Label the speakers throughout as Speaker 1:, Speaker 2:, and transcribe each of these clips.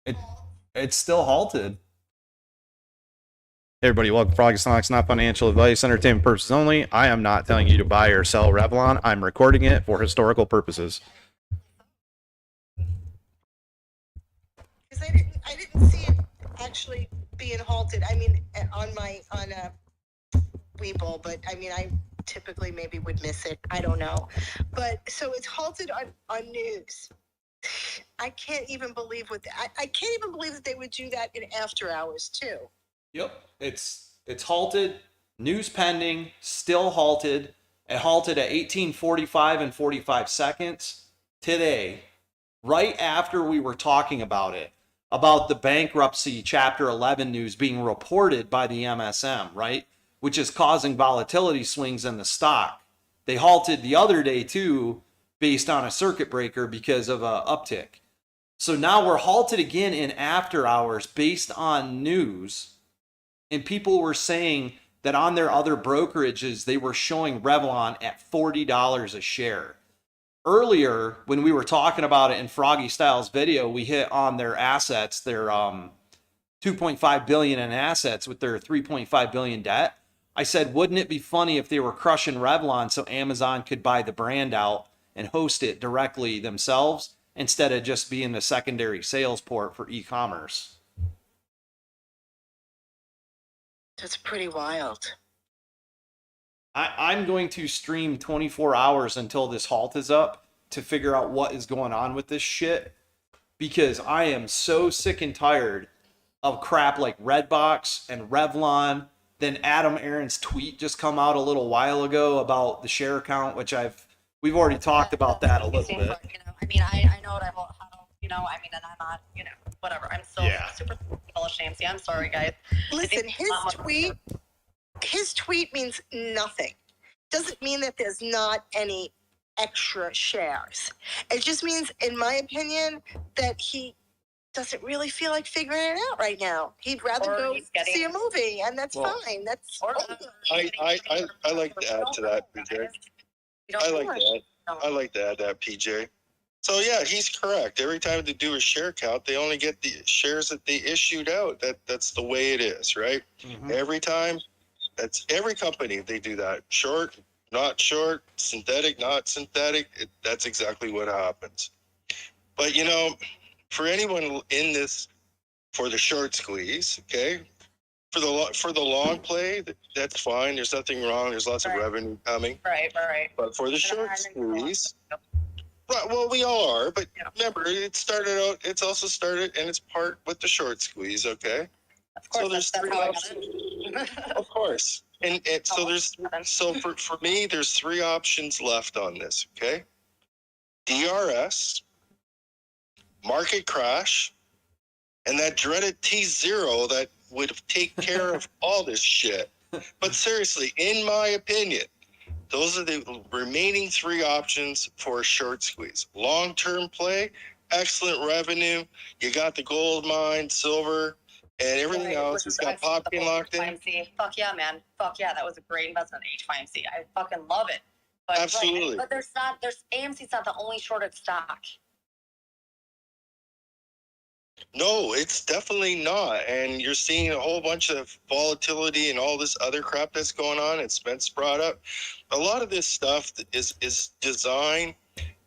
Speaker 1: It it's still halted.
Speaker 2: Hey everybody, welcome to Froggy Sonics, not financial advice, entertainment purposes only. I am not telling you to buy or sell Revlon. I'm recording it for historical purposes.
Speaker 3: Because I didn't see it actually being halted. I mean, on Weeble, but I mean, I typically maybe would miss it. I don't know. But so it's halted on news. I can't even believe I can't even believe that they would do that in after hours too.
Speaker 1: Yep. It's halted. News pending. Still halted. It halted at 18:45 and 45 seconds today, right after we were talking about it, about the bankruptcy Chapter 11 news being reported by the MSM, right? Which is causing volatility swings in the stock. They halted the other day too, based on a circuit breaker because of a uptick. So now we're halted again in after hours based on news. And people were saying that on their other brokerages, they were showing Revlon at $40 a share. Earlier, when we were talking about it in Froggy Styles video, we hit on their assets, their 2.5 billion in assets with their 3.5 billion debt. I said, wouldn't it be funny if they were crushing Revlon so Amazon could buy the brand out and host it directly themselves instead of just being the secondary sales port for e-commerce?
Speaker 3: That's pretty wild.
Speaker 1: I'm going to stream 24 hours until this halt is up to figure out what is going on with this shit, because I am so sick and tired of crap like Redbox and Revlon. Then Adam Aaron's tweet just come out a little while ago about the share count, which we've already talked about that a little bit.
Speaker 4: I mean, I know what I will, I mean, and I'm not, whatever. I'm still super ashamed. I'm sorry, guys.
Speaker 3: Listen, his tweet means nothing. Doesn't mean that there's not any extra shares. It just means, in my opinion, that he doesn't really feel like figuring it out right now. He'd rather go see a movie, and that's fine. That's
Speaker 5: I like to add to that, PJ. I like to add that, PJ. So yeah, he's correct. Every time they do a share count, they only get the shares that they issued out. That's the way it is, right? Mm-hmm. Every time, that's every company, they do that. Short, not short, synthetic, not synthetic. That's exactly what happens. But for anyone in this, for the short squeeze, okay, for the long play, that's fine. There's nothing wrong. There's lots of revenue coming.
Speaker 4: Right.
Speaker 5: But for the short squeeze. Right, well, we all are, but remember, it's also started, and it's part with the short squeeze, okay?
Speaker 4: Of course,
Speaker 5: so there's three options. Of course. And so for me, there's three options left on this, okay? DRS, market crash, and that dreaded T0 that would take care of all this shit. But seriously, in my opinion, those are the remaining three options for a short squeeze. Long-term play, excellent revenue. You got the gold mine, silver, and everything else. It's got Popkin locked in.
Speaker 4: FOMC. Fuck yeah, man. Fuck yeah, that was a great investment, FOMC. I fucking love it. But,
Speaker 5: absolutely.
Speaker 4: But AMC's not the only shorted stock.
Speaker 5: No, it's definitely not. And you're seeing a whole bunch of volatility and all this other crap that's going on. And Spence brought up a lot of this stuff is designed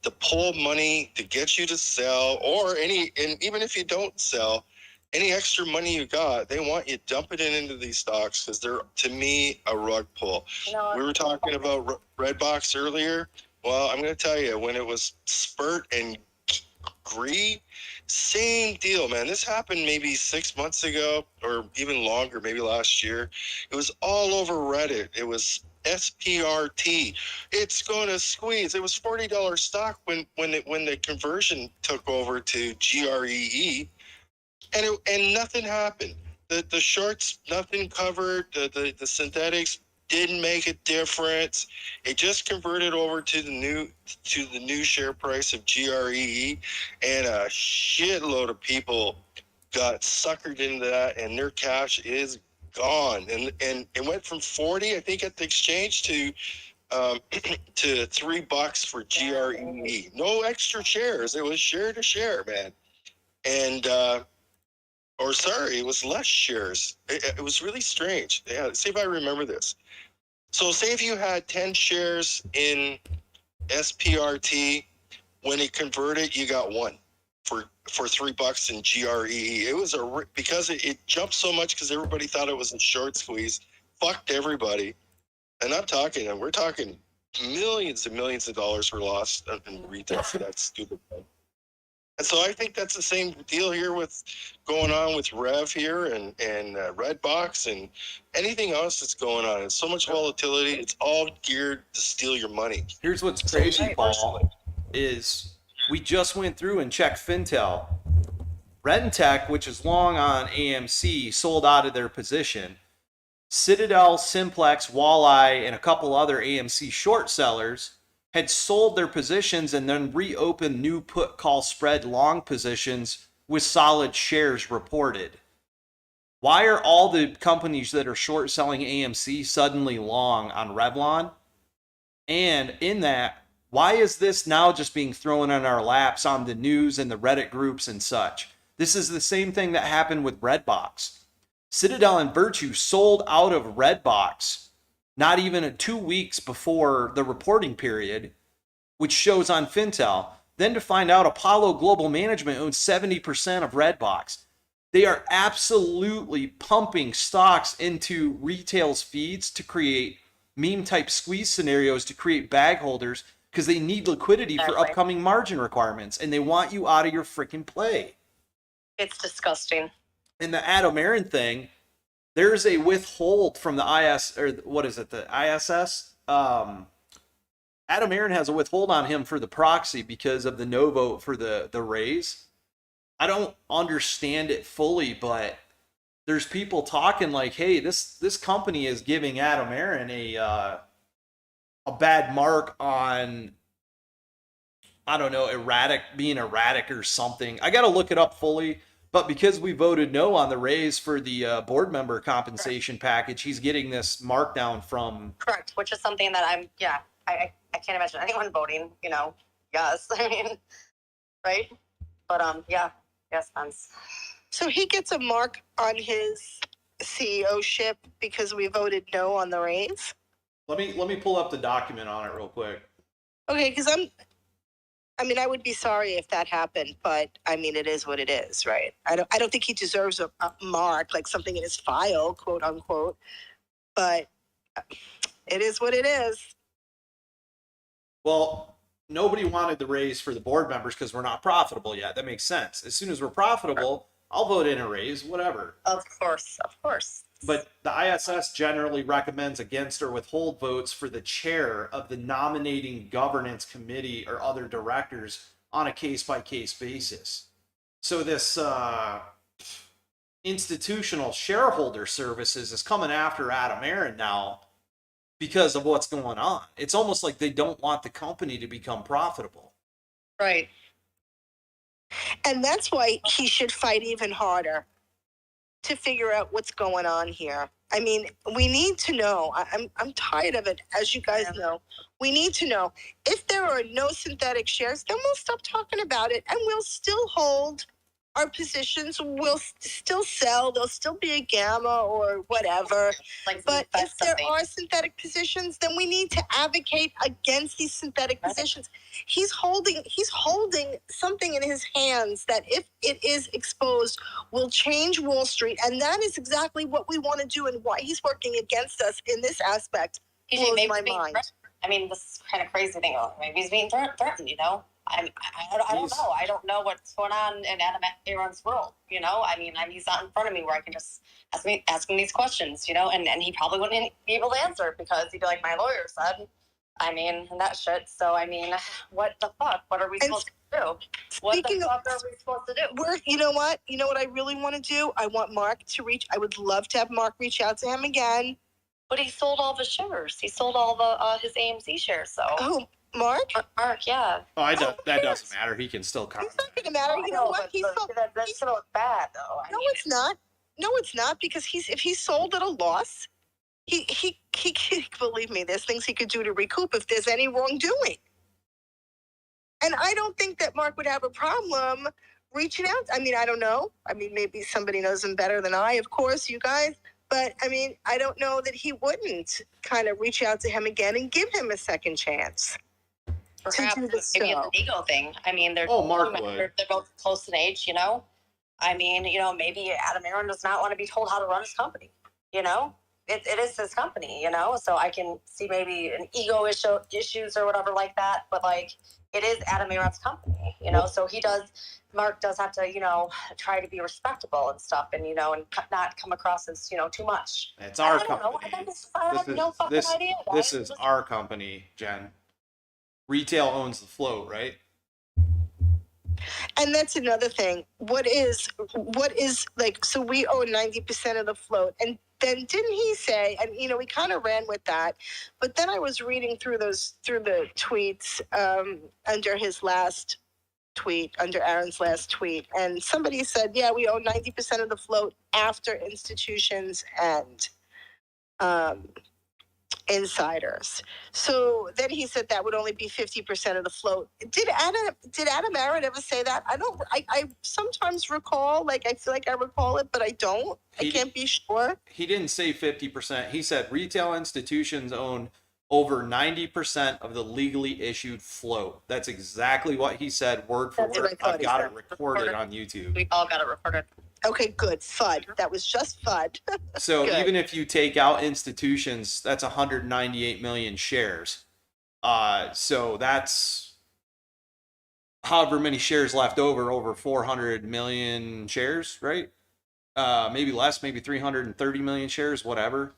Speaker 5: to pull money to get you to sell, and even if you don't sell, any extra money you got, they want you dumping it into these stocks because they're, to me, a rug pull. We were talking about Redbox earlier. Well, I'm going to tell you, when it was Spurt and Gree, same deal, man. This happened maybe 6 months ago or even longer, maybe last year. It was all over Reddit. It was SPRT. It's going to squeeze. It was $40 stock when the conversion took over to GREE, and nothing happened. The shorts, nothing covered. The synthetics didn't make a difference. It just converted over to the new share price of GREE, and a shitload of people got suckered into that, and their cash is gone. And it went from 40, I think, at the exchange to $3 for GREE. No extra shares. It was share to share, man. And Or sorry, it was less shares. It was really strange. Yeah, see if I remember this. So say if you had 10 shares in SPRT, when it converted, you got one for $3 in GRE. It was because it jumped so much because everybody thought it was a short squeeze. Fucked everybody. And we're talking millions and millions of dollars were lost in retail for that stupid thing. And so I think that's the same deal here with going on with Rev here and Redbox and anything else that's going on. It's so much volatility. It's all geared to steal your money.
Speaker 1: Here's what's crazy, Paul, is we just went through and checked Fintel. Rentec, which is long on AMC, sold out of their position. Citadel, Simplex, Walleye, and a couple other AMC short sellers had sold their positions and then reopened new put call spread long positions with solid shares reported. Why are all the companies that are short selling AMC suddenly long on REVLON? And in that, why is this now just being thrown on our laps on the news and the Reddit groups and such? This is the same thing that happened with Redbox. Citadel and Virtue sold out of Redbox not even 2 weeks before the reporting period, which shows on Fintel. Then to find out Apollo Global Management owns 70% of Redbox. They are absolutely pumping stocks into retail's feeds to create meme-type squeeze scenarios to create bag holders because they need liquidity for upcoming margin requirements, and they want you out of your freaking play.
Speaker 4: It's disgusting.
Speaker 1: In the Adam Aaron thing, there's a withhold from the the ISS. Adam Aaron has a withhold on him for the proxy because of the no vote for the raise. I don't understand it fully, but there's people talking like, hey, this company is giving Adam Aaron a bad mark on, I don't know, being erratic or something. I got to look it up fully. But because we voted no on the raise for the board member compensation package, he's getting this markdown from.
Speaker 4: Correct, which is something that I can't imagine anyone voting, yes. I mean, right? But yes, Spence.
Speaker 3: So he gets a mark on his CEO-ship because we voted no on the raise?
Speaker 1: Let me pull up the document on it real quick.
Speaker 3: Okay, because I would be sorry if that happened, but I mean, it is what it is, right? I don't think he deserves a mark, like something in his file, quote unquote, but it is what it is.
Speaker 1: Well, nobody wanted the raise for the board members because we're not profitable yet. That makes sense. As soon as we're profitable, I'll vote in a raise, whatever.
Speaker 4: Of course.
Speaker 1: But the ISS generally recommends against or withhold votes for the chair of the nominating governance committee or other directors on a case-by-case basis. So this institutional shareholder services is coming after Adam Aaron now because of what's going on. It's almost like they don't want the company to become profitable.
Speaker 4: Right.
Speaker 3: And that's why he should fight even harder to figure out what's going on here. I mean, we need to know. I'm tired of it, as you guys know. We need to know. If there are no synthetic shares, then we'll stop talking about it and we'll still hold our positions. We'll still sell. There'll still be a gamma or whatever. But if there are synthetic positions, then we need to advocate against these synthetic positions. He's holding something in his hands that, if it is exposed, will change Wall Street, and that is exactly what we want to do. And why he's working against us in this aspect blows my mind.
Speaker 4: I mean, this is kind of crazy thing. Maybe he's being threatened. I don't know. I don't know what's going on in Adam Aaron's world. I mean, he's not in front of me where I can just ask him these questions. And he probably wouldn't be able to answer because he'd be like, my lawyer said. I mean, and that shit. So I mean, what the fuck? What are we supposed to do? What the fuck are we supposed to do?
Speaker 3: You know what I really want to do? I want Mark to reach. I would love to have Mark reach out to him again.
Speaker 4: But he sold all the shares. He sold all the his AMC shares. So.
Speaker 3: Oh, Mark?
Speaker 4: Mark, yeah.
Speaker 1: Oh, that doesn't matter. He can still come.
Speaker 3: It's not going to matter. You know what?
Speaker 4: That's gonna look bad, though.
Speaker 3: No, it's not. No, it's not, because if he sold at a loss, he believe me, there's things he could do to recoup if there's any wrongdoing. And I don't think that Mark would have a problem reaching out? I mean, I don't know. I mean, maybe somebody knows him better than I, of course, you guys. But I mean, I don't know that he wouldn't kind of reach out to him again and give him a second chance.
Speaker 4: Perhaps
Speaker 3: do the
Speaker 4: maybe it's
Speaker 3: show.
Speaker 4: an ego thing. I mean, they're
Speaker 1: Mark
Speaker 4: two men,
Speaker 1: would.
Speaker 4: they're both close in age, you know. I mean, you know, maybe Adam Aaron does not want to be told how to run his company. You know, it is his company. You know, so I can see maybe an ego issues or whatever like that. But like, it is Adam Aaron's company. You know, so he does. Mark does have to, you know, try to be respectable and stuff, and you know, and not come across as, you know, too much.
Speaker 1: It's our
Speaker 4: I don't know.
Speaker 1: company.
Speaker 4: I think I have no fucking idea.
Speaker 1: This
Speaker 4: guys.
Speaker 1: is our company, Jen. Retail owns the float, right?
Speaker 3: And that's another thing. What is like, so we own 90% of the float. And then didn't he say, and you know, we kind of ran with that, but then I was reading through the tweets under his last tweet, under Aaron's last tweet, and somebody said, yeah, we own 90% of the float after institutions and insiders. So then he said that would only be 50% of the float. Did Adam Aaron ever say that? I sometimes recall, like I feel like I recall it, but I don't. I can't be sure.
Speaker 1: He didn't say 50%. He said retail institutions own over 90% of the legally issued float. That's exactly what he said, word for word. I've got it recorded on YouTube.
Speaker 4: We all got it recorded.
Speaker 3: Okay, good. FUD. That was just FUD.
Speaker 1: So
Speaker 3: Good.
Speaker 1: even if you take out institutions, that's 198 million shares. So that's however many shares left over 400 million shares, right? Maybe less, maybe 330 million shares, whatever.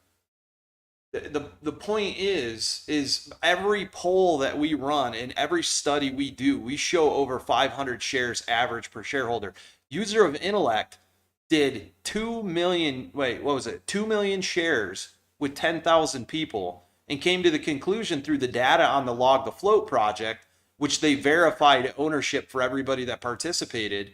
Speaker 1: The point is every poll that we run and every study we do, we show over 500 shares average per shareholder. User of Intellect did 2 million, 2 million shares with 10,000 people and came to the conclusion through the data on the Log the Float project, which they verified ownership for everybody that participated.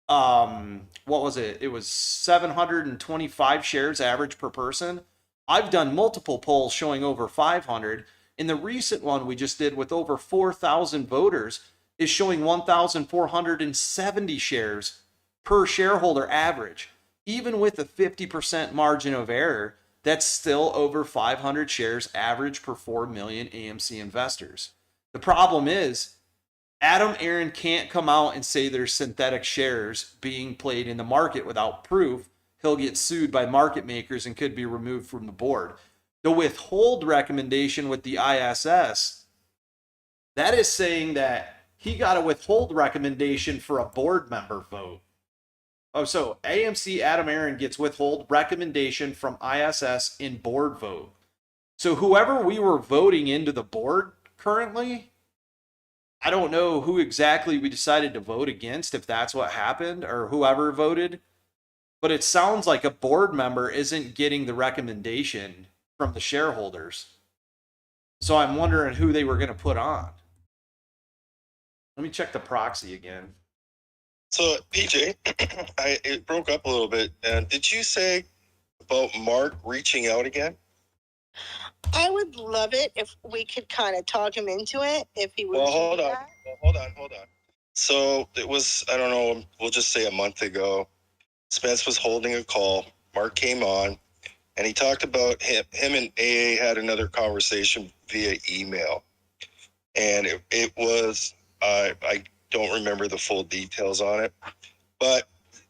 Speaker 1: What was it? It was 725 shares average per person. I've done multiple polls showing over 500. And the recent one we just did with over 4,000 voters is showing 1,470 shares per shareholder average. Even with a 50% margin of error, that's still over 500 shares average per 4 million AMC investors. The problem is, Adam Aaron can't come out and say there's synthetic shares being played in the market without proof. He'll get sued by market makers and could be removed from the board. The withhold recommendation with the ISS, that is saying that he got a withhold recommendation for a board member vote. Oh, so AMC Adam Aaron gets withhold recommendation from ISS in board vote. So whoever we were voting into the board currently, I don't know who exactly we decided to vote against, if that's what happened, or whoever voted. But it sounds like a board member isn't getting the recommendation from the shareholders. So I'm wondering who they were going to put on. Let me check the proxy again.
Speaker 5: So, PJ, it broke up a little bit. Did you say about Mark reaching out again?
Speaker 3: I would love it if we could kind of talk him into it, if he would.
Speaker 5: Well, hold on. Hold on. So it was, I don't know, we'll just say a month ago. Spence was holding a call. Mark came on, and he talked about him and AA had another conversation via email. And it was, I don't remember the full details on it, but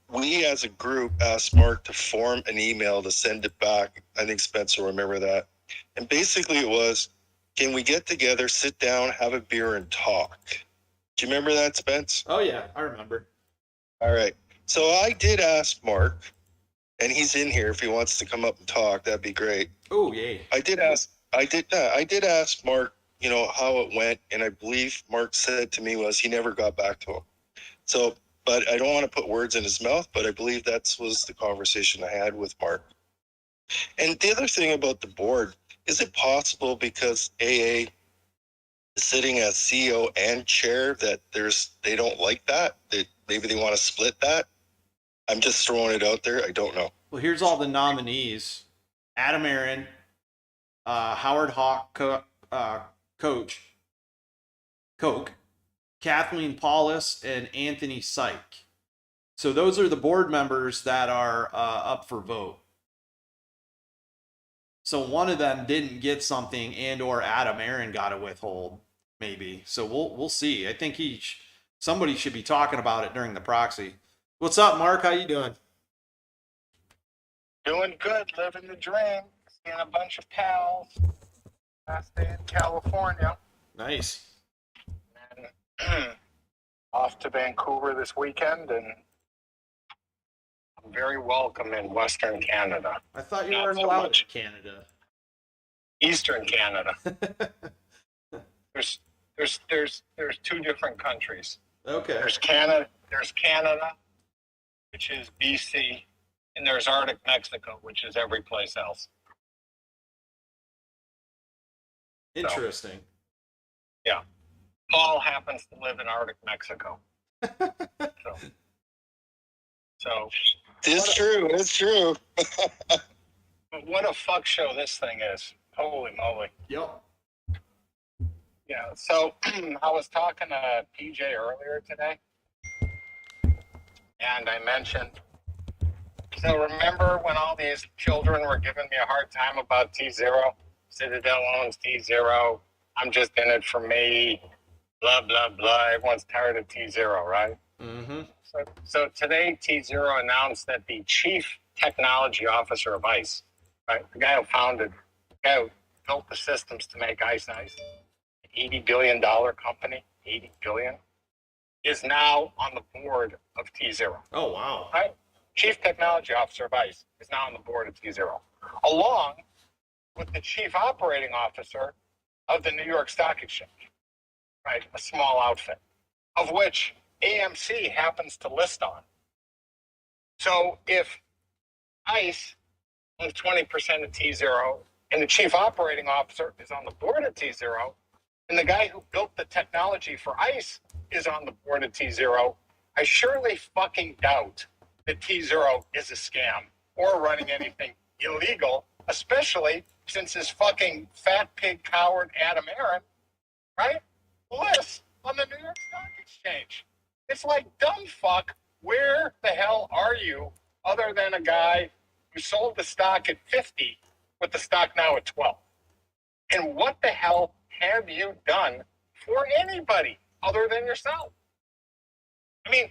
Speaker 5: we as a group asked Mark to form an email to send it back. I think Spence will remember that. And basically it was, can we get together, sit down, have a beer and talk? Do you remember that, Spence?
Speaker 1: Oh yeah, I remember.
Speaker 5: All right. So I did ask Mark, and he's in here. If he wants to come up and talk, that'd be great.
Speaker 1: Oh yay.
Speaker 5: I did ask Mark, you know, how it went, and I believe Mark said to me was he never got back to him. So, but I don't want to put words in his mouth, but I believe was the conversation I had with Mark. And the other thing about the board, is it possible because AA is sitting as CEO and chair that they don't like that maybe they want to split that? I'm just throwing it out there. I don't know.
Speaker 1: Well, here's all the nominees: Adam Aaron, Howard Hawk, Coke, Kathleen Paulus, and Anthony Syke. So those are the board members that are up for vote. So one of them didn't get something, and or Adam Aaron got a withhold, maybe. So we'll see. I think somebody should be talking about it during the proxy. What's up, Mark? How you doing?
Speaker 6: Doing good, living the dream, seeing a bunch of pals. Last day in California,
Speaker 1: Nice.
Speaker 6: and off to Vancouver this weekend, and I'm very welcome in Western Canada,
Speaker 1: I thought you
Speaker 6: Not
Speaker 1: weren't
Speaker 6: so
Speaker 1: allowed
Speaker 6: much.
Speaker 1: in Canada.
Speaker 6: Eastern Canada. There's two different countries.
Speaker 1: Okay.
Speaker 6: There's Canada, which is BC, and there's Arctic Mexico, which is every place else.
Speaker 1: Interesting.
Speaker 6: Paul happens to live in Arctic Mexico. So
Speaker 5: It's true. It's true.
Speaker 6: what a fuck show this thing is. Holy moly.
Speaker 1: Yep.
Speaker 6: Yeah, so I was talking to PJ earlier today, and I mentioned, so remember when all these children were giving me a hard time about T0? Citadel owns T0. I'm just in it for me. Blah, blah, blah. Everyone's tired of T0, right?
Speaker 1: Mm-hmm.
Speaker 6: So today, T0 announced that the chief technology officer of ICE, right, the guy who built the systems to make ICE nice, $80 billion company, $80 billion, is now on the board of T0.
Speaker 1: Oh, wow.
Speaker 6: Right? Chief technology officer of ICE is now on the board of T0, along with the chief operating officer of the New York Stock Exchange, right? A small outfit, of which AMC happens to list on. So if ICE owns 20% of T0 and the chief operating officer is on the board of T0, and the guy who built the technology for ICE is on the board of T0, I surely fucking doubt that T0 is a scam or running anything illegal, especially since his fucking fat pig coward Adam Aaron, right, lists on the New York Stock Exchange. It's like, dumb fuck, where the hell are you other than a guy who sold the stock at 50 with the stock now at 12? And what the hell have you done for anybody other than yourself? I mean,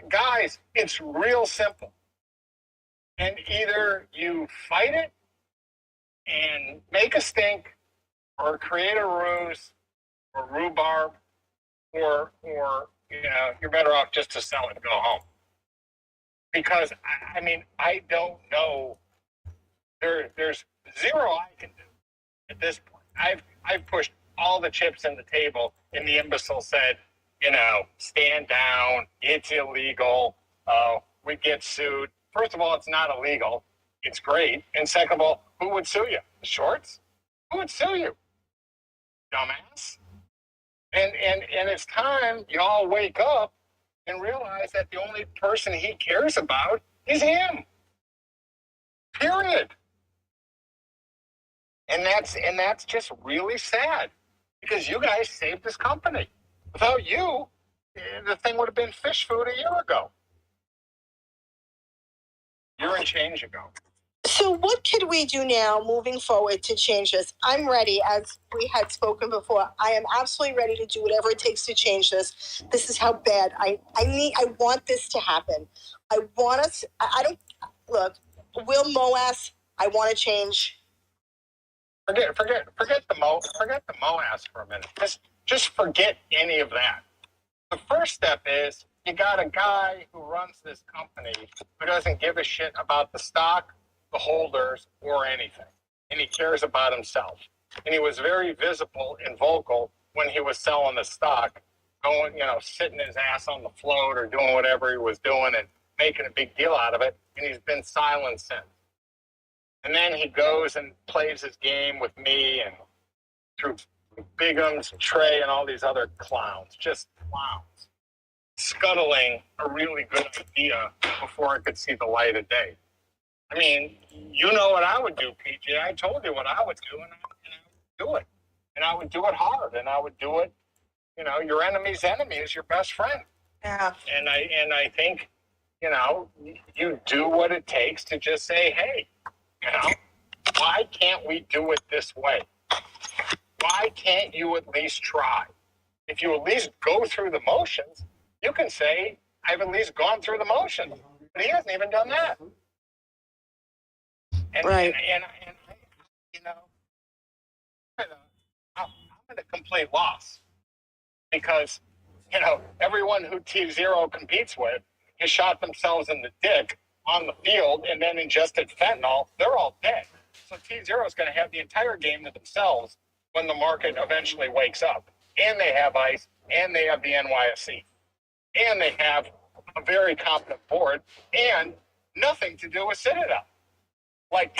Speaker 6: guys, it's real simple. And either you fight it and make a stink, or create a ruse, or rhubarb, or you're better off just to sell it and go home. Because I mean, I don't know. There's zero I can do at this point. I've pushed all the chips in the table, and the imbecile said, stand down. It's illegal. We get sued. First of all, it's not illegal. It's great. And second of all, who would sue you? The shorts? Who would sue you? Dumbass. And it's time y'all wake up and realize that the only person he cares about is him. Period. And that's just really sad, because you guys saved this company. Without you, the thing would have been fish food a year ago. Year and change ago.
Speaker 3: So what could we do now moving forward to change this? I'm ready, as we had spoken before. I am absolutely ready to do whatever it takes to change this. This is how bad I want this to happen. I want us, I don't, look, Will Moas, I want to change.
Speaker 6: Forget the Moas for a minute. Just forget any of that. The first step is you got a guy who runs this company who doesn't give a shit about the stock, the holders, or anything. And he cares about himself. And he was very visible and vocal when he was selling the stock, going, sitting his ass on the float or doing whatever he was doing and making a big deal out of it. And he's been silent since. And then he goes and plays his game with me and through Bigums and Trey and all these other clowns, just clowns, scuttling a really good idea before it could see the light of day. I mean, you know what I would do, PJ. I told you what I would do, and I would do it. And I would do it hard, and I would do it, your enemy's enemy is your best friend.
Speaker 3: Yeah.
Speaker 6: And I think you know, you do what it takes to just say, hey, you know, why can't we do it this way? Why can't you at least try? If you at least go through the motions, you can say, I've at least gone through the motions. But he hasn't even done that. And,
Speaker 3: Right.
Speaker 6: and you know, I'm at a complete loss because, you know, everyone who T0 competes with has shot themselves in the dick on the field and then ingested fentanyl. They're all dead. So T0 is going to have the entire game to themselves when the market eventually wakes up. And they have ICE, and they have the NYSE, and they have a very competent board, and nothing to do with Citadel, like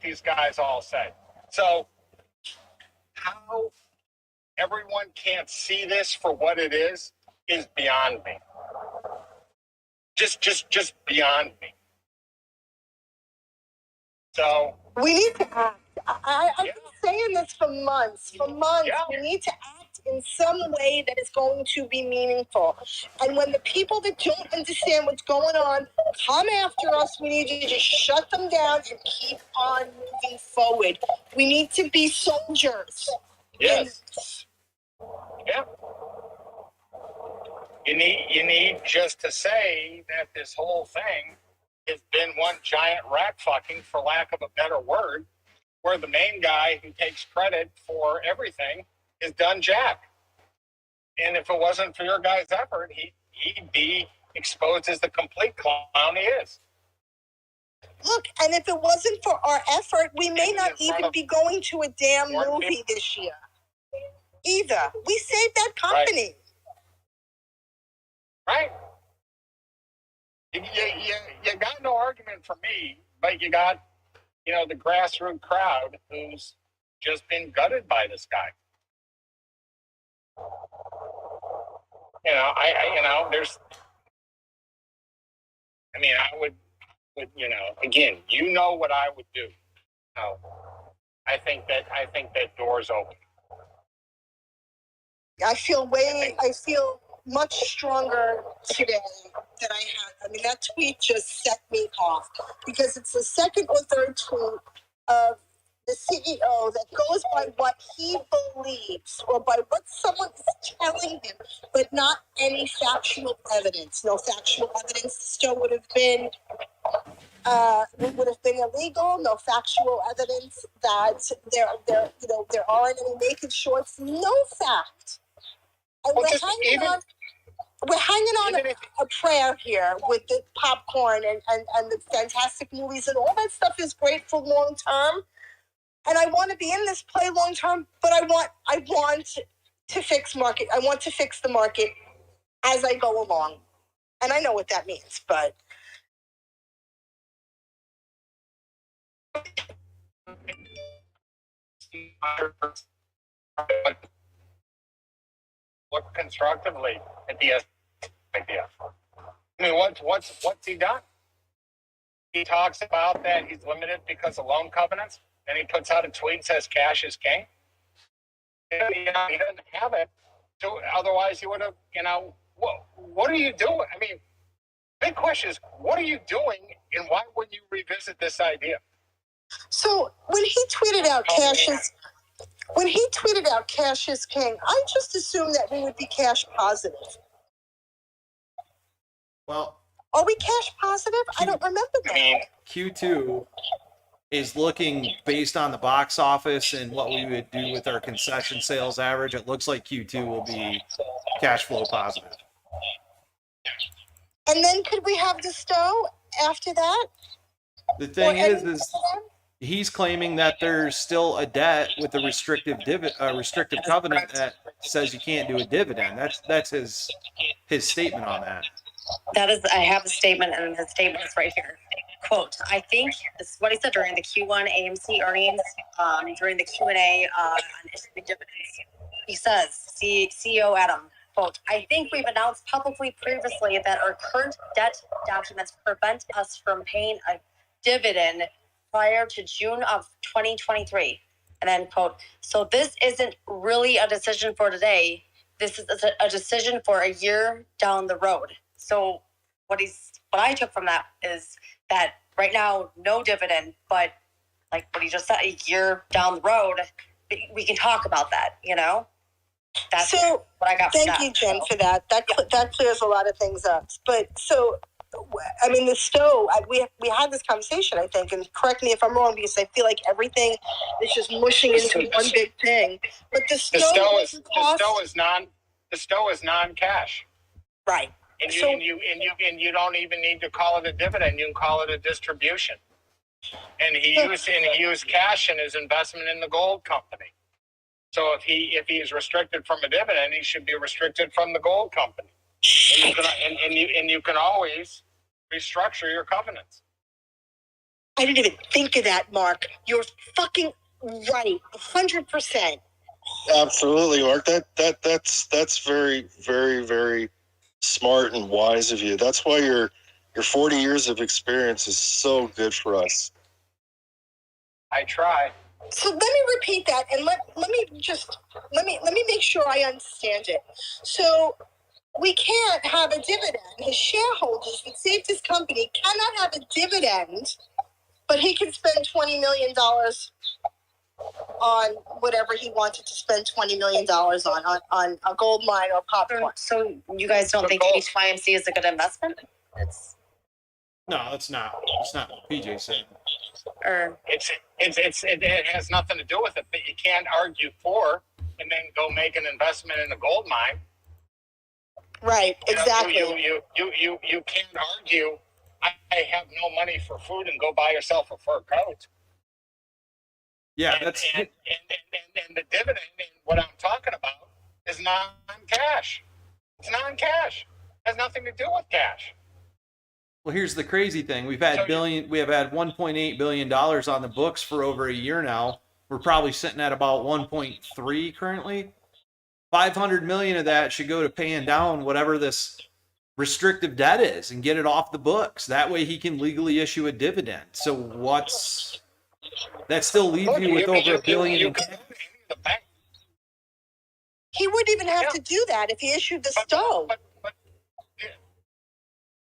Speaker 6: these guys all say. So how everyone can't see this for what it is beyond me. Just beyond me. So
Speaker 3: We need to act. I've been saying this for months.
Speaker 6: Yeah.
Speaker 3: We need to act in some way that is going to be meaningful. And when the people that don't understand what's going on come after us, we need to just shut them down and keep on moving forward. We need to be soldiers.
Speaker 6: yes. Yeah. You need just to say that this whole thing has been one giant rat fucking, for lack of a better word, where the main guy who takes credit for everything is done jack. And if it wasn't for your guy's effort, he'd be exposed as the complete clown he is.
Speaker 3: Look, and if it wasn't for our effort, we may not even be going to a damn movie this year. Either. We saved that company.
Speaker 6: Right? You got no argument for me, but you got, you know, the grassroots crowd who's just been gutted by this guy. You know, I would, you know, again, you know what I would do. No, I think that door's open.
Speaker 3: I feel much stronger today than I had. I mean, that tweet just set me off because it's the second or third tweet of the CEO that goes by what he believes or by what someone is telling him, but not any factual evidence. No factual evidence still would have been illegal. No factual evidence that there aren't any naked shorts. No fact. And we're hanging on a prayer here with the popcorn and the fantastic movies, and all that stuff is great for long term. And I want to be in this play long term, but I want to fix market. I want to fix the market as I go along. And I know what that means, but
Speaker 6: look constructively at the idea. I mean, what's he done? He talks about that he's limited because of loan covenants, and he puts out a tweet and says cash is king. He doesn't have it, so otherwise he would have. You know, what are you doing? I mean, big question is, what are you doing, and why wouldn't you revisit this idea?
Speaker 3: So when he tweeted out cash is king, I just assumed that we would be cash positive.
Speaker 1: Well,
Speaker 3: are we cash positive? I don't remember that.
Speaker 6: I mean,
Speaker 1: Q2 is looking based on the box office and what we would do with our concession sales average. It looks like Q2 will be cash flow positive.
Speaker 3: And then could we have the stow after that?
Speaker 1: The thing is he's claiming that there's still a debt with a restrictive covenant that says you can't do a dividend. That's his statement on that.
Speaker 4: I have a statement, and the statement is right here. Quote, I think this is what he said during the Q1 AMC earnings, during the Q&A on issuing dividends. He says, CEO Adam, quote, I think we've announced publicly previously that our current debt documents prevent us from paying a dividend prior to June of 2023. And then, quote, so this isn't really a decision for today. This is a decision for a year down the road. So what I took from that is that right now, no dividend, but like what he just said, a year down the road, we can talk about that, you know? That's
Speaker 3: So,
Speaker 4: what I got from
Speaker 3: thank
Speaker 4: that.
Speaker 3: you, Jen, for that. That clears a lot of things up. But so, I mean, the Stowe, we had this conversation, I think, and correct me if I'm wrong, because I feel like everything is just mushing into one big thing. But the Stowe
Speaker 6: is non-cash.
Speaker 3: Right.
Speaker 6: And you,
Speaker 3: So-
Speaker 6: and you don't even need to call it a dividend. You can call it a distribution. And he used cash in his investment in the gold company. So if he is restricted from a dividend, he should be restricted from the gold company. And you can always restructure your covenants.
Speaker 3: I didn't even think of that, Mark. You're fucking right, 100%.
Speaker 5: Absolutely, Mark. That's very, very, very smart and wise of you. That's why your 40 years of experience is so good for us.
Speaker 6: I try.
Speaker 3: So let me repeat that, and let me make sure I understand it. So we can't have a dividend. His shareholders that saved his company cannot have a dividend, but he can spend $20 million on whatever he wanted to spend $20 million on a gold mine or popcorn.
Speaker 4: So you guys don't think FOMC is a good investment?
Speaker 1: No, it's not. It's not what PJ said.
Speaker 4: Or
Speaker 6: It has nothing to do with it, but you can't argue for and then go make an investment in a gold mine.
Speaker 3: Right, exactly.
Speaker 6: You can't argue, I have no money for food, and go buy yourself a fur coat.
Speaker 1: Yeah,
Speaker 6: and,
Speaker 1: that's
Speaker 6: and the dividend, and what I'm talking about, is non-cash. It's non-cash. It has nothing to do with cash.
Speaker 1: well. Here's the crazy thing: we have had $1.8 billion on the books for over a year now. We're probably sitting at about 1.3 currently. 500 million of that should go to paying down whatever this restrictive debt is and get it off the books. That way he can legally issue a dividend. So that still leaves you with over $1 billion in cash.
Speaker 3: He wouldn't even have to do that if he issued the Stowe.
Speaker 6: But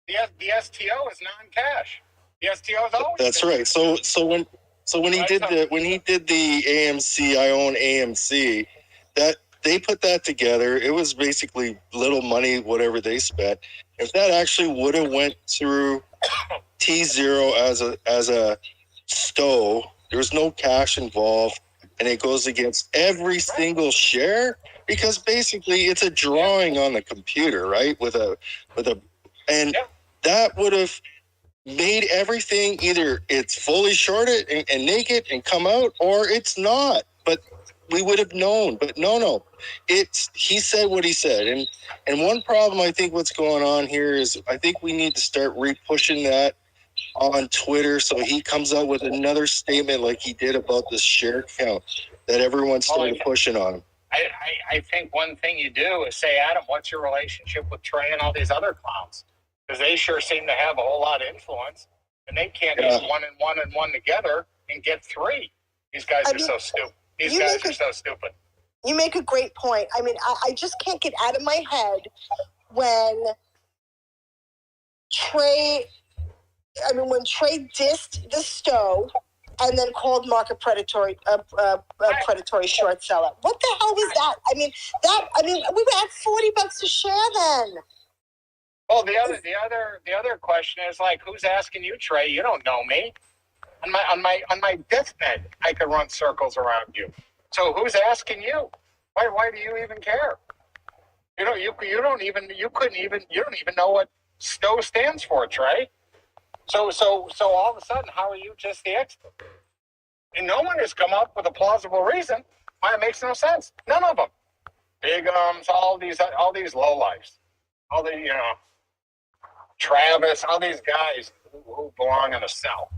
Speaker 6: the STO is non-cash. The STO is always.
Speaker 5: That's right. So when he did the AMC, I own AMC, that they put that together. It was basically little money, whatever they spent. If that actually would have went through T0 as a Stowe, there was no cash involved, and it goes against every single share because basically it's a drawing on the computer, right? That would have made everything either it's fully shorted and naked and come out, or it's not. But we would have known. But no. He said what he said. And one problem I think what's going on here is I think we need to start re-pushing that on Twitter so he comes out with another statement like he did about the share count that everyone started pushing on him.
Speaker 6: I think one thing you do is say, Adam, what's your relationship with Trey and all these other clowns? Because they sure seem to have a whole lot of influence, and they can't use one and one together and get three. These guys are so stupid. These guys are so stupid.
Speaker 3: You make a great point. I mean, I just can't get out of my head when Trey dissed the Stowe and then called Mark a predatory short seller. What the hell was that? I mean, we were at $40 a share then.
Speaker 6: Well, the other question is like, who's asking you, Trey? You don't know me. On my deathbed, I could run circles around you. So who's asking you? Why do you even care? You don't even know what Stowe stands for, Trey. So all of a sudden, how are you just the expert? And no one has come up with a plausible reason why it makes no sense. None of them. Big all these lowlifes, all the Travis, all these guys who belong in a cell,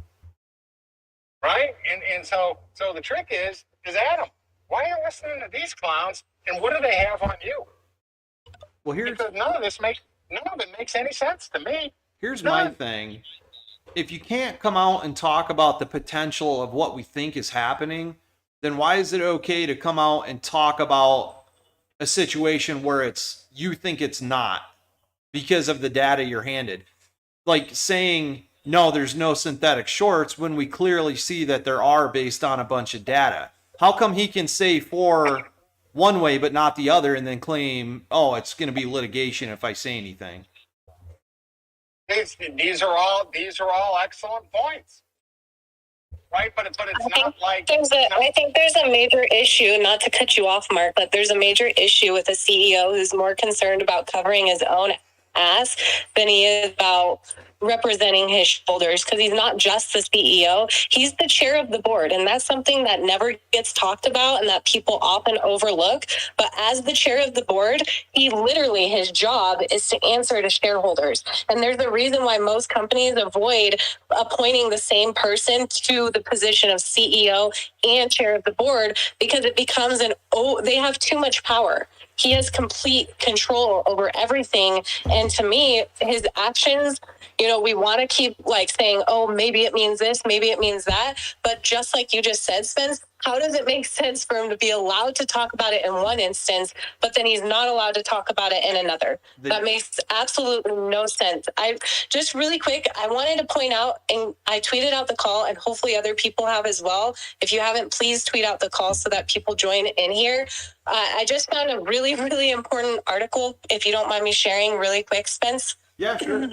Speaker 6: right? And so the trick is Adam, why are you listening to these clowns? And what do they have on you?
Speaker 1: Well,
Speaker 6: because none of it makes any sense to me.
Speaker 1: Here's my thing. If you can't come out and talk about the potential of what we think is happening, then why is it okay to come out and talk about a situation where you think it's not because of the data you're handed? like saying, no, there's no synthetic shorts when we clearly see that there are based on a bunch of data? How come he can say for one way but not the other and then claim, oh, it's going to be litigation if I say anything?
Speaker 6: These are all excellent points, right? But it's not like
Speaker 7: I think there's a major issue. Not to cut you off, Mark, but there's a major issue with a CEO who's more concerned about covering his own ass than he is about representing his shoulders, because he's not just the CEO, he's the chair of the board, and that's something that never gets talked about and that people often overlook. But as the chair of the board, he literally, his job is to answer to shareholders, and there's a reason why most companies avoid appointing the same person to the position of CEO and chair of the board, because it becomes they have too much power. He has complete control over everything. And to me, his actions, we want to keep saying, oh, maybe it means this, maybe it means that. But just like you just said, Spence, how does it make sense for him to be allowed to talk about it in one instance, but then he's not allowed to talk about it in another? That makes absolutely no sense. I just really quick, I wanted to point out, and I tweeted out the call, and hopefully other people have as well. If you haven't, please tweet out the call so that people join in here. I just found a really, really important article, if you don't mind me sharing really quick, Spence.
Speaker 1: Yeah, sure.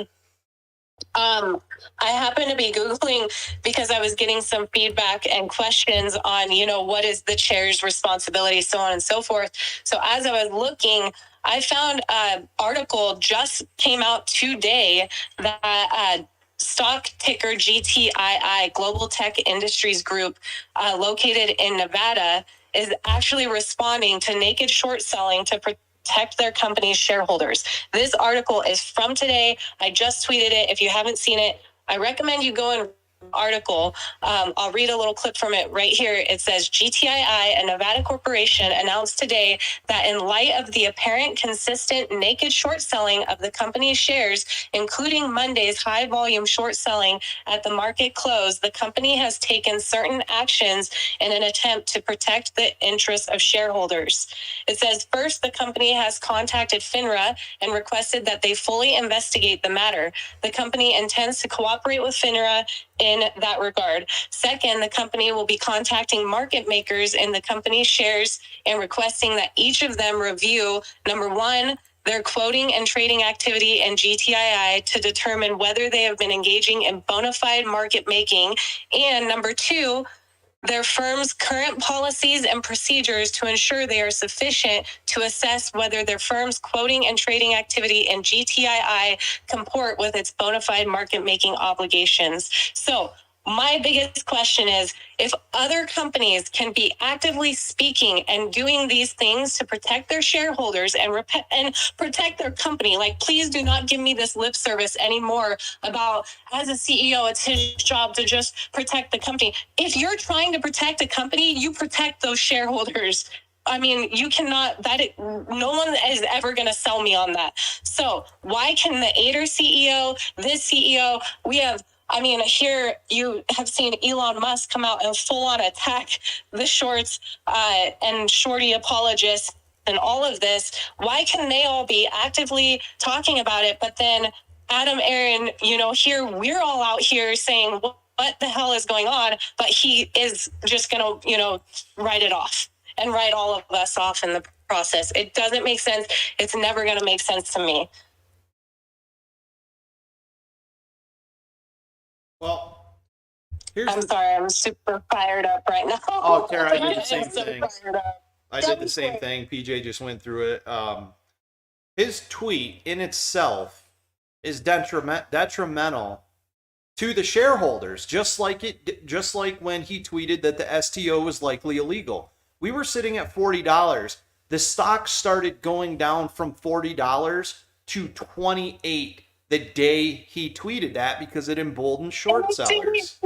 Speaker 7: I happened to be Googling because I was getting some feedback and questions on, what is the chair's responsibility, so on and so forth. So as I was looking, I found an article just came out today that stock ticker GTII, Global Tech Industries Group, located in Nevada, is actually responding to naked short selling to protect their company's shareholders. This article is from today. I just tweeted it. If you haven't seen it, I recommend you go and article. I'll read a little clip from it right here. It says, GTII, a Nevada corporation, announced today that in light of the apparent consistent naked short selling of the company's shares, including Monday's high volume short selling at the market close, the company has taken certain actions in an attempt to protect the interests of shareholders. It says, first, the company has contacted FINRA and requested that they fully investigate the matter. The company intends to cooperate with FINRA in that regard. Second, the company will be contacting market makers in the company's shares and requesting that each of them review, number one, their quoting and trading activity in GTII to determine whether they have been engaging in bona fide market making, and number two, their firm's current policies and procedures to ensure they are sufficient to assess whether their firm's quoting and trading activity in GTII comport with its bona fide market making obligations. So my biggest question is, if other companies can be actively speaking and doing these things to protect their shareholders and protect their company, please do not give me this lip service anymore about, as a CEO, it's his job to just protect the company. If you're trying to protect a company, you protect those shareholders. I mean, you cannot, no one is ever going to sell me on that. So why can the Ader CEO, this CEO, here you have seen Elon Musk come out and full on attack the shorts and shorty apologists and all of this. Why can they all be actively talking about it? But then Adam Aaron, here we're all out here saying, what the hell is going on? But he is just going to, write it off and write all of us off in the process. It doesn't make sense. It's never going to make sense to me.
Speaker 1: Well,
Speaker 7: I'm sorry, I'm super fired up right now.
Speaker 1: Oh, Tara, I did the same
Speaker 7: so
Speaker 1: thing. I
Speaker 7: Tell
Speaker 1: did
Speaker 7: me
Speaker 1: the same
Speaker 7: quick.
Speaker 1: thing. PJ just went through it. His tweet in itself is detrimental to the shareholders, just like when he tweeted that the STO was likely illegal. We were sitting at $40. The stock started going down from $40 to $28 the day he tweeted that because it emboldened short sellers.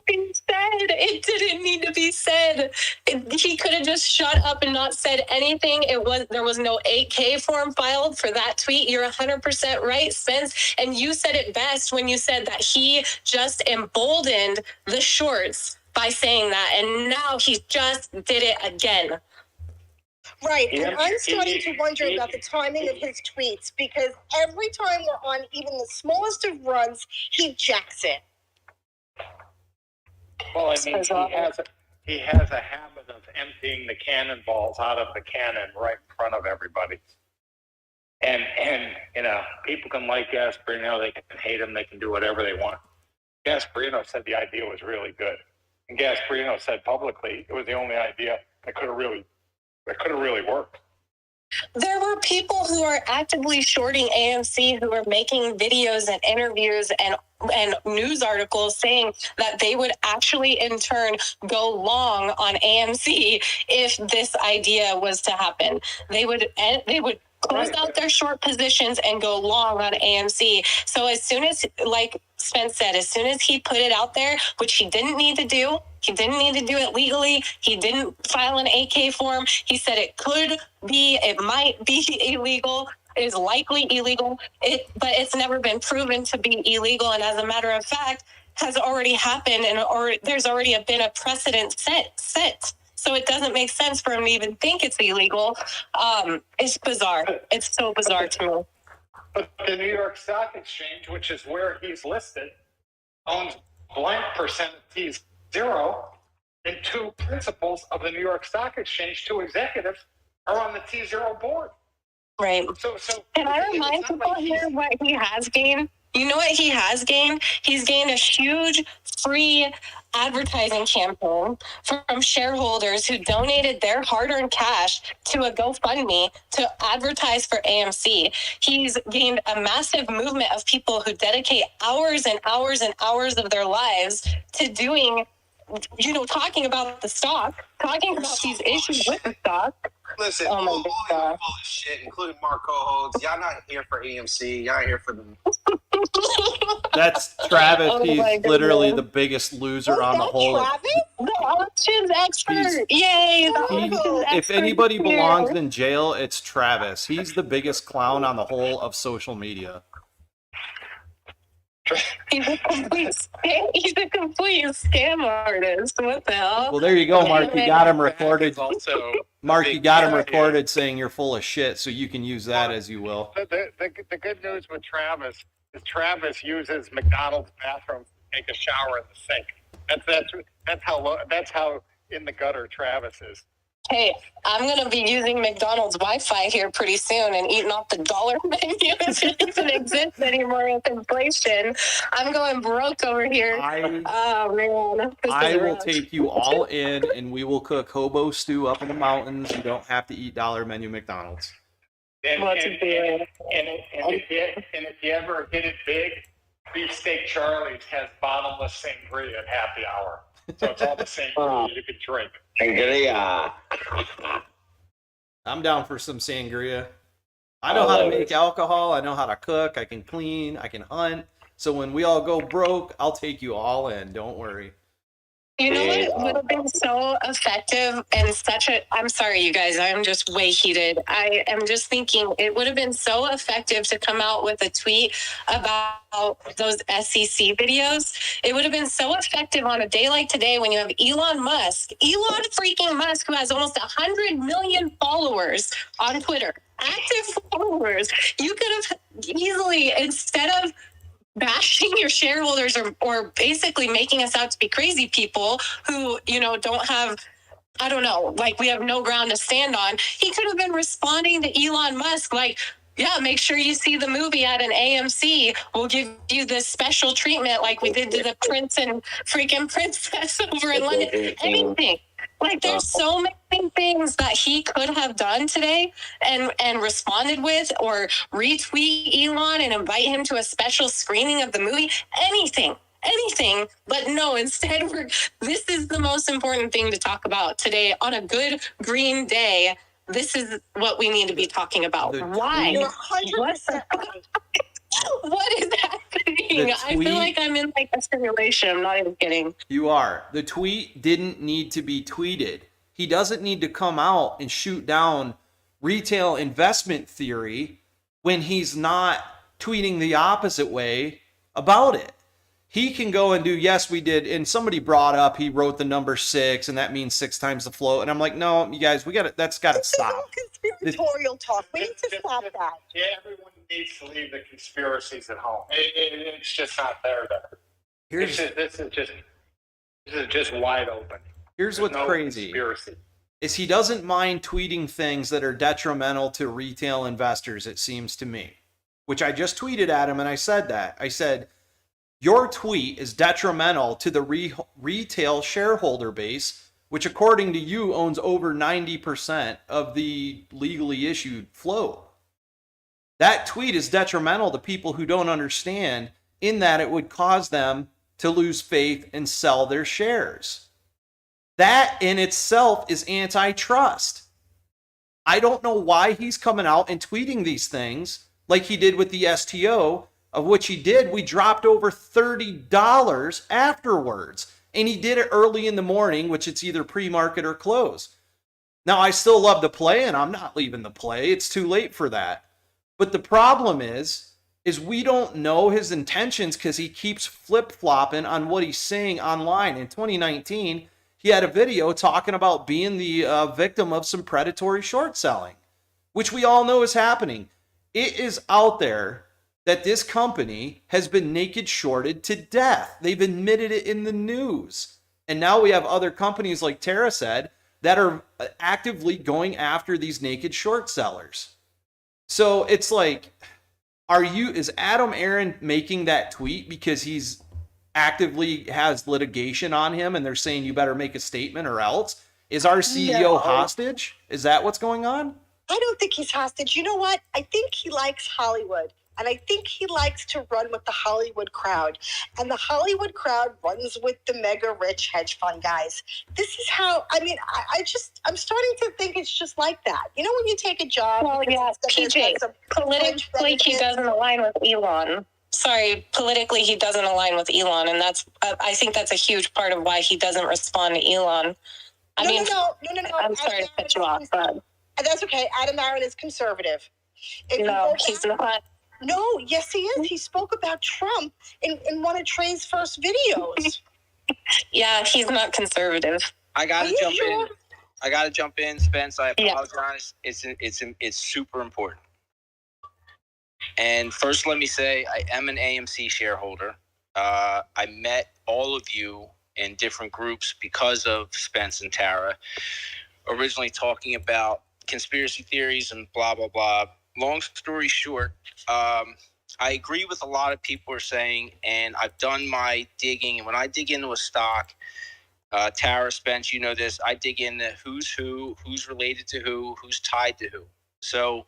Speaker 7: It didn't need to be said. He could have just shut up and not said anything. There was no 8K form filed for that tweet. You're 100% right, Spence. And you said it best when you said that he just emboldened the shorts by saying that. And now he just did it again.
Speaker 3: Right, and
Speaker 6: Yeah,
Speaker 3: I'm starting
Speaker 6: he-
Speaker 3: to wonder about the timing of his tweets because every time we're on even the smallest of runs, he jacks it.
Speaker 6: Well, I mean, he has a habit of emptying the cannonballs out of the cannon right in front of everybody. And you know, people can like Gasparino, they can hate him, they can do whatever they want. Gasparino said the idea was really good, and Gasparino said publicly it was the only idea that could have really worked.
Speaker 7: There were people who are actively shorting AMC who were making videos and interviews and news articles saying that they would actually in turn go long on AMC if this idea was to happen. They would close out their short positions and go long on AMC. So as soon as, like Spence said, as soon as he put it out there, which he didn't need to do, he didn't need to do it legally. He didn't file an AK form. He said it could be, it might be illegal, is likely illegal, but it's never been proven to be illegal. And as a matter of fact, has already happened, or there's already been a precedent set. So it doesn't make sense for him to even think it's illegal. It's bizarre. It's so bizarre to me.
Speaker 6: But the New York Stock Exchange, which is where he's listed, owns blank percent of T0, and two principals of the New York Stock Exchange, two executives, are on the T0 board.
Speaker 7: Right.
Speaker 6: So
Speaker 7: can I remind people here what he has gained? You know what he has gained? He's gained a huge free advertising campaign from shareholders who donated their hard-earned cash to a GoFundMe to advertise for AMC. He's gained a massive movement of people who dedicate hours and hours and hours of their lives to doing, talking about the stock, talking about these issues with the stock.
Speaker 8: Listen, all of you are full of shit, including Mark Cohodes. Y'all not here for AMC. Y'all here for the...
Speaker 1: That's Travis.
Speaker 7: Oh
Speaker 1: He's
Speaker 7: my
Speaker 1: literally
Speaker 7: goodness.
Speaker 1: the biggest loser on the whole.
Speaker 3: Travis?
Speaker 7: The options expert. Yay.
Speaker 1: If anybody belongs in jail, it's Travis. He's the biggest clown on the whole of social media.
Speaker 7: He's a complete scam artist. What the hell?
Speaker 1: Well, there you go, Mark. You got him recorded.
Speaker 8: Also,
Speaker 1: Mark, you got him recorded saying you're full of shit, so you can use that as you will.
Speaker 6: The good news with Travis is Travis uses McDonald's bathroom to take a shower in the sink. That's how in the gutter Travis is.
Speaker 7: Hey, I'm going to be using McDonald's Wi-Fi here pretty soon and eating off the dollar menu. It doesn't exist anymore with inflation. I'm going broke over here. Oh, man.
Speaker 1: I will take you all in, and we will cook hobo stew up in the mountains. You don't have to eat dollar menu McDonald's.
Speaker 6: And if you ever hit it big, Beefsteak Charlie's has bottomless sangria at happy hour. So it's all the same you could drink.
Speaker 9: Sangria.
Speaker 1: I'm down for some sangria. I know how to make alcohol. I know how to cook. I can clean. I can hunt. So when we all go broke, I'll take you all in. Don't worry.
Speaker 7: You know what would have been so effective and I'm sorry, you guys, I'm just way heated. I am just thinking it would have been so effective to come out with a tweet about those SEC videos. It would have been so effective on a day like today when you have Elon freaking Musk, who has almost 100 million followers on Twitter, active followers. You could have easily, instead of bashing your shareholders or basically making us out to be crazy people who, don't have, I don't know, like we have no ground to stand on. He could have been responding to Elon Musk like, yeah, make sure you see the movie at an AMC. We'll give you this special treatment like we did to the prince and freaking princess over in London. Anything. Like there's so many things that he could have done today and responded with, or retweet Elon and invite him to a special screening of the movie. Anything. But no, instead this is the most important thing to talk about today on a good green day. This is what we need to be talking about. Why?
Speaker 3: You're 100%
Speaker 7: What is happening? I feel like I'm in like a simulation. I'm not even kidding.
Speaker 1: You are. The tweet didn't need to be tweeted. He doesn't need to come out and shoot down retail investment theory when he's not tweeting the opposite way about it. he can go and do, yes, we did. And somebody brought up, he wrote the number 6 and that means 6 times the float. And I'm like, no, you guys, that's got to
Speaker 3: This is all
Speaker 1: stop.
Speaker 3: conspiratorial talk. We need to stop that.
Speaker 6: Yeah, everyone needs to leave the conspiracies at home. It's just not there. This is just wide open.
Speaker 1: Here's
Speaker 6: There's
Speaker 1: what's
Speaker 6: no
Speaker 1: crazy.
Speaker 6: Conspiracy.
Speaker 1: Is he doesn't mind tweeting things that are detrimental to retail investors, it seems to me, which I just tweeted at him and I said that. I said, your tweet is detrimental to the retail shareholder base, which according to you owns over 90% of the legally issued float. That tweet is detrimental to people who don't understand in that it would cause them to lose faith and sell their shares. That in itself is antitrust. I don't know why he's coming out and tweeting these things like he did with the STO, of which he did. We dropped over $30 afterwards. And he did it early in the morning, which it's either pre-market or close. Now, I still love the play, and I'm not leaving the play. It's too late for that. But the problem is we don't know his intentions because he keeps flip-flopping on what he's saying online. In 2019, he had a video talking about being the victim of some predatory short selling, which we all know is happening. It is out there that this company has been naked shorted to death. They've admitted it in the news. And now we have other companies, like Tara said, that are actively going after these naked short sellers. So it's like, is Adam Aaron making that tweet because he's actively has litigation on him and they're saying you better make a statement or else? Is our CEO hostage? Is that what's going on?
Speaker 3: I don't think he's hostage. You know what? I think he likes Hollywood. And I think he likes to run with the Hollywood crowd. And the Hollywood crowd runs with the mega rich hedge fund guys. This is how, I'm starting to think it's just like that. You know, when you take a job.
Speaker 7: Well, yeah, PJ, politically he doesn't align with Elon. Sorry, politically he doesn't align with Elon. And that's, I think that's a huge part of why he doesn't respond to Elon.
Speaker 3: No.
Speaker 7: I'm sorry to cut you off, but.
Speaker 3: That's okay. Adam Aaron is conservative.
Speaker 7: No, he's not.
Speaker 3: No, yes, he is. He spoke about Trump in one of Trey's first videos.
Speaker 7: Yeah, he's not conservative.
Speaker 9: I gotta jump in, Spence. I apologize. Yeah. It's super important. And first, let me say I am an AMC shareholder. I met all of you in different groups because of Spence and Tara, originally talking about conspiracy theories and blah blah blah. Long story short, I agree with a lot of people are saying, and I've done my digging. And when I dig into a stock, Tara, Spence, you know this, I dig into who's who, who's related to who, who's tied to who. So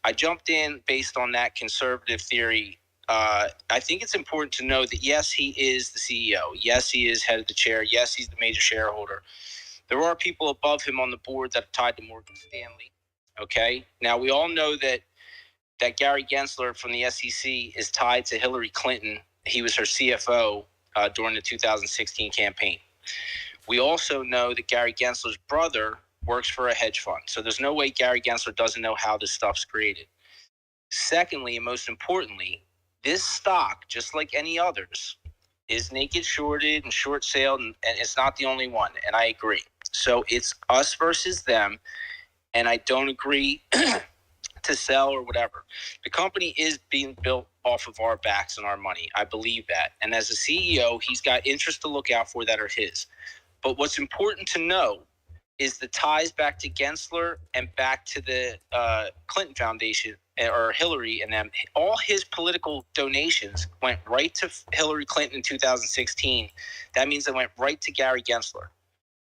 Speaker 9: I jumped in based on that conservative theory. I think it's important to know that, yes, he is the CEO. Yes, he is head of the chair. Yes, he's the major shareholder. There are people above him on the board that are tied to Morgan Stanley. Okay. Now we all know that Gary Gensler from the SEC is tied to Hillary Clinton. He was her CFO during the 2016 campaign. We also know that Gary Gensler's brother works for a hedge fund. So there's no way Gary Gensler doesn't know how this stuff's created. Secondly, and most importantly, this stock, just like any others, is naked shorted and short sailed, and it's not the only one. And I agree. So it's us versus them. And I don't agree to sell or whatever. The company is being built off of our backs and our money. I believe that. And as a CEO, he's got interests to look out for that are his. But what's important to know is the ties back to Gensler and back to the Clinton Foundation or Hillary and them. All his political donations went right to Hillary Clinton in 2016. That means they went right to Gary Gensler.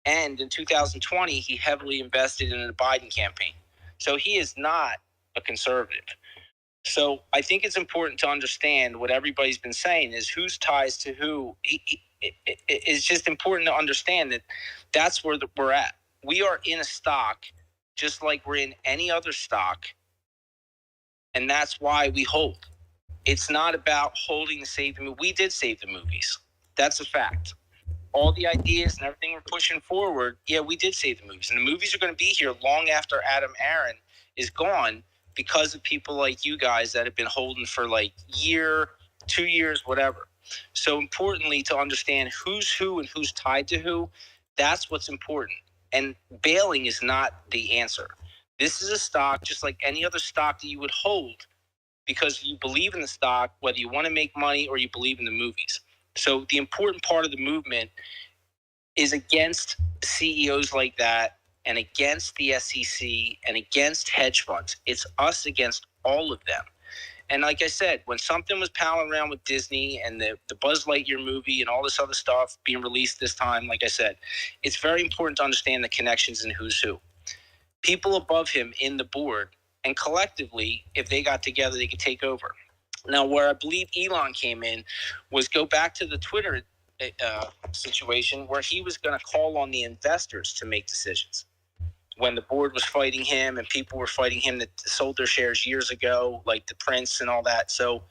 Speaker 9: And in 2020, he heavily invested in the Biden campaign. So he is not a conservative. So I think it's important to understand what everybody's been saying is whose ties to who. It's just important to understand that that's where we're at. We are in a stock just like we're in any other stock. And that's why we hold. It's not about holding to save the movie. We did save the movies. That's a fact. All the ideas and everything we're pushing forward, yeah, we did save the movies. And the movies are going to be here long after Adam Aaron is gone because of people like you guys that have been holding for like year, 2 years, whatever. So importantly, to understand who's who and who's tied to who, that's what's important. And bailing is not the answer. This is a stock just like any other stock that you would hold because you believe in the stock, whether you want to make money or you believe in the movies. So the important part of the movement is against CEOs like that and against the SEC and against hedge funds. It's us against all of them. And like I said, when something was palling around with Disney and the Buzz Lightyear movie and all this other stuff being released this time, like I said, it's very important to understand the connections and who's who. People above him in the board, and collectively, if they got together, they could take over. Now, where I believe Elon came in was go back to the Twitter situation where he was going to call on the investors to make decisions. When the board was fighting him and people were fighting him that sold their shares years ago, like the Prince and all that. So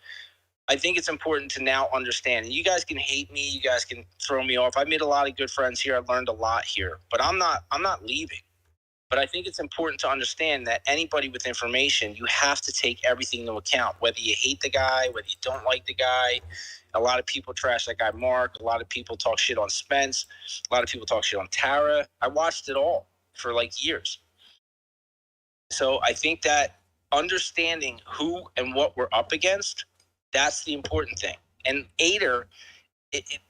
Speaker 9: I think it's important to now understand. And you guys can hate me. You guys can throw me off. I made a lot of good friends here. I learned a lot here. But I'm not leaving. But I think it's important to understand that anybody with information, you have to take everything into account, whether you hate the guy, whether you don't like the guy. A lot of people trash that guy Mark. A lot of people talk shit on Spence. A lot of people talk shit on Tara. I watched it all for like years. So I think that understanding who and what we're up against, that's the important thing. And Ader,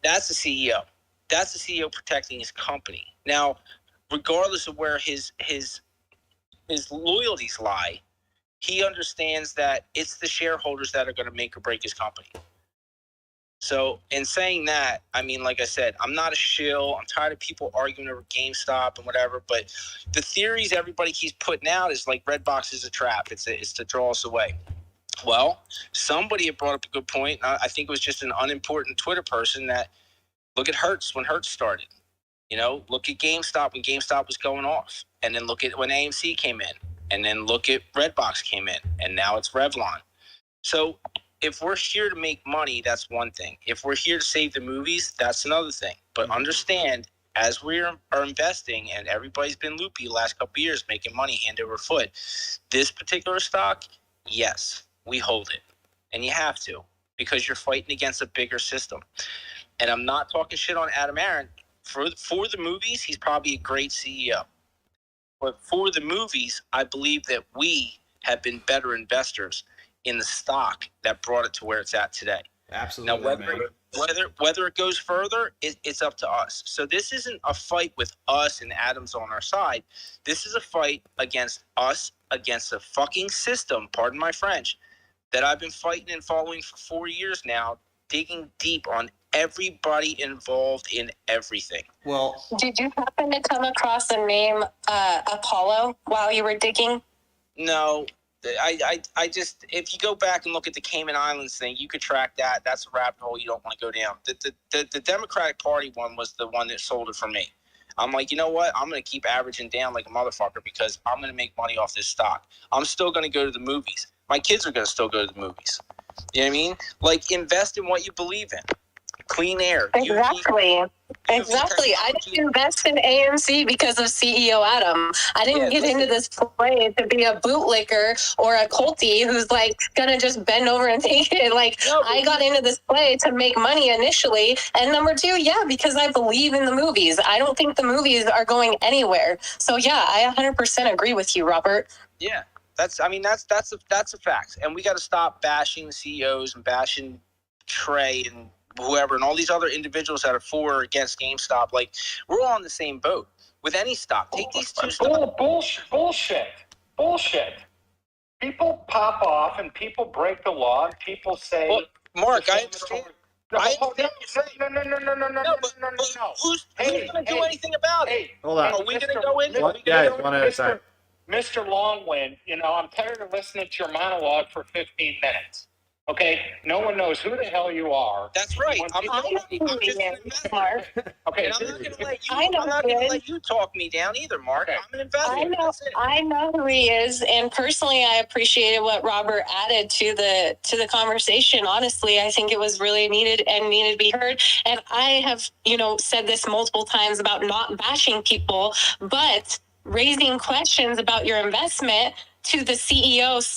Speaker 9: that's the CEO. That's the CEO protecting his company. Now, regardless of where his loyalties lie, he understands that it's the shareholders that are going to make or break his company. So in saying that, I mean, like I said, I'm not a shill. I'm tired of people arguing over GameStop and whatever. But the theories everybody keeps putting out is like Redbox is a trap. It's to draw us away. Well, somebody had brought up a good point. I think it was just an unimportant Twitter person that look at Hertz when Hertz started. You know, look at GameStop when GameStop was going off. And then look at when AMC came in. And then look at Redbox came in. And now it's Revlon. So if we're here to make money, that's one thing. If we're here to save the movies, that's another thing. But understand, as we are investing, and everybody's been loopy the last couple of years, making money hand over foot, this particular stock, yes, we hold it. And you have to, because you're fighting against a bigger system. And I'm not talking shit on Adam Aaron. For the movies, he's probably a great CEO. But for the movies, I believe that we have been better investors in the stock that brought it to where it's at today.
Speaker 1: Absolutely.
Speaker 9: Now, whether it goes further, it's up to us. So this isn't a fight with us and Adams on our side. This is a fight against us, against a fucking system, pardon my French, that I've been fighting and following for 4 years now, digging deep on everybody involved in everything.
Speaker 1: Well,
Speaker 7: Did you happen to come across the name Apollo while you were digging?
Speaker 9: No. I just, if you go back and look at the Cayman Islands thing, you could track that. That's a rabbit hole you don't want to go down. The Democratic Party one was the one that sold it for me. I'm like, you know what? I'm going to keep averaging down like a motherfucker because I'm going to make money off this stock. I'm still going to go to the movies. My kids are going to still go to the movies. You know what I mean? Like, invest in what you believe in. Clean air.
Speaker 7: Exactly. Exactly. I didn't invest in AMC because of CEO Adam. I didn't get into this play to be a bootlicker or a culty who's like gonna just bend over and take it. Like, I got into this play to make money initially, and number two, because I believe in the movies. I don't think the movies are going anywhere. So I 100% agree with you, Robert.
Speaker 9: Yeah, that's a fact, and we got to stop bashing the CEOs and bashing Trey and whoever and all these other individuals that are for or against GameStop. Like, we're all on the same boat with any stock. Take these two stocks.
Speaker 6: Bullshit. People pop off and people break the law and people say,
Speaker 9: well, Mark, I understand.
Speaker 6: No.
Speaker 9: Who's going to do anything about it?
Speaker 2: Hold on.
Speaker 9: Are we going to go in?
Speaker 2: Guys, one at a time.
Speaker 6: Mr. Longwind, I'm tired of listening to your monologue for 15 minutes. Okay, no one knows who the hell you are.
Speaker 9: That's right. I'm just an investor.
Speaker 6: Okay,
Speaker 9: and I'm not going to let you talk me down either, Mark. Okay. I'm an investor.
Speaker 7: I know who he is, and personally, I appreciated what Robert added to the conversation. Honestly, I think it was really needed to be heard. And I have, said this multiple times about not bashing people, but raising questions about your investment to the CEO /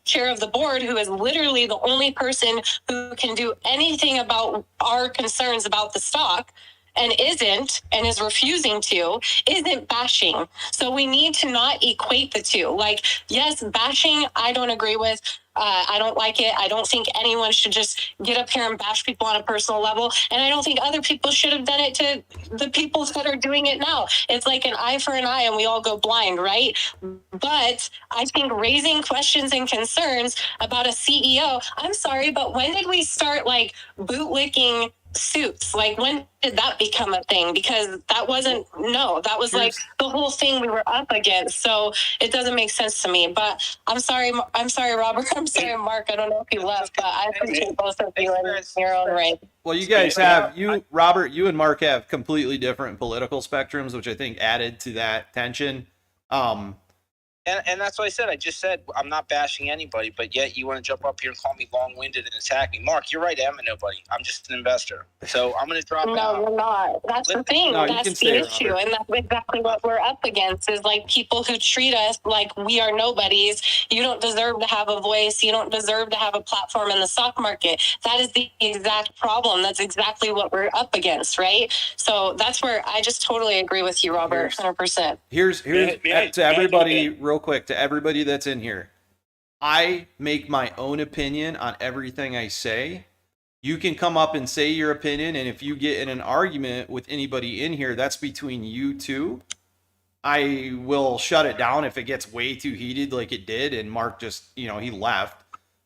Speaker 7: chair of the board, who is literally the only person who can do anything about our concerns about the stock, and is refusing to, isn't bashing. So we need to not equate the two. Like, yes, bashing, I don't agree with. I don't like it. I don't think anyone should just get up here and bash people on a personal level. And I don't think other people should have done it to the people that are doing it now. It's like an eye for an eye and we all go blind, right? But I think raising questions and concerns about a CEO, I'm sorry, but when did we start like bootlicking suits? Like, when did that become a thing? Because that was like the whole thing we were up against. So it doesn't make sense to me. But I'm sorry, Robert. I'm sorry, Mark. I don't know if you left, but I appreciate both of you in your own right.
Speaker 1: Well, you guys Robert, you and Mark have completely different political spectrums, which I think added to that tension.
Speaker 9: And that's what I said. I just said I'm not bashing anybody, but yet you want to jump up here and call me long-winded and attack me. Mark, you're right. I am a nobody. I'm just an investor. So I'm going to drop out.
Speaker 7: No, you're not. That's the thing.
Speaker 1: No,
Speaker 7: that's the issue. Robert. And that's exactly what we're up against is like people who treat us like we are nobodies. You don't deserve to have a voice. You don't deserve to have a platform in the stock market. That is the exact problem. That's exactly what we're up against, right? So that's where I just totally agree with you, Robert, 100%.
Speaker 1: Here's to everybody, real quick, to everybody that's in here. I make my own opinion on everything I say. You can come up and say your opinion, and if you get in an argument with anybody in here, that's between you two. I will shut it down if it gets way too heated like it did, and Mark just, he left.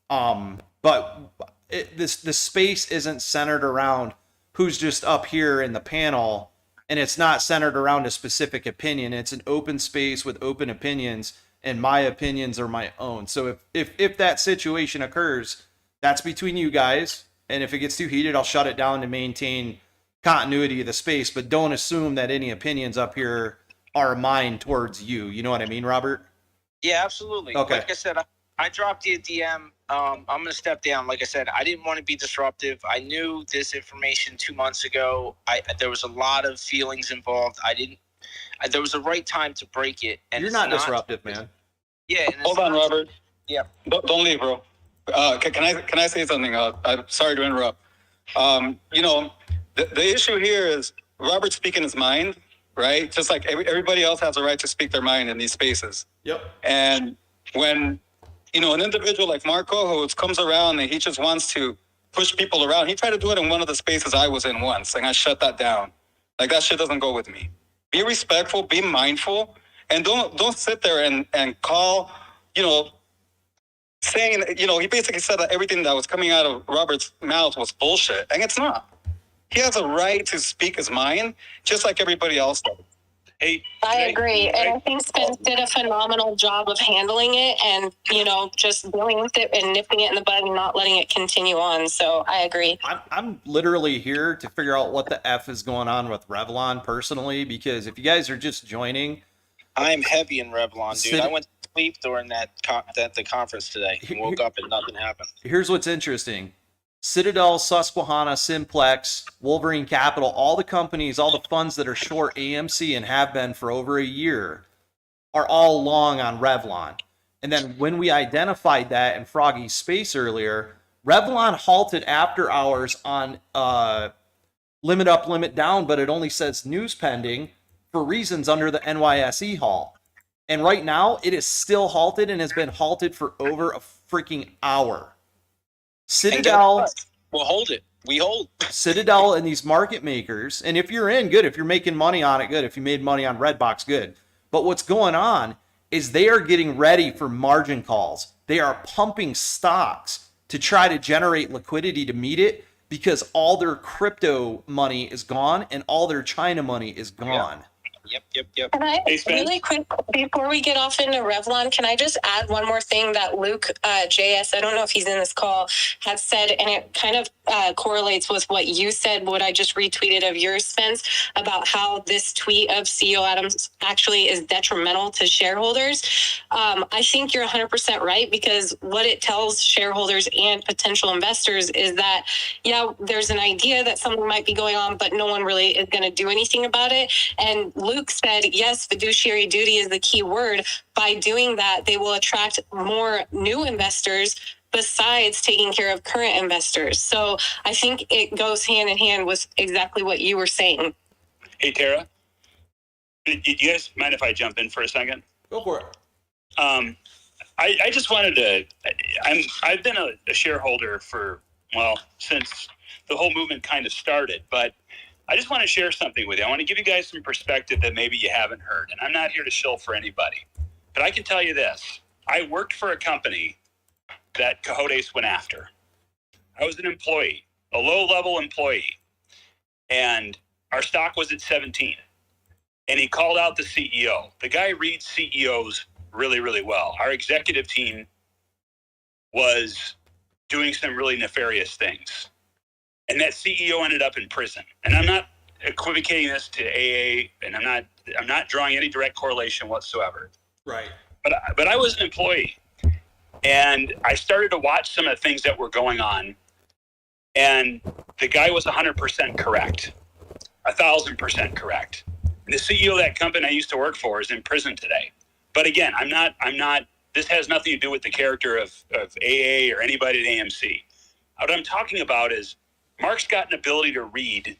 Speaker 1: But the space isn't centered around who's just up here in the panel, and it's not centered around a specific opinion. It's an open space with open opinions, and my opinions are my own. So if that situation occurs, that's between you guys. And if it gets too heated, I'll shut it down to maintain continuity of the space. But don't assume that any opinions up here are mine towards you. You know what I mean, Robert?
Speaker 9: Yeah, absolutely.
Speaker 1: Okay.
Speaker 9: Like I said, I dropped you a DM. I'm going to step down. Like I said, I didn't want to be disruptive. I knew this information 2 months ago. There was a lot of feelings involved. There was a right time to break it. And
Speaker 1: you're not disruptive, man.
Speaker 9: Yeah.
Speaker 10: Hold on, Robert.
Speaker 9: Yeah.
Speaker 10: Don't leave, bro. Can I say something? I'm sorry to interrupt. The issue here is Robert's speaking his mind, right? Just like everybody else has a right to speak their mind in these spaces.
Speaker 1: Yep.
Speaker 10: And when, an individual like Mark Cohodes comes around and he just wants to push people around, he tried to do it in one of the spaces I was in once, and I shut that down. Like, that shit doesn't go with me. Be respectful, be mindful, and don't sit there and call, saying, he basically said that everything that was coming out of Robert's mouth was bullshit, and it's not. He has a right to speak his mind, just like everybody else does.
Speaker 7: I agree. And I think Spence did a phenomenal job of handling it and, just dealing with it and nipping it in the bud and not letting it continue on. So I agree.
Speaker 1: I'm literally here to figure out what the F is going on with REVLON personally, because if you guys are just joining.
Speaker 9: I'm heavy in REVLON, dude. I went to sleep during the conference today and woke up and nothing happened.
Speaker 1: Here's what's interesting. Citadel, Susquehanna, Simplex, Wolverine Capital, all the companies, all the funds that are short AMC and have been for over a year are all long on REVLON. And then when we identified that in Froggy's space earlier, REVLON halted after hours on limit up, limit down, but it only says news pending for reasons under the NYSE halt. And right now it is still halted and has been halted for over a freaking hour. Citadel,
Speaker 9: we'll hold it. We hold.
Speaker 1: Citadel and these market makers, and if you're in, good. If you're making money on it, good. If you made money on Redbox, good. But what's going on is they are getting ready for margin calls. They are pumping stocks to try to generate liquidity to meet it because all their crypto money is gone and all their China money is gone.
Speaker 9: Yep.
Speaker 7: Can I, really quick, before we get off into REVLON, can I just add one more thing that Luke JS, I don't know if he's in this call, had said, and it kind of correlates with what you said, what I just retweeted of yours, Spence, about how this tweet of CEO Adams actually is detrimental to shareholders. I think you're 100% right, because what it tells shareholders and potential investors is that, there's an idea that something might be going on, but no one really is going to do anything about it. And Luke Luke said, yes, fiduciary duty is the key word. By doing that, they will attract more new investors besides taking care of current investors. So I think it goes hand in hand with exactly what you were saying.
Speaker 11: Hey, Tara, do you guys mind if I jump in for a second?
Speaker 1: Go for it.
Speaker 11: I just wanted to, I've been a shareholder for, well, since the whole movement kind of started, but I just want to share something with you. I want to give you guys some perspective that maybe you haven't heard, and I'm not here to shill for anybody, but I can tell you this. I worked for a company that Cojones went after. I was an employee, a low-level employee, and our stock was at 17, and he called out the CEO. The guy reads CEOs really, really well. Our executive team was doing some really nefarious things. And that CEO ended up in prison. And I'm not equivocating this to AA, and I'm not drawing any direct correlation whatsoever.
Speaker 1: Right.
Speaker 11: But I was an employee, and I started to watch some of the things that were going on, and the guy was 100% correct, 1,000% correct. And the CEO of that company I used to work for is in prison today. But again, I'm not, this has nothing to do with the character of AA or anybody at AMC. What I'm talking about is Mark's got an ability to read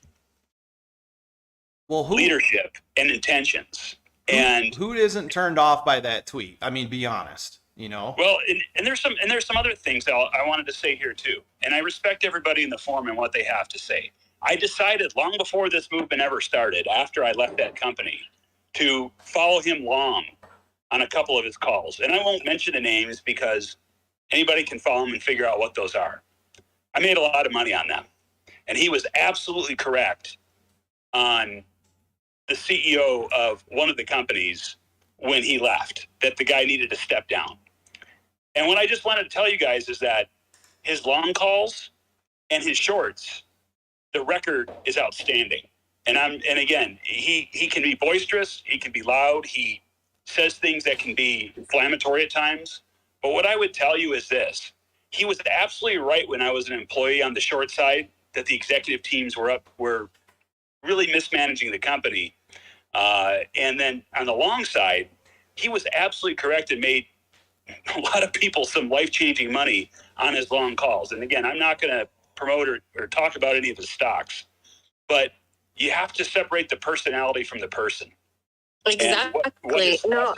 Speaker 11: leadership and intentions. And
Speaker 1: who isn't turned off by that tweet? I mean, be honest, you know?
Speaker 11: Well, and there's some other things that I wanted to say here too. And I respect everybody in the forum and what they have to say. I decided long before this movement ever started, after I left that company, to follow him long on a couple of his calls. And I won't mention the names because anybody can follow him and figure out what those are. I made a lot of money on them. And he was absolutely correct on the CEO of one of the companies when he left, that the guy needed to step down. And what I just wanted to tell you guys is that his long calls and his shorts, the record is outstanding. And again, he can be boisterous, he can be loud, he says things that can be inflammatory at times. But what I would tell you is this: he was absolutely right when I was an employee on the short side, that the executive teams were really mismanaging the company. And then on the long side, he was absolutely correct and made a lot of people some life-changing money on his long calls. And again, I'm not going to promote or talk about any of his stocks, but you have to separate the personality from the person.
Speaker 7: Exactly. No,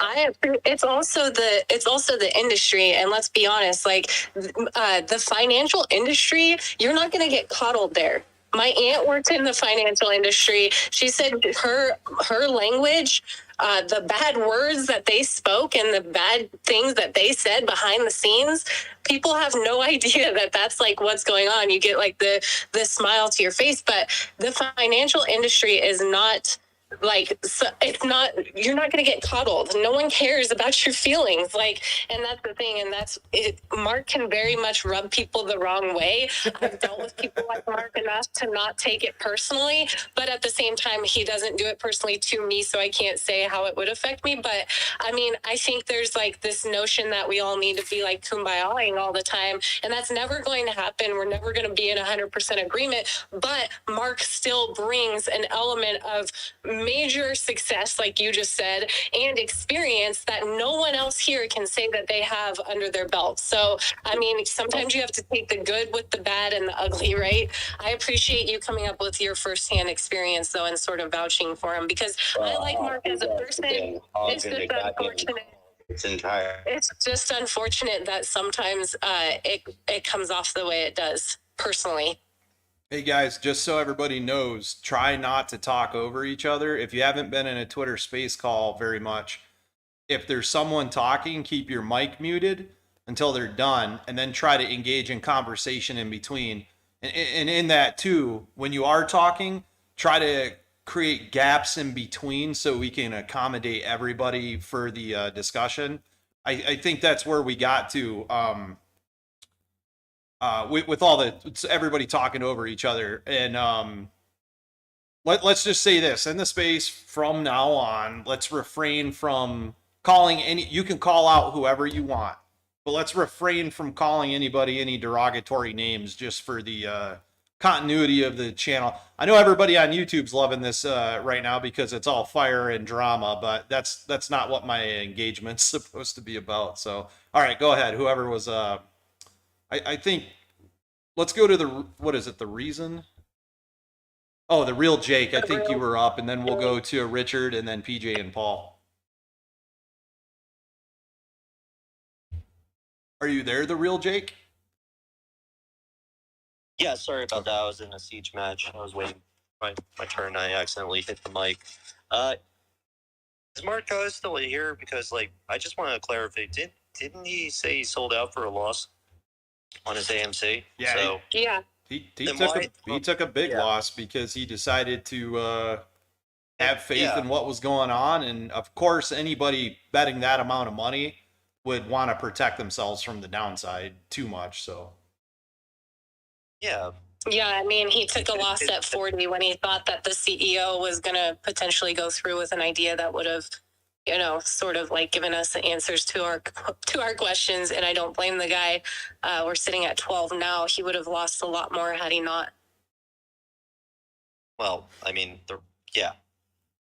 Speaker 7: it's also the industry, and let's be honest, like the financial industry, you're not going to get coddled there. My aunt worked in the financial industry. She said her language, the bad words that they spoke and the bad things that they said behind the scenes, people have no idea that that's like what's going on. You get like the smile to your face, but the financial industry is not like, so it's not, you're not going to get coddled. No one cares about your feelings. Like, and that's the thing. And that's it. Mark can very much rub people the wrong way. I've dealt with people like Mark enough to not take it personally, but at the same time, he doesn't do it personally to me. So I can't say how it would affect me. But I mean, I think there's like this notion that we all need to be like kumbaya-ing all the time. And that's never going to happen. We're never going to be in 100% agreement, but Mark still brings an element of major success, like you just said, and experience that no one else here can say that they have under their belt. So, I mean, sometimes you have to take the good with the bad and the ugly, right? I appreciate you coming up with your firsthand experience, though, and sort of vouching for him, because I like Mark as a person. It's just unfortunate. It's just unfortunate that sometimes it comes off the way it does, personally.
Speaker 1: Hey guys, just so everybody knows, try not to talk over each other. If you haven't been in a Twitter space call very much, if there's someone talking, keep your mic muted until they're done, and then try to engage in conversation in between. And in that too, when you are talking, try to create gaps in between so we can accommodate everybody for the discussion. I think that's where we got to. With all everybody talking over each other. And let's just say this, in the space from now on, let's refrain from calling you can call out whoever you want, but let's refrain from calling anybody any derogatory names just for the continuity of the channel. I know everybody on YouTube's loving this right now because it's all fire and drama, but that's not what my engagement's supposed to be about. So, all right, go ahead. Whoever was, I think, let's go to the, what is it, the reason? Oh, the real Jake. I think you were up, and then we'll go to Richard and then PJ and Paul. Are you there, the real Jake?
Speaker 12: Yeah, sorry about that. I was in a siege match. I was waiting my turn. I accidentally hit the mic. Is Marco still here? Because like I just want to clarify. Didn't he say he sold out for a loss on his AMC?
Speaker 1: Yeah.
Speaker 12: So
Speaker 7: Yeah.
Speaker 1: He took a big loss because he decided to have faith in what was going on, and of course anybody betting that amount of money would want to protect themselves from the downside too much. So
Speaker 12: yeah.
Speaker 7: Yeah, I mean, he took a loss at 40 when he thought that the CEO was going to potentially go through with an idea that would have, you know, sort of like given us the answers to our questions. And I don't blame the guy. We're sitting at 12 now. He would have lost a lot more had he not.
Speaker 12: Well, I mean,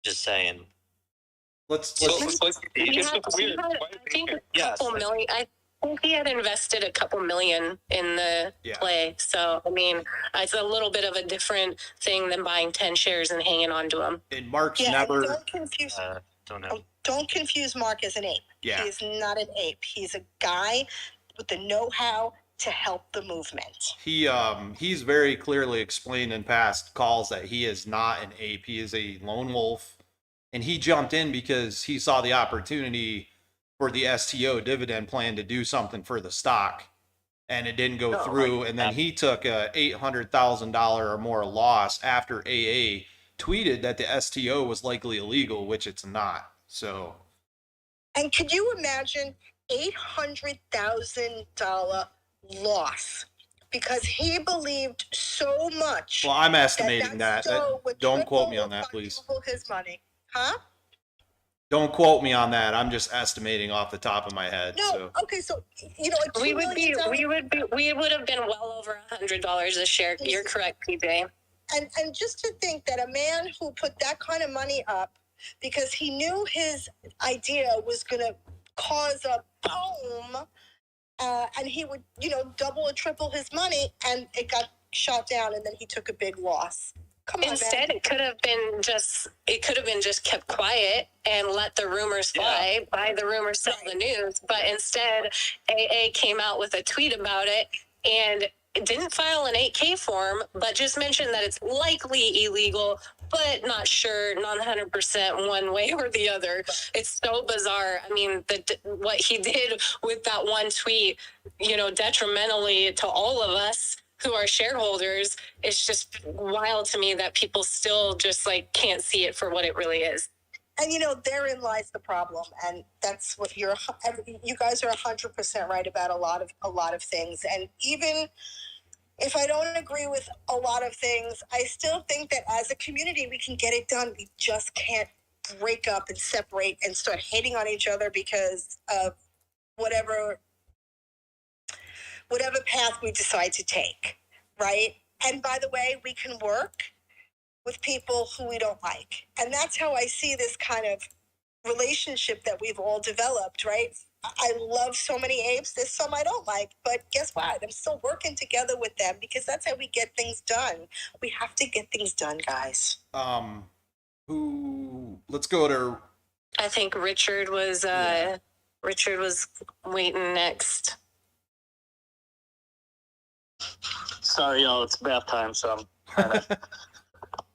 Speaker 12: just saying.
Speaker 1: Let's
Speaker 7: I think he had invested a couple million in the play. So, I mean, it's a little bit of a different thing than buying 10 shares and hanging on to them.
Speaker 1: And Mark's never...
Speaker 3: Don't confuse Mark as an ape.
Speaker 1: Yeah.
Speaker 3: He is not an ape. He's a guy with the know-how to help the movement.
Speaker 1: He's very clearly explained in past calls that he is not an ape. He is a lone wolf. And he jumped in because he saw the opportunity for the STO dividend plan to do something for the stock, and it didn't go through. And then he took a $800,000 or more loss after AA tweeted that the STO was likely illegal, which it's not. So,
Speaker 3: and could you imagine $800,000 loss because he believed so much?
Speaker 1: Well, I'm estimating that. Don't quote me on that, please.
Speaker 3: His money, huh?
Speaker 1: Don't quote me on that. I'm just estimating off the top of my head.
Speaker 3: No,
Speaker 1: so.
Speaker 3: Okay, so you know,
Speaker 7: we would have been well over $100 a share. You're correct, PJ.
Speaker 3: And just to think that a man who put that kind of money up because he knew his idea was going to cause a boom, and he would, you know, double or triple his money, and it got shot down, and then he took a big loss.
Speaker 7: Instead, it could have been just kept quiet and let the rumors fly. Buy the rumors, sell the news. But instead, AA came out with a tweet about it, and it didn't file an 8K form, but just mentioned that it's likely illegal, but not sure, not 100% one way or the other. It's so bizarre. I mean, what he did with that one tweet, you know, detrimentally to all of us who are shareholders, it's just wild to me that people still just like can't see it for what it really is.
Speaker 3: And you know, therein lies the problem, and that's what you guys are 100% right about a lot of things. And even if I don't agree with a lot of things, I still think that as a community we can get it done. We just can't break up and separate and start hating on each other because of whatever path we decide to take, right? And by the way, we can work with people who we don't like. And that's how I see this kind of relationship that we've all developed, right? I love so many apes. There's some I don't like, but guess what? I'm still working together with them because that's how we get things done. We have to get things done, guys.
Speaker 1: Let's go to...
Speaker 7: I think Richard was waiting next.
Speaker 13: Sorry, y'all, it's bath time, so I'm kind of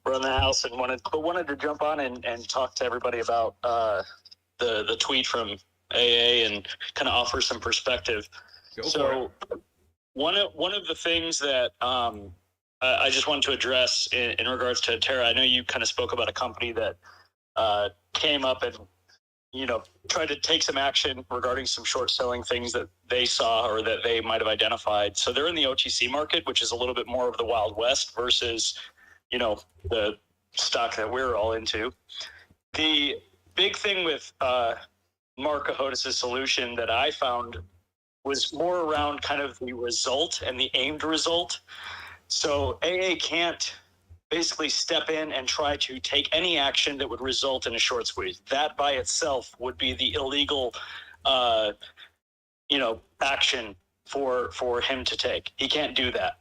Speaker 13: running the house and wanted to jump on and talk to everybody about the tweet from AA and kind of offer some perspective. So one of the things that I just wanted to address in regards to Terra, I know you kind of spoke about a company that came up and, you know, tried to take some action regarding some short selling things that they saw or that they might have identified. So they're in the OTC market, which is a little bit more of the Wild West versus, you know, the stock that we're all into. The big thing with Mark Ahotis' solution that I found was more around kind of the result and the aimed result. So AA can't basically step in and try to take any action that would result in a short squeeze. That by itself would be the illegal, action for him to take. He can't do that.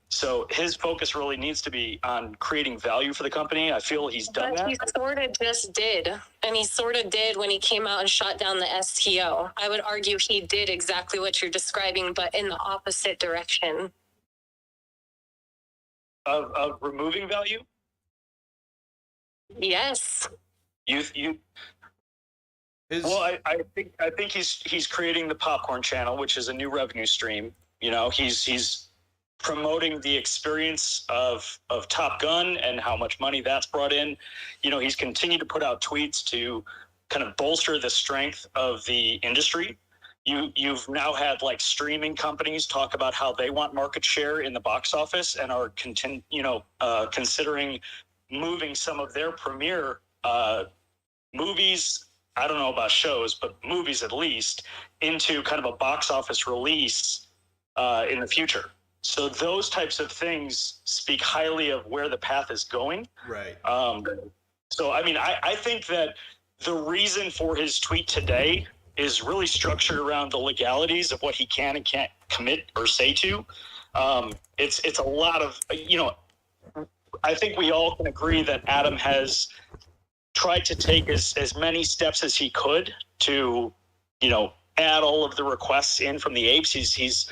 Speaker 13: So his focus really needs to be on creating value for the company. I feel he's done that.
Speaker 7: He sort of just did. And he sort of did when he came out and shot down the STO. I would argue he did exactly what you're describing, but in the opposite direction.
Speaker 13: Of removing value?
Speaker 7: Yes.
Speaker 13: Well, I think he's creating the popcorn channel, which is a new revenue stream. He's promoting the experience of Top Gun and how much money that's brought in. He's continued to put out tweets to kind of bolster the strength of the industry. You've now had like streaming companies talk about how they want market share in the box office and are considering moving some of their premiere movies. I don't know about shows, but movies at least, into kind of a box office release in the future. So those types of things speak highly of where the path is going.
Speaker 1: Right.
Speaker 13: So, I think that the reason for his tweet today is really structured around the legalities of what he can and can't commit or say to. It's a lot of, I think we all can agree that Adam has tried to take as many steps as he could to, add all of the requests in from the apes. He's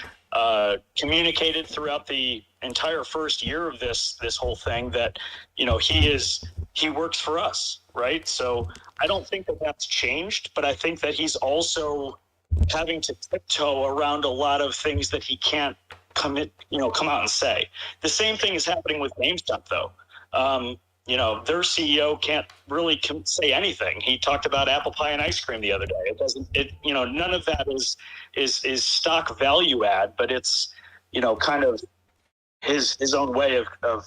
Speaker 13: communicated throughout the entire first year of this whole thing that, he works for us, right? So I don't think that that's changed, but I think that he's also having to tiptoe around a lot of things that he can't come out and say. The same thing is happening with GameStop, though. Their CEO can't really say anything. He talked about apple pie and ice cream the other day. None of that is stock value add, but it's, kind of his own way of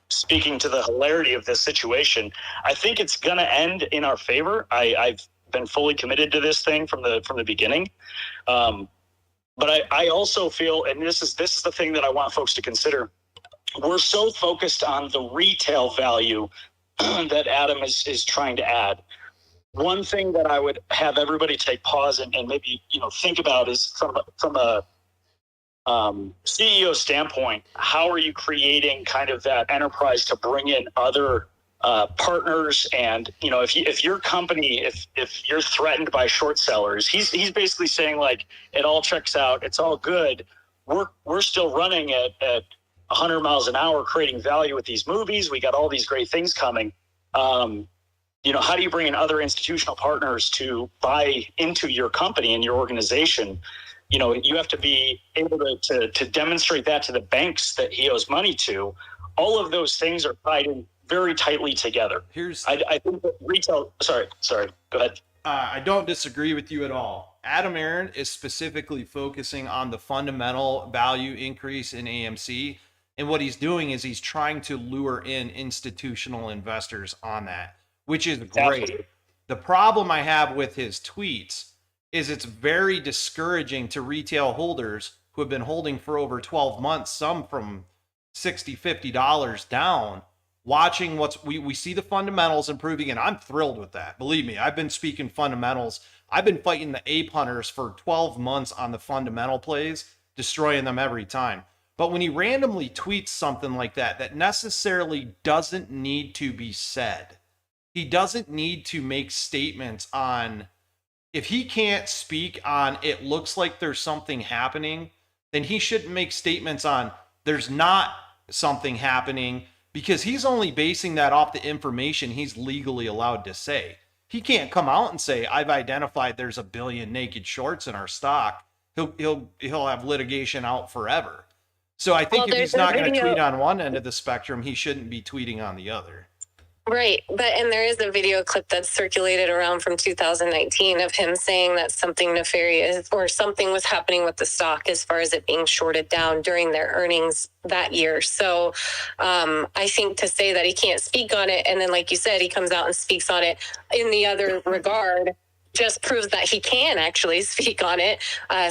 Speaker 13: speaking to the hilarity of this situation. I think it's going to end in our favor. I've been fully committed to this thing from the beginning. But I also feel, and this is the thing that I want folks to consider, we're so focused on the retail value that Adam is trying to add. One thing that I would have everybody take pause and maybe think about is from a CEO standpoint, how are you creating kind of that enterprise to bring in other partners? And if your company, if you're threatened by short sellers, he's basically saying like, it all checks out, it's all good. We're still running at 100 miles an hour, creating value with these movies. We got all these great things coming. How do you bring in other institutional partners to buy into your company and your organization? You have to be able to demonstrate that to the banks that he owes money to. All of those things are tied in very tightly together. I think that retail. Sorry. Go ahead.
Speaker 1: I don't disagree with you at all. Adam Aaron is specifically focusing on the fundamental value increase in AMC. And what he's doing is he's trying to lure in institutional investors on that, which is great.
Speaker 13: Absolutely.
Speaker 1: The problem I have with his tweets is it's very discouraging to retail holders who have been holding for over 12 months, some from $60, $50 down, watching we see the fundamentals improving, and I'm thrilled with that. Believe me, I've been speaking fundamentals. I've been fighting the ape hunters for 12 months on the fundamental plays, destroying them every time. But when he randomly tweets something like that necessarily doesn't need to be said. He doesn't need to make statements on, if he can't speak on it looks like there's something happening, then he shouldn't make statements on there's not something happening, because he's only basing that off the information he's legally allowed to say. He can't come out and say, I've identified there's 1 billion naked shorts in our stock. He'll have litigation out forever. So I think if he's not going to tweet on one end of the spectrum, he shouldn't be tweeting on the other.
Speaker 7: Right. And there is a video clip that's circulated around from 2019 of him saying that something nefarious or something was happening with the stock as far as it being shorted down during their earnings that year. So I think to say that he can't speak on it, and then like you said, he comes out and speaks on it in the other regard, just proves that he can actually speak on it.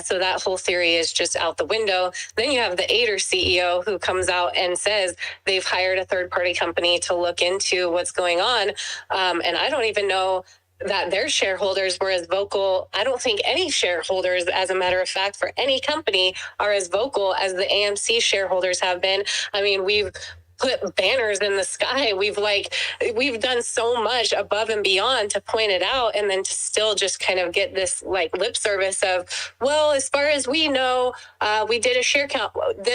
Speaker 7: So that whole theory is just out the window. Then you have the Ader CEO who comes out and says they've hired a third-party company to look into what's going on. And I don't even know that their shareholders were as vocal. I don't think any shareholders, as a matter of fact, for any company are as vocal as the AMC shareholders have been. I mean, we've put banners in the sky. We've done so much above and beyond to point it out, and then to still just kind of get this like lip service of, well, as far as we know, we did a share count.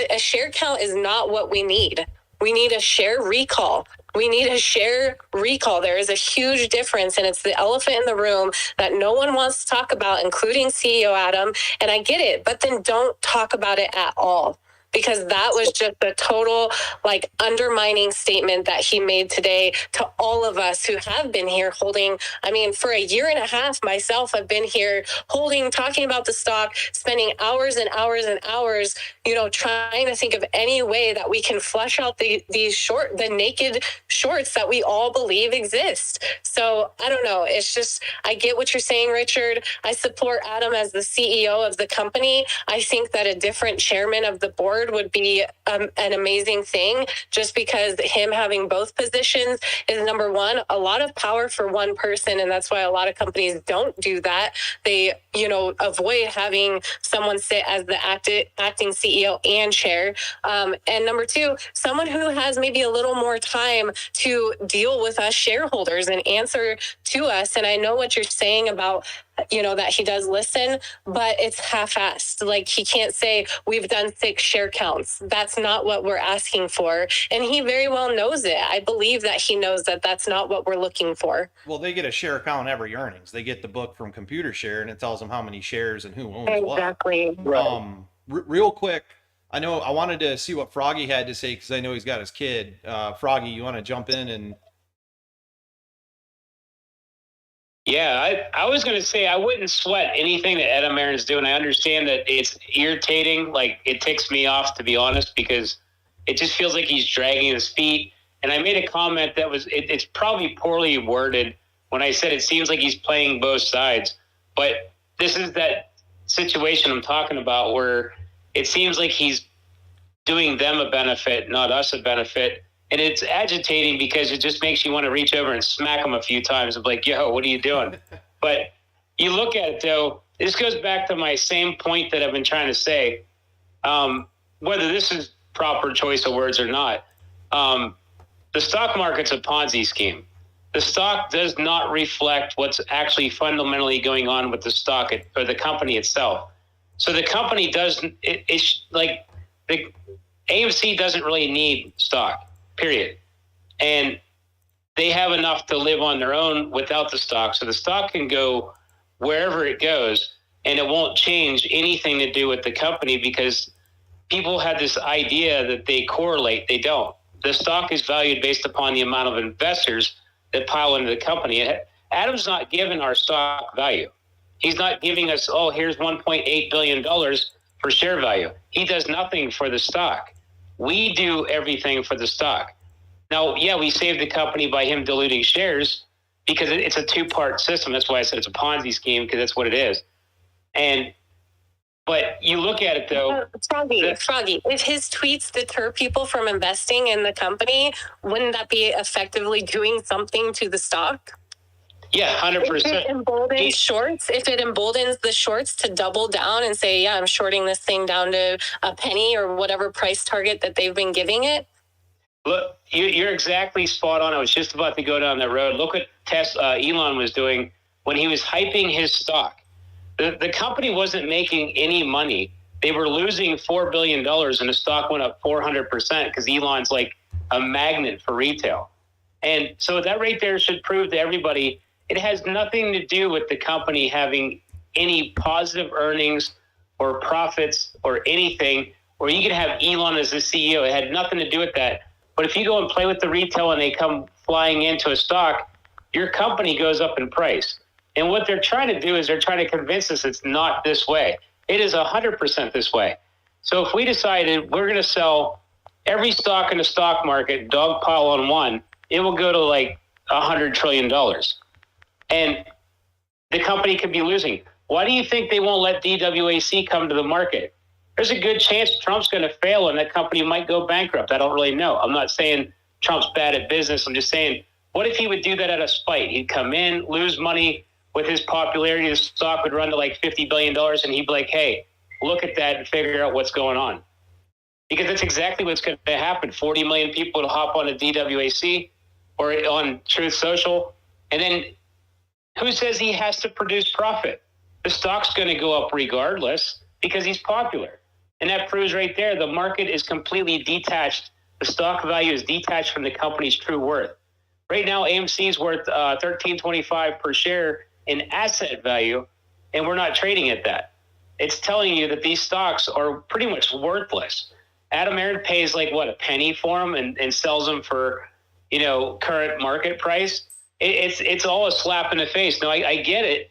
Speaker 7: A share count is not what we need. We need a share recall. We need a share recall. There is a huge difference, and it's the elephant in the room that no one wants to talk about, including CEO Adam. And I get it, but then don't talk about it at all. Because that was just a total like undermining statement that he made today to all of us who have been here holding. I mean, for a year and a half, myself, I've been here talking about the stock, spending hours and hours and hours, trying to think of any way that we can flesh out the naked shorts that we all believe exist. So I don't know. It's just, I get what you're saying, Richard. I support Adam as the CEO of the company. I think that a different chairman of the board would be an amazing thing, just because him having both positions is, number one, a lot of power for one person. And that's why a lot of companies don't do that. They, avoid having someone sit as the acting CEO and chair. And number two, someone who has maybe a little more time to deal with us shareholders and answer to us. And I know what you're saying about, that he does listen, but it's half-assed. Like, he can't say we've done 6 share counts. That's not what we're asking for. And he very well knows it. I believe that he knows that that's not what we're looking for.
Speaker 1: Well, they get a share count every earnings. They get the book from ComputerShare, and it tells them how many shares and who owns what.
Speaker 7: Exactly.
Speaker 1: Real quick, I know I wanted to see what Froggy had to say because I know he's got his kid. Froggy, you want to jump in and...
Speaker 14: Yeah, I was going to say I wouldn't sweat anything that Adam Aaron's doing. I understand that it's irritating. Like, it ticks me off, to be honest, because it just feels like he's dragging his feet. And I made a comment that was, it's probably poorly worded when I said it seems like he's playing both sides. But this is that situation I'm talking about where it seems like he's doing them a benefit, not us a benefit. And it's agitating because it just makes you want to reach over and smack him a few times and be like, yo, what are you doing? But you look at it, though, this goes back to my same point that I've been trying to say, whether this is proper choice of words or not. The stock market's a Ponzi scheme. The stock does not reflect what's actually fundamentally going on with the stock or the company itself. So the company doesn't, it's like the AMC doesn't really need stock. Period. And they have enough to live on their own without the stock. So the stock can go wherever it goes, and it won't change anything to do with the company because people have this idea that they correlate. They don't. The stock is valued based upon the amount of investors that pile into the company. Adam's not giving our stock value. He's not giving us, here's $1.8 billion for share value. He does nothing for the stock. We do everything for the stock. Now, yeah, we saved the company by him diluting shares because it's a two-part system. That's why I said it's a Ponzi scheme, because that's what it is. But you look at it, though.
Speaker 7: Froggy, if his tweets deter people from investing in the company, wouldn't that be effectively doing something to the stock?
Speaker 14: Yeah, 100%.
Speaker 7: If it emboldens the shorts to double down and say, yeah, I'm shorting this thing down to a penny or whatever price target that they've been giving it.
Speaker 14: Look, you're exactly spot on. I was just about to go down that road. Look what Elon was doing when he was hyping his stock. The company wasn't making any money. They were losing $4 billion and the stock went up 400% because Elon's like a magnet for retail. And so that right there should prove to everybody it has nothing to do with the company having any positive earnings or profits or anything, or you could have Elon as the CEO. It had nothing to do with that. But if you go and play with the retail and they come flying into a stock, your company goes up in price. And what they're trying to do is they're trying to convince us it's not this way. It is 100% this way. So if we decided we're going to sell every stock in the stock market, dogpile on one, it will go to like $100 trillion. And the company could be losing. Why do you think they won't let DWAC come to the market? There's a good chance Trump's going to fail and that company might go bankrupt. I don't really know. I'm not saying Trump's bad at business. I'm just saying, what if he would do that out of spite? He'd come in, lose money. With his popularity, the stock would run to like $50 billion, and he'd be like, hey, look at that and figure out what's going on. Because that's exactly what's going to happen. 40 million people will hop on a DWAC or on Truth Social. And then who says he has to produce profit? The stock's going to go up regardless because he's popular. And that proves right there, the market is completely detached. The stock value is detached from the company's true worth. Right now, AMC is worth $13.25 per share in asset value, and we're not trading at that. It's telling you that these stocks are pretty much worthless. Adam Aron pays like what, a penny for them and sells them for, current market price. It's all a slap in the face. Now I get it.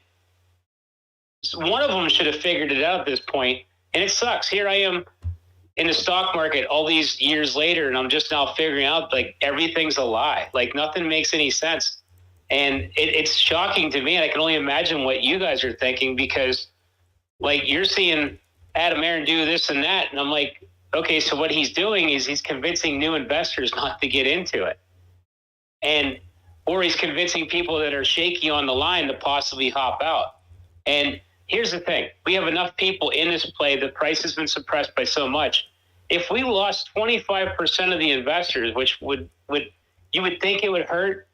Speaker 14: One of them should have figured it out at this point, and it sucks. Here I am in the stock market all these years later, and I'm just now figuring out like everything's a lie. Like nothing makes any sense. And it's shocking to me. And I can only imagine what you guys are thinking because like you're seeing Adam Aron do this and that. And I'm like, okay, so what he's doing is he's convincing new investors not to get into it. Or he's convincing people that are shaky on the line to possibly hop out. And here's the thing. We have enough people in this play. The price has been suppressed by so much. If we lost 25% of the investors, which you would think it would hurt,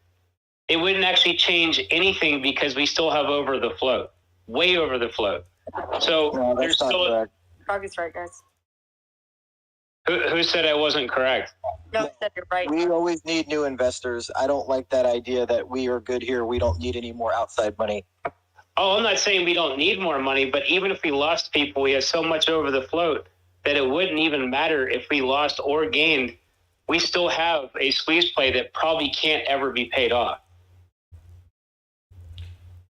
Speaker 14: it wouldn't actually change anything because we still have over the float, way over the float. So
Speaker 15: no,
Speaker 14: there's still.
Speaker 4: Froggy's right, guys.
Speaker 14: Who said I wasn't correct?
Speaker 4: No, I said you're right.
Speaker 15: We always need new investors. I don't like that idea that we are good here. We don't need any more outside money.
Speaker 14: Oh, I'm not saying we don't need more money, but even if we lost people, we have so much over the float that it wouldn't even matter if we lost or gained. We still have a squeeze play that probably can't ever be paid off.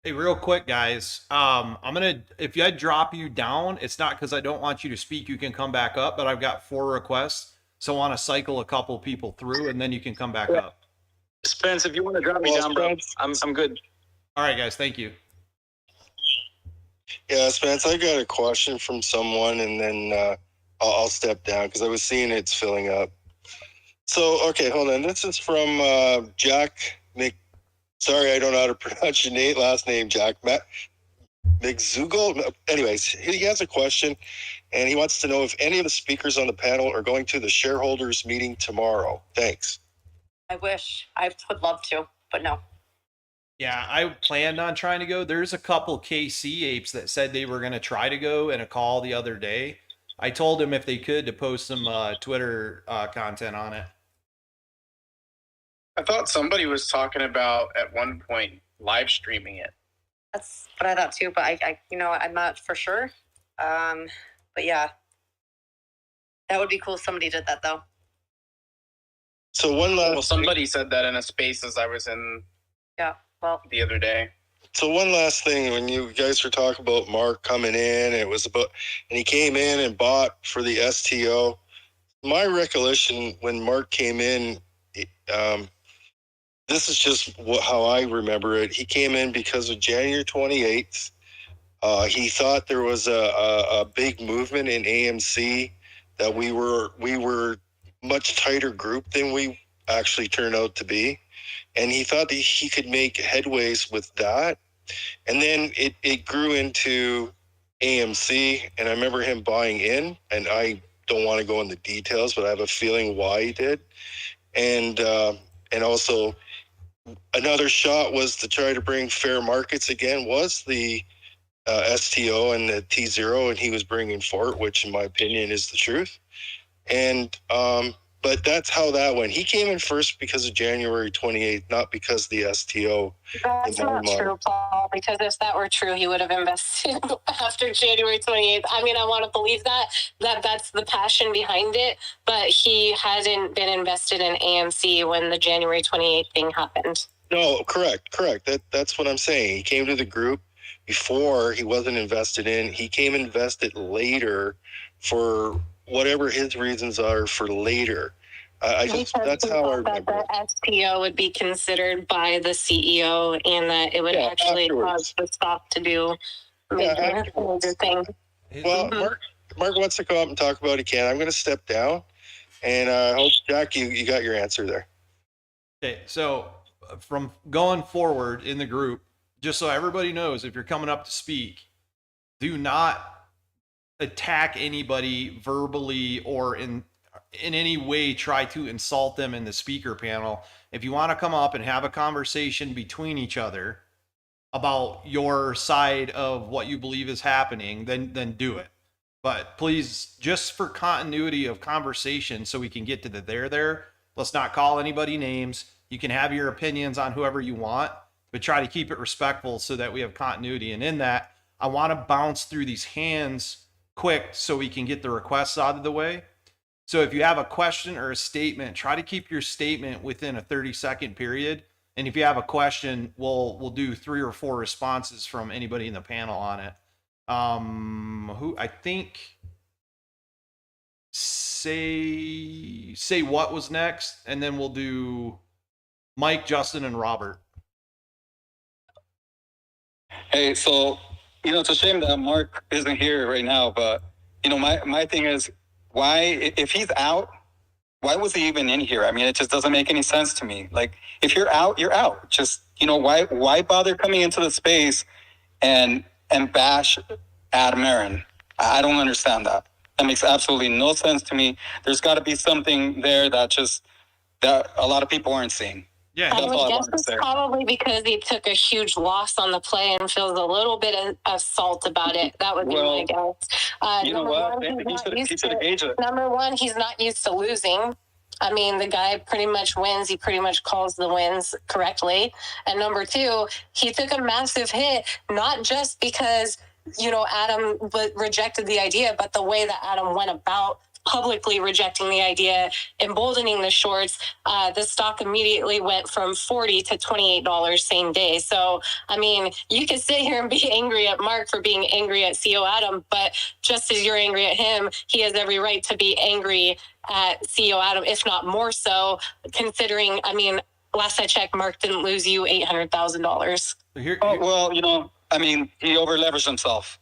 Speaker 1: Hey, real quick, guys. If I drop you down, it's not because I don't want you to speak. You can come back up, but I've got 4 requests. So I want to cycle a couple people through and then you can come back up.
Speaker 13: Spence, if you want to drop me down, bro, I'm good.
Speaker 1: All right, guys. Thank you.
Speaker 5: Yeah, Spence, I got a question from someone and then I'll step down because I was seeing it's filling up. So, okay, hold on. This is from Jack Mc. Sorry, I don't know how to pronounce your last name, Jack. McZugal. Anyways, he has a question, and he wants to know if any of the speakers on the panel are going to the shareholders meeting tomorrow. Thanks.
Speaker 4: I wish. I would love to, but no.
Speaker 1: Yeah, I planned on trying to go. There's a couple KC apes that said they were going to try to go in a call the other day. I told them if they could to post some Twitter content on it.
Speaker 6: I thought somebody was talking about at one point live streaming it.
Speaker 4: That's what I thought too, but I'm not for sure. But yeah, that would be cool if somebody did that though.
Speaker 5: So one last.
Speaker 6: Well, somebody said that in a space as I was in.
Speaker 4: Yeah. Well.
Speaker 6: The other day.
Speaker 5: So one last thing, when you guys were talking about Mark coming in, and he came in and bought for the STO. My recollection when Mark came in, this is just how I remember it. He came in because of January 28th. He thought there was a big movement in AMC, that we were much tighter group than we actually turned out to be. And he thought that he could make headways with that. And then it grew into AMC, and I remember him buying in, and I don't want to go into details, but I have a feeling why he did. And also another shot was to try to bring fair markets again, was the STO and the T0, and he was bringing Fort, which in my opinion is the truth. And but that's how that went. He came in first because of January 28th, not because the STO.
Speaker 7: That's not true, Paul, because if that were true, he would have invested after January 28th. I mean, I want to believe that's the passion behind it, but he hadn't been invested in AMC when the January 28th thing happened.
Speaker 5: No, correct. That's what I'm saying. He came to the group before he wasn't invested in. He came invested later for whatever his reasons are for later. That's how I
Speaker 7: that
Speaker 5: remember it.
Speaker 7: the SPO would be considered by the CEO and that it would actually cause the stock to do major thing.
Speaker 5: Well, Mark wants to come up and talk about it. He can. I'm going to step down, and I hope, Jack, you got your answer there.
Speaker 1: Okay, so from going forward in the group, just so everybody knows, if you're coming up to speak, do not attack anybody verbally or in any way try to insult them in the speaker panel. If you want to come up and have a conversation between each other about your side of what you believe is happening, then do it. But please, just for continuity of conversation so we can get to the there, let's not call anybody names. You can have your opinions on whoever you want, but try to keep it respectful so that we have continuity. And in that, I want to bounce through these hands quick so we can get the requests out of the way. So if you have a question or a statement, try to keep your statement within a 30-second period. And if you have a question, we'll do 3 or 4 responses from anybody in the panel on it. Who I think say what was next, and then we'll do Mike, Justin, and Robert.
Speaker 10: Hey, so, it's a shame that Mark isn't here right now, but, my thing is, why, if he's out, why was he even in here? I mean, it just doesn't make any sense to me. Like, if you're out, you're out. Just, why bother coming into the space and bash Adam Aaron? I don't understand that. That makes absolutely no sense to me. There's got to be something there that a lot of people aren't seeing.
Speaker 1: Yeah,
Speaker 7: I would guess it's probably because he took a huge loss on the play and feels a little bit of salt about it. That would be my guess.
Speaker 10: You know what? He should have gauged it.
Speaker 7: Number one, he's not used to losing. I mean, the guy pretty much wins. He pretty much calls the wins correctly. And number two, he took a massive hit, not just because, Adam rejected the idea, but the way that Adam went about publicly rejecting the idea, emboldening the shorts. The stock immediately went from $40 to $28 same day. So, I mean, you can sit here and be angry at Mark for being angry at CEO Adam, but just as you're angry at him, he has every right to be angry at CEO Adam, if not more so, considering, I mean, last I checked, Mark didn't lose you $800,000.
Speaker 10: Well, I mean, he over-leveraged himself.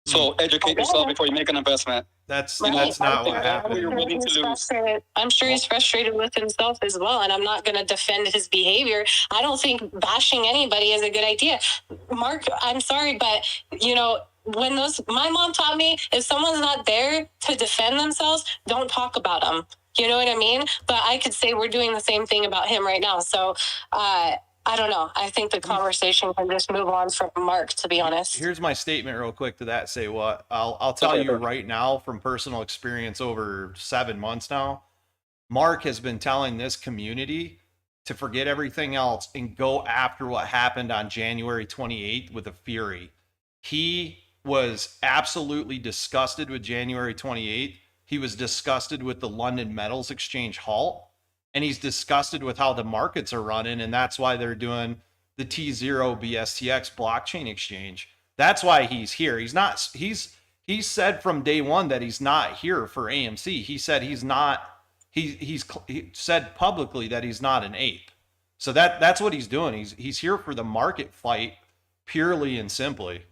Speaker 10: So educate yourself before you make an investment.
Speaker 1: That's not what happened.
Speaker 10: You're willing to lose.
Speaker 7: I'm sure he's frustrated with himself as well, and I'm not going to defend his behavior. I don't think bashing anybody is a good idea. Mark, I'm sorry, but, when my mom taught me, if someone's not there to defend themselves, don't talk about them. You know what I mean? But I could say we're doing the same thing about him right now. So, I don't know. I think the conversation can just move on from Mark, to be honest.
Speaker 1: Here's my statement real quick to that. Say what? I'll tell you right now from personal experience over 7 months now. Mark has been telling this community to forget everything else and go after what happened on January 28th with a fury. He was absolutely disgusted with January 28th. He was disgusted with the London Metals Exchange halt. And he's disgusted with how the markets are running, and that's why they're doing the T0 BSTX blockchain exchange. That's why he's here. He said from day one that he's not here for AMC. He said he's not. He said publicly that he's not an ape. So that's what he's doing. He's here for the market fight, purely and simply.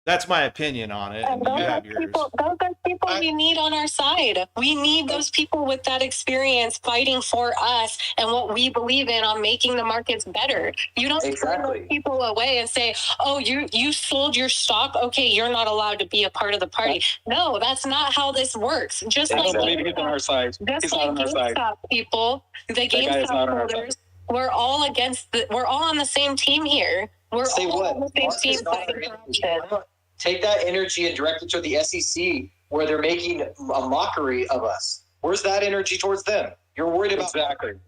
Speaker 1: That's my opinion on it. And you have yours.
Speaker 7: Those are people we need on our side. We need those people with that experience fighting for us and what we believe in on making the markets better. You don't turn those people away and say, oh, you sold your stock. Okay, you're not allowed to be a part of the party. No, that's not how this works. Just like
Speaker 10: he's on our side.
Speaker 7: Just like GameStop people, the GameStop holders, we're all on the same team here. We're all on the same team fighting corruption.
Speaker 15: Take that energy and direct it to the SEC, where they're making a mockery of us. Where's that energy towards them? You're worried about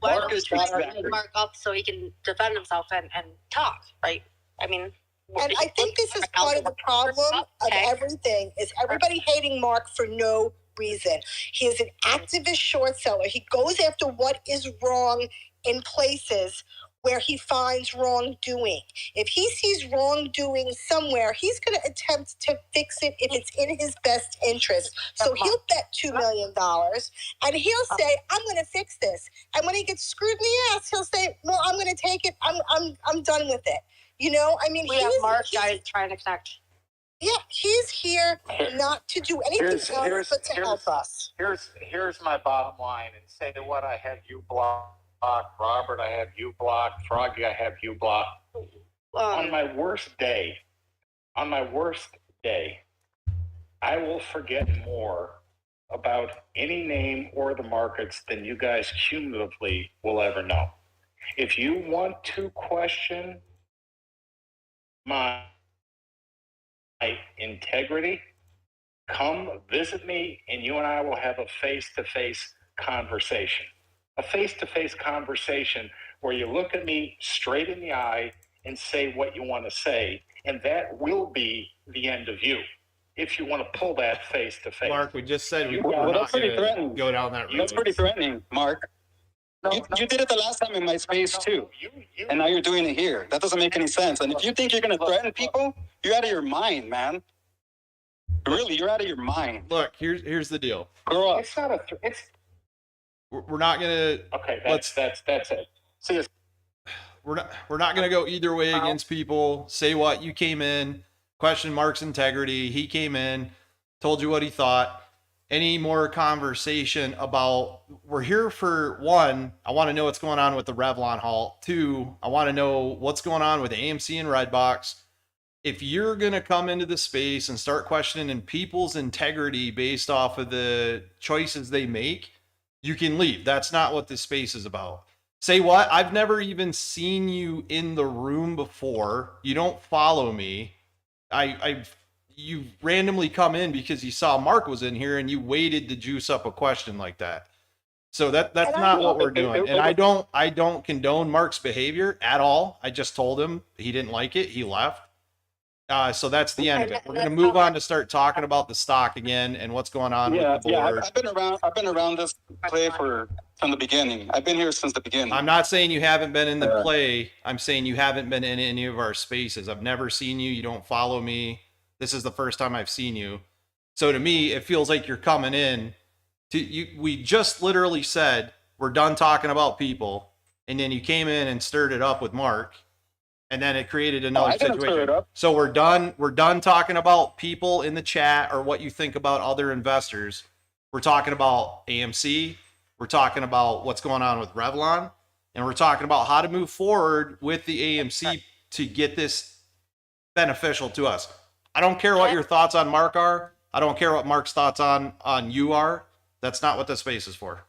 Speaker 4: Mark is trying to bring Mark up so he can defend himself and talk, right? I mean,
Speaker 3: and I think this is part of the problem of everything, is everybody hating Mark for no reason. He is an activist short seller. He goes after what is wrong in places where he finds wrongdoing. If he sees wrongdoing somewhere, he's going to attempt to fix it if it's in his best interest. So he'll bet $2 million and he'll say, I'm going to fix this. And when he gets screwed in the ass, he'll say, well, I'm going to take it. I'm done with it. You know, I mean,
Speaker 4: We have Mark guys trying to connect.
Speaker 3: Yeah, he's here not to do anything else but to help us.
Speaker 6: Here's my bottom line, and say what I have you blocked, Robert, I have you blocked, Froggy, I have you blocked. On my worst day, I will forget more about any name or the markets than you guys cumulatively will ever know. If you want to question my integrity, come visit me and you and I will have a face-to-face conversation. A face-to-face conversation where you look at me straight in the eye and say what you want to say, and that will be the end of you. If you want to pull that face-to-face.
Speaker 2: Mark, we just said we're
Speaker 10: Well,
Speaker 2: not
Speaker 10: that's pretty
Speaker 2: going to
Speaker 10: threatening.
Speaker 2: go down that road.
Speaker 10: That's pretty threatening, Mark. You did it the last time in my space too, and now you're doing it here. That doesn't make any sense. And if you think you're going to threaten people, you're out of your mind, man. Really, you're out of your mind.
Speaker 2: Look, here's the deal.
Speaker 10: Grow up.
Speaker 6: It's not a. It's
Speaker 2: We're not gonna.
Speaker 6: okay. That's it. See,
Speaker 2: We're not gonna go either way against people. Say what you came in, question Mark's integrity. He came in, told you what he thought. Any more conversation about, we're here for one, I want to know what's going on with the Revlon halt. Two, I want to know what's going on with AMC and Redbox. If you're going to come into the space and start questioning people's integrity based off of the choices they make, you can leave. That's not what this space is about. Say what? I've never even seen you in the room before. You don't follow me. You randomly come in because you saw Mark was in here and you waited to juice up a question like that. So that's not what we're doing. And I don't condone Mark's behavior at all. I just told him he didn't like it. He left. So that's the end of it. We're going to move on to start talking about the stock again and what's going on with the board.
Speaker 10: I've been around this play from the beginning. I've been here since the beginning.
Speaker 2: I'm not saying you haven't been in the play. I'm saying you haven't been in any of our spaces. I've never seen you. You don't follow me. This is the first time I've seen you. So to me, it feels like you're coming in to you. We just literally said, we're done talking about people. And then you came in and stirred it up with Mark. And then it created another situation. So we're done talking about people in the chat or what you think about other investors. We're talking about AMC. We're talking about what's going on with Revlon. And we're talking about how to move forward with the AMC to get this beneficial to us. I don't care what your thoughts on Mark are. I don't care what Mark's thoughts on you are. That's not what this space is for.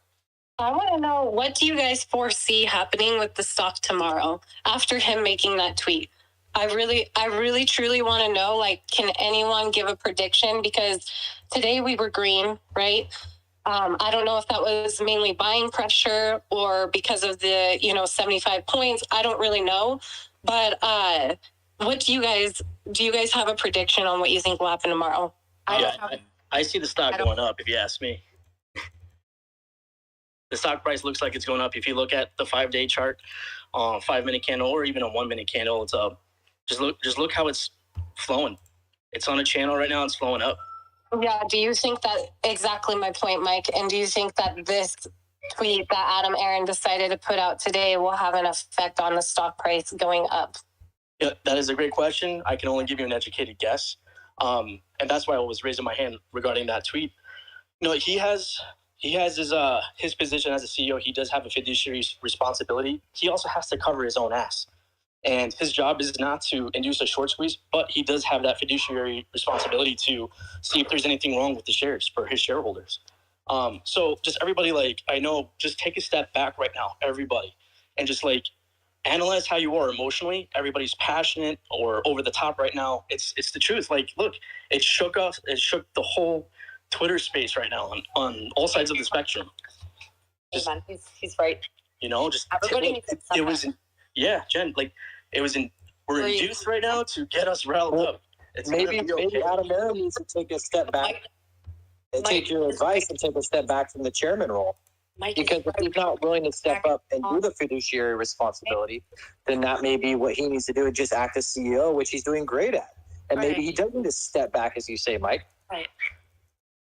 Speaker 7: I want to know, what do you guys foresee happening with the stock tomorrow after him making that tweet? I really truly want to know, like, can anyone give a prediction? Because today we were green, right? I don't know if that was mainly buying pressure or because of the, 75 points. I don't really know. But what do you guys have a prediction on what you think will happen tomorrow?
Speaker 16: I see the stock going up, if you ask me. The stock price looks like it's going up. If you look at the 5-day chart, 5-minute candle, or even a 1-minute candle, it's up. Just look how it's flowing. It's on a channel right now. It's flowing up.
Speaker 7: Yeah. Do you think that, exactly my point, Mike? And do you think that this tweet that Adam Aaron decided to put out today will have an effect on the stock price going up?
Speaker 16: Yeah, that is a great question. I can only give you an educated guess. And that's why I was raising my hand regarding that tweet. He has his position as a CEO. He does have a fiduciary responsibility. He also has to cover his own ass. And his job is not to induce a short squeeze, but he does have that fiduciary responsibility to see if there's anything wrong with the shares for his shareholders. So just everybody, just take a step back right now, everybody, and just analyze how you are emotionally. Everybody's passionate or over the top right now. It's the truth. Look, it shook us. It shook the whole Twitter space right now on all sides of the spectrum.
Speaker 4: He's right.
Speaker 16: We're induced right now to get us riled up.
Speaker 15: Maybe Adam Aaron needs to take a step back and take your advice and take a step back from the chairman role. Because if he's not willing to step up and do the fiduciary responsibility, then that may be what he needs to do, and just act as CEO, which he's doing great at. And maybe he does need to step back, as you say, Mike.
Speaker 4: Right.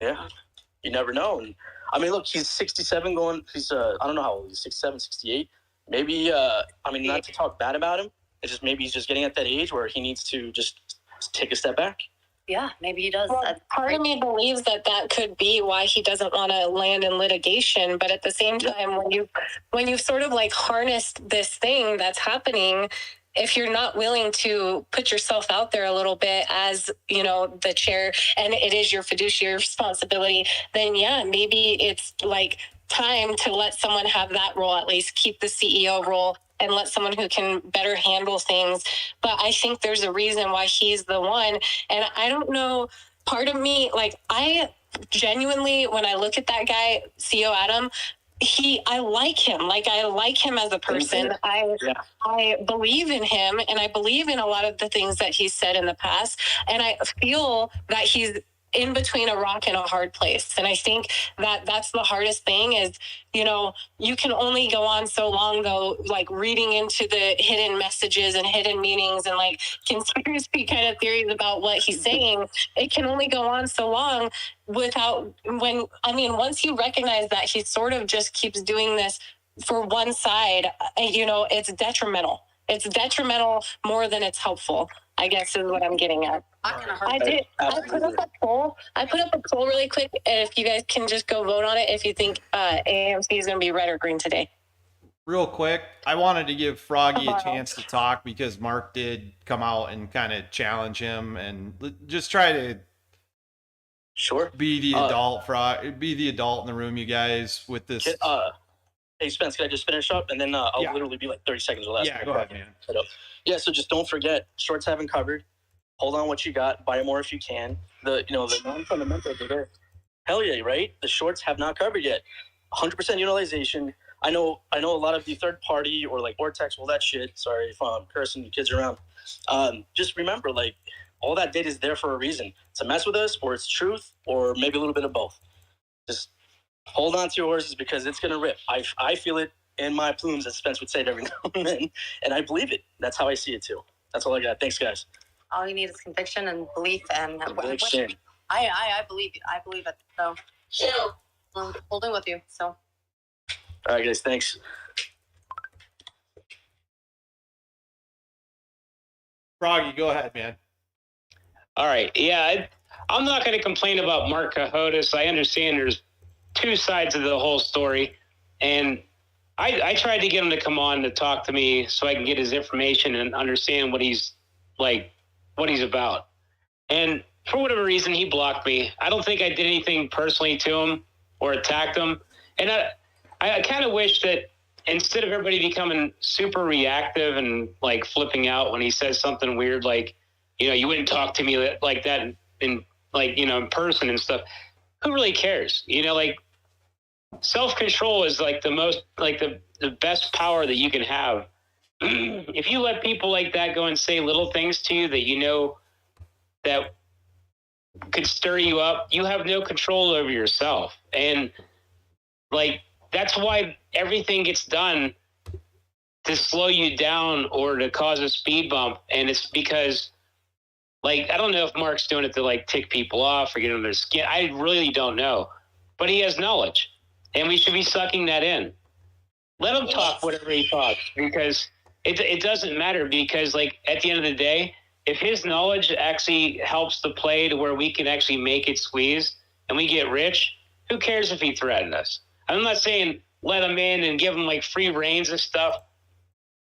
Speaker 16: Yeah. You never know. And, I mean, look, he's 67 going, he's, I don't know how old he's, 67, 68. Maybe, I mean, not to talk bad about him. It's just maybe he's just getting at that age where he needs to just take a step back.
Speaker 4: Yeah, maybe he does.
Speaker 7: Well, part of me believes that could be why he doesn't want to land in litigation. But at the same time, when you've sort of like harnessed this thing that's happening, if you're not willing to put yourself out there a little bit as, you know, the chair, and it is your fiduciary responsibility, then yeah, maybe it's like time to let someone have that role, at least keep the CEO role and let someone who can better handle things. But I think there's a reason why he's the one. And I don't know, part of me, like, I genuinely, when I look at that guy, CEO Adam, I like him. Like, I like him as a person. I believe in him, and I believe in a lot of the things that he's said in the past. And I feel that he's in between a rock and a hard place. And I think that that's the hardest thing is, you know, you can only go on so long though, like reading into the hidden messages and hidden meanings and like conspiracy kind of theories about what he's saying. It can only go on so long once you recognize that he sort of just keeps doing this for one side, you know, it's detrimental. It's detrimental more than it's helpful, I guess is what I'm getting at. I put up a poll. I put up a poll really quick. If you guys can just go vote on it, if you think AMC is going to be red or green today.
Speaker 2: Real quick, I wanted to give Froggy a chance to talk because Mark did come out and kind of challenge him and just try to be the adult, be the adult in the room, you guys, with this.
Speaker 16: Hey, Spence, can I just finish up? And then I'll literally be like 30 seconds or less.
Speaker 2: Yeah, go ahead, man.
Speaker 16: Yeah, so just don't forget, shorts haven't covered. Hold on what you got. Buy more if you can. The non-fundamentals are there. Hell yeah, right? The shorts have not covered yet. 100% utilization. I know a lot of the third party or like Vortex, all that shit. Sorry if I'm cursing the kids around. Just remember, like, all that data is there for a reason. To mess with us, or it's truth, or maybe a little bit of both. Just hold on to your horses because it's going to rip. I feel it in my plumes, as Spence would say it every now and then, and I believe it. That's how I see it too. That's all I got. Thanks, guys.
Speaker 4: All you need is conviction and belief, and
Speaker 16: Conviction.
Speaker 4: I believe it. So I'm holding with you. So
Speaker 16: all right, guys. Thanks.
Speaker 2: Froggy, go ahead, man.
Speaker 14: All right. Yeah, I'm not going to complain about Mark Cahotis. I understand there's two sides of the whole story, and I tried to get him to come on to talk to me so I can get his information and understand what he's about. And for whatever reason, he blocked me. I don't think I did anything personally to him or attacked him. And I kind of wish that instead of everybody becoming super reactive and like flipping out when he says something weird, like, you know, you wouldn't talk to me like that in like, you know, in person and stuff. Who really cares? You know, like, self-control is like the most, like the best power that you can have. If you let people like that go and say little things to you that you know that could stir you up, you have no control over yourself. And like, that's why everything gets done to slow you down or to cause a speed bump. And it's because, like, I don't know if Mark's doing it to like tick people off or get under their skin. I really don't know, but he has knowledge. And we should be sucking that in. Let him talk whatever he talks, because it doesn't matter, because like at the end of the day, if his knowledge actually helps the play to where we can actually make it squeeze and we get rich, who cares if he threatened us? I'm not saying let him in and give him like free reins and stuff.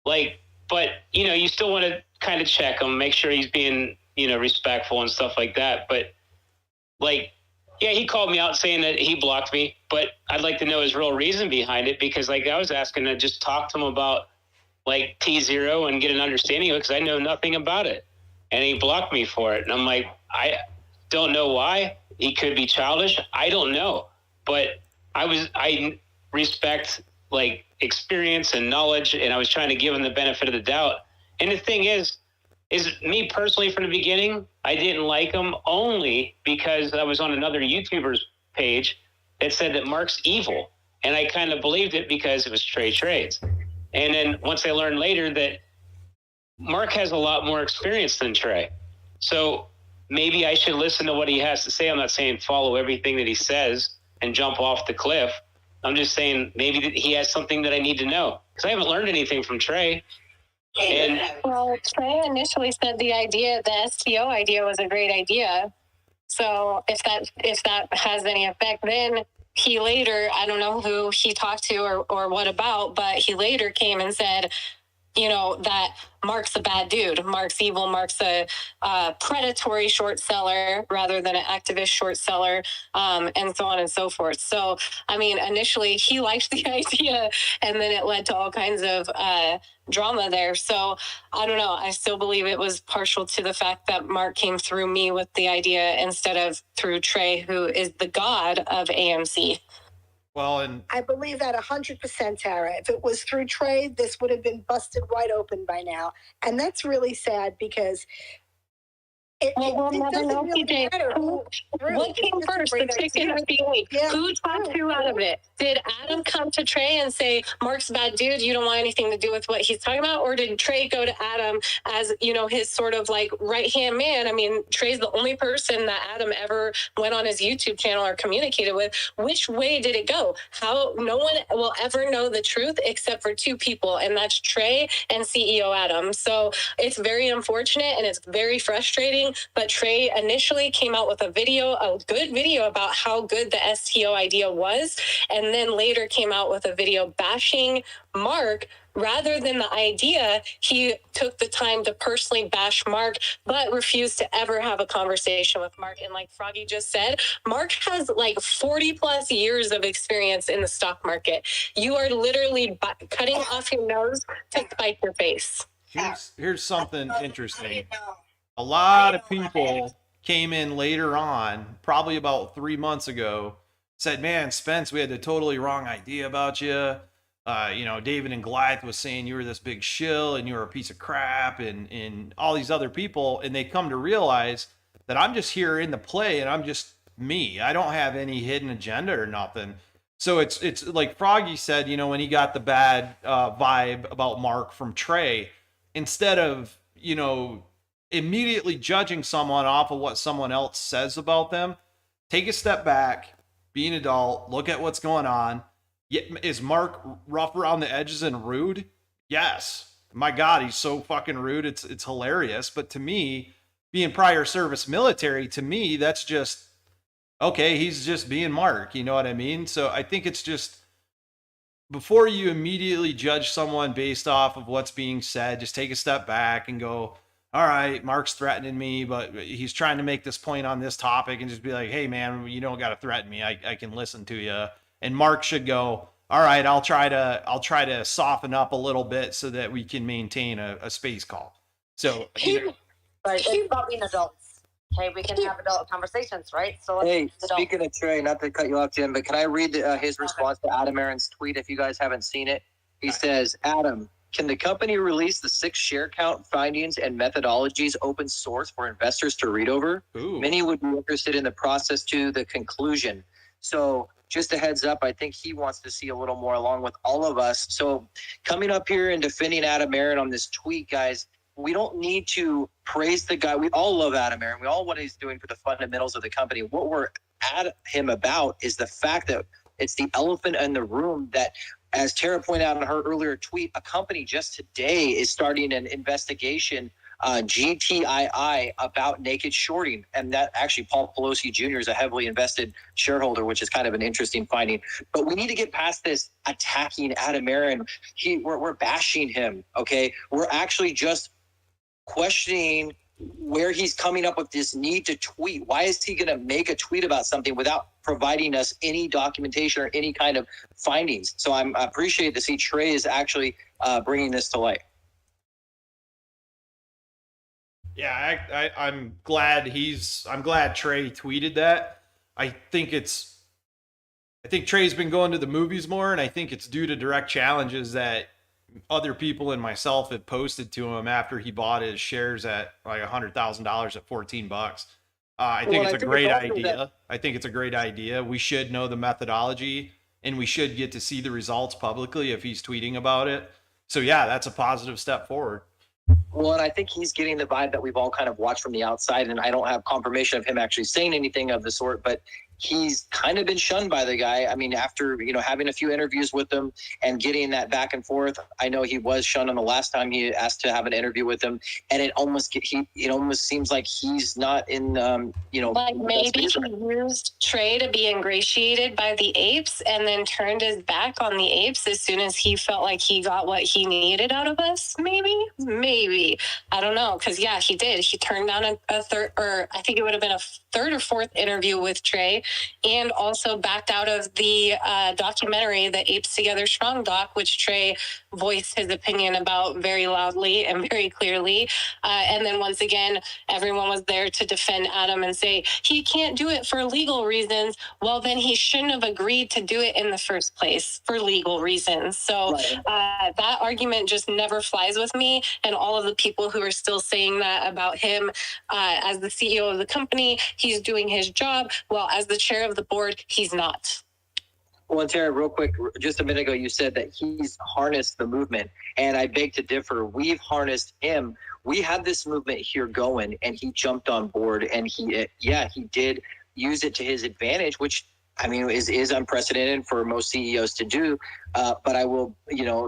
Speaker 14: Like, but you know, you still want to kind of check him, make sure he's being, you know, respectful and stuff like that. But like, yeah, he called me out saying that he blocked me, but I'd like to know his real reason behind it, because like I was asking to just talk to him about like T0 and get an understanding of it, because I know nothing about it. And he blocked me for it. And I'm like, I don't know why. He could be childish. I don't know. But I respect like experience and knowledge, and I was trying to give him the benefit of the doubt. And the thing is me personally from the beginning, I didn't like him only because I was on another YouTuber's page that said that Mark's evil. And I kind of believed it because it was Trey trades. And then once I learned later that Mark has a lot more experience than Trey. So maybe I should listen to what he has to say. I'm not saying follow everything that he says and jump off the cliff. I'm just saying maybe that he has something that I need to know, because I haven't learned anything from Trey. And
Speaker 7: well, Trey initially said the STO idea was a great idea. So if that has any effect, then he later, I don't know who he talked to or what about, but he later came and said, that Mark's a bad dude. Mark's evil. Mark's a predatory short seller rather than an activist short seller, and so on and so forth. So, I mean, initially he liked the idea, and then it led to all kinds of drama there. So, I don't know. I still believe it was partial to the fact that Mark came through me with the idea instead of through Trey, who is the god of AMC.
Speaker 2: Well, and
Speaker 3: I believe that 100%, Tara. If it was through trade, this would have been busted wide open by now. And that's really sad because it doesn't really matter.
Speaker 7: What came first, the chicken or the egg?
Speaker 3: Yeah,
Speaker 7: who talked who out of it? Did Adam come to Trey and say, Mark's a bad dude, you don't want anything to do with what he's talking about? Or did Trey go to Adam as, his sort of like right-hand man? I mean, Trey's the only person that Adam ever went on his YouTube channel or communicated with. Which way did it go? How? No one will ever know the truth except for two people, and that's Trey and CEO Adam. So it's very unfortunate and it's very frustrating. But Trey initially came out with a good video about how good the STO idea was, and then later came out with a video bashing Mark. Rather than the idea, he took the time to personally bash Mark, but refused to ever have a conversation with Mark. And like Froggy just said, Mark has like 40 plus years of experience in the stock market. You are literally cutting off your nose to spite your face.
Speaker 2: Here's something interesting. A lot of people came in later on, probably about 3 months ago, said, man, Spence, we had the totally wrong idea about you. David and Goliath was saying you were this big shill and you were a piece of crap, and all these other people. And they come to realize that I'm just here in the play and I'm just me. I don't have any hidden agenda or nothing. So it's like Froggy said, when he got the bad vibe about Mark from Trey, instead of, immediately judging someone off of what someone else says about them, take a step back, be an adult, look at what's going on. Is Mark rough around the edges and rude? Yes. My God, he's so fucking rude. It's hilarious. But to me, being prior service military, to me, that's just, okay, he's just being Mark. You know what I mean? So I think it's just, before you immediately judge someone based off of what's being said, just take a step back and go, all right, Mark's threatening me, but he's trying to make this point on this topic, and just be like, hey man, you don't got to threaten me. I can listen to you. And Mark should go, all right, I'll try to soften up a little bit so that we can maintain a space call. So
Speaker 4: Right, it's about being adults. Okay, we can have adult conversations, right? So let's
Speaker 15: speaking of Trey, not to cut you off, Jim, but can I read his response to Adam Aaron's tweet if you guys haven't seen it? He says, Adam, can the company release the 6 share count findings and methodologies open source for investors to read over?
Speaker 2: Ooh.
Speaker 15: Many would be interested in the process to the conclusion. So just a heads up, I think he wants to see a little more along with all of us. So coming up here and defending Adam Aaron on this tweet, guys, we don't need to praise the guy. We all love Adam Aaron. We all what he's doing for the fundamentals of the company. What we're at him about is the fact that it's the elephant in the room that, as Tara pointed out in her earlier tweet, a company just today is starting an investigation, GTII, about naked shorting. And that actually, Paul Pelosi Jr. is a heavily invested shareholder, which is kind of an interesting finding. But we need to get past this attacking Adam Aaron. We're bashing him, okay? We're actually just questioning where he's coming up with this need to tweet. Why is he going to make a tweet about something without providing us any documentation or any kind of findings? So I appreciate to see Trey is actually bringing this to light.
Speaker 2: Yeah, I'm glad Trey tweeted that. I think Trey's been going to the movies more, and I think it's due to direct challenges that other people and myself have posted to him after he bought his shares at like $100,000 at $14. I think it's a great idea. I think it's a great idea. We should know the methodology. and we should get to see the results publicly if he's tweeting about it. So yeah, that's a positive step forward.
Speaker 15: Well, and I think he's getting the vibe that we've all kind of watched from the outside, and I don't have confirmation of him actually saying anything of the sort, but he's kind of been shunned by the guy. I mean, after, having a few interviews with him and getting that back and forth, I know he was shunned on the last time he asked to have an interview with him, and it almost seems like he's not in,
Speaker 7: like maybe he used Trey to be ingratiated by the apes and then turned his back on the apes as soon as he felt like he got what he needed out of us. Maybe. I don't know. Cause yeah, he did. He turned down a third, or I think it would have been a third or fourth interview with Trey, and also backed out of the documentary, the Apes Together Strong doc, which Trey voiced his opinion about very loudly and very clearly. And then once again, everyone was there to defend Adam and say, he can't do it for legal reasons. Well, then he shouldn't have agreed to do it in the first place for legal reasons. So that argument just never flies with me. And all of the people who are still saying that about him as the CEO of the company, he's doing his job. Well, as the chair of the board, he's not.
Speaker 15: Well, and Tara, real quick, just a minute ago, you said that he's harnessed the movement, and I beg to differ. We've harnessed him. We had this movement here going, and he jumped on board, and he did use it to his advantage, which I mean is unprecedented for most CEOs to do. But I will,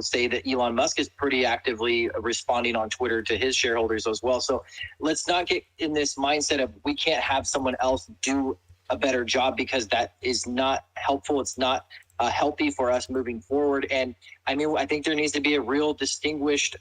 Speaker 15: say that Elon Musk is pretty actively responding on Twitter to his shareholders as well. So let's not get in this mindset of we can't have someone else do a better job, because that is not helpful. It's not healthy for us moving forward. And I mean, I think there needs to be a real distinguished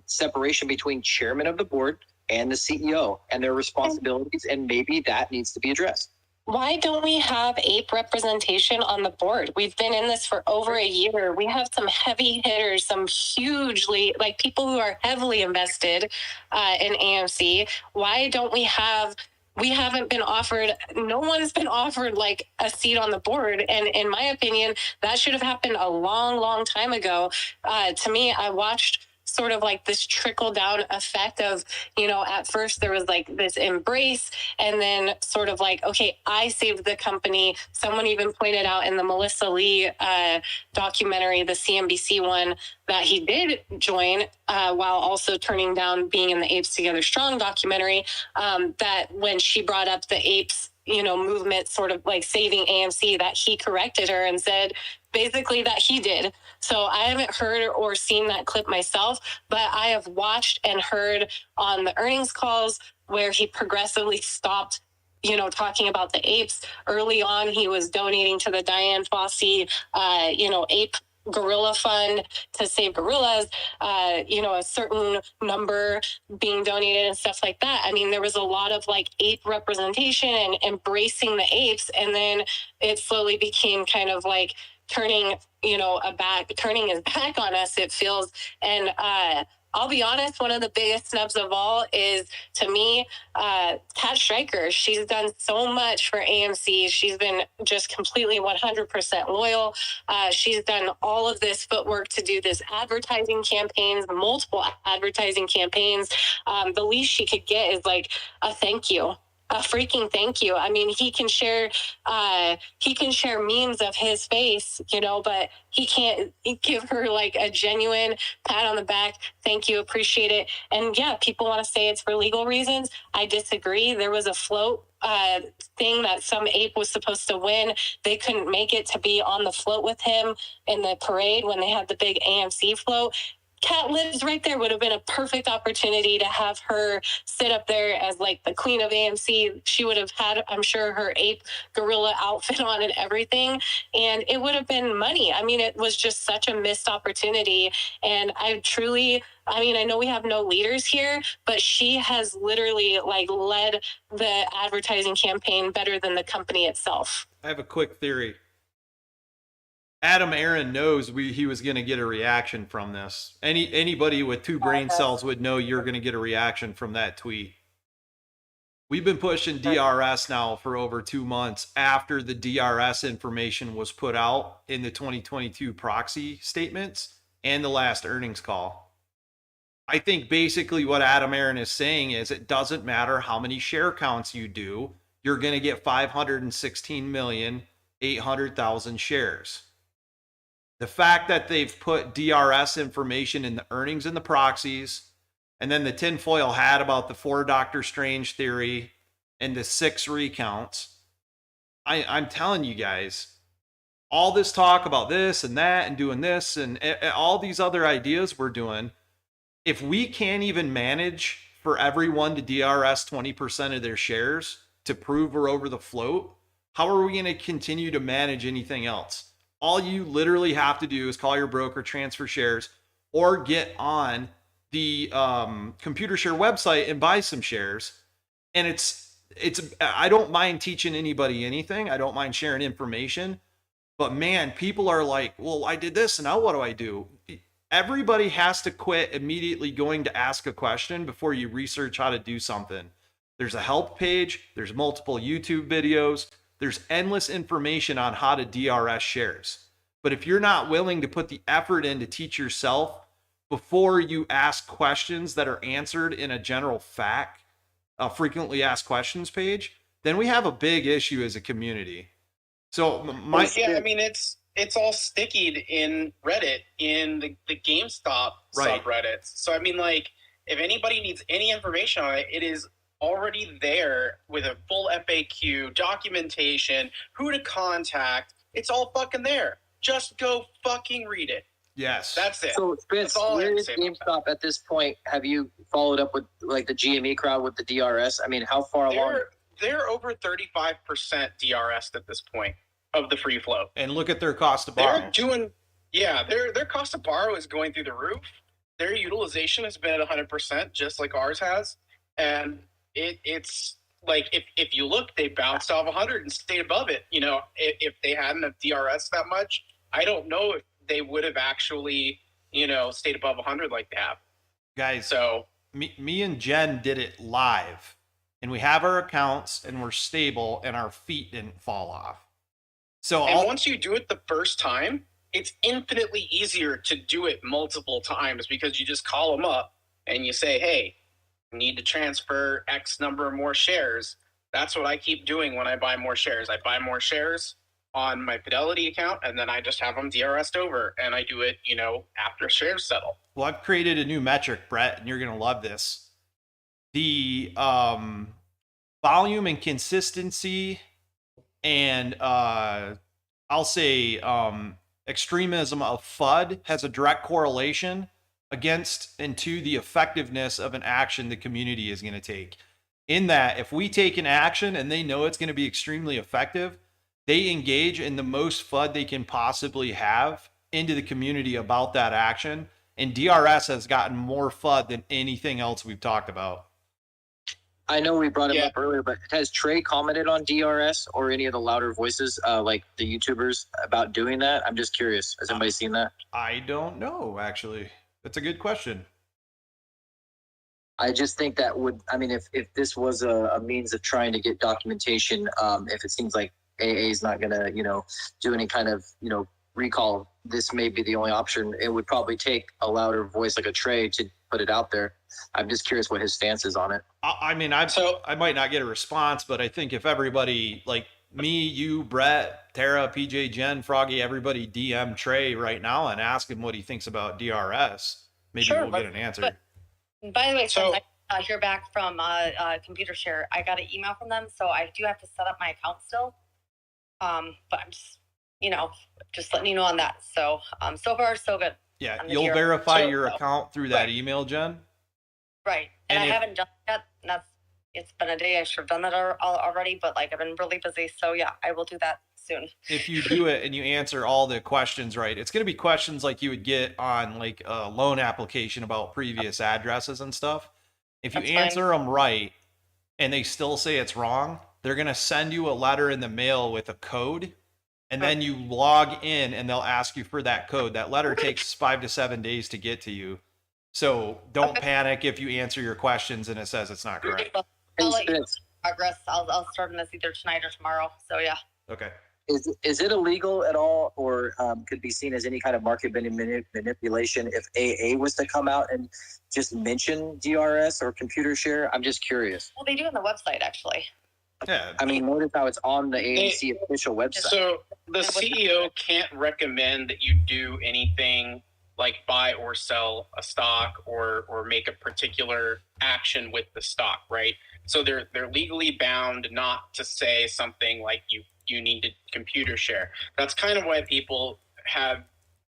Speaker 15: separation between chairman of the board and the CEO and their responsibilities. And maybe that needs to be addressed.
Speaker 7: Why don't we have ape representation on the board? We've been in this for over a year. We have some heavy hitters, some hugely, like people who are heavily invested in AMC. Why don't we haven't been offered, no one's been offered like a seat on the board. And in my opinion, that should have happened a long, long time ago. To me, I watched sort of like this trickle down effect of, at first there was like this embrace, and then sort of like, okay, I saved the company. Someone even pointed out in the Melissa Lee documentary, the CNBC one, that he did join while also turning down being in the Apes Together Strong documentary, that when she brought up the apes, movement sort of like saving AMC, that he corrected her and said basically that he did. So I haven't heard or seen that clip myself, but I have watched and heard on the earnings calls where he progressively stopped talking about the apes. Early on, he was donating to the Diane Fossey, ape gorilla fund to save gorillas, a certain number being donated and stuff like that. I mean, there was a lot of like ape representation and embracing the apes. And then it slowly became kind of like turning his back on us, it feels. And I'll be honest, one of the biggest snubs of all is, to me, Kat Stryker. She's done so much for AMC. She's been just completely 100% loyal. She's done all of this footwork to do this advertising campaigns, multiple advertising campaigns. The least she could get is like a thank you. A freaking thank you. I mean, he can share memes of his face, but he can't give her like a genuine pat on the back. Thank you. Appreciate it. And yeah, people want to say it's for legal reasons. I disagree. There was a float thing that some ape was supposed to win. They couldn't make it to be on the float with him in the parade when they had the big AMC float. Kat lives right there. Would have been a perfect opportunity to have her sit up there as like the queen of AMC. She would have had, I'm sure, her ape gorilla outfit on and everything, and it would have been money. I mean, it was just such a missed opportunity. And I know we have no leaders here, but she has literally like led the advertising campaign better than the company itself.
Speaker 2: I have a quick theory. Adam Aaron knows he was going to get a reaction from this. Anybody with two brain cells would know you're going to get a reaction from that tweet. We've been pushing DRS now for over 2 months after the DRS information was put out in the 2022 proxy statements and the last earnings call. I think basically what Adam Aaron is saying is it doesn't matter how many share counts you do, you're going to get 516,800,000 shares.
Speaker 1: The fact that they've put DRS information in the earnings and the proxies, and then the tinfoil hat about the 4 Doctor Strange theory and the 6 recounts. I'm telling you guys, all this talk about this and that and doing this and all these other ideas we're doing, if we can't even manage for everyone to DRS 20% of their shares to prove we're over the float, how are we going to continue to manage anything else? All you literally have to do is call your broker, transfer shares, or get on the computer share website and buy some shares. And it's I don't mind teaching anybody anything. I don't mind sharing information. But man, people are like, well, I did this and now what do I do? Everybody has to quit immediately going to ask a question before you research how to do something. There's a help page. There's multiple YouTube videos. There's endless information on how to DRS shares. But if you're not willing to put the effort in to teach yourself before you ask questions that are answered in a general fact, a frequently asked questions page, then we have a big issue as a community. So
Speaker 17: I mean, it's all stickied in Reddit, in the GameStop subreddits. So I mean, like, if anybody needs any information on it, it is already there with a full FAQ, documentation, who to contact. It's all fucking there. Just go fucking read it.
Speaker 1: Yes.
Speaker 17: That's it.
Speaker 15: So, Spence, where is GameStop at this point? Have you followed up with like the GME crowd with the DRS? I mean, how far along?
Speaker 17: They're over 35% DRS'd at this point of the free float.
Speaker 1: And look at their cost to borrow.
Speaker 17: They're doing, their cost to borrow is going through the roof. Their utilization has been at 100%, just like ours has. And it's like, if you look, they bounced off 100 and stayed above it. You know, if they hadn't have DRS that much, I don't know if they would have actually, stayed above 100 like they have.
Speaker 1: Guys,
Speaker 17: so
Speaker 1: me and Jen did it live, and we have our accounts and we're stable and our feet didn't fall off. So
Speaker 17: once you do it the first time, it's infinitely easier to do it multiple times because you just call them up and you say, hey, I need to transfer X number of more shares. That's what I keep doing when I buy more shares. I buy more shares on my Fidelity account, and then I just have them DRS'd over, and I do it, after shares settle.
Speaker 1: Well, I've created a new metric, Brett, and you're going to love this. The volume and consistency and I'll say extremism of FUD has a direct correlation against and to the effectiveness of an action the community is going to take. In that, if we take an action and they know it's going to be extremely effective, they engage in the most FUD they can possibly have into the community about that action. And DRS has gotten more FUD than anything else we've talked about.
Speaker 15: I know we brought him up earlier, but has Trey commented on DRS or any of the louder voices, like the YouTubers, about doing that? I'm just curious. Has anybody seen that?
Speaker 1: I don't know, actually. That's a good question.
Speaker 15: I just think that would, I mean, if this was a means of trying to get documentation, if it seems like AA is not going to, do any kind of, recall, this may be the only option. It would probably take a louder voice like a Trey to put it out there. I'm just curious what his stance is on it.
Speaker 1: I mean, I might not get a response, but I think if everybody, like me, you, Brett, Tara, PJ, Jen, Froggy, everybody DM Trey right now and ask him what he thinks about DRS, maybe we'll get an answer.
Speaker 4: But, by the way, so I hear back from Computer Share. I got an email from them, so I do have to set up my account still. But I'm just, just letting you know on that. So, so far, so good.
Speaker 1: Yeah, you'll verify your account through that email, Jen?
Speaker 4: Right. And I haven't done that. It's been a day. I should have done that already, but I've been really busy. So yeah, I will do that soon.
Speaker 1: If you do it and you answer all the questions right, it's going to be questions like you would get on a loan application about previous addresses and stuff. If you answer them right and they still say it's wrong, they're going to send you a letter in the mail with a code. And then you log in and they'll ask you for that code. That letter takes 5 to 7 days to get to you. So don't panic if you answer your questions and it says it's not correct.
Speaker 4: I'll let you know progress. I'll start on this either tonight or tomorrow. So yeah.
Speaker 1: Okay.
Speaker 15: Is it illegal at all, or could be seen as any kind of market manipulation if AA was to come out and just mention DRS or computer share? I'm just curious.
Speaker 4: Well, they do on the website actually.
Speaker 2: Yeah.
Speaker 15: I mean, notice how it's on the AMC official website.
Speaker 17: So the CEO can't recommend that you do anything like buy or sell a stock or make a particular action with the stock, right? So they're legally bound not to say something like you need to computer share. That's kind of why people have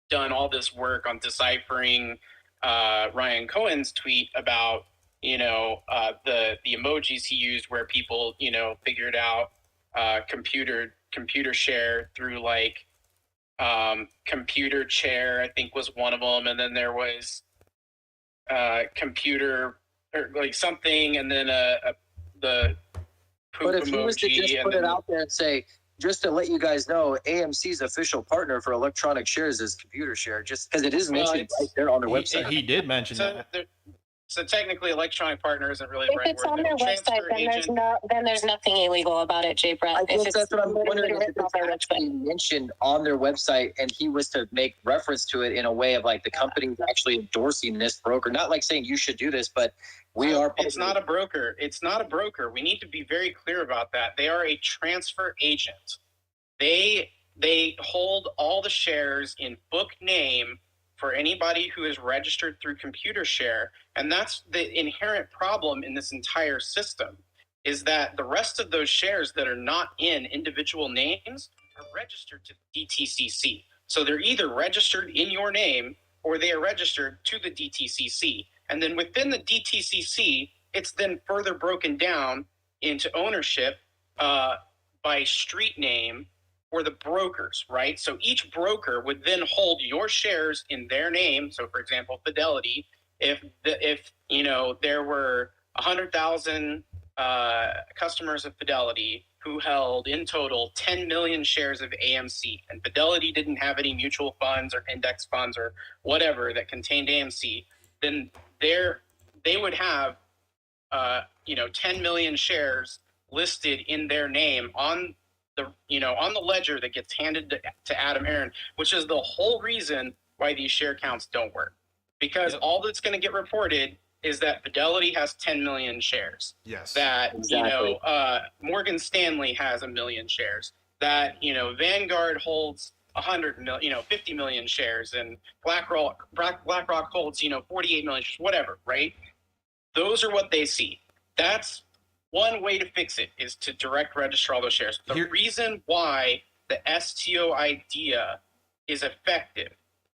Speaker 17: done all this work on deciphering Ryan Cohen's tweet about the emojis he used, where people figured out computer share through like computer chair, I think was one of them, and then there was computer or like something, and then the poop
Speaker 15: But if he was to
Speaker 17: emoji,
Speaker 15: just
Speaker 17: and
Speaker 15: put it
Speaker 17: then
Speaker 15: out there and say, just to let you guys know, AMC's official partner for electronic shares is Computer Share, just because it is
Speaker 17: Well,
Speaker 15: mentioned
Speaker 17: it's-
Speaker 15: right there on their website.
Speaker 2: He did mention that.
Speaker 17: So technically, electronic partner isn't really the
Speaker 7: If
Speaker 17: right
Speaker 7: it's
Speaker 17: word.
Speaker 7: on
Speaker 17: The
Speaker 7: their
Speaker 17: transfer
Speaker 7: website,
Speaker 17: agent-
Speaker 7: then there's nothing illegal about it, Jay Brett.
Speaker 15: I
Speaker 7: If
Speaker 15: guess
Speaker 7: it's
Speaker 15: that's what I'm wondering,
Speaker 7: literally
Speaker 15: if
Speaker 7: written on
Speaker 15: it's
Speaker 7: their
Speaker 15: actually mentioned on their website and he was to make reference to it in a way of like the company's actually endorsing this broker, not like saying you should do this, but we are.
Speaker 17: It's not a broker. It's not a broker. We need to be very clear about that. They are a transfer agent. They hold all the shares in book name for anybody who is registered through Computer Share. And that's the inherent problem in this entire system, is that the rest of those shares that are not in individual names are registered to DTCC. So they're either registered in your name or they are registered to the DTCC. And then within the DTCC, it's then further broken down into ownership by street name or the brokers, right? So each broker would then hold your shares in their name. So for example, Fidelity, if there were 100,000 customers of Fidelity who held in total 10 million shares of AMC, and Fidelity didn't have any mutual funds or index funds or whatever that contained AMC, then they would have 10 million shares listed in their name on the ledger that gets handed to Adam Aaron, which is the whole reason why these share counts don't work. Because all that's going to get reported is that Fidelity has 10 million shares.
Speaker 2: Yes.
Speaker 17: That,
Speaker 15: Exactly.
Speaker 17: Morgan Stanley has 1 million shares. That, Vanguard holds 50 million shares, and BlackRock holds, 48 million shares, whatever, right? Those are what they see. That's one way to fix it, is to direct register all those shares. The reason why the STO idea is effective,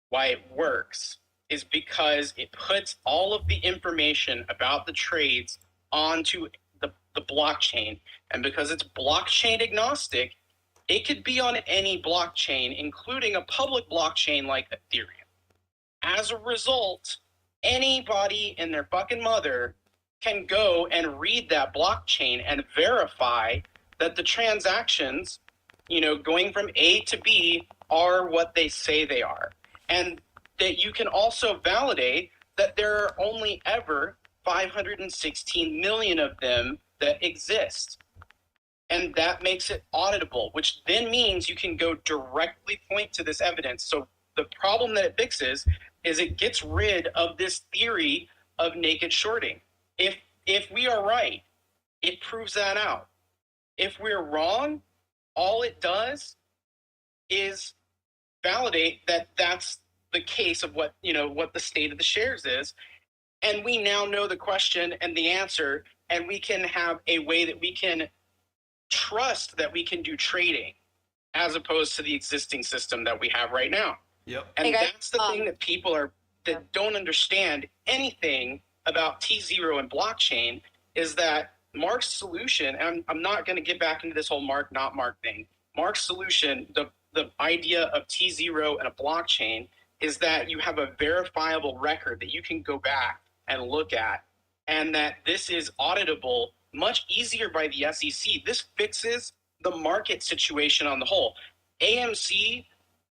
Speaker 17: why it works, is because it puts all of the information about the trades onto the blockchain. And because it's blockchain agnostic, it could be on any blockchain, including a public blockchain like Ethereum. As a result, anybody and their fucking mother can go and read that blockchain and verify that the transactions, going from A to B are what they say they are. And that you can also validate that there are only ever 516 million of them that exist. And that makes it auditable, which then means you can go directly point to this evidence. So the problem that it fixes is it gets rid of this theory of naked shorting. If we are right, it proves that out. If we're wrong, all it does is validate that that's the case of what the state of the shares is. And we now know the question and the answer, and we can have a way that we can trust that we can do trading as opposed to the existing system that we have right now.
Speaker 2: Yep.
Speaker 17: And that's the thing that people that don't understand anything about T0 and blockchain, is that Mark's solution, and I'm not going to get back into this whole Mark, not Mark thing. Mark's solution, the idea of T0 and a blockchain, is that you have a verifiable record that you can go back and look at, and that this is auditable much easier by the SEC. This fixes the market situation on the whole. AMC,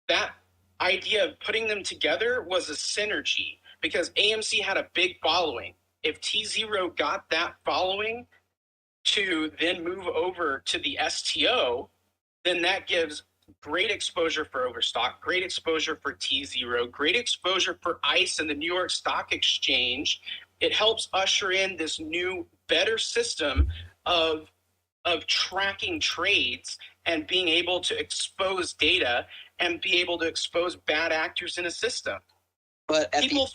Speaker 17: that idea of putting them together was a synergy, because AMC had a big following. If T0 got that following to then move over to the STO, then that gives great exposure for Overstock, great exposure for T0, great exposure for ICE and the New York Stock Exchange. It helps usher in this new, better system of of tracking trades and being able to expose data and be able to expose bad actors in a system.
Speaker 15: But at the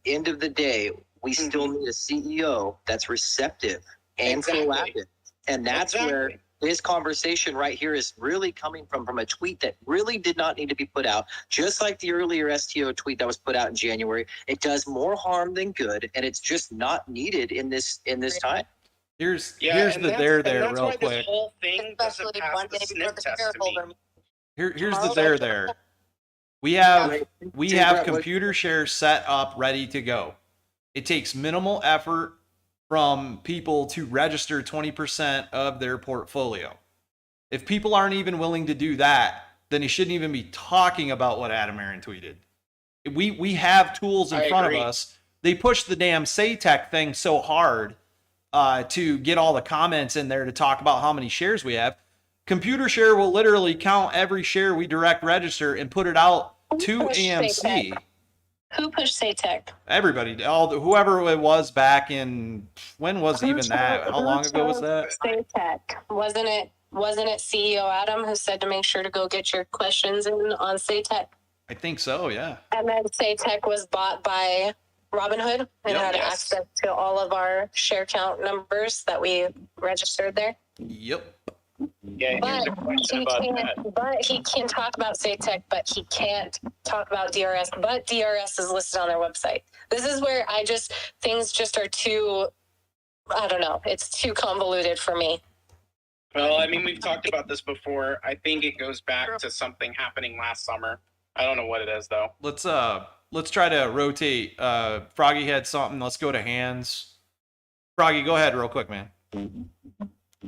Speaker 15: end of the day, we still need a CEO that's receptive and proactive. And that's where this conversation right here is really coming from a tweet that really did not need to be put out. Just like the earlier STO tweet that was put out in January, it does more harm than good, and it's just not needed in this time.
Speaker 2: Here's the there real
Speaker 17: why
Speaker 2: quick.
Speaker 17: This whole thing doesn't pass the sniff test to me.
Speaker 2: Here's the there. We have computer shares set up, ready to go. It takes minimal effort from people to register 20% of their portfolio. If people aren't even willing to do that, then he shouldn't even be talking about what Adam Aaron tweeted. We have tools in front of us. They pushed the damn SayTech thing so hard to get all the comments in there to talk about how many shares we have. Computer share will literally count every share we direct register and put it out to AMC.
Speaker 7: Who pushed SayTech?
Speaker 2: Everybody, whoever it was back in, when was even that? How long ago was that?
Speaker 7: SayTech. Wasn't it CEO Adam who said to make sure to go get your questions in on SayTech?
Speaker 2: I think so, yeah.
Speaker 7: And then SayTech was bought by Robinhood and had access to all of our share count numbers that we registered there.
Speaker 2: Yep.
Speaker 14: Yeah, here's a question about that.
Speaker 7: But he can talk about SayTech, but he can't talk about DRS. But DRS is listed on their website. This is where things just are too, I don't know, it's too convoluted for me.
Speaker 17: Well, I mean, we've talked about this before. I think it goes back to something happening last summer. I don't know what it is, though.
Speaker 2: Let's try to rotate. Froggy had something. Let's go to hands. Froggy, go ahead real quick, man.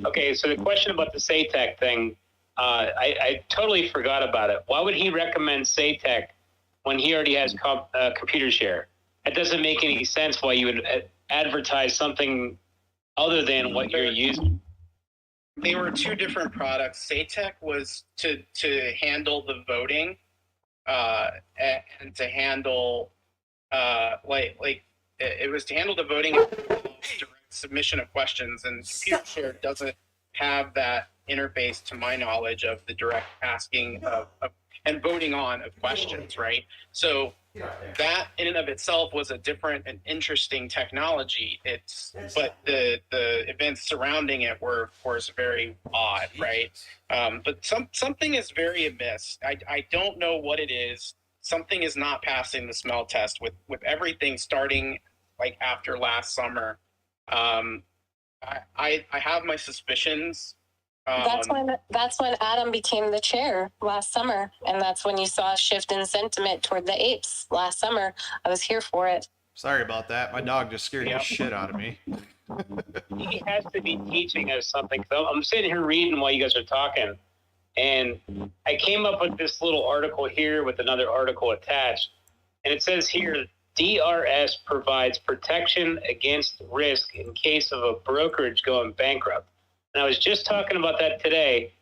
Speaker 14: Okay, so the question about the SayTech thing, I totally forgot about it. Why would he recommend SayTech when he already has computer share? It doesn't make any sense why you would advertise something other than what you're using.
Speaker 17: They were two different products. SayTech was to handle the voting and to handle it was to handle the voting and direct submission of questions, and computer share doesn't have that interface, to my knowledge, of the direct asking of and voting on of questions, right? So that in and of itself was a different and interesting technology. But the events surrounding it were, of course, very odd, right? But something is very amiss. I don't know what it is. Something is not passing the smell test with everything starting like after last summer. I have my suspicions.
Speaker 7: That's when Adam became the chair last summer, and that's when you saw a shift in sentiment toward the apes last summer. I was here for it.
Speaker 2: Sorry about that. My dog just scared the shit out of me.
Speaker 14: He has to be teaching us something. I'm sitting here reading while you guys are talking, and I came up with this little article here with another article attached, and it says here, DRS provides protection against risk in case of a brokerage going bankrupt. And I was just talking about that today,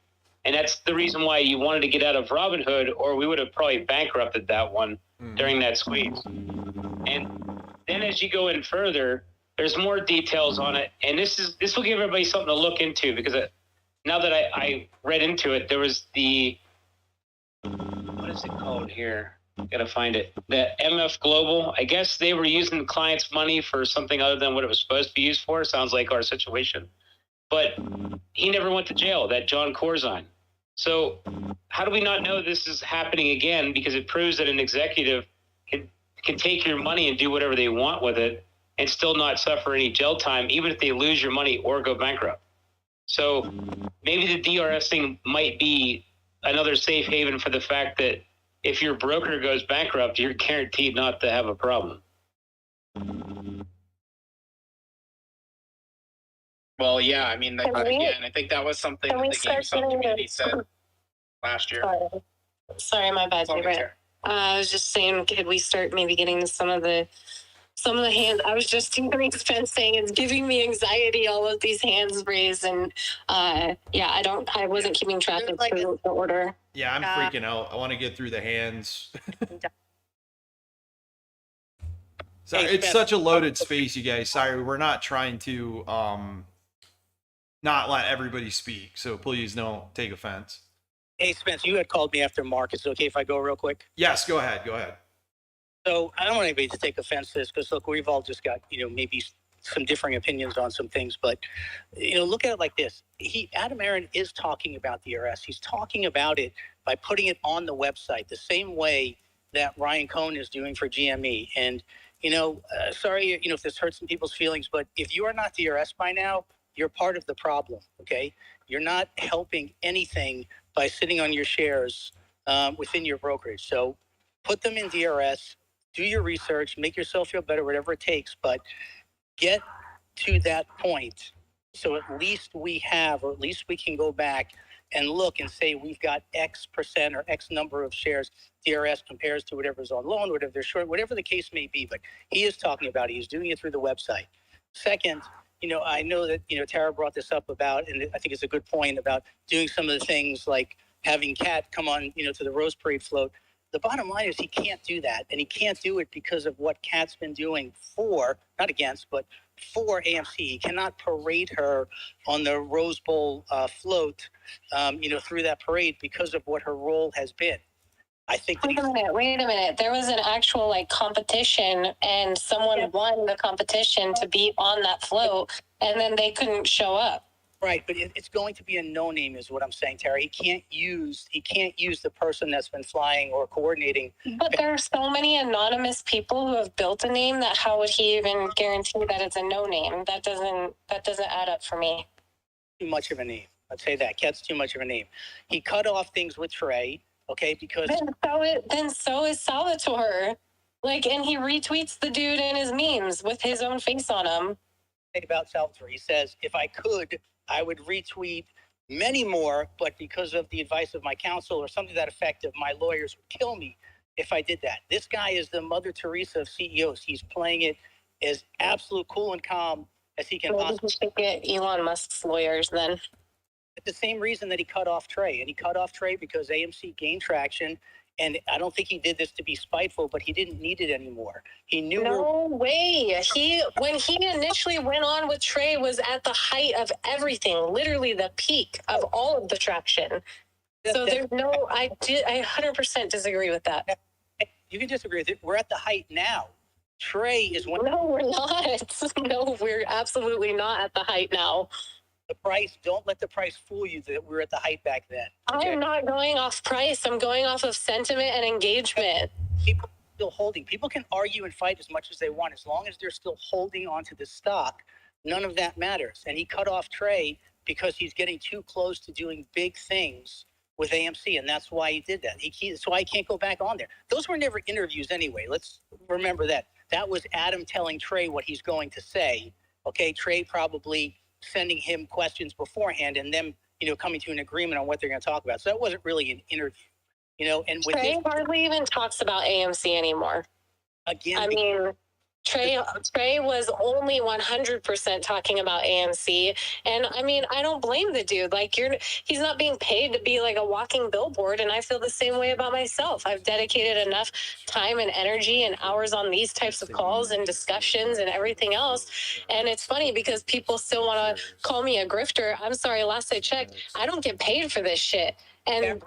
Speaker 14: and that's the reason why you wanted to get out of Robinhood, or we would have probably bankrupted that one during that squeeze. And then as you go in further, there's more details on it, and this will give everybody something to look into, because now that I read into it, there was what is it called here? Gotta find it. The MF Global. I guess they were using the client's money for something other than what it was supposed to be used for. Sounds like our situation. But he never went to jail, that John Corzine. So how do we not know this is happening again? Because it proves that an executive can take your money and do whatever they want with it and still not suffer any jail time, even if they lose your money or go bankrupt. So maybe the DRS thing might be another safe haven for the fact that if your broker goes bankrupt, you're guaranteed not to have a problem.
Speaker 17: Well, yeah, I mean, again, I think that was something that the GameStop community said last year.
Speaker 7: Sorry, my bad. I was just saying, could we start maybe getting some of the hands? I was just hearing Spence saying it's giving me anxiety, all of these hands raised, and I wasn't keeping track of the order.
Speaker 2: Yeah, I'm freaking out. I want to get through the hands. So it's such a loaded space, you guys. Sorry, we're not trying to not let everybody speak. So please don't take offense.
Speaker 18: Hey, Spence, you had called me after Mark. Is it okay if I go real quick?
Speaker 2: Yes, go ahead. Go ahead.
Speaker 18: So I don't want anybody to take offense to this because, look, we've all just got, maybe some differing opinions on some things. But, look at it like this. Adam Aaron is talking about the DRS. He's talking about it by putting it on the website the same way that Ryan Cohn is doing for GME. And, sorry, if this hurts some people's feelings, but if you are not DRS by now, you're part of the problem, okay? You're not helping anything by sitting on your shares within your brokerage. So put them in DRS, do your research, make yourself feel better, whatever it takes, but get to that point. So at least we have, or at least we can go back and look and say we've got X percent or X number of shares. DRS compares to whatever's on loan, whatever they're short, whatever the case may be. But he is talking about it. He's doing it through the website. Second, I know that, Tara brought this up about, and I think it's a good point about doing some of the things like having Kat come on, to the Rose Parade float. The bottom line is he can't do that. And he can't do it because of what Kat's been doing for, not against, but for AMC. He cannot parade her on the Rose Bowl float, through that parade because of what her role has been. I think.
Speaker 7: Wait a minute. There was an actual competition, and someone won the competition to be on that float, and then they couldn't show up.
Speaker 18: Right, but it's going to be a no name, is what I'm saying, Terry. He can't use the person that's been flying or coordinating.
Speaker 7: But there are so many anonymous people who have built a name that how would he even guarantee that it's a no name? That doesn't add up for me.
Speaker 18: Too much of a name. I'd say that. Cat's too much of a name. He cut off things with Trey. Okay, because
Speaker 7: then so is Salvatore. And he retweets the dude in his memes with his own face on him.
Speaker 18: About Salvatore, he says, if I could, I would retweet many more, but because of the advice of my counsel or something to that effect of my lawyers would kill me if I did that. This guy is the Mother Teresa of CEOs. He's playing it as absolute cool and calm as he can possibly.
Speaker 7: Get Elon Musk's lawyers then.
Speaker 18: It's the same reason that he cut off Trey. And he cut off Trey because AMC gained traction. And I don't think he did this to be spiteful, but he didn't need it anymore. He knew.
Speaker 7: No way. When he initially went on with Trey was at the height of everything, literally the peak of all of the traction. So I 100% disagree with that.
Speaker 18: You can disagree with it. We're at the height now. Trey is one.
Speaker 7: No, we're not. No, we're absolutely not at the height now.
Speaker 18: The price, don't let the price fool you that we're at the height back then. Okay?
Speaker 7: I'm not going off price. I'm going off of sentiment and engagement.
Speaker 18: People are still holding. People can argue and fight as much as they want. As long as they're still holding onto the stock, none of that matters. And he cut off Trey because he's getting too close to doing big things with AMC. And that's why he did that. That's why he can't go back on there. Those were never interviews anyway. Let's remember that. That was Adam telling Trey what he's going to say. Okay, Trey probably sending him questions beforehand and them, coming to an agreement on what they're going to talk about. So that wasn't really an interview, and with
Speaker 7: Trey hardly even talks about AMC anymore.
Speaker 18: Again,
Speaker 7: Trey was only 100% talking about AMC. And I don't blame the dude. He's not being paid to be like a walking billboard. And I feel the same way about myself. I've dedicated enough time and energy and hours on these types of calls and discussions and everything else. And it's funny because people still want to call me a grifter. I'm sorry, last I checked, I don't get paid for this shit. And,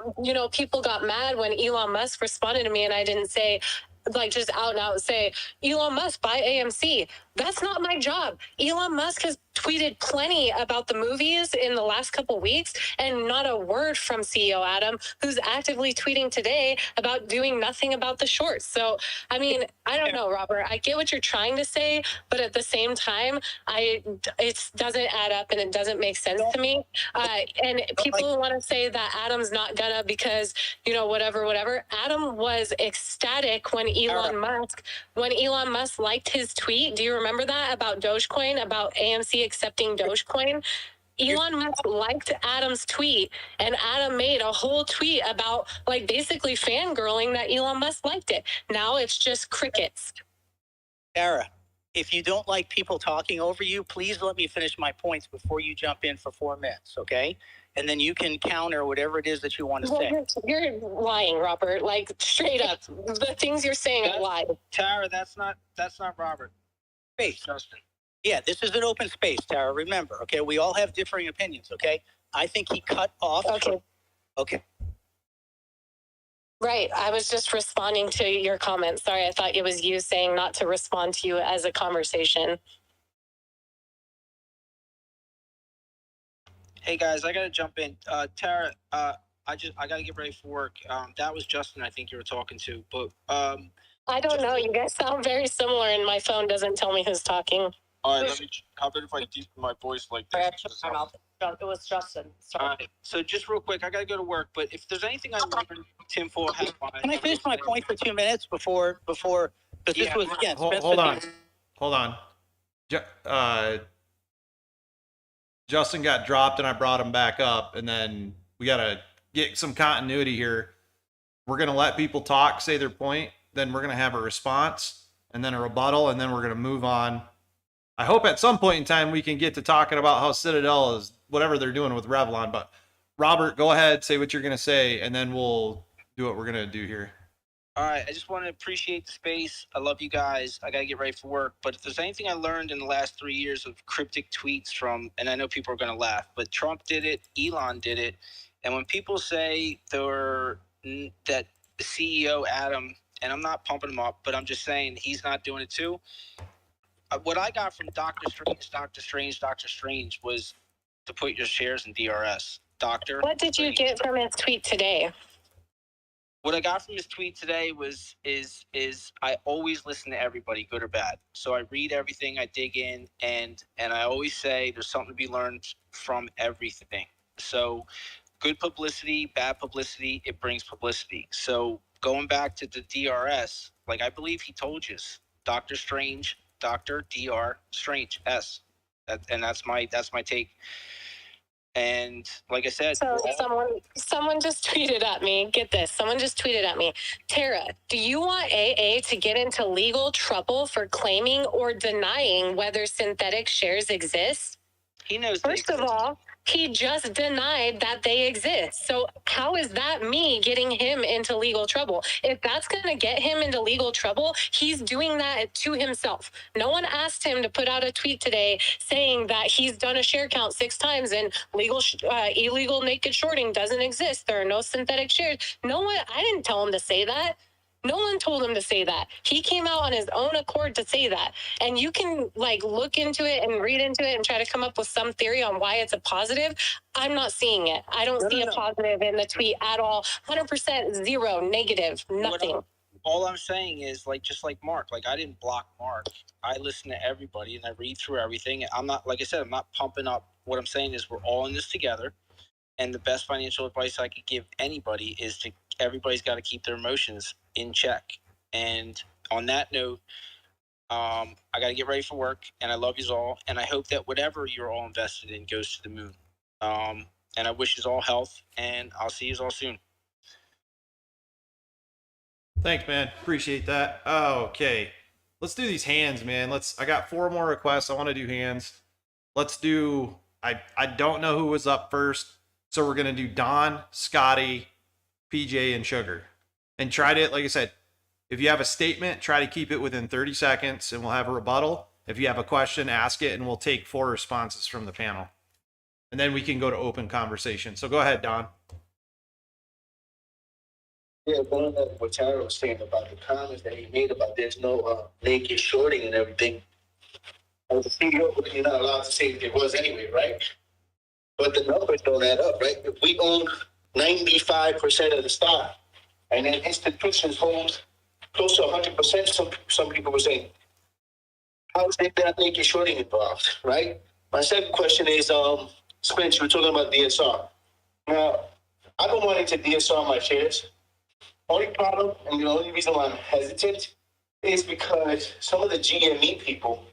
Speaker 7: people got mad when Elon Musk responded to me and I didn't say, just out and out say, Elon Musk, buy AMC. That's not my job. Elon Musk has tweeted plenty about the movies in the last couple weeks and not a word from CEO Adam, who's actively tweeting today about doing nothing about the shorts. So, I don't know, Robert. I get what you're trying to say, but at the same time, it doesn't add up and it doesn't make sense to me. And people want to say that Adam's not gonna because, whatever. Adam was ecstatic when Elon Musk liked his tweet. Do you remember that about Dogecoin, about AMC accepting Dogecoin? Elon Musk liked Adam's tweet, and Adam made a whole tweet about basically fangirling that Elon Musk liked it. Now it's just crickets.
Speaker 18: Sarah, if you don't like people talking over you, please let me finish my points before you jump in for 4 minutes, okay? And then you can counter whatever it is that you want to say.
Speaker 7: You're lying, Robert. Straight up, the things you're saying are lies.
Speaker 18: Tara, that's not Robert. Hey, Justin. Yeah, this is an open space, Tara. Remember, okay? We all have differing opinions, okay? I think he cut off.
Speaker 7: Okay.
Speaker 18: Okay.
Speaker 7: Right. I was just responding to your comment. Sorry, I thought it was you saying not to respond to you as a conversation.
Speaker 8: Hey guys, I gotta jump in. Tara, I gotta get ready for work. That was Justin, I think you were talking to, but
Speaker 7: I don't know. You guys sound very similar, and my phone doesn't tell me who's talking.
Speaker 8: all right, how about if I deepen my voice like this?
Speaker 4: It was Justin.
Speaker 8: All right, so just real quick, I gotta go to work, but if there's anything I learned, Tim Four has
Speaker 18: Can I finish my point for 2 minutes before, because this was, again,
Speaker 2: Hold on. Justin got dropped and I brought him back up, and then we got to get some continuity here. We're going to let people talk, say their point, then we're going to have a response and then a rebuttal, and then we're going to move on. I hope at some point in time we can get to talking about how Citadel is whatever they're doing with Revlon. But Robert, go ahead, say what you're going to say, and then we'll do what we're going to do here.
Speaker 8: All right, I just want to appreciate the space. I love you guys. I got to get ready for work. But if there's anything I learned in the last 3 years of cryptic tweets from, and I know people are going to laugh, but Trump did it, Elon did it. And when people say that the CEO, Adam, and I'm not pumping him up, but I'm just saying he's not doing it too. What I got from Dr. Strange was to put your shares in DRS. Doctor.
Speaker 7: What did you get from his tweet today?
Speaker 8: What I got from his tweet today is I always listen to everybody, good or bad. So I read everything, I dig in, and I always say there's something to be learned from everything. So good publicity, bad publicity, it brings publicity. So going back to the DRS, like I believe he told you, Dr. Strange, Dr. Dr. Strange, S. And that's my take. And like I said,
Speaker 7: so someone just tweeted at me. Get this. Someone just tweeted at me. Tara, do you want AA to get into legal trouble for claiming or denying whether synthetic shares exist?
Speaker 8: He knows.
Speaker 7: First of all, he just denied that they exist. So how is that me getting him into legal trouble? If that's going to get him into legal trouble, he's doing that to himself. No one asked him to put out a tweet today saying that he's done a share count 6 times and illegal naked shorting doesn't exist. There are no synthetic shares. I didn't tell him to say that. No one told him to say that. He came out on his own accord to say that. And you can look into it and read into it and try to come up with some theory on why it's a positive. I'm not seeing it. I don't see a positive in the tweet at all. 100% zero, negative, nothing.
Speaker 8: All I'm saying is just like Mark, I didn't block Mark. I listen to everybody and I read through everything. I'm not, like I said, I'm not pumping up. What I'm saying is we're all in this together. And the best financial advice I could give anybody is everybody's got to keep their emotions in check. And on that note, I got to get ready for work, and I love you all. And I hope that whatever you're all invested in goes to the moon. And I wish you all health, and I'll see you all soon.
Speaker 2: Thanks, man. Appreciate that. Okay. Let's do these hands, man. I got 4 more requests. I want to do hands. Let's do, I don't know who was up first. So we're going to do Don, Scotty, PJ, and Sugar. And try to, like I said, if you have a statement, try to keep it within 30 seconds and we'll have a rebuttal. If you have a question, ask it and we'll take 4 responses from the panel. And then we can go to open conversation. So go ahead, Don.
Speaker 19: Yeah, going on what Tara was saying about the comments that he made about there's no naked shorting and everything. As a CEO, you're not allowed to say there was anyway, right? But the numbers don't add up, right? If we own 95% of the stock, and then institutions hold close to 100%, some people were saying, how is there not naked shorting involved, right? My second question is, Spence, you were talking about DSR. Now, I've been wanting to DSR my shares. Only problem, and the only reason why I'm hesitant, is because some of the GME people,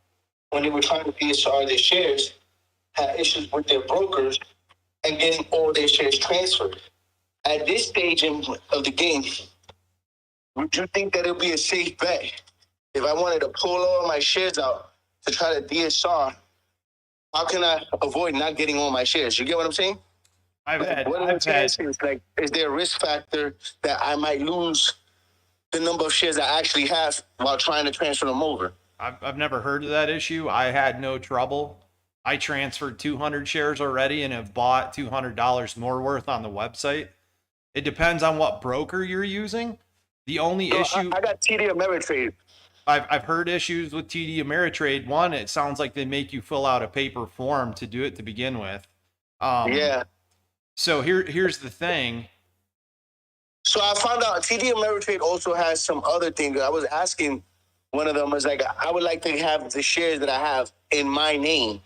Speaker 19: when they were trying to DSR their shares, had issues with their brokers and getting all their shares transferred. At this stage of the game, would you think that it'll be a safe bet if I wanted to pull all my shares out to try to DSR? How can I avoid not getting all my shares? You get what I'm saying? Is there a risk factor that I might lose the number of shares I actually have while trying to transfer them over?
Speaker 2: I've never heard of that issue. I had no trouble. I transferred 200 shares already and have bought $200 more worth on the website. It depends on what broker you're using. The only issue
Speaker 19: I got TD Ameritrade.
Speaker 2: I've heard issues with TD Ameritrade. One, it sounds like they make you fill out a paper form to do it to begin with.
Speaker 19: Yeah.
Speaker 2: So here's the thing.
Speaker 19: So I found out TD Ameritrade also has some other things. I was asking one of them, was like, I would like to have the shares that I have in my name.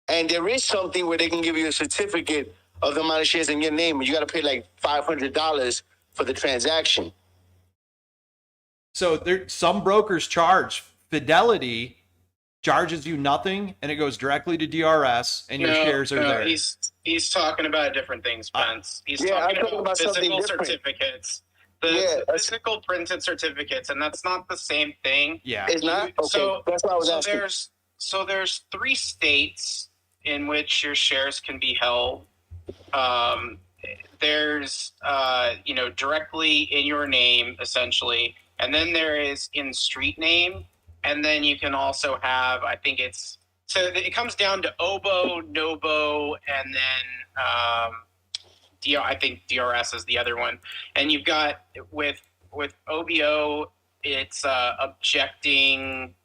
Speaker 19: And there is something where they can give you a certificate of the amount of shares in your name. You got to pay like $500 for the transaction.
Speaker 2: So some brokers charge. Fidelity charges you nothing, and it goes directly to DRS, and your shares are there.
Speaker 17: He's talking about different things, Spence. He's talking about physical certificates. The physical printed certificates, and that's not the same thing.
Speaker 2: Yeah.
Speaker 19: It's not? Okay. So that's what I was asking.
Speaker 17: There's 3 states in which your shares can be held. There's directly in your name, essentially. And then there is in street name. And then you can also have, I think it comes down to OBO, NOBO, and then I think DRS is the other one. And you've got with OBO, it's objecting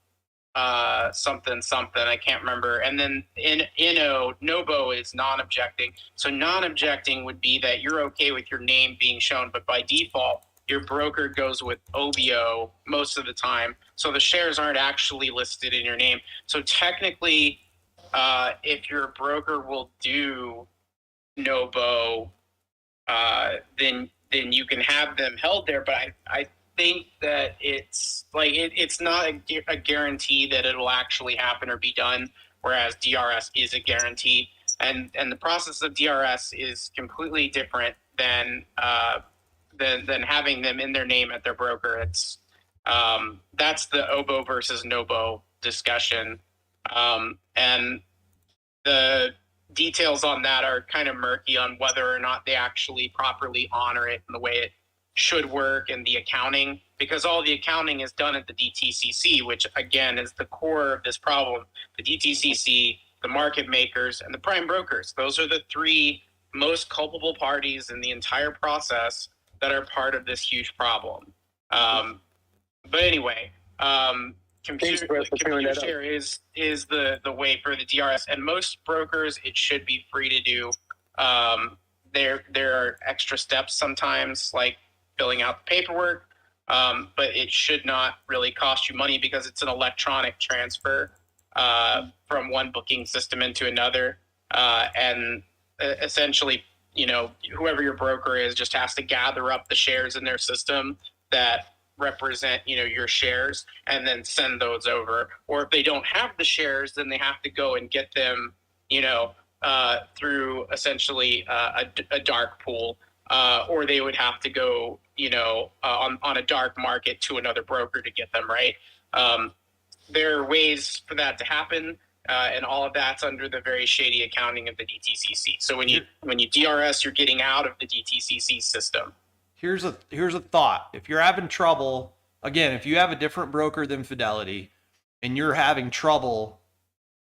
Speaker 17: something, I can't remember. And then in NOBO is non-objecting. So non-objecting would be that you're okay with your name being shown, but by default, your broker goes with OBO most of the time. So the shares aren't actually listed in your name. So technically, if your broker will do NOBO, then you can have them held there. But I think that it's like it's not a guarantee that it'll actually happen or be done, whereas DRS is a guarantee. And the process of DRS is completely different than having them in their name at their broker. It's that's the OBO versus NOBO discussion, and the details on that are kind of murky on whether or not they actually properly honor it in the way it should work, and the accounting, because all the accounting is done at the DTCC, which again is the core of this problem. The DTCC, the market makers, and the prime brokers. Those are the 3 most culpable parties in the entire process that are part of this huge problem. But anyway, computer share is the way for the DRS, and most brokers it should be free to do. There are extra steps sometimes, like filling out the paperwork, but it should not really cost you money because it's an electronic transfer from one booking system into another, and essentially, whoever your broker is just has to gather up the shares in their system that represent, your shares, and then send those over. Or if they don't have the shares, then they have to go and get them, through essentially a dark pool, or they would have to go, on a dark market to another broker to get them, right? There are ways for that to happen. And all of that's under the very shady accounting of the DTCC. So when you DRS, you're getting out of the DTCC system.
Speaker 2: Here's a thought. If you're having trouble, again, if you have a different broker than Fidelity and you're having trouble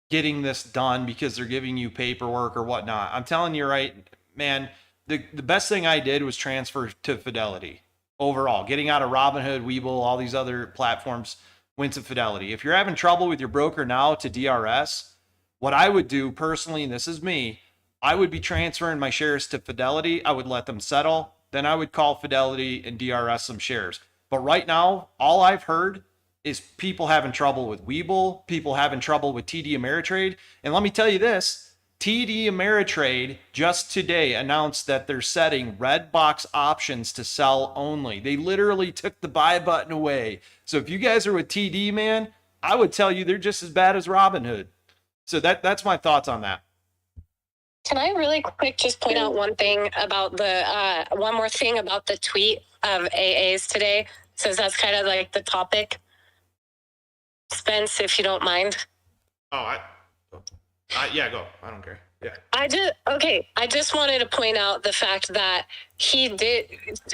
Speaker 2: getting this done because they're giving you paperwork or whatnot, I'm telling you right, man, the best thing I did was transfer to Fidelity overall. Getting out of Robinhood, Webull, all these other platforms, went to Fidelity. If you're having trouble with your broker now to DRS, what I would do personally, and this is me, I would be transferring my shares to Fidelity. I would let them settle. Then I would call Fidelity and DRS some shares. But right now, all I've heard is people having trouble with Webull, people having trouble with TD Ameritrade. And let me tell you this, TD Ameritrade just today announced that they're setting red box options to sell only. They literally took the buy button away. So if you guys are with TD, man, I would tell you they're just as bad as Robinhood. So that's my thoughts on that.
Speaker 7: Can I really quick just point out one thing about one more thing about the tweet of AA's today, since that's kind of like the topic. Spence, if you don't mind.
Speaker 2: Oh, yeah, go. I don't care. Yeah.
Speaker 7: I just wanted to point out the fact that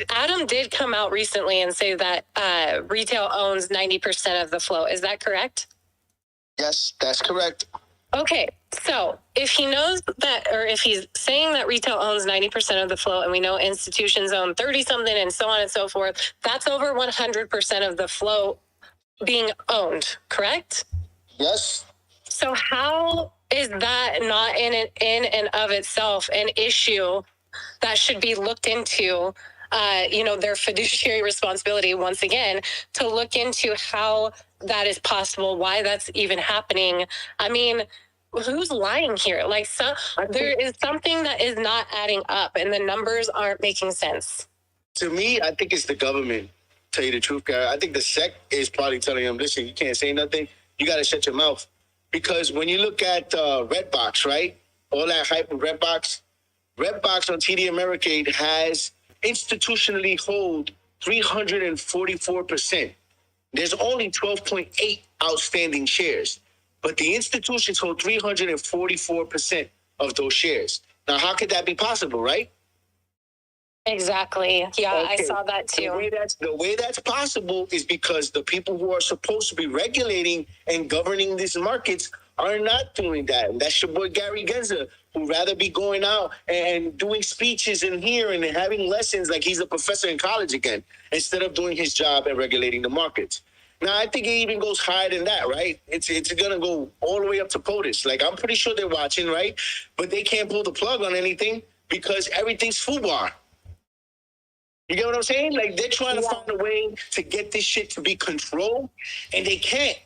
Speaker 7: Adam did come out recently and say that retail owns 90% of the flow. Is that correct?
Speaker 19: Yes, that's correct.
Speaker 7: Okay, so if he knows that, or if he's saying that retail owns 90% of the float, and we know institutions own 30 something and so on and so forth, that's over 100% of the float being owned, correct?
Speaker 19: Yes.
Speaker 7: So how is that not in and of itself an issue that should be looked into? Their fiduciary responsibility, once again, to look into how that is possible, why that's even happening. I mean, who's lying here? Like, there is something that is not adding up, and the numbers aren't making sense.
Speaker 19: To me, I think it's the government. Tell you the truth, guy. I think the SEC is probably telling them, listen, you can't say nothing. You got to shut your mouth. Because when you look at Redbox, right? All that hype of Redbox on TD Ameritrade has institutionally hold 344%. There's only 12.8 outstanding shares, but the institutions hold 344% of those shares. Now, how could that be possible, right?
Speaker 7: Exactly. Yeah,
Speaker 19: Okay.
Speaker 7: I saw that too.
Speaker 19: The way that's possible is because the people who are supposed to be regulating and governing these markets are not doing that. And that's your boy Gary Genza, who'd rather be going out and doing speeches in here and having lessons like he's a professor in college again, instead of doing his job and regulating the markets. Now, I think it even goes higher than that, right? It's going to go all the way up to POTUS. Like, I'm pretty sure they're watching, right? But they can't pull the plug on anything because everything's FUBAR. You get what I'm saying? Like, they're trying to find a way to get this shit to be controlled, and they can't.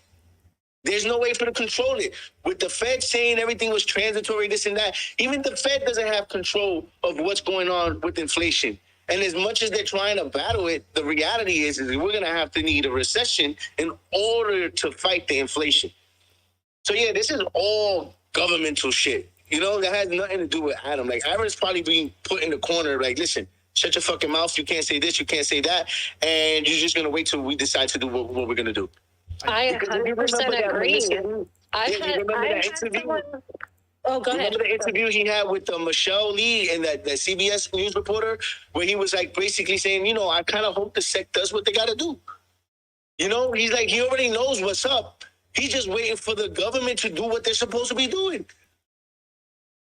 Speaker 19: There's no way for them to control it. With the Fed saying everything was transitory, this and that, even the Fed doesn't have control of what's going on with inflation. And as much as they're trying to battle it, the reality is we're going to have to need a recession in order to fight the inflation. So, yeah, this is all governmental shit. You know, that has nothing to do with Adam. Like, Adam's probably being put in the corner, like, listen, shut your fucking mouth. You can't say this. You can't say that. And you're just going to wait till we decide to do what we're going to do.
Speaker 7: I 100% agree. Oh, go ahead.
Speaker 19: Remember the interview he had with Michelle Lee and that CBS News reporter, where he was like basically saying, you know, I kind of hope the SEC does what they got to do. You know, he's like, he already knows what's up. He's just waiting for the government to do what they're supposed to be doing.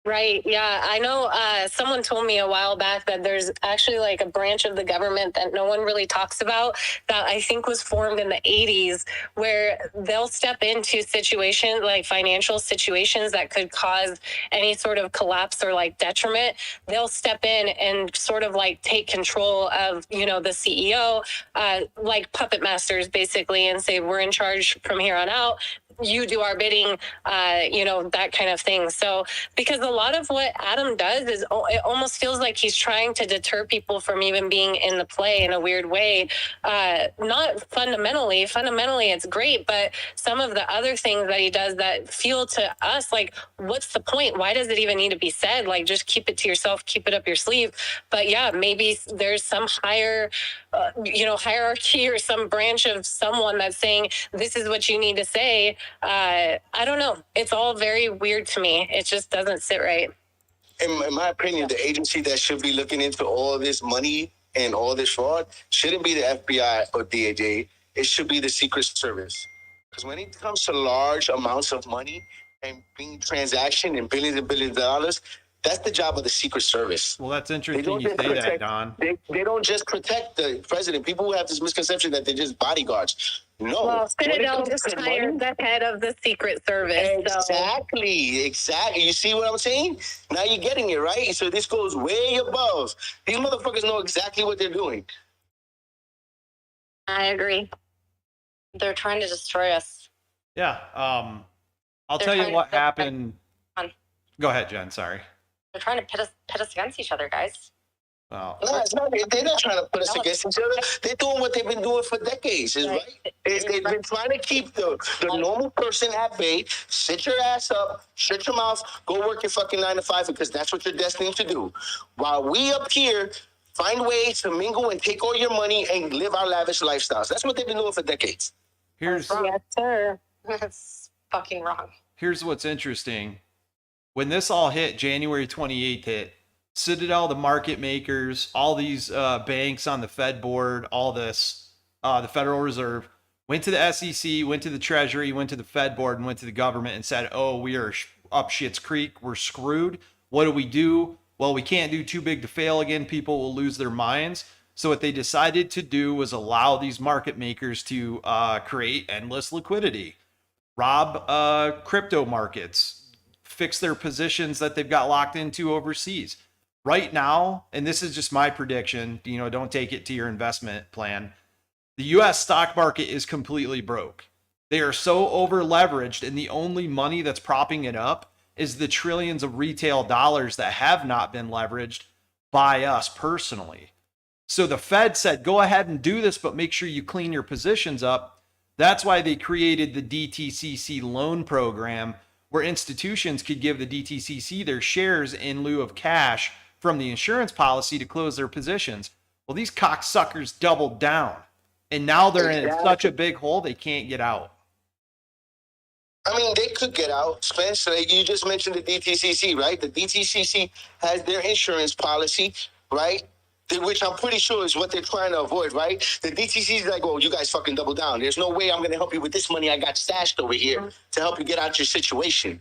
Speaker 7: Right. Yeah. I know someone told me a while back that there's actually like a branch of the government that no one really talks about that I think was formed in the 80s, where they'll step into situations like financial situations that could cause any sort of collapse or like detriment. They'll step in and sort of like take control of, the CEO, like puppet masters basically, and say, we're in charge from here on out. You do our bidding, that kind of thing. So, because a lot of what Adam does is it almost feels like he's trying to deter people from even being in the play in a weird way. Not fundamentally. Fundamentally, it's great, but some of the other things that he does that feel to us like, what's the point? Why does it even need to be said? Like, just keep it to yourself, keep it up your sleeve. But yeah, maybe there's some higher, hierarchy or some branch of someone that's saying, this is what you need to say. I don't know. It's all very weird to me. It just doesn't sit right.
Speaker 19: In my opinion, the agency that should be looking into all of this money and all this fraud shouldn't be the FBI or DOJ. It should be the Secret Service. Because when it comes to large amounts of money and being transaction and billions of dollars, that's the job of the Secret Service.
Speaker 2: Well, that's interesting you say that, Don.
Speaker 19: They don't just protect the president. People who have this misconception that they're just bodyguards. No.
Speaker 7: Well, Citadel just hired the head of the Secret Service.
Speaker 19: Exactly. You see what I'm saying? Now you're getting it, right? So this goes way above. These motherfuckers know exactly what they're doing.
Speaker 7: I agree.
Speaker 4: They're trying to destroy us.
Speaker 2: Yeah. I'll tell you what happened. Go ahead, Jen. Sorry.
Speaker 4: They're trying to pit us against each other, guys.
Speaker 2: Well,
Speaker 19: no, it's not. They're not trying to put us against each other. They're doing what they've been doing for decades, right? They've been trying to keep the normal person at bay. Sit your ass up, shut your mouth, go work your fucking 9 to 5 because that's what you're destined to do. While we up here find ways to mingle and take all your money and live our lavish lifestyles. That's what they've been doing for decades.
Speaker 2: Yes,
Speaker 7: sir.
Speaker 4: That's fucking wrong.
Speaker 2: Here's what's interesting. When this all hit, January 28th hit, Citadel, the market makers, all these banks on the Fed board, all this, the Federal Reserve, went to the SEC, went to the Treasury, went to the Fed board, and went to the government and said, oh, we are up shit's creek. We're screwed. What do? Well, we can't do too big to fail again. People will lose their minds. So what they decided to do was allow these market makers to create endless liquidity, rob crypto markets, fix their positions that they've got locked into overseas. Right now, and this is just my prediction, don't take it to your investment plan. The US stock market is completely broke. They are so over leveraged, and the only money that's propping it up is the trillions of retail dollars that have not been leveraged by us personally. So the Fed said, go ahead and do this, but make sure you clean your positions up. That's why they created the DTCC loan program, where institutions could give the DTCC their shares in lieu of cash from the insurance policy to close their positions. Well, these cocksuckers doubled down, and now they're in such a big hole they can't get out.
Speaker 19: I mean, they could get out, Spence. Like you just mentioned the DTCC, right? The DTCC has their insurance policy, right? Which I'm pretty sure is what they're trying to avoid, right? The DTCC is like, oh, you guys fucking double down. There's no way I'm going to help you with this money I got stashed over here to help you get out your situation.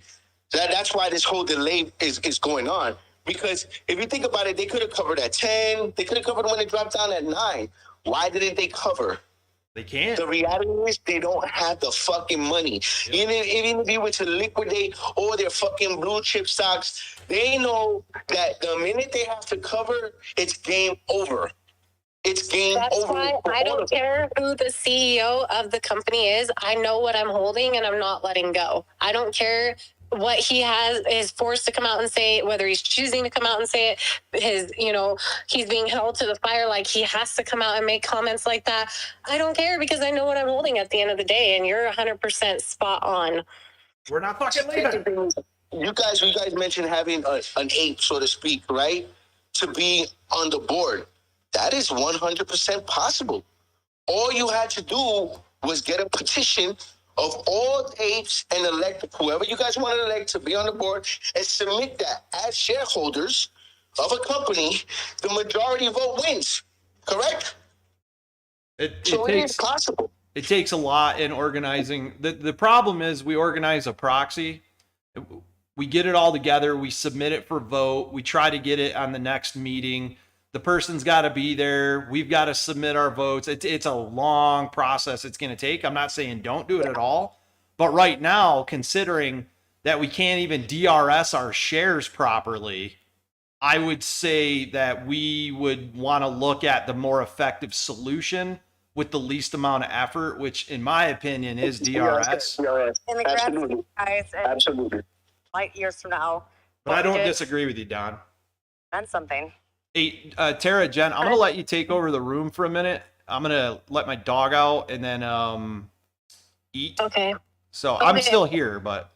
Speaker 19: That's why this whole delay is going on. Because if you think about it, they could have covered at 10. They could have covered when it dropped down at 9. Why didn't they cover?
Speaker 2: They can't.
Speaker 19: The reality is they don't have the fucking money. Even if you were to liquidate all their fucking blue chip stocks, they know that the minute they have to cover, it's game over. It's game over.
Speaker 7: That's why I don't care who the CEO of the company is. I know what I'm holding and I'm not letting go. I don't care what he is forced to come out and say, whether he's choosing to come out and say it, he's being held to the fire, like he has to come out and make comments like that. I don't care, because I know what I'm holding at the end of the day, and you're 100% spot on.
Speaker 2: We're not fucking leaving.
Speaker 19: You guys mentioned having an ape, so to speak, right? To be on the board. That is 100% possible. All you had to do was get a petition of all apes and elect whoever you guys want to elect to be on the board and submit that as shareholders of a company. The majority vote wins, correct?
Speaker 2: It is possible. It takes a lot in organizing. The problem is we organize a proxy. We get it all together. We submit it for vote. We try to get it on the next meeting. The person's got to be there. We've got to submit our votes. It's a long process it's going to take. I'm not saying don't do it at all. But right now, considering that we can't even DRS our shares properly, I would say that we would want to look at the more effective solution with the least amount of effort, which in my opinion is DRS.
Speaker 4: In the grand scheme, guys,
Speaker 19: Absolutely.
Speaker 4: Light years from now.
Speaker 2: But I don't disagree with you, Don.
Speaker 4: That's something.
Speaker 2: Hey, Tara, Jen, I'm going to let you take over the room for a minute. I'm going to let my dog out and then eat.
Speaker 7: Okay.
Speaker 2: So I'm still here, but.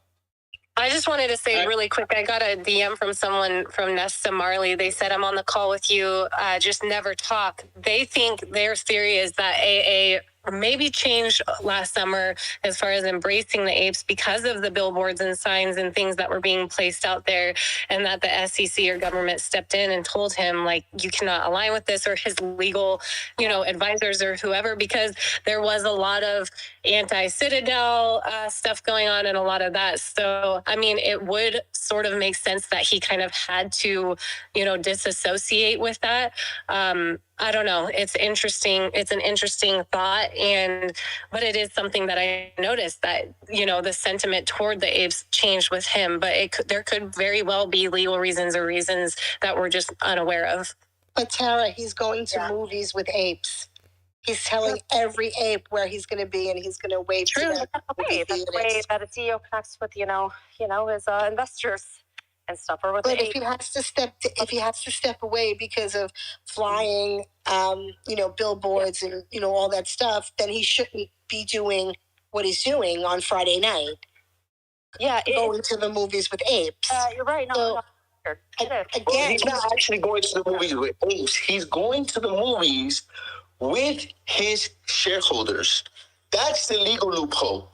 Speaker 7: I just wanted to say really quick, I got a DM from someone from Nesta Marley. They said, I'm on the call with you, just never talk. They think their theory is that AA maybe changed last summer as far as embracing the apes because of the billboards and signs and things that were being placed out there, and that the SEC or government stepped in and told him, like, you cannot align with this, or his legal, advisors or whoever, because there was a lot of anti-Citadel stuff going on and a lot of that. So, I mean, it would sort of make sense that he kind of had to, disassociate with that. I don't know. It's interesting. It's an interesting thought. But it is something that I noticed that, the sentiment toward the apes changed with him, but there could very well be legal reasons or reasons that we're just unaware of.
Speaker 3: But Tara, he's going to movies with apes. He's telling every ape where he's going to be, and he's going to wave to them.
Speaker 4: That's the way that a CEO connects with, his investors and stuff. Or with
Speaker 3: but if he has to step away because of flying, billboards and all that stuff, then he shouldn't be doing what he's doing on Friday night.
Speaker 4: Yeah,
Speaker 3: going to the movies with apes.
Speaker 4: You're right.
Speaker 19: Again, he's not actually going to the movies with apes. He's going to the movies with his shareholders. That's the legal loophole.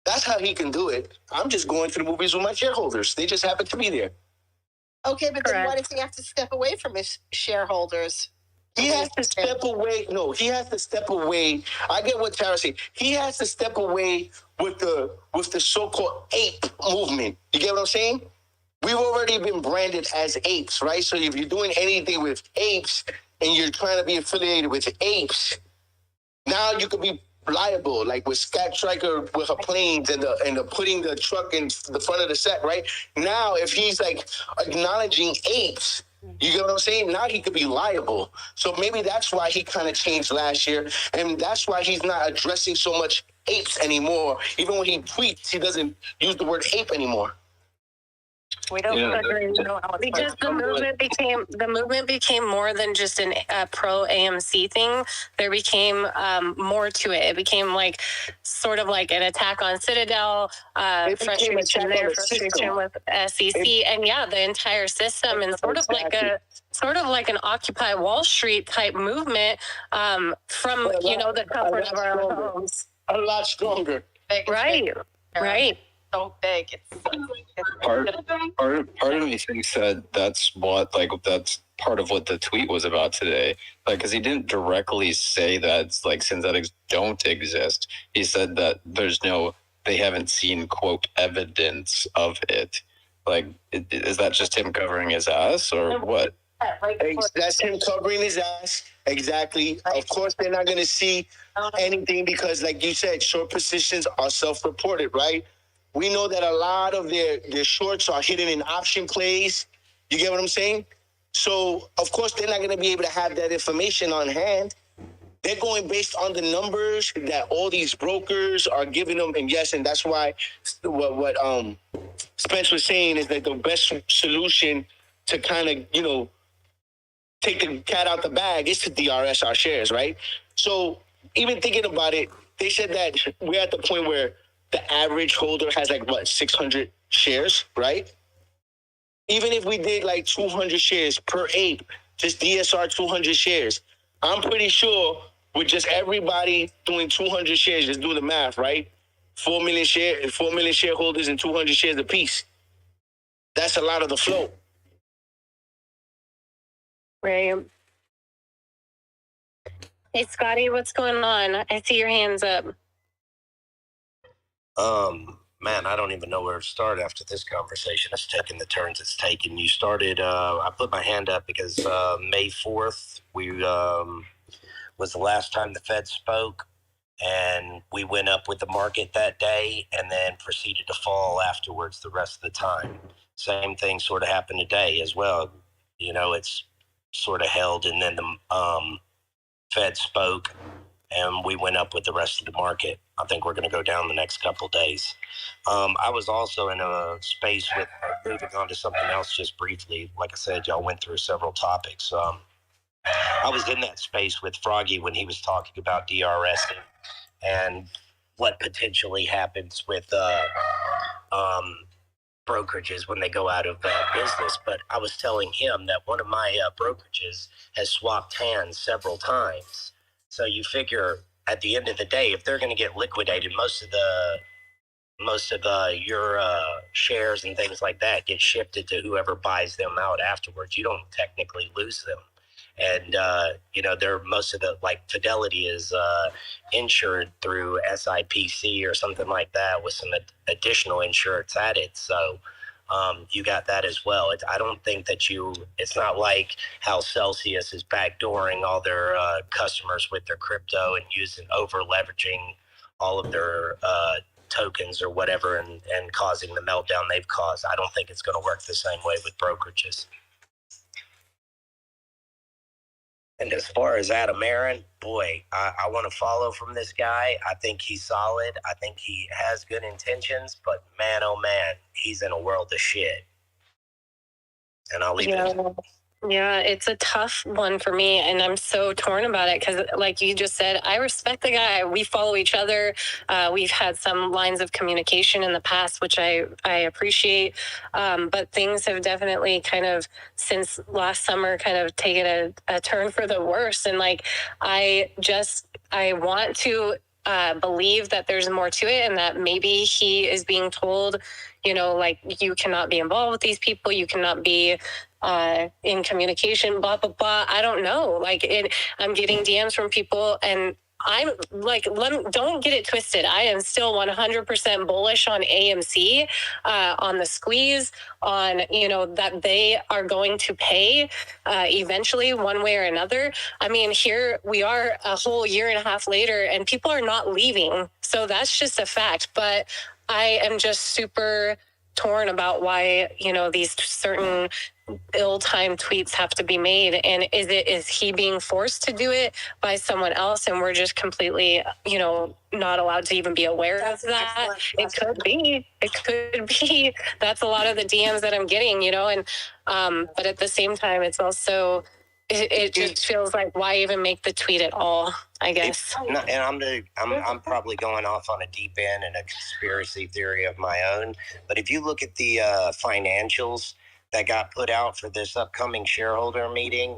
Speaker 19: That's how he can do it. I'm just going to the movies with my shareholders. They just happen to be there.
Speaker 3: Okay, but then why does he have to step away from his shareholders?
Speaker 19: He has to step away. No, he has to step away. I get what Tara said. He has to step away with the so-called ape movement. You get what I'm saying? We've already been branded as apes, right? So if you're doing anything with apes and you're trying to be affiliated with apes, now you could be liable, like with Scat Striker with her planes and the putting the truck in the front of the set, right? Now, if he's like acknowledging apes, you get what I'm saying? Now he could be liable. So maybe that's why he kind of changed last year, and that's why he's not addressing so much apes anymore. Even when he tweets, he doesn't use the word ape anymore.
Speaker 7: We don't agree. Because the movement became more than just a pro AMC thing. There became more to it. It became like sort of like an attack on Citadel, frustration there, frustration with SEC, and the entire system, and sort of like an Occupy Wall Street type movement from the comfort of our own homes.
Speaker 19: A lot stronger.
Speaker 7: Right.
Speaker 4: So big.
Speaker 20: Part of me thinks that that's part of what the tweet was about today. Like, because he didn't directly say that like synthetics don't exist. He said that they haven't seen quote evidence of it. Like, is that just him covering his ass or what?
Speaker 19: That's him covering his ass. Exactly. Of course, they're not going to see anything because, like you said, short positions are self-reported, right? We know that a lot of their shorts are hidden in option plays. You get what I'm saying? So, of course, they're not going to be able to have that information on hand. They're going based on the numbers that all these brokers are giving them. And yes, and that's why what Spence was saying is that the best solution to kind of, take the cat out the bag is to DRS our shares, right? So even thinking about it, they said that we're at the point where the average holder has 600 shares, right? Even if we did 200 shares per ape, just DSR 200 shares, I'm pretty sure with just everybody doing 200 shares, just do the math, right? 4 million shareholders and 200 shares apiece. That's a lot of the float.
Speaker 7: Right. Hey, Scotty, what's going on? I see your hands up.
Speaker 21: Man, I don't even know where to start after this conversation. It's taken the turns it's taken. You started, I put my hand up because May 4th, was the last time the Fed spoke, and we went up with the market that day and then proceeded to fall afterwards the rest of the time. Same thing sort of happened today as well. It's sort of held, and then the Fed spoke, and we went up with the rest of the market. I think we're going to go down the next couple of days. I was also in a space with, moving on to something else just briefly. Like I said, y'all went through several topics. I was in that space with Froggy when he was talking about DRS and what potentially happens with brokerages when they go out of business. But I was telling him that one of my brokerages has swapped hands several times. So you figure at the end of the day, if they're going to get liquidated, most of your shares and things like that get shifted to whoever buys them out afterwards. You don't technically lose them. And, they're most of the, Fidelity is insured through SIPC or something like that with some additional insurance added. So you got that as well. I don't think that it's not like how Celsius is backdooring all their customers with their crypto and over leveraging all of their tokens or whatever and causing the meltdown they've caused. I don't think it's going to work the same way with brokerages. And as far as Adam Aaron, boy, I want to follow from this guy. I think he's solid. I think he has good intentions, but man, oh man, he's in a world of shit. And I'll leave it.
Speaker 7: Yeah, it's a tough one for me, and I'm so torn about it because, like you just said, I respect the guy. We follow each other. We've had some lines of communication in the past, which I appreciate. But things have definitely kind of, since last summer, kind of taken a turn for the worse. And I want to believe that there's more to it and that maybe he is being told, you cannot be involved with these people. You cannot be in communication, blah, blah, blah. I don't know. I'm getting DMs from people, and I'm like, don't get it twisted. I am still 100% bullish on AMC, on the squeeze, on, that they are going to pay eventually one way or another. I mean, here we are a whole year and a half later, and people are not leaving. So that's just a fact. But I am just super torn about why, these certain ill-timed tweets have to be made, and is he being forced to do it by someone else, and we're just completely not allowed to even be aware of that? It could be that's a lot of the DMs that I'm getting, and but at the same time, it's also it just feels like, why even make the tweet at all, I guess.
Speaker 21: And I'm probably going off on a deep end and a conspiracy theory of my own, but if you look at the financials that got put out for this upcoming shareholder meeting,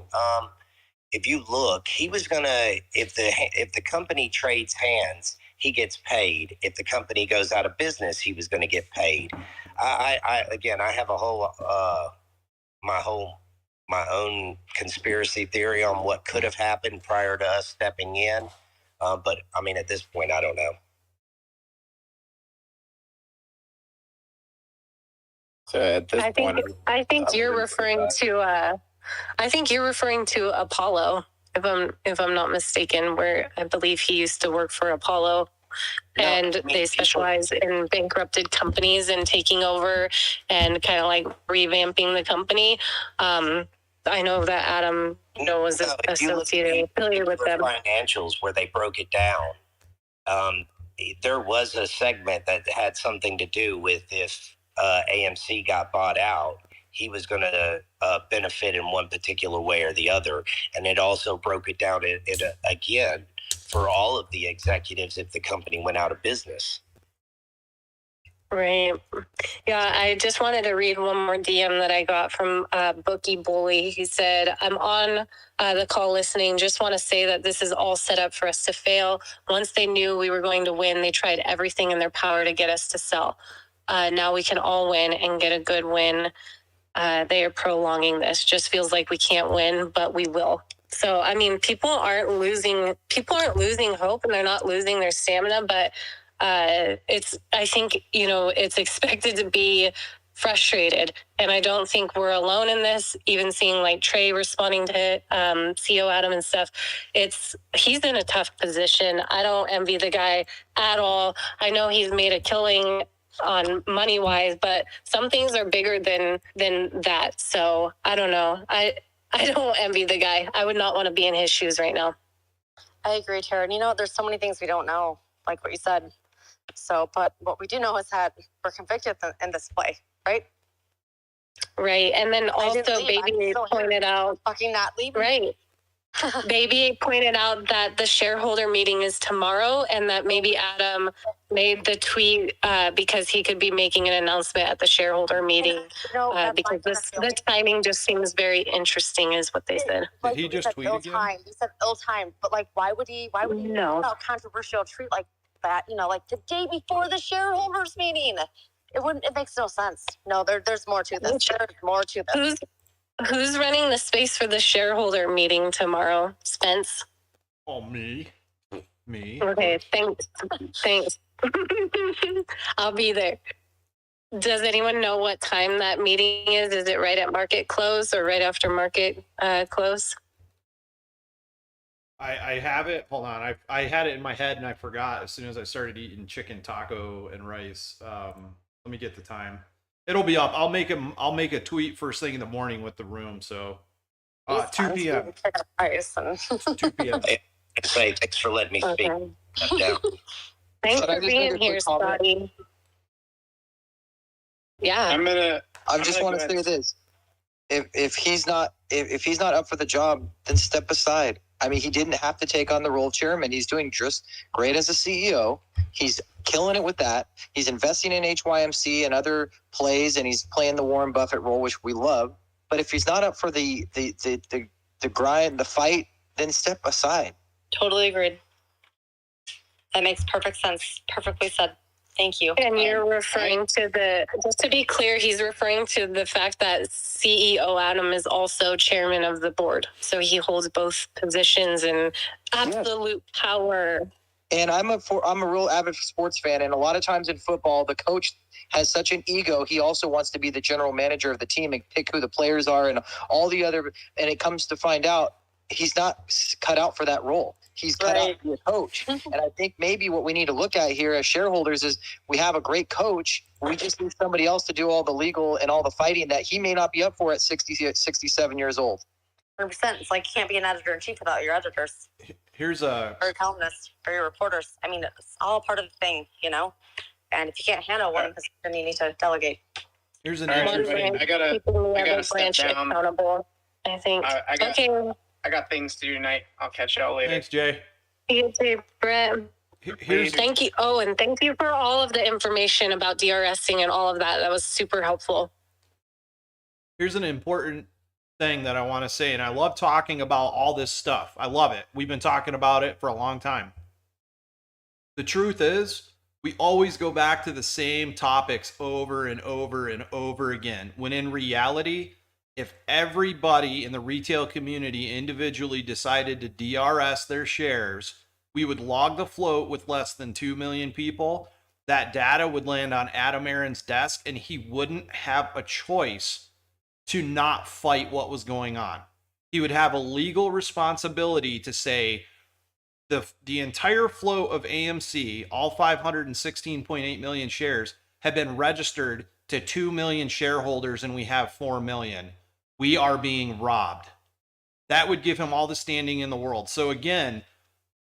Speaker 21: if you look, he was gonna, if the company trades hands, he gets paid. If the company goes out of business, he was going to get paid. I have a whole my own conspiracy theory on what could have happened prior to us stepping in, but I mean, at this point, I don't know.
Speaker 20: So at this point,
Speaker 7: I think you're referring to Apollo, if I'm not mistaken, where I believe he used to work for Apollo, and they specialize in bankrupted companies and taking over and kind of like revamping the company. I know that Adam was associated with them.
Speaker 21: Financials where they broke it down. There was a segment that had something to do with if AMC got bought out, he was going to benefit in one particular way or the other. And it also broke it down again for all of the executives if the company went out of business.
Speaker 7: Right. Yeah, I just wanted to read one more DM that I got from Bookie Bully. He said, I'm on the call listening. Just want to say that this is all set up for us to fail. Once they knew we were going to win, they tried everything in their power to get us to sell. Now we can all win and get a good win. They are prolonging this. Just feels like we can't win, but we will. So, I mean, people aren't losing hope, and they're not losing their stamina, but I think, it's expected to be frustrated. And I don't think we're alone in this, even seeing like Trey responding to CEO Adam and stuff. He's in a tough position. I don't envy the guy at all. I know he's made a killing on money wise, but some things are bigger than that. So I don't know. I don't envy the guy. I would not want to be in his shoes right now.
Speaker 4: I agree, Tara. And there's so many things we don't know, like what you said. So, but what we do know is that we're convicted in this play, right?
Speaker 7: Right. And then also Baby pointed out,
Speaker 4: fucking not leaving.
Speaker 7: Right. Baby pointed out that the shareholder meeting is tomorrow, and that maybe Adam made the tweet because he could be making an announcement at the shareholder meeting, because the timing just seems very interesting, is what they said.
Speaker 4: Did he just tweet again? He said ill-timed, but like, why would he
Speaker 7: No.
Speaker 4: a controversial tweet like that? Like the day before the shareholders meeting. It makes no sense. No, there's more to this. There's more to this.
Speaker 7: Who's running the space for the shareholder meeting tomorrow? Spence?
Speaker 2: Oh, me.
Speaker 7: Okay, thanks. I'll be there. Does anyone know what time that meeting is? Is it right at market close or right after market close?
Speaker 2: I have it. Hold on. I had it in my head and I forgot as soon as I started eating chicken, taco, and rice. Let me get the time. It'll be up. I'll make a tweet first thing in the morning with the room. So 2 p.m. 2 p.m.
Speaker 21: Thanks for letting me speak.
Speaker 7: Thanks for being here, Scotty. Yeah.
Speaker 15: I just want to say this. If he's not up for the job, then step aside. I mean, he didn't have to take on the role of chairman. He's doing just great as a CEO. He's killing it with that. He's investing in HYMC and other plays, and he's playing the Warren Buffett role, which we love. But if he's not up for the grind, the fight, then step aside.
Speaker 4: Totally agreed. That makes perfect sense. Perfectly said. Thank you.
Speaker 7: And you're referring to just to be clear, he's referring to the fact that CEO Adam is also chairman of the board. So he holds both positions and absolute power.
Speaker 15: And I'm a real avid sports fan, and a lot of times in football, the coach has such an ego. He also wants to be the general manager of the team and pick who the players are and all the other. And it comes to find out he's not cut out for that role. He's cut out to be a coach. And I think maybe what we need to look at here as shareholders is we have a great coach. We just need somebody else to do all the legal and all the fighting that he may not be up for at 67 years old.
Speaker 4: 100%. It's like you can't be an editor-in-chief without your editors.
Speaker 2: Here's
Speaker 4: or your columnists, or your reporters. I mean, it's all part of the thing, you know? And if you can't handle one position, you need to delegate.
Speaker 2: Here's an
Speaker 6: interesting. I gotta step down.
Speaker 7: Accountable, I think.
Speaker 6: I got things to do tonight. I'll catch y'all later.
Speaker 2: Thanks, Jay.
Speaker 7: You too, Brett. Thank you. Oh, and thank you for all of the information about DRSing and all of that. That was super helpful.
Speaker 2: Here's an important thing that I want to say, and I love talking about all this stuff. I love it. We've been talking about it for a long time. The truth is, we always go back to the same topics over and over and over again, when in reality, if everybody in the retail community individually decided to DRS their shares, we would log the float with less than 2 million people. That data would land on Adam Aron's desk, and he wouldn't have a choice to not fight what was going on. He would have a legal responsibility to say the entire float of AMC, all 516.8 million shares, have been registered to 2 million shareholders, and we have 4 million. We are being robbed. That would give him all the standing in the world. So again,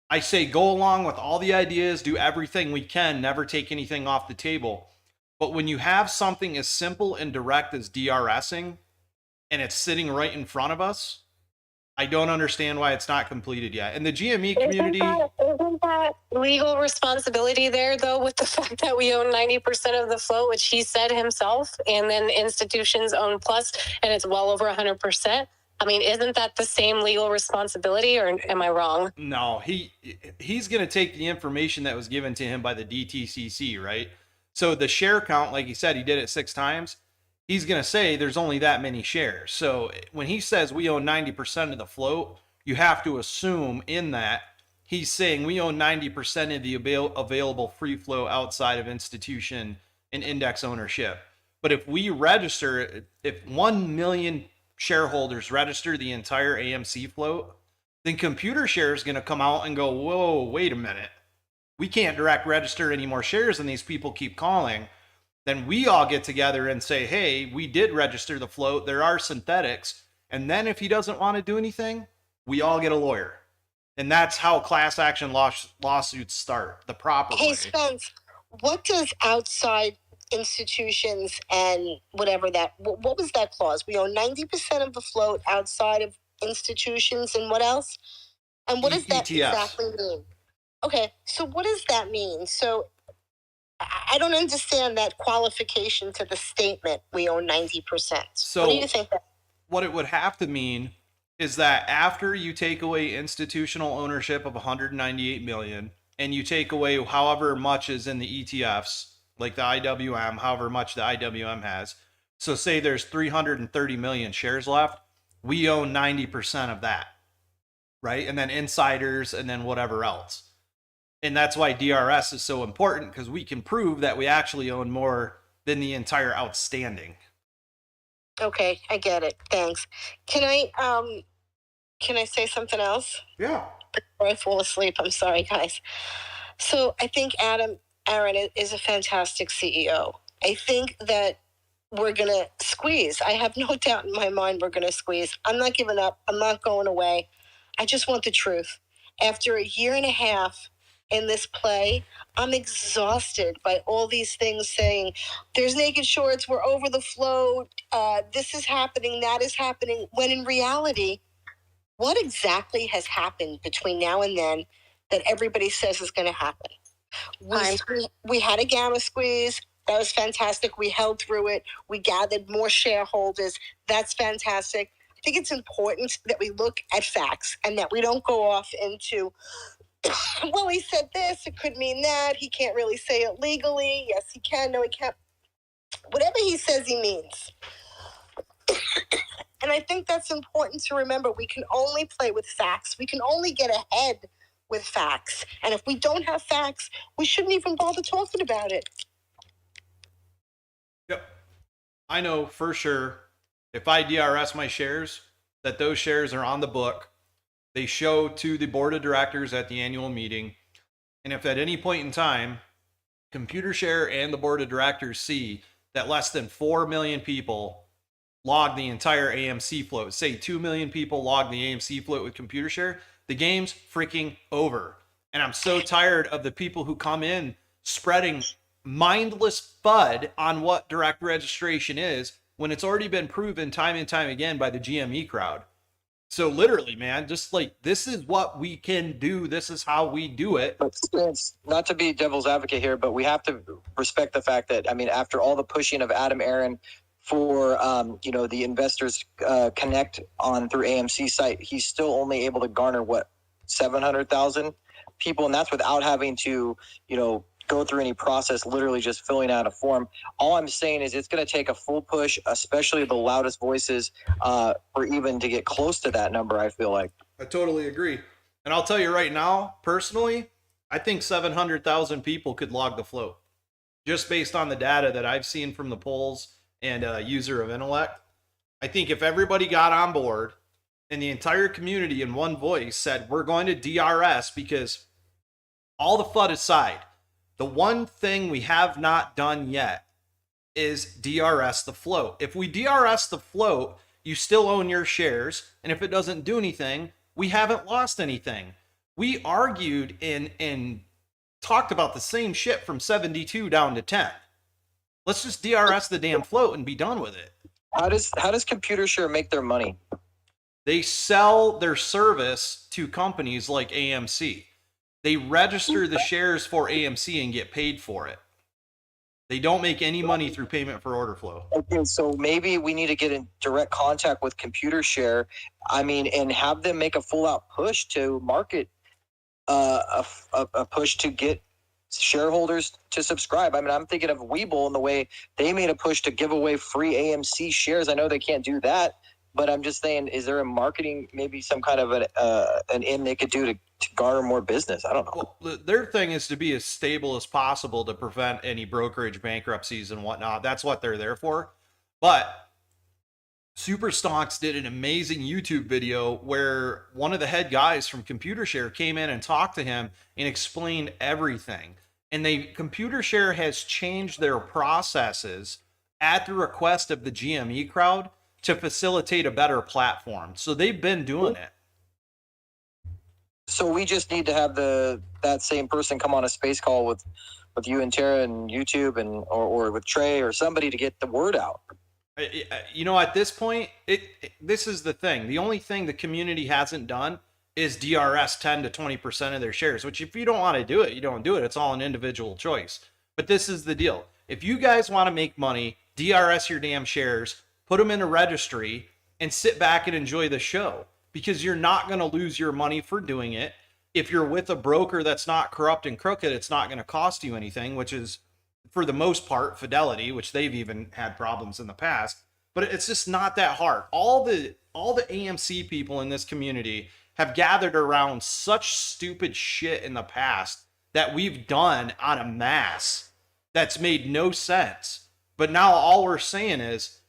Speaker 2: I say go along with all the ideas, do everything we can, never take anything off the table. But when you have something as simple and direct as DRSing, and it's sitting right in front of us, I don't understand why it's not completed yet. And the GME community...
Speaker 7: Isn't that legal responsibility there, though, with the fact that we own 90% of the float, which he said himself, and then institutions own plus, and it's well over 100%? I mean, isn't that the same legal responsibility, or am I wrong?
Speaker 2: No, he's going to take the information that was given to him by the DTCC, right? So the share count, like he said, he did it 6 times. He's going to say there's only that many shares. So when he says we own 90% of the float, you have to assume in that he's saying we own 90% of the available free float outside of institution and index ownership. But if we register, if 1 million shareholders register the entire AMC float, then ComputerShare is going to come out and go, whoa, wait a minute. We can't direct register any more shares and these people keep calling. Then we all get together and say, hey, we did register the float. There are synthetics. And then if he doesn't want to do anything, we all get a lawyer. And that's how class action lawsuits start, the proper way.
Speaker 3: Hey, Spence, what does outside institutions and whatever what was that clause? We own 90% of the float outside of institutions and what else? And what does that exactly mean? Okay, so what does that mean? So I don't understand that qualification to the statement, we own 90%.
Speaker 2: So
Speaker 3: what do you think?
Speaker 2: What it would have to mean is that after you take away institutional ownership of 198 million and you take away however much is in the ETFs, like the IWM, however much the IWM has, so say there's 330 million shares left, we own 90% of that, right? And then insiders and then whatever else. And that's why DRS is so important, because we can prove that we actually own more than the entire outstanding.
Speaker 3: Okay, I get it. Thanks. Can I say something else?
Speaker 2: Yeah.
Speaker 3: Before I fall asleep, I'm sorry, guys. So I think Adam Aron is a fantastic CEO. I think that we're going to squeeze. I have no doubt in my mind we're going to squeeze. I'm not giving up. I'm not going away. I just want the truth. After a year and a half in this play, I'm exhausted by all these things saying there's naked shorts, we're over the float, this is happening, that is happening, when in reality, what exactly has happened between now and then that everybody says is going to happen? We had a gamma squeeze. That was fantastic. We held through it. We gathered more shareholders. That's fantastic. I think it's important that we look at facts and that we don't go off into well, he said this, it could mean that. He can't really say it legally. Yes, he can. No, he can't. Whatever he says, he means. And I think that's important to remember. We can only play with facts. We can only get ahead with facts. And if we don't have facts, we shouldn't even bother talking about it.
Speaker 2: Yep. I know for sure if I DRS my shares, that those shares are on the book. They show to the board of directors at the annual meeting. And if at any point in time, ComputerShare and the board of directors see that less than 4 million people log the entire AMC float, say 2 million people log the AMC float with ComputerShare, the game's freaking over. And I'm so tired of the people who come in spreading mindless FUD on what direct registration is when it's already been proven time and time again by the GME crowd. So literally, man, just like, this is what we can do. This is how we do it.
Speaker 15: But not to be devil's advocate here, but we have to respect the fact that, I mean, after all the pushing of Adam Aaron for, the investors connect on through AMC site, he's still only able to garner 700,000 people. And that's without having to, go through any process, literally just filling out a form. All I'm saying is it's going to take a full push, especially the loudest voices, for even to get close to that number, I feel like.
Speaker 2: I totally agree. And I'll tell you right now, personally, I think 700,000 people could log the float. Just based on the data that I've seen from the polls and user of intellect. I think if everybody got on board and the entire community in one voice said, we're going to DRS, because all the FUD aside, the one thing we have not done yet is DRS the float. If we DRS the float, you still own your shares. And if it doesn't do anything, we haven't lost anything. We argued and talked about the same shit from 72 down to 10. Let's just DRS the damn float and be done with it.
Speaker 15: How does ComputerShare make their money?
Speaker 2: They sell their service to companies like AMC. They register the shares for AMC and get paid for it. They don't make any money through payment for order flow.
Speaker 15: Okay, so maybe we need to get in direct contact with ComputerShare, and have them make a full-out push to market a push to get shareholders to subscribe. I'm thinking of Webull and the way they made a push to give away free AMC shares. I know they can't do that, but I'm just saying, is there a marketing, maybe some kind of an in they could do to garner more business? I don't know.
Speaker 2: Well, their thing is to be as stable as possible to prevent any brokerage bankruptcies and whatnot. That's what they're there for. But Superstocks did an amazing YouTube video where one of the head guys from ComputerShare came in and talked to him and explained everything. And ComputerShare has changed their processes at the request of the GME crowd to facilitate a better platform. So they've been doing it.
Speaker 15: So we just need to have that same person come on a space call with you and Tara and YouTube or with Trey or somebody to get the word out.
Speaker 2: At this point, this is the thing. The only thing the community hasn't done is DRS 10 to 20% of their shares, which if you don't want to do it, you don't do it. It's all an individual choice. But this is the deal. If you guys want to make money, DRS your damn shares, put them in a registry, and sit back and enjoy the show, because you're not going to lose your money for doing it. If you're with a broker that's not corrupt and crooked, it's not going to cost you anything, which is, for the most part, Fidelity, which they've even had problems in the past. But it's just not that hard. All the AMC people in this community have gathered around such stupid shit in the past that we've done on a mass that's made no sense. But now all we're saying is,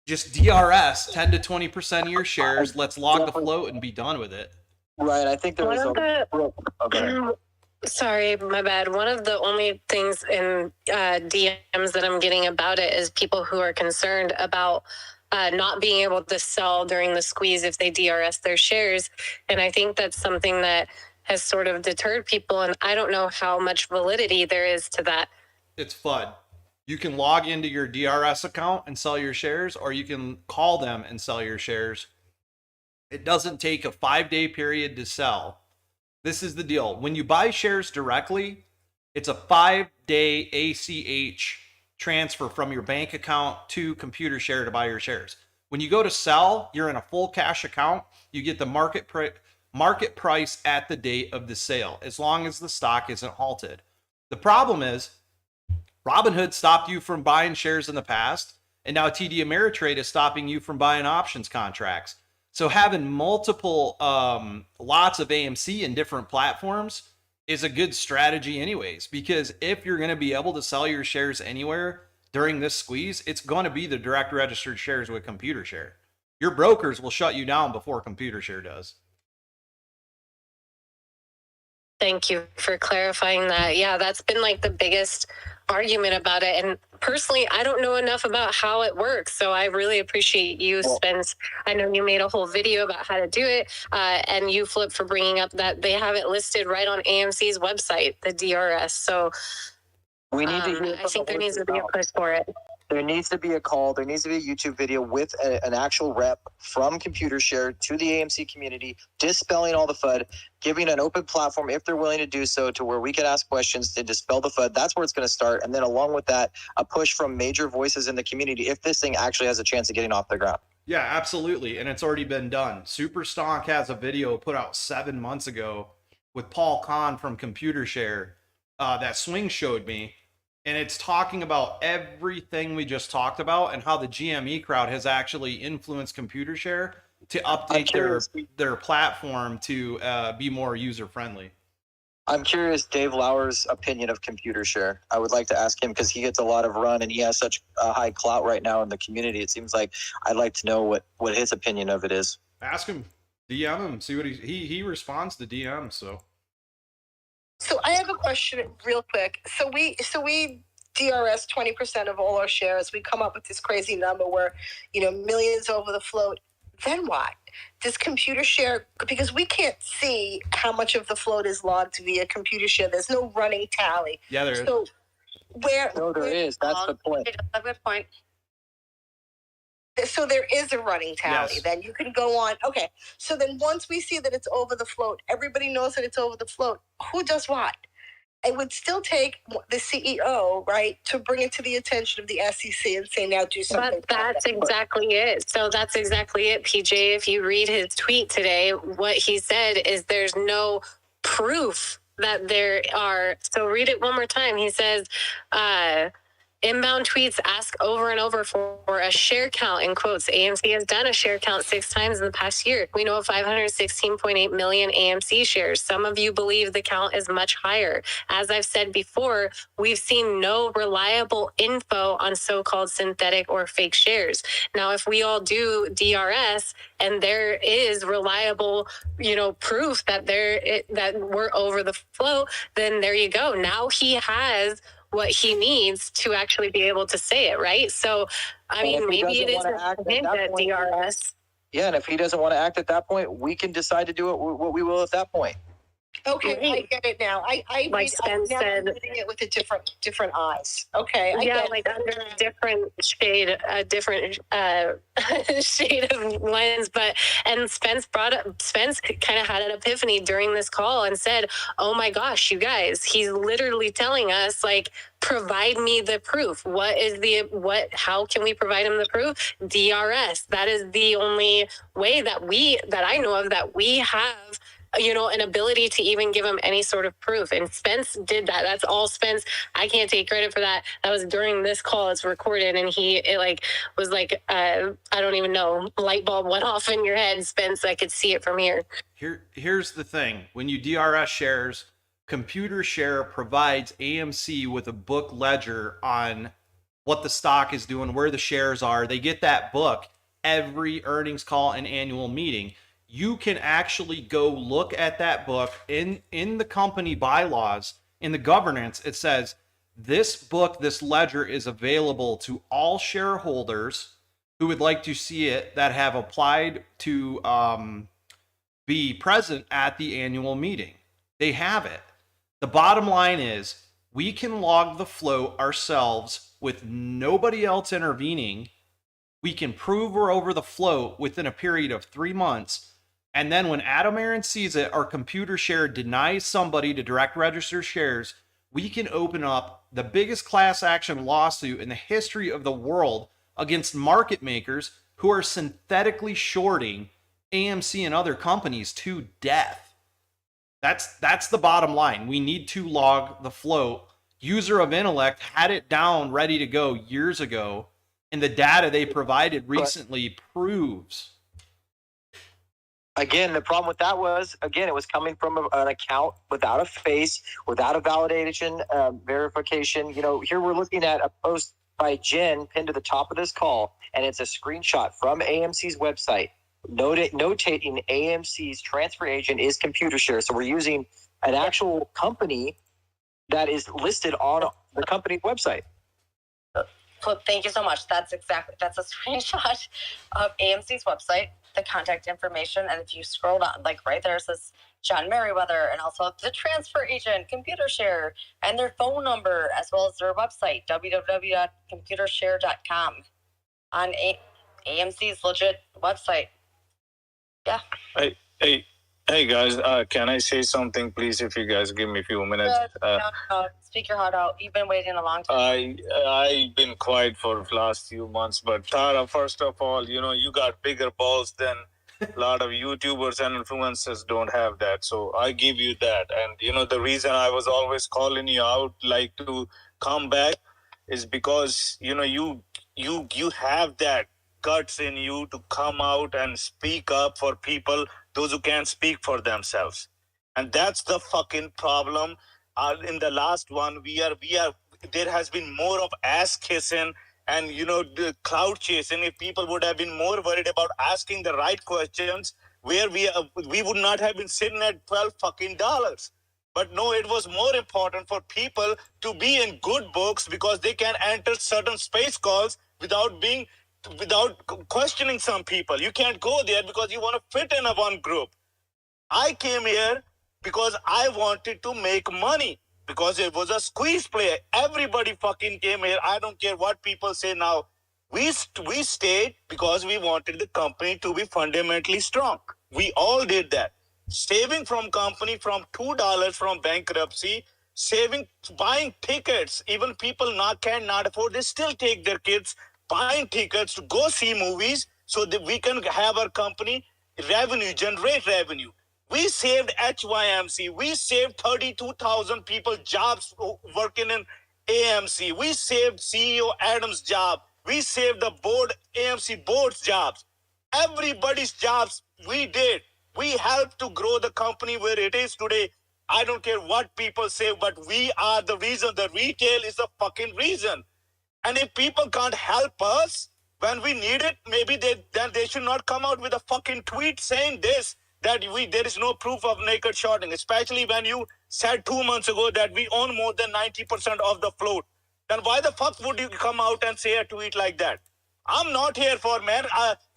Speaker 2: just DRS 10 to 20% of your shares. Let's log the float and be done with it.
Speaker 15: Right. I think there was
Speaker 7: Sorry, my bad. One of the only things in DMs that I'm getting about it is people who are concerned about not being able to sell during the squeeze if they DRS their shares. And I think that's something that has sort of deterred people. And I don't know how much validity there is to that.
Speaker 2: It's FUD. You can log into your DRS account and sell your shares, or you can call them and sell your shares. It doesn't take a 5-day period to sell. This is the deal. When you buy shares directly, it's a 5-day ACH transfer from your bank account to ComputerShare to buy your shares. When you go to sell, you're in a full cash account. You get the market
Speaker 1: market price at the date of the sale, as long as the stock isn't halted. The problem is Robinhood stopped you from buying shares in the past, and now TD Ameritrade is stopping you from buying options contracts. So having multiple lots of AMC in different platforms is a good strategy anyways, because if you're going to be able to sell your shares anywhere during this squeeze, it's going to be the direct registered shares with ComputerShare. Your brokers will shut you down before ComputerShare does.
Speaker 7: Thank you for clarifying that. Yeah, that's been like the biggest argument about it. And personally, I don't know enough about how it works. So I really appreciate you, Spence. I know you made a whole video about how to do it. And you, Flip, for bringing up that they have it listed right on AMC's website, the DRS. So
Speaker 15: we need to hear
Speaker 7: I think there needs to be a push for it.
Speaker 15: There needs to be a call. There needs to be a YouTube video with an actual rep from ComputerShare to the AMC community, dispelling all the FUD, giving an open platform if they're willing to do so, to where we can ask questions to dispel the FUD. That's where it's going to start. And then along with that, a push from major voices in the community if this thing actually has a chance of getting off the ground.
Speaker 1: Yeah, absolutely. And it's already been done. Super Stonk has a video put out 7 months ago with Paul Kahn from ComputerShare that Swing showed me. And it's talking about everything we just talked about and how the GME crowd has actually influenced ComputerShare to update their platform to be more user-friendly.
Speaker 15: I'm curious Dave Lauer's opinion of ComputerShare. I would like to ask him, because he gets a lot of run and he has such a high clout right now in the community. It seems like I'd like to know what his opinion of it is.
Speaker 1: Ask him, DM him, see what he responds to DM.
Speaker 3: So I have a question real quick. So we DRS 20% of all our shares. We come up with this crazy number where, millions over the float. Then what? Does ComputerShare, because we can't see how much of the float is logged via ComputerShare. There's no running tally.
Speaker 1: Yeah, there is.
Speaker 3: So there
Speaker 15: is. That's the point.
Speaker 4: A good point.
Speaker 3: So there is a running tally.
Speaker 1: Yes.
Speaker 3: Then you can go on. Okay. So then once we see that it's over the float, everybody knows that it's over the float. Who does what? It would still take the CEO, right, to bring it to the attention of the SEC and say, now do something.
Speaker 7: But that's exactly it. So that's exactly it, PJ. If you read his tweet today, what he said is there's no proof that there are. So read it one more time. He says, inbound tweets ask over and over for a share count, in quotes. AMC has done a share count 6 times in the past year. We know of 516.8 million AMC shares. Some of you believe the count is much higher. As I've said before, we've seen no reliable info on so-called synthetic or fake shares. Now, if we all do DRS and there is reliable, proof that that we're over the flow, then there you go. Now he has what he needs to actually be able to say it, right? So, I mean, maybe it is a hint at DRS.
Speaker 15: Yeah, and if he doesn't want to act at that point, we can decide to do what we will at that point.
Speaker 3: Okay, I get it now. I'm reading it with a different eyes. Okay, I get
Speaker 7: like under a different shade, shade of lens. And Spence kind of had an epiphany during this call and said, "Oh my gosh, you guys, he's literally telling us like, provide me the proof. How can we provide him the proof? DRS. That is the only way that I know of that we have." An ability to even give him any sort of proof. And Spence did that. That's all Spence. I can't take credit for that. That was during this call. It's recorded. And it was like, I don't even know, light bulb went off in your head, Spence. I could see it from here.
Speaker 1: Here's the thing. When you DRS shares, ComputerShare provides AMC with a book ledger on what the stock is doing, where the shares are. They get that book every earnings call and annual meeting. You can actually go look at that book in the company bylaws, in the governance. It says this book, this ledger is available to all shareholders who would like to see it that have applied to be present at the annual meeting. They have it. The bottom line is we can log the float ourselves with nobody else intervening. We can prove we're over the float within a period of 3 months. And then when Adam Aaron sees it, or ComputerShare denies somebody to direct register shares, we can open up the biggest class action lawsuit in the history of the world against market makers who are synthetically shorting AMC and other companies to death. That's the bottom line. We need to log the float. User of Intellect had it down ready to go years ago, and the data they provided recently proves.
Speaker 15: Again, the problem with that was, again, it was coming from an account without a face, without a validation, verification. You know, here we're looking at a post by Jen pinned to the top of this call, and it's a screenshot from AMC's website notating AMC's transfer agent is ComputerShare. So we're using an actual company that is listed on the company website.
Speaker 4: Well, thank you so much. That's a screenshot of AMC's website, the contact information, and if you scroll down, like right there, it says John Merriweather, and also the transfer agent, ComputerShare, and their phone number, as well as their website, www.computershare.com, on AMC's legit website. Yeah.
Speaker 9: Hey guys, can I say something, please? If you guys give me a few minutes.
Speaker 4: No, speak your heart out. You've been waiting a long time.
Speaker 9: I've been quiet for the last few months, but Tara, first of all, you know, you got bigger balls than a lot of YouTubers and influencers don't have that. So I give you that. And you know, the reason I was always calling you out, like, to come back, is because you know you have that guts in you to come out and speak up for people, those who can't speak for themselves. And that's the fucking problem. In the last one, there has been more of ass kissing and, you know, the cloud chasing. If people would have been more worried about asking the right questions, where we would not have been sitting at $12 fucking dollars. But no, it was more important for people to be in good books because they can enter certain space calls without questioning some people. You can't go there because you want to fit in a one group. I came here because I wanted to make money, because it was a squeeze play. Everybody fucking came here. I don't care what people say now. We stayed because we wanted the company to be fundamentally strong. We all did that. Saving from company from $2 from bankruptcy, buying tickets. Even people cannot afford, they still take their kids, buying tickets to go see movies so that we can have our company generate revenue. We saved HYMC. We saved 32,000 people jobs working in AMC. We saved CEO Adams' job. We saved the AMC board's jobs. Everybody's jobs we did. We helped to grow the company where it is today. I don't care what people say, but we are the reason. The retail is the fucking reason. And if people can't help us when we need it, maybe then they should not come out with a fucking tweet saying this, that there is no proof of naked shorting, especially when you said 2 months ago that we own more than 90% of the float. Then why the fuck would you come out and say a tweet like that? I'm not here for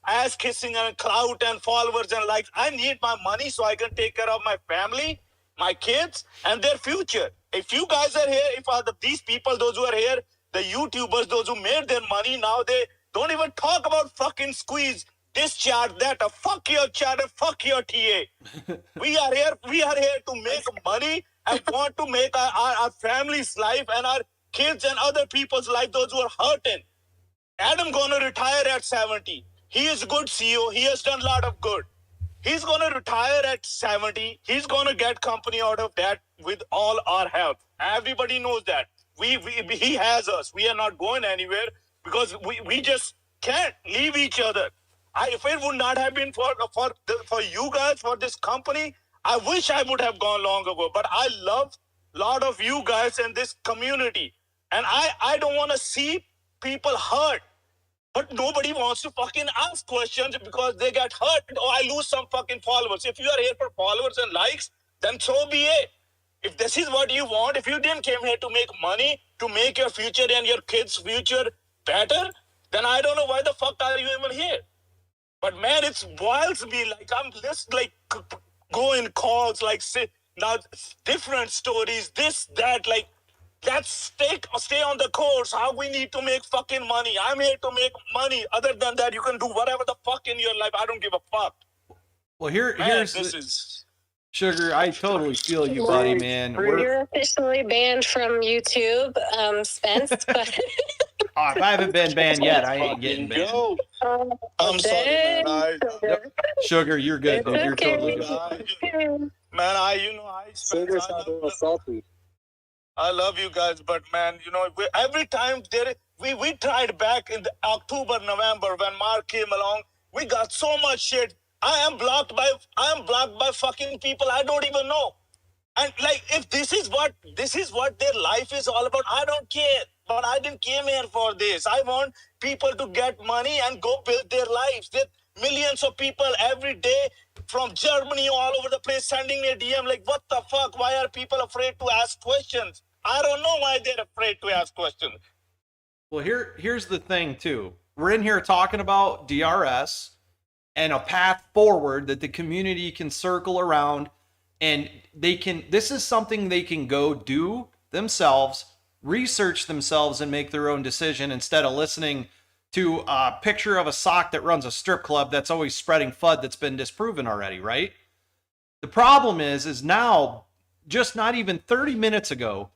Speaker 9: ass kissing and clout and followers and likes. I need my money so I can take care of my family, my kids, and their future. If you guys are here, these people, those who are here, the YouTubers, those who made their money, now they don't even talk about fucking squeeze, this chart, that, fuck your chart and fuck your TA. We are here to make money and want to make our family's life and our kids and other people's life, those who are hurting. Adam gonna retire at 70. He is a good CEO. He has done a lot of good. He's gonna retire at 70. He's gonna get company out of that with all our help. Everybody knows that. He has us. We are not going anywhere because we just can't leave each other. If it would not have been for you guys, for this company, I wish I would have gone long ago. But I love a lot of you guys in this community. And I don't want to see people hurt. But nobody wants to fucking ask questions because they get hurt. Oh, I lose some fucking followers. If you are here for followers and likes, then so be it. If this is what you want, if you didn't came here to make money, to make your future and your kids' future better, then I don't know why the fuck are you even here. But man, it boils me, like I'm just like going calls, like now different stories, this, that, like let's stay on the course. How we need to make fucking money. I'm here to make money. Other than that, you can do whatever the fuck in your life. I don't give a fuck.
Speaker 1: Well, here's Sugar, I totally feel you, buddy, man.
Speaker 7: You're officially banned from YouTube, Spence. But
Speaker 2: Oh, if I haven't been banned yet, I ain't getting banned.
Speaker 9: I'm sorry, man.
Speaker 2: Yep. Sugar, you're good, dude. You're totally good.
Speaker 9: Man, I spend. I love you guys, but man, every time we tried back in the October, November when Mark came along, we got so much shit. I am blocked by fucking people I don't even know. And like, if this is what their life is all about, I don't care. But I didn't came here for this. I want people to get money and go build their lives. There are millions of people every day from Germany all over the place sending me a DM like, what the fuck? Why are people afraid to ask questions? I don't know why they're afraid to ask questions.
Speaker 2: Well, here's the thing too. We're in here talking about DRS and a path forward that the community can circle around, and this is something they can go do themselves, research themselves, and make their own decision instead of listening to a picture of a sock that runs a strip club that's always spreading FUD that's been disproven already, right? The problem is now, just not even 30 minutes ago,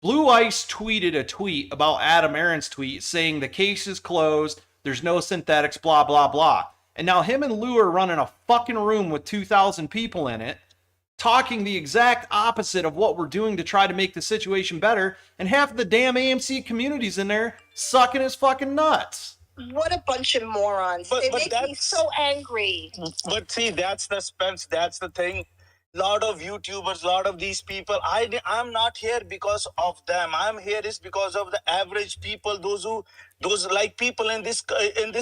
Speaker 2: Blue Ice tweeted a tweet about Adam Aaron's tweet saying the case is closed, there's no synthetics, blah, blah, blah. And now him and Lou are running a fucking room with 2,000 people in it, talking the exact opposite of what we're doing to try to make the situation better, and half of the damn AMC community's in there sucking his fucking nuts.
Speaker 3: What a bunch of morons. They make me so angry.
Speaker 9: But see, that's the Spence, that's the thing. Lot of YouTubers, lot of these people, I'm not here because of them. I'm here is because of the average people, those like people in this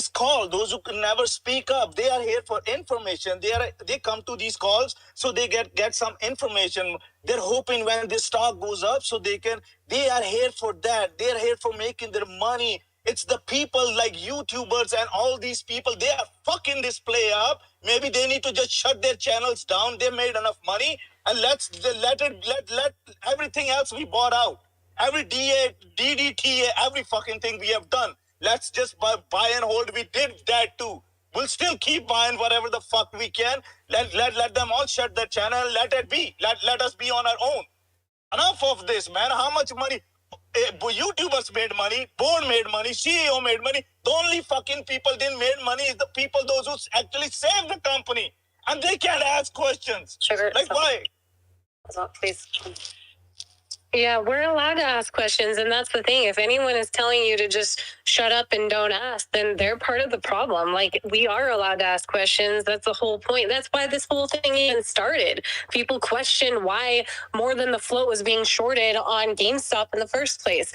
Speaker 9: call, those who can never speak up. They are here for information. They come to these calls so they get some information. They're hoping when this stock goes up so they are here for that. They're here for making their money. It's the people like YouTubers and all these people, they are fucking this play up. Maybe they need to just shut their channels down. They made enough money, and let everything else be bought out. Every DA, DDTA, every fucking thing we have done. Let's just buy and hold. We did that too. We'll still keep buying whatever the fuck we can. Let them all shut their channel. Let it be. Let us be on our own. Enough of this, man. How much money? YouTubers made money, board made money, CEO made money. The only fucking people didn't made money is the people, those who actually saved the company. And they can't ask questions.
Speaker 7: Sugar,
Speaker 9: like, why?
Speaker 7: Please. Yeah, we're allowed to ask questions, and that's the thing. If anyone is telling you to just shut up and don't ask, then they're part of the problem. Like, we are allowed to ask questions. That's the whole point. That's why this whole thing even started. People question why more than the float was being shorted on GameStop in the first place.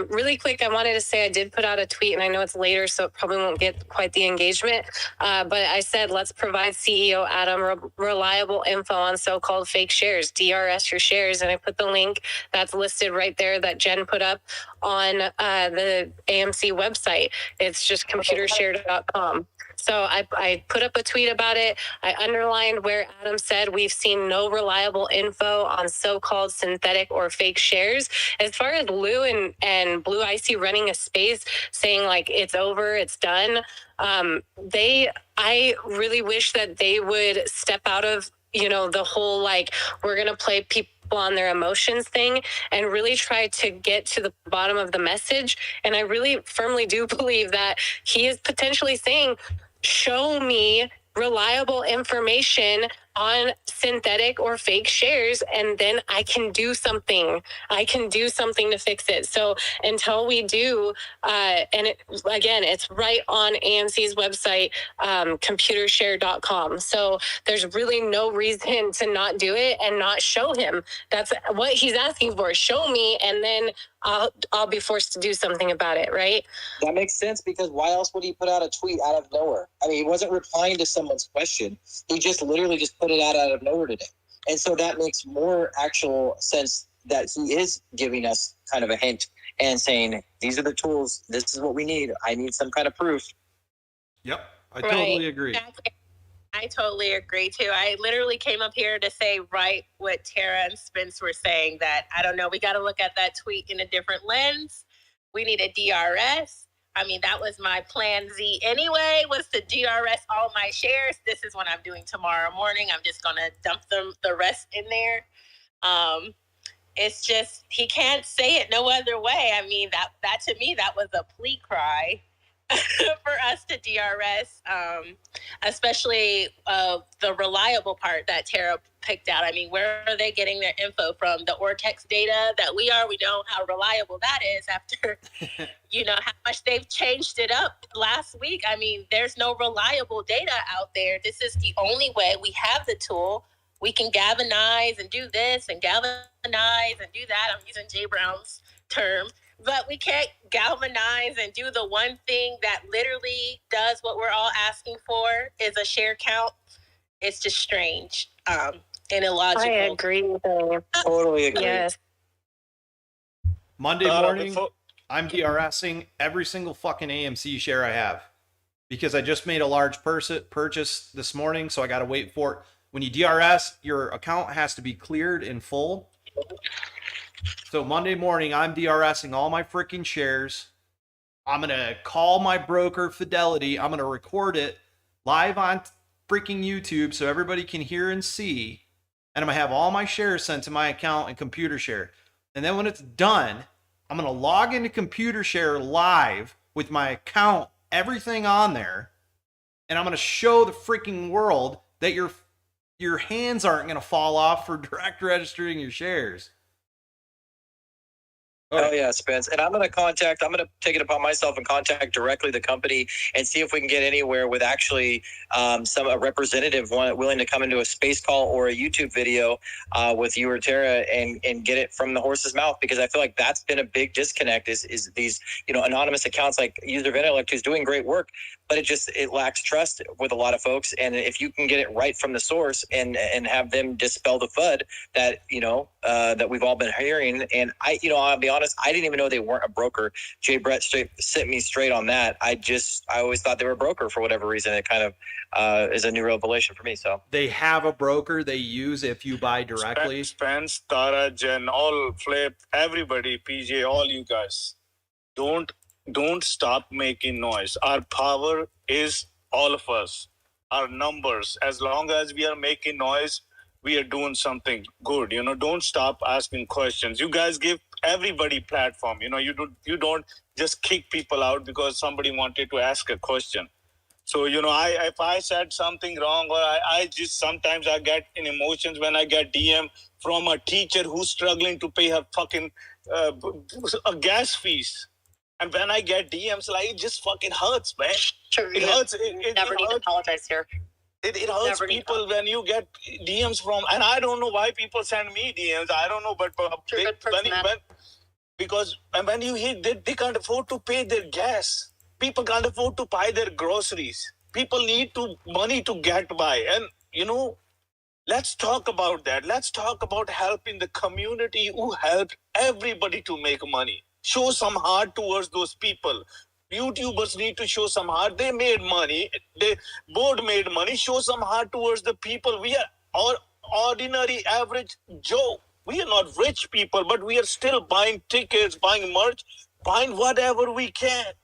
Speaker 7: Really quick, I wanted to say I did put out a tweet, and I know it's later, so it probably won't get quite the engagement. But I said, let's provide CEO Adam reliable info on so-called fake shares. DRS your shares, and I put the link that's listed right there that Jen put up on the AMC website. It's just computershare.com. So I put up a tweet about it. I underlined where Adam said we've seen no reliable info on so-called synthetic or fake shares. As far as Lou and Blue Icy running a space saying like it's over, it's done, I really wish that they would step out of the whole like we're gonna play people on their emotions thing and really try to get to the bottom of the message. And I really firmly do believe that he is potentially saying, show me reliable information on synthetic or fake shares, and then I can do something. I can do something to fix it. So until we do, it's right on AMC's website, computershare.com. So there's really no reason to not do it and not show him. That's what he's asking for. Show me, and then I'll be forced to do something about it, right?
Speaker 15: That makes sense, because why else would he put out a tweet out of nowhere? I mean, he wasn't replying to someone's question. He just literally just put it out of nowhere today. And so that makes more actual sense that he is giving us kind of a hint and saying, these are the tools. This is what we need. I need some kind of proof.
Speaker 2: Yep. I totally agree.
Speaker 11: Exactly. I totally agree too. I literally came up here to say right what Tara and Spence were saying, that I don't know, we got to look at that tweet in a different lens. We need a DRS. I mean, that was my plan Z anyway, was to DRS all my shares. This is what I'm doing tomorrow morning. I'm just going to dump the rest in there. It's just he can't say it no other way. I mean, that to me, that was a plea cry for us to DRS, especially the reliable part that Tara picked out. I mean, where are they getting their info from? The Ortex data that we know how reliable that is after, how much they've changed it up last week. I mean, there's no reliable data out there. This is the only way. We have the tool. We can galvanize and do this and galvanize and do that. I'm using Jay Brown's term. But we can't galvanize and do the one thing that literally does what we're all asking for is a share count. It's just strange and illogical.
Speaker 7: I agree with you.
Speaker 15: Totally agree.
Speaker 7: Yes.
Speaker 2: Monday morning, I'm DRSing every single fucking AMC share I have because I just made a large purchase this morning, so I got to wait for it. When you DRS, your account has to be cleared in full. So Monday morning, I'm DRSing all my freaking shares. I'm going to call my broker, Fidelity. I'm going to record it live on freaking YouTube so everybody can hear and see. And I'm going to have all my shares sent to my account and computer share. And then when it's done, I'm going to log into computer share live with my account, everything on there. And I'm going to show the freaking world that your hands aren't going to fall off for direct registering your shares.
Speaker 15: Oh yeah, Spence. And I'm going to take it upon myself and contact directly the company and see if we can get anywhere with actually a representative willing to come into a space call or a YouTube video with you or Tara and get it from the horse's mouth, because I feel like that's been a big disconnect is these, anonymous accounts like User of Intellect, who's doing great work, but it lacks trust with a lot of folks. And if you can get it right from the source and have them dispel the FUD that, that we've all been hearing. And I'll be honest, I didn't even know they weren't a broker. Jay Brett sent me straight on that. I always thought they were a broker for whatever reason. It kind of is a new revelation for me. So
Speaker 2: they have a broker they use if you buy directly.
Speaker 9: Spence, Tara, Jen, all Flip, everybody, PJ, all you guys, don't stop making noise. Our power is all of us. Our numbers. As long as we are making noise, we are doing something good. Don't stop asking questions. You guys give everybody platform. You don't just kick people out because somebody wanted to ask a question. So, if I said something wrong, or I just sometimes I get in emotions when I get DM from a teacher who's struggling to pay her fucking gas fees. And when I get DMs, it just fucking hurts, man.
Speaker 4: Sure,
Speaker 9: it hurts.
Speaker 4: Never need to apologize here.
Speaker 9: It hurts people when you get DMs from, and I don't know why people send me DMs. I don't know, but because when you hit, they can't afford to pay their gas. People can't afford to buy their groceries. People need money to get by. And, let's talk about that. Let's talk about helping the community who helped everybody to make money. Show some heart towards those people. YouTubers need to show some heart. They made money. The board made money. Show some heart towards the people. We are ordinary, average Joe. We are not rich people, but we are still buying tickets, buying merch, buying whatever we can.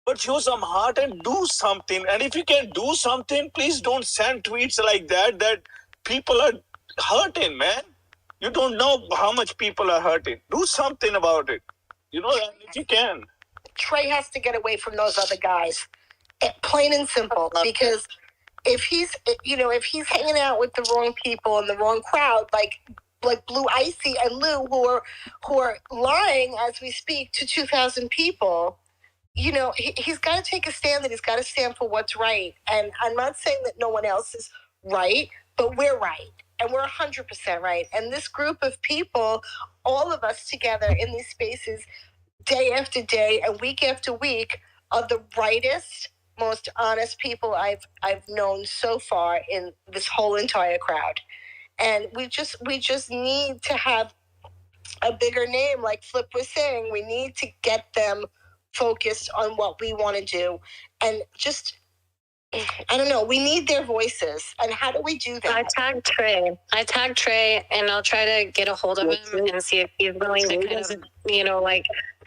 Speaker 9: But show some heart and do something. And if you can do something, please don't send tweets like that people are hurting, man. You don't know how much people are hurting. Do something about it. If you can.
Speaker 3: Trey has to get away from those other guys, plain and simple. Because if he's hanging out with the wrong people and the wrong crowd, like Blue Icy and Lou, who are lying as we speak to 2,000 people, he's got to take a stand. That he's got to stand for what's right. And I'm not saying that no one else is right, but we're right. And we're 100% right. And this group of people, all of us together in these spaces, day after day and week after week, are the brightest, most honest people I've known so far in this whole entire crowd. And we just need to have a bigger name, like Flip was saying. We need to get them focused on what we want to do, and just, I don't know, we need their voices. And how do we do that?
Speaker 7: I tagged Trey, and I'll try to get a hold of him and see if he's willing to kind of,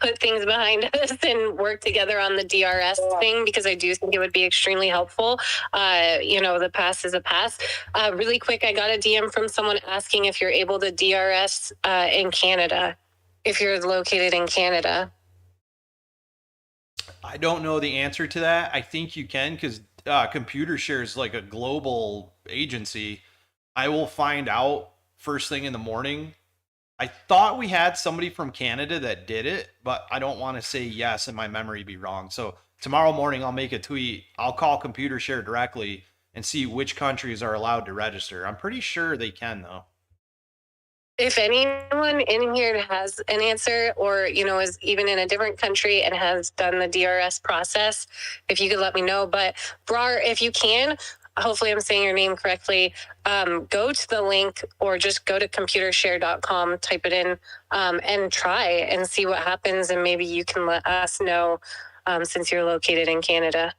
Speaker 7: put things behind us and work together on the DRS thing, because I do think it would be extremely helpful. The past is a past. Really quick, I got a DM from someone asking if you're able to DRS in Canada, if you're located in Canada.
Speaker 1: I don't know the answer to that. I think you can, because ComputerShare is like a global agency. I will find out first thing in the morning. I thought we had somebody from Canada that did it, but I don't want to say yes and my memory be wrong. So tomorrow morning I'll make a tweet. I'll call ComputerShare directly and see which countries are allowed to register. I'm pretty sure they can, though.
Speaker 7: If anyone in here has an answer, or is even in a different country and has done the DRS process, if you could let me know. But Brar, if you can, hopefully I'm saying your name correctly, go to the link or just go to computershare.com, type it in, and try and see what happens. And maybe you can let us know, since you're located in Canada.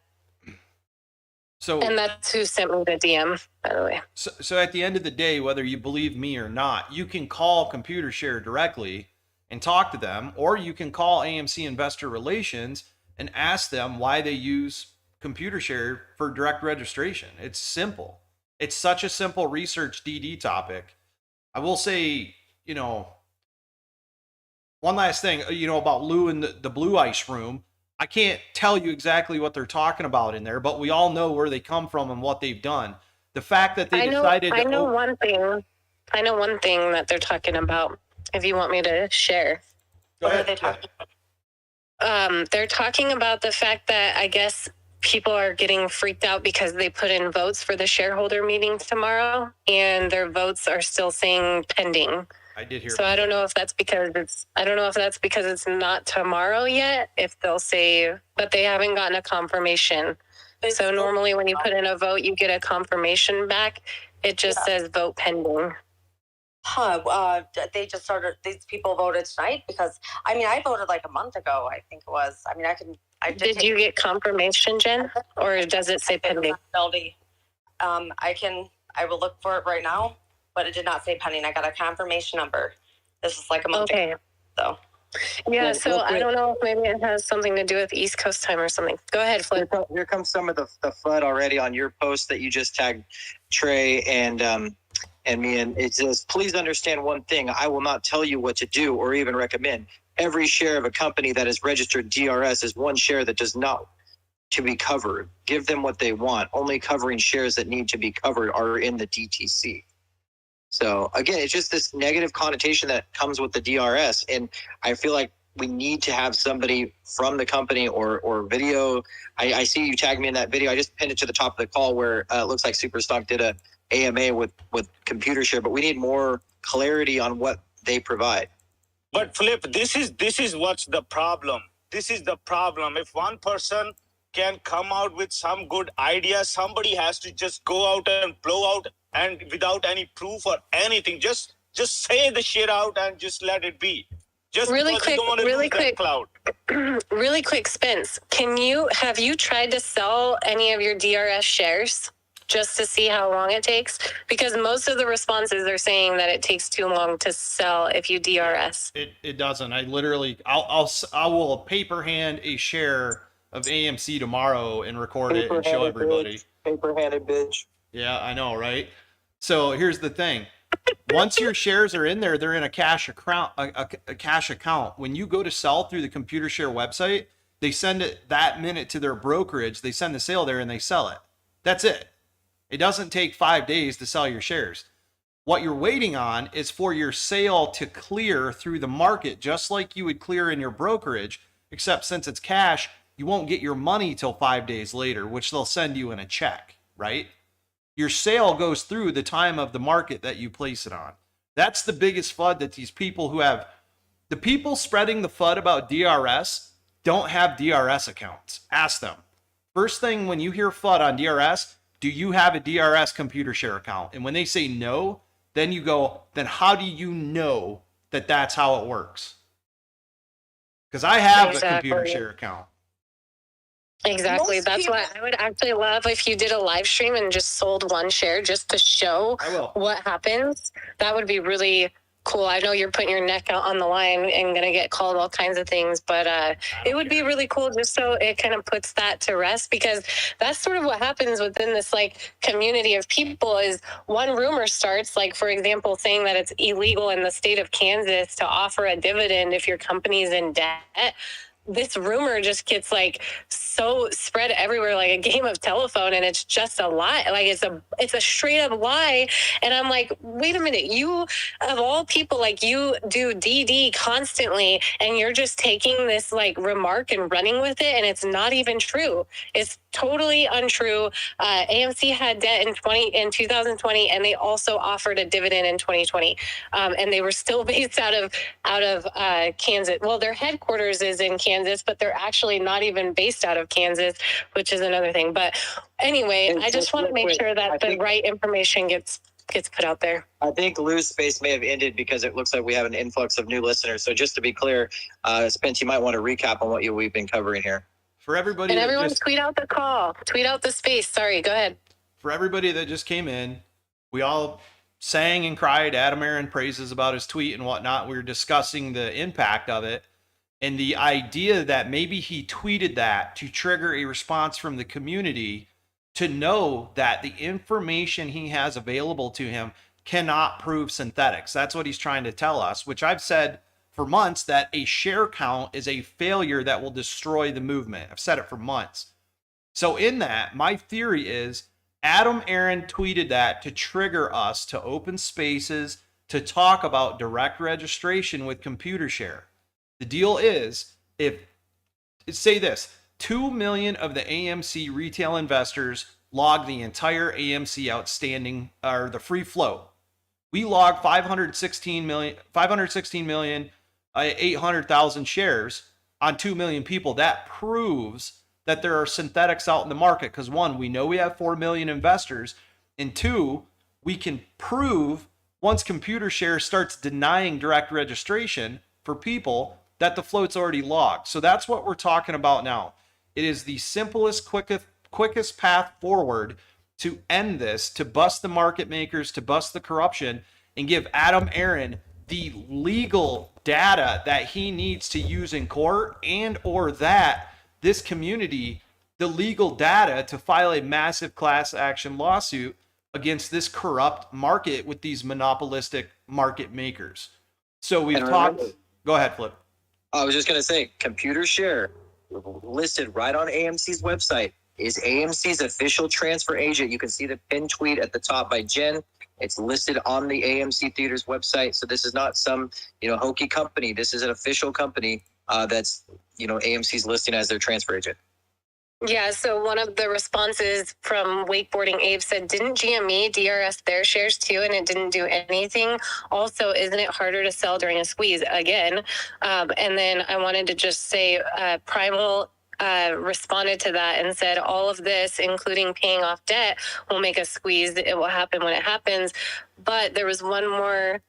Speaker 7: And that's who sent me the DM, by the way.
Speaker 1: So at the end of the day, whether you believe me or not, you can call ComputerShare directly and talk to them, or you can call AMC Investor Relations and ask them why they use ComputerShare for direct registration. It's simple. It's such a simple research DD topic. I will say, one last thing, about Lou and the Blue Ice Room. I can't tell you exactly what they're talking about in there, but we all know where they come from and what they've done. The fact that they decided to...
Speaker 7: I know one thing that they're talking about, if you want me to share.
Speaker 1: Go ahead.
Speaker 7: What are they talking about? They're talking about the fact that I guess people are getting freaked out because they put in votes for the shareholder meetings tomorrow, and their votes are still saying pending.
Speaker 1: I did hear.
Speaker 7: So I don't know if that's because it's not tomorrow yet. If they'll say, but they haven't gotten a confirmation. So normally when you put in a vote, you get a confirmation back. It just says vote pending.
Speaker 4: They just started. These people voted tonight because I voted like a month ago. I think it was.
Speaker 7: Did you get confirmation, Jen, or does it say pending?
Speaker 4: I will look for it right now. But it did not say pending. I got a confirmation number. This is like a month ago. So.
Speaker 7: Yeah, so I don't know if maybe it has something to do with East Coast time or something. Go ahead, Flip.
Speaker 15: Here comes some of the FUD already on your post that you just tagged Trey and me. And it says, please understand one thing. I will not tell you what to do or even recommend. Every share of a company that is registered DRS is one share that does not to be covered. Give them what they want. Only covering shares that need to be covered are in the DTC. So again, it's just this negative connotation that comes with the DRS. And I feel like we need to have somebody from the company or video. I see you tagged me in that video. I just pinned it to the top of the call where it looks like Superstock did a AMA with ComputerShare, but we need more clarity on what they provide.
Speaker 9: But Flip, this is what's the problem. This is the problem. If one person can come out with some good idea, somebody has to just go out and blow out, and without any proof or anything, just say the shit out and just let it be. Just
Speaker 7: really quick,
Speaker 9: cloud.
Speaker 7: Really quick, Spence. Have you tried to sell any of your DRS shares just to see how long it takes? Because most of the responses are saying that it takes too long to sell if you DRS.
Speaker 1: It doesn't. I will paper hand a share of AMC tomorrow and record it and show everybody.
Speaker 15: Paper-handed bitch.
Speaker 1: Yeah, I know, right? So here's the thing. Once your shares are in there, they're in a cash account. A cash account. When you go to sell through the ComputerShare website, they send it that minute to their brokerage. They send the sale there and they sell it. That's it. It doesn't take 5 days to sell your shares. What you're waiting on is for your sale to clear through the market, just like you would clear in your brokerage, except since it's cash, you won't get your money till 5 days later, which they'll send you in a check, right? Your sale goes through the time of the market that you place it on. That's the biggest FUD that these people the people spreading the FUD about DRS don't have DRS accounts. Ask them. First thing when you hear FUD on DRS, do you have a DRS ComputerShare account? And when they say no, then you go, then how do you know that that's how it works? Because I have a ComputerShare account.
Speaker 7: Exactly. That's why I would actually love if you did a live stream and just sold one share just to show what happens. That would be really cool. I know you're putting your neck out on the line and going to get called all kinds of things, but it would be really cool just so it kind of puts that to rest, because that's sort of what happens within this like community of people is one rumor starts, like, for example, saying that it's illegal in the state of Kansas to offer a dividend if your company's in debt. This rumor just gets like so spread everywhere, like a game of telephone, and it's just a lie. Like it's a straight up lie. And I'm like, wait a minute, you of all people, like you do DD constantly, and you're just taking this like remark and running with it, and it's not even true. It's totally untrue. AMC had debt in 2020, and they also offered a dividend in 2020, and they were still based out of Kansas. Well, their headquarters is in Kansas, but they're actually not even based out of Kansas, which is another thing. But anyway, I just want to make sure that the right information gets put out there.
Speaker 15: I think Lou's space may have ended because it looks like we have an influx of new listeners. So just to be clear, Spence, you might want to recap on what we've been covering here.
Speaker 2: For everybody,
Speaker 7: and everyone tweet out the call, tweet out the space. Sorry, go ahead.
Speaker 2: For everybody that just came in, we all sang and cried Adam Aaron praises about his tweet and whatnot. We were discussing the impact of it and the idea that maybe he tweeted that to trigger a response from the community to know that the information he has available to him cannot prove synthetics. That's what he's trying to tell us, which I've said for months, that a share count is a failure that will destroy the movement. I've said it for months. So in that, my theory is Adam Aaron tweeted that to trigger us to open spaces to talk about direct registration with ComputerShare. The deal is, say this, 2 million of the AMC retail investors log the entire AMC outstanding, or the free float. We log 516,800,000 shares on 2 million people. That proves that there are synthetics out in the market, because one, we know we have 4 million investors, and two, we can prove once ComputerShare starts denying direct registration for people that the float's already logged. So that's what we're talking about now. It is the simplest, quickest path forward to end this, to bust the market makers, to bust the corruption, and give Adam Aaron the legal data that he needs to use in court, and or that this community the legal data to file a massive class action lawsuit against this corrupt market with these monopolistic market makers. So we've talked. Go ahead, Flip.
Speaker 15: I was just going to say, ComputerShare, listed right on AMC's website, is AMC's official transfer agent. You can see the pinned tweet at the top by Jen. It's listed on the AMC Theaters website. So this is not some, hokey company. This is an official company that's, AMC's listing as their transfer agent.
Speaker 7: Yeah, so one of the responses from Wakeboarding Abe said, didn't GME DRS their shares too and it didn't do anything? Also, isn't it harder to sell during a squeeze? Again, and then I wanted to just say Primal responded to that and said, all of this, including paying off debt, will make a squeeze. It will happen when it happens. But there was one more.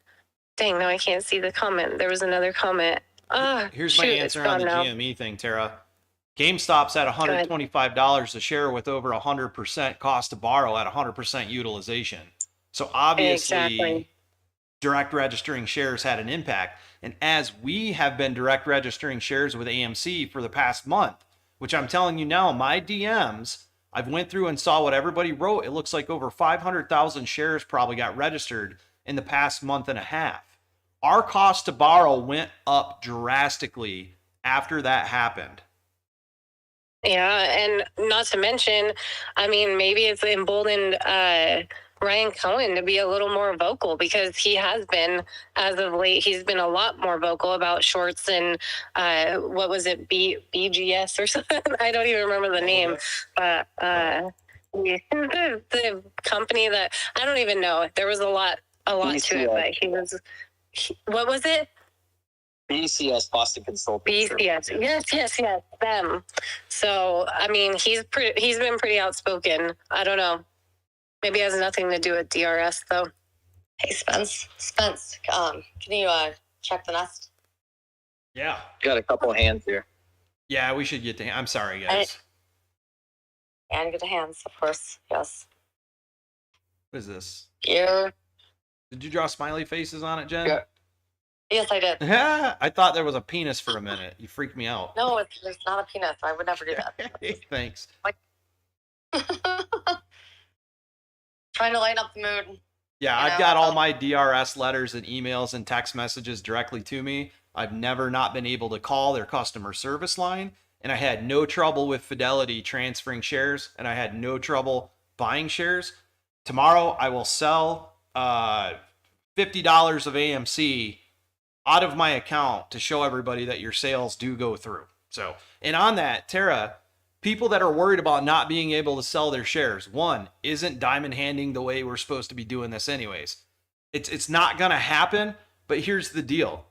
Speaker 7: Dang, now I can't see the comment. There was another comment.
Speaker 2: Here's my answer on the GME thing, Tara. GameStop's at $125 a share with over 100% cost to borrow at 100% utilization. So obviously, direct registering shares had an impact. And as we have been direct registering shares with AMC for the past month, which I'm telling you now, my DMs, I've went through and saw what everybody wrote. It looks like over 500,000 shares probably got registered in the past month and a half. Our cost to borrow went up drastically after that happened.
Speaker 7: Yeah, and not to mention, I mean, maybe it's emboldened Ryan Cohen to be a little more vocal, because he has been, as of late, he's been a lot more vocal about shorts and what was it, BGS or something? I don't even remember the name. But the company that, I don't even know. There was a lot to it, but he was, what was it?
Speaker 15: BCS, Boston Consulting.
Speaker 7: BCS, yes, them. So, I mean, he's been pretty outspoken. I don't know. Maybe it has nothing to do with DRS, though.
Speaker 4: Hey, Spence, can you check the nest?
Speaker 2: Yeah.
Speaker 15: Got a couple of hands here.
Speaker 2: Yeah, we should get to. I'm sorry, guys.
Speaker 4: And get the hands, of course. Yes.
Speaker 2: What is this?
Speaker 4: Yeah.
Speaker 2: Did you draw smiley faces on it, Jen?
Speaker 15: Yeah.
Speaker 4: Yes, I did.
Speaker 1: I thought there was a penis for a minute. You freaked me out.
Speaker 4: No, there's not a penis. I would never do that.
Speaker 1: Thanks.
Speaker 4: Trying to lighten up the mood.
Speaker 1: Yeah, I've got all my DRS letters and emails and text messages directly to me. I've never not been able to call their customer service line, and I had no trouble with Fidelity transferring shares, and I had no trouble buying shares. Tomorrow, I will sell $50 of AMC out of my account to show everybody that your sales do go through. So, and on that, Tara, people that are worried about not being able to sell their shares, one, isn't diamond handing the way we're supposed to be doing this anyways. It's not going to happen, but here's the deal.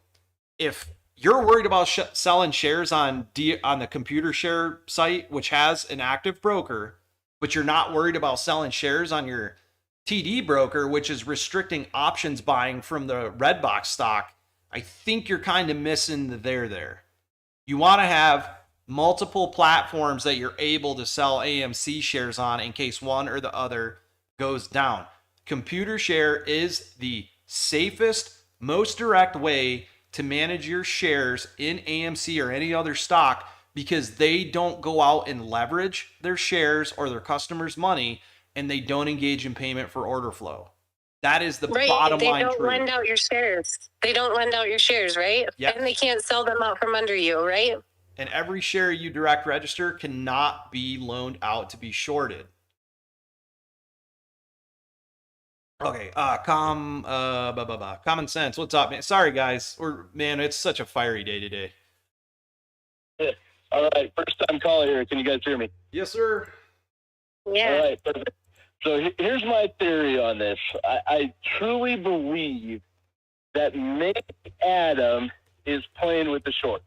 Speaker 1: If you're worried about selling shares on the computer share site, which has an active broker, but you're not worried about selling shares on your TD broker, which is restricting options buying from the red box stock, I think you're kind of missing the there. You want to have multiple platforms that you're able to sell AMC shares on in case one or the other goes down. Computer share is the safest, most direct way to manage your shares in AMC or any other stock because they don't go out and leverage their shares or their customers' money, and they don't engage in payment for order flow. That is the bottom line truth.
Speaker 7: They don't lend out your shares. They don't lend out your shares, right?
Speaker 1: Yep.
Speaker 7: And they can't sell them out from under you, right?
Speaker 1: And every share you direct register cannot be loaned out to be shorted. Okay, common sense. What's up, man? Sorry, guys. It's such a fiery day today.
Speaker 12: Yeah. All right, first time caller here. Can you guys hear me?
Speaker 1: Yes, sir.
Speaker 7: Yeah.
Speaker 12: All right, perfect. So here's my theory on this. I truly believe that Mick Adam is playing with the shorts.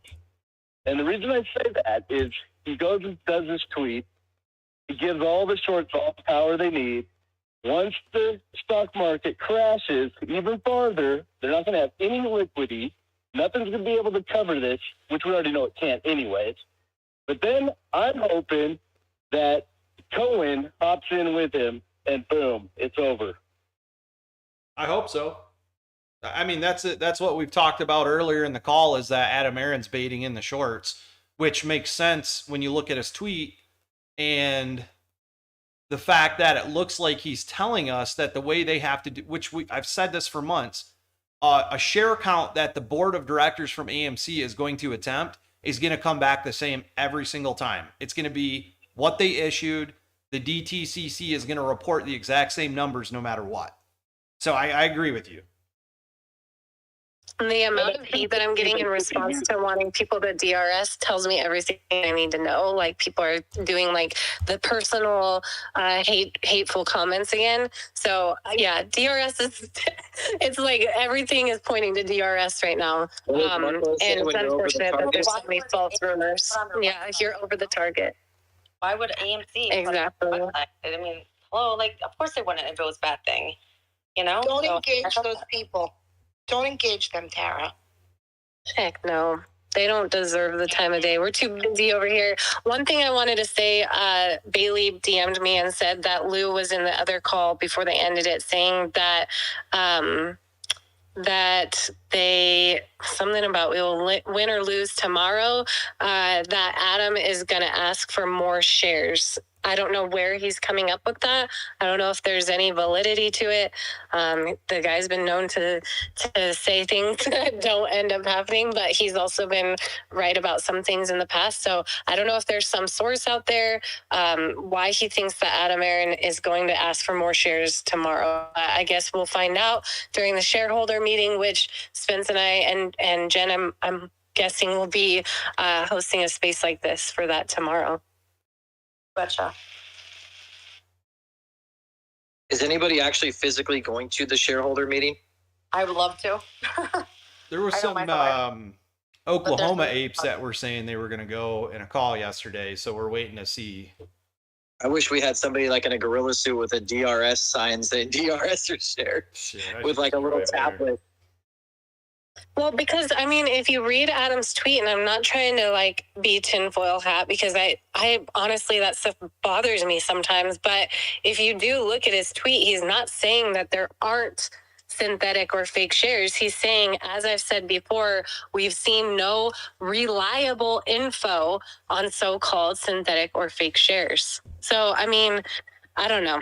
Speaker 12: And the reason I say that is he goes and does this tweet. He gives all the shorts all the power they need. Once the stock market crashes even farther, they're not going to have any liquidity. Nothing's going to be able to cover this, which we already know it can't anyways. But then I'm hoping that Cohen hops in with him, and boom, it's over.
Speaker 1: I hope so. I mean, that's it. That's what we've talked about earlier in the call is that Adam Aaron's baiting in the shorts, which makes sense when you look at his tweet and the fact that it looks like he's telling us that the way they have to do, I've said this for months, a share count that the board of directors from AMC is going to attempt is going to come back the same every single time. It's going to be what they issued. The DTCC is going to report the exact same numbers no matter what. So I agree with you.
Speaker 7: The amount of hate that I'm getting in response to wanting people to DRS tells me everything I need to know. Like people are doing like the personal hateful comments again. So yeah, DRS is it's like everything is pointing to DRS right now. And it's unfortunate that there's so many false rumors. Yeah, you're over the target.
Speaker 4: Why would AMC?
Speaker 7: Exactly.
Speaker 4: I mean, hello, like of course they wouldn't if it was a bad thing. You know?
Speaker 3: Don't engage those people. Don't engage them, Tara.
Speaker 7: Heck no. They don't deserve the time of day. We're too busy over here. One thing I wanted to say, Bailey DM'd me and said that Lou was in the other call before they ended it saying that that they, something about we will win or lose tomorrow, that Adam is going to ask for more shares. I don't know where he's coming up with that. I don't know if there's any validity to it. The guy's been known to say things that don't end up happening, but he's also been right about some things in the past. So I don't know if there's some source out there why he thinks that Adam Aaron is going to ask for more shares tomorrow. I guess we'll find out during the shareholder meeting, which Spence and I and Jen, I'm guessing will be hosting a space like this for that tomorrow.
Speaker 4: Gotcha.
Speaker 15: Is anybody actually physically going to the shareholder meeting?
Speaker 4: I would love to.
Speaker 1: There was some Oklahoma apes that were saying they were going to go in a call yesterday, so we're waiting to see.
Speaker 15: I wish we had somebody like in a gorilla suit with a DRS sign saying DRS or share with like a little tablet.
Speaker 7: Well, because I mean, if you read Adam's tweet, and I'm not trying to like be tinfoil hat, because I honestly, that stuff bothers me sometimes. But if you do look at his tweet, he's not saying that there aren't synthetic or fake shares. He's saying, as I've said before, we've seen no reliable info on so-called synthetic or fake shares. So, I mean, I don't know.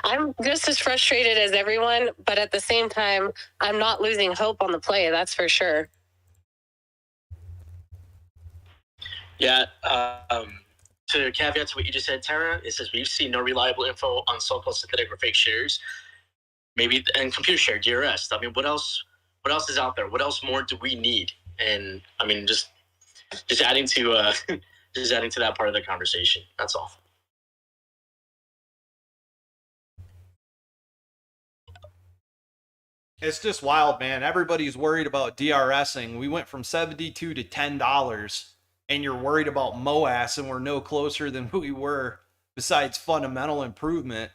Speaker 7: I'm just as frustrated as everyone, but at the same time, I'm not losing hope on the play. That's for sure.
Speaker 16: Yeah. To caveat to what you just said, Tara, it says we've seen no reliable info on so-called synthetic or fake shares. Maybe and computer share, DRS. I mean, what else is out there? What else more do we need? And I mean, just adding to just adding to that part of the conversation. That's all.
Speaker 1: It's just wild, man. Everybody's worried about DRSing. We went from $72 to $10, and you're worried about MOAS, and we're no closer than we were besides fundamental improvement,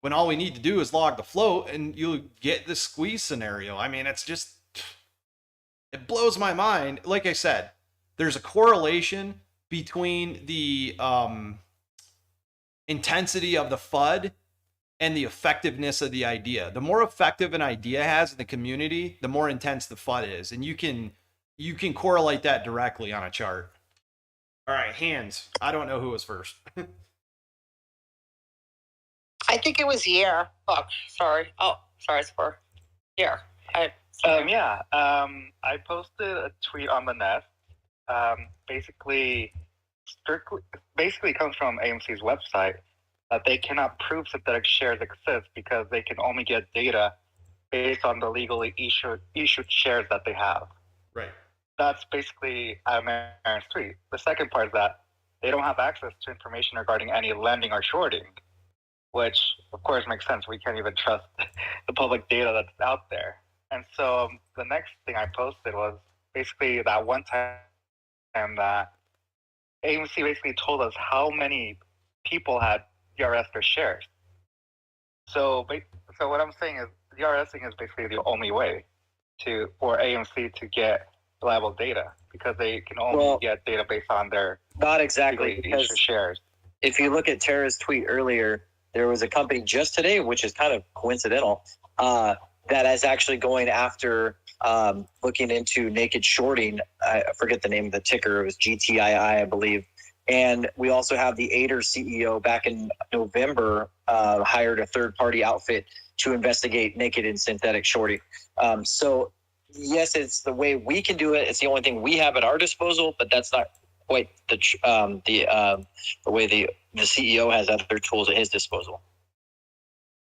Speaker 1: when all we need to do is log the float and you get the squeeze scenario. I mean, it's just, it blows my mind. Like I said, there's a correlation between the intensity of the FUD and the effectiveness of the idea. The more effective an idea has in the community, the more intense the FUD is. And you can correlate that directly on a chart. All right, hands. I don't know who was first.
Speaker 3: I think it was Year.
Speaker 13: Oh, sorry. It's for Year. I posted a tweet on the net. Basically comes from AMC's website that they cannot prove synthetic shares exist because they can only get data based on the legally issued shares that they have.
Speaker 1: Right.
Speaker 13: That's basically Adam Aron's tweet. The second part is that they don't have access to information regarding any lending or shorting, which of course makes sense. We can't even trust the public data that's out there. And so the next thing I posted was basically that one time that AMC basically told us how many people had DRS their shares. So what I'm saying is DRSing is basically the only way for AMC to get reliable data, because they can only get data based on their
Speaker 15: not exactly because
Speaker 13: shares.
Speaker 15: If you look at Tara's tweet earlier, there was a company just today, which is kind of coincidental, that is actually going after looking into naked shorting. I forget the name of the ticker. It was GTII, I believe. And we also have the Ader CEO back in November hired a third-party outfit to investigate naked and synthetic shorting. So yes, it's the way we can do it. It's the only thing we have at our disposal, but that's not quite the way the CEO has other tools at his disposal.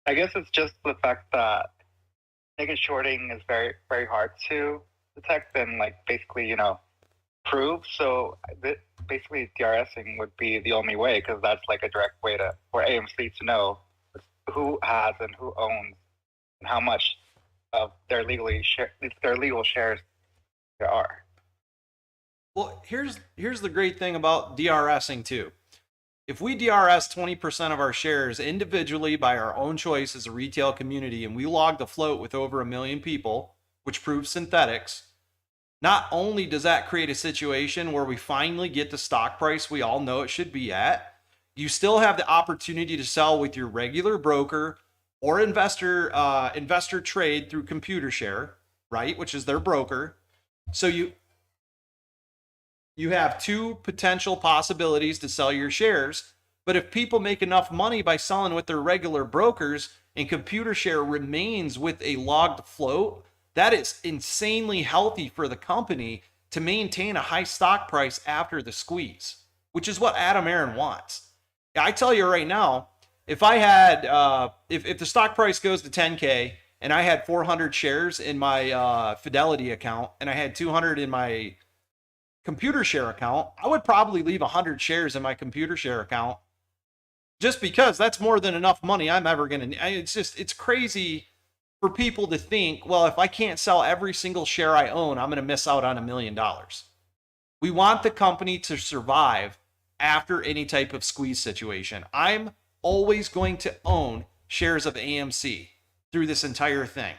Speaker 13: I guess it's just the fact that naked shorting is very, very hard to detect and basically, prove. So basically DRSing would be the only way, because that's a direct way for AMC to know who has and who owns and how much of their legal shares there are.
Speaker 1: Well, here's the great thing about DRSing too. If we DRS 20% of our shares individually by our own choice as a retail community, and we log the float with over 1 million people, which proves synthetics, not only does that create a situation where we finally get the stock price we all know it should be at, you still have the opportunity to sell with your regular broker or investor trade through Computer Share, right, which is their broker. So you have two potential possibilities to sell your shares. But if people make enough money by selling with their regular brokers and Computer Share remains with a logged float, that is insanely healthy for the company to maintain a high stock price after the squeeze, which is what Adam Aron wants. I tell you right now, if I had, if the stock price goes to 10K and I had 400 shares in my Fidelity account and I had 200 in my Computer Share account, I would probably leave 100 shares in my Computer Share account, just because that's more than enough money I'm ever going to. It's crazy for people to think, well, if I can't sell every single share I own, I'm going to miss out on $1 million. We want the company to survive after any type of squeeze situation. I'm always going to own shares of AMC through this entire thing.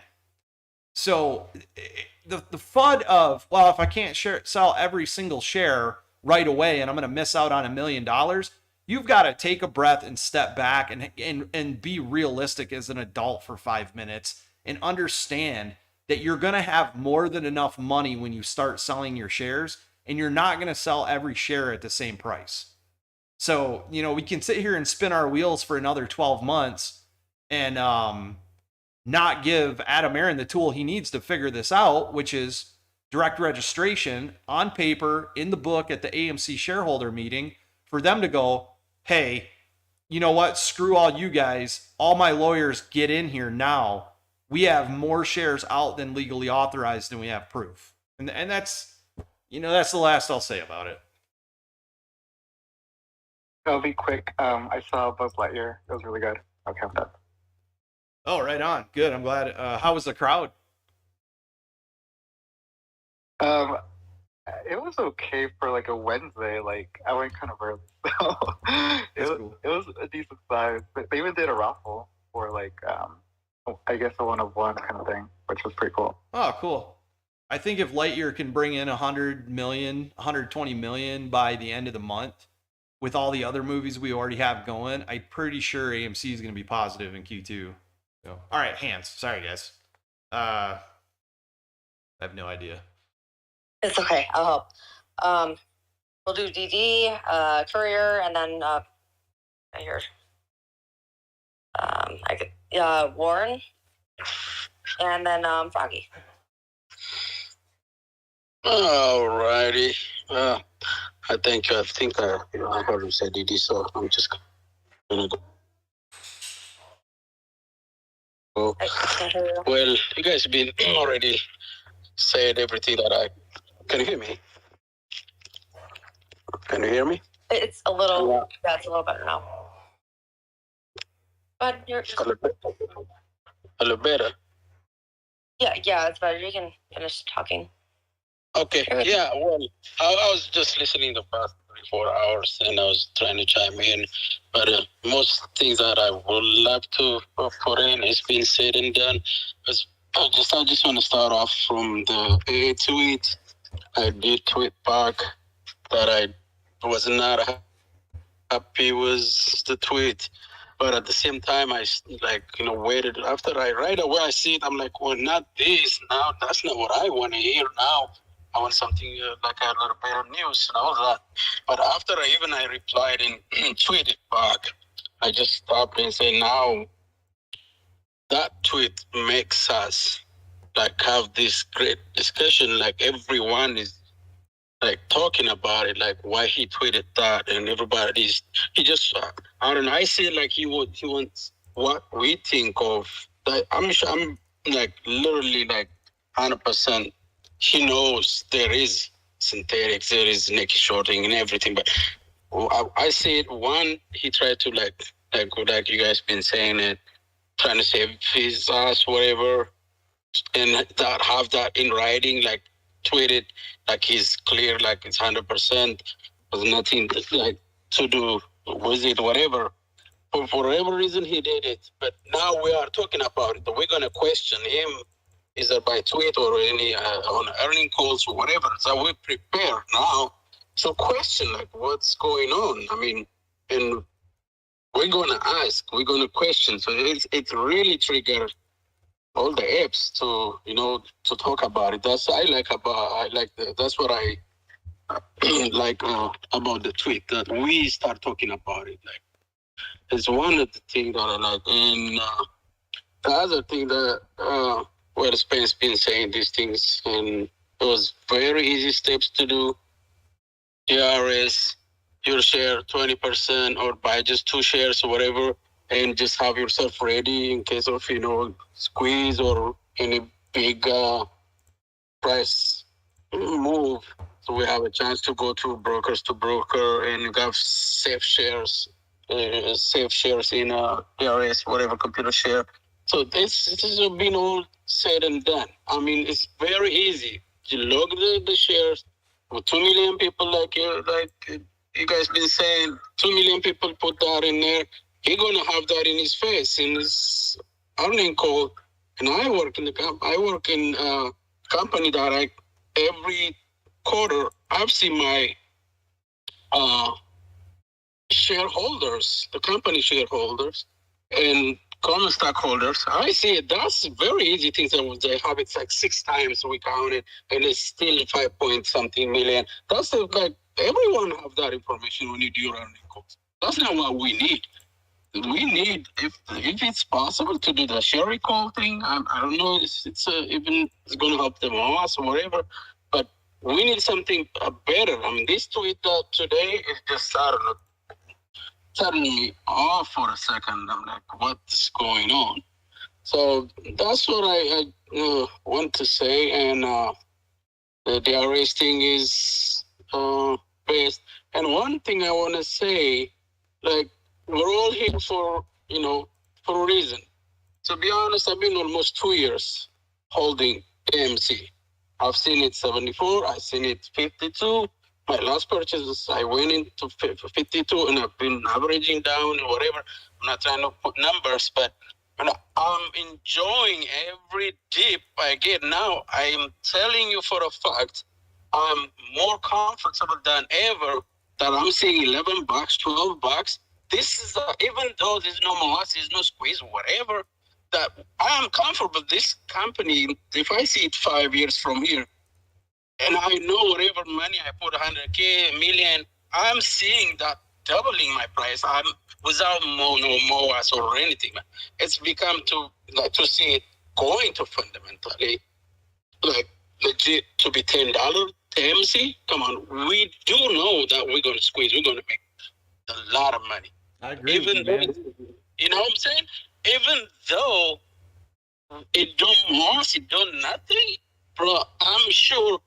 Speaker 1: So the FUD of, well, if I can't sell every single share right away and I'm going to miss out on $1 million, you've got to take a breath and step back and be realistic as an adult for 5 minutes and understand that you're going to have more than enough money when you start selling your shares, and you're not going to sell every share at the same price. So, you know, we can sit here and spin our wheels for another 12 months and not give Adam Aaron the tool he needs to figure this out, which is direct registration on paper in the book at the AMC shareholder meeting, for them to go, hey, you know what? Screw all you guys. All my lawyers, get in here now. We have more shares out than legally authorized, and we have proof. And that's, you know, that's the last I'll say about it.
Speaker 13: I'll be quick. I saw Buzz Lightyear. It was really good. I'll count that.
Speaker 1: Oh, right on. Good. I'm glad. How was the crowd?
Speaker 13: It was okay for like a Wednesday. Like I went kind of early, so it was a decent size. They even did a raffle for like I guess a 1-of-1 kind of thing, which was pretty cool.
Speaker 1: Oh, cool. I think if Lightyear can bring in 100 million, 120 million by the end of the month, with all the other movies we already have going, I'm pretty sure AMC is going to be positive in Q2. So, all right, hands. Sorry, guys. I have no idea.
Speaker 4: It's okay. I'll help. We'll do DD, Courier, and then here. I could Warren, and then Froggy.
Speaker 5: Alrighty. I think I heard him say DD, so I'm just gonna go. Well, you guys have been already said everything that I. Can you hear me? Can you hear me?
Speaker 4: It's a little. Yeah, it's a little better now. But you're.
Speaker 5: A little better.
Speaker 4: Yeah, it's better. You can finish talking.
Speaker 5: Okay. Yeah. Well, I was just listening the past 3-4 hours, and I was trying to chime in, but most things that I would love to put in has been said and done. I just want to start off from the AA tweet. I did tweet back that I was not happy with the tweet, but at the same time, I waited. After right away I see it, I'm like, well, not this. Now that's not what I want to hear. Now I want something like a little bit of news and all that. But after I replied and tweeted back, I just stopped and said, now that tweet makes us like have this great discussion. Like everyone is like talking about it, like why he tweeted that, and everybody's he just I don't know. I see it like he wants what we think of. Like, I'm like literally like 100%. He knows there is synthetics, there is naked shorting and everything, but I see it. One, he tried to like you guys been saying it, trying to save his ass, whatever, and that have that in writing, like tweeted, like he's clear, like it's 100%. There's nothing to do with it, whatever. For whatever reason, he did it. But now we are talking about it. We're gonna question him, either by tweet or any on earning calls or whatever. So we prepare now to question like what's going on. I mean, and we're gonna ask, we're gonna question. So it really triggered all the apps to talk about it. That's what I like that's what I like about the tweet, that we start talking about it. Like it's one of the things that I like, and the other thing that Spain's been saying these things, and it was very easy steps to do. JRS, your share 20% or buy just 2 shares or whatever, and just have yourself ready in case of squeeze or any big price move. So we have a chance to go to brokers to broker and have safe shares in JRS, whatever computer share. So this has been all said and done. I mean, it's very easy. You log the shares with 2 million people, like you guys been saying. 2 million people put that in there. He's gonna have that in his face in his earning call. And I work in a company that every quarter I've seen my shareholders, the company shareholders, and common stockholders, I see it. That's very easy things that they have it like 6 times we count it, and it's still 5 point something million. That's like everyone have that information when you do your earning calls. That's not what we need. We need, if it's possible, to do the share recall thing. I don't know if even it's going to help them us or whatever, but we need something better. I mean, this tweet today is just, I don't know, turning me off for a second. I'm like, what's going on? So that's what I want to say. And the arresting is best. And one thing I want to say, like, we're all here for a reason. To be honest, I've been almost 2 years holding AMC. I've seen it 74, I've seen it 52. My last purchase, I went into 52, and I've been averaging down or whatever. I'm not trying to put numbers, but I'm enjoying every dip I get. Now, I'm telling you for a fact, I'm more comfortable than ever that I'm seeing $11, $12. This is, even though there's no molasses, no squeeze, whatever, that I am comfortable. This company, if I see it 5 years from here, and I know whatever money I put, 100K, a million, I'm seeing that doubling my price. I'm without no MOAS or anything. It's become to see it going to fundamentally, like legit to be $10 AMC. Come on, we do know that we're going to squeeze. We're going to make a lot of money.
Speaker 1: I agree.
Speaker 5: Even though, you know what I'm saying? Even though it don't MOAS, it don't nothing, bro, I'm sure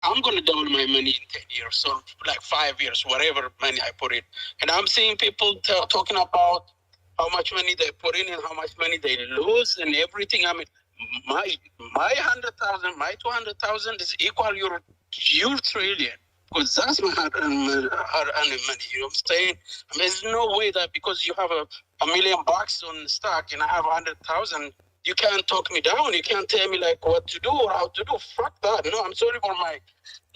Speaker 5: I'm going to double my money in 10 years, so like 5 years, whatever money I put in. And I'm seeing people talking about how much money they put in and how much money they lose and everything. I mean, my 100,000, my 200,000 is equal your trillion. Because that's my hard-earned money, you know what I'm saying? I mean, there's no way that because you have $1 million on the stock and I have 100,000, you can't talk me down. You can't tell me like what to do or how to do. Fuck that. No, I'm sorry for my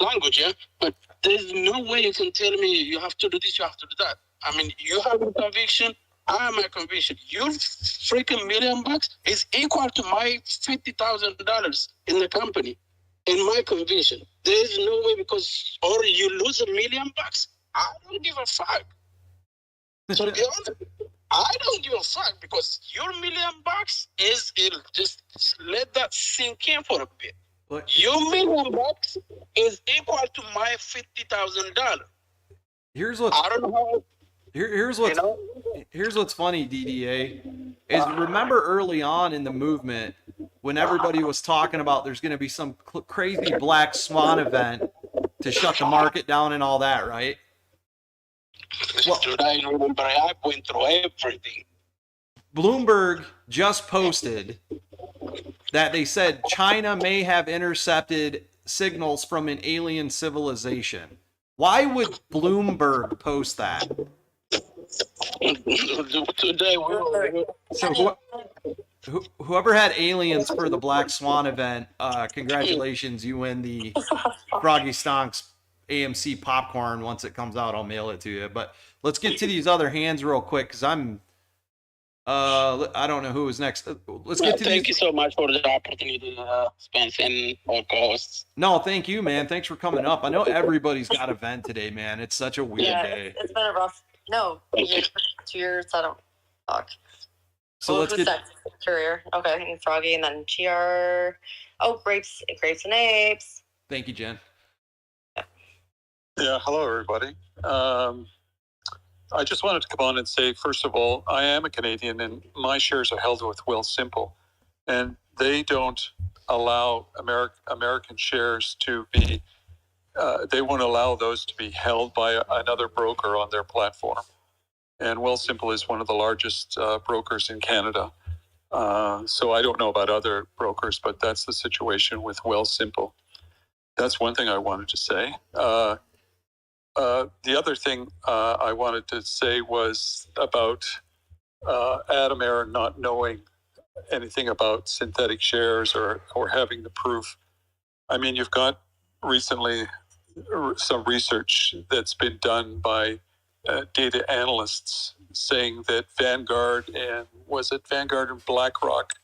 Speaker 5: language, yeah? But there's no way you can tell me you have to do this, you have to do that. I mean, you have a conviction, I have my conviction. Your freaking $1 million is equal to my $50,000 in the company. In my conviction, there is no way because, or you lose $1 million. I don't give a fuck. To be honest, I don't give a fuck because your $1 million is just let that sink in for a bit.
Speaker 1: What?
Speaker 5: Your $1 million is equal to my $50,000.
Speaker 1: Here's what
Speaker 5: I don't know how.
Speaker 1: Here's what's funny, DDA, is remember early on in the movement when everybody was talking about there's going to be some crazy black swan event to shut the market down and all that, right?
Speaker 5: Well, I remember I went through everything.
Speaker 1: Bloomberg just posted that they said China may have intercepted signals from an alien civilization. Why would Bloomberg post that?
Speaker 5: Today
Speaker 1: So whoever had aliens for the Black Swan event, congratulations, you win the Froggy Stonks AMC popcorn. Once it comes out, I'll mail it to you. But let's get to these other hands real quick because I don't know who is next. Let's get to
Speaker 5: Thank you so much for the opportunity, Spence and all hosts.
Speaker 1: No, thank you, man. Thanks for coming up. I know everybody's got a vent today, man. It's such a weird day.
Speaker 4: It's been a rough. No, 2 years. I don't talk.
Speaker 1: So let's get
Speaker 4: Courier. Okay, and Froggy, and then GR. Oh, grapes and apes.
Speaker 1: Thank you, Jen.
Speaker 10: Yeah, hello everybody. I just wanted to come on and say, first of all, I am a Canadian and my shares are held with Will Simple, and they don't allow American shares to be. They won't allow those to be held by another broker on their platform. And Will Simple is one of the largest brokers in Canada. So I don't know about other brokers, but that's the situation with Will Simple. That's one thing I wanted to say. The other thing I wanted to say was about Adam Aaron not knowing anything about synthetic shares or having the proof. I mean, you've got recently some research that's been done by data analysts saying that Vanguard and BlackRock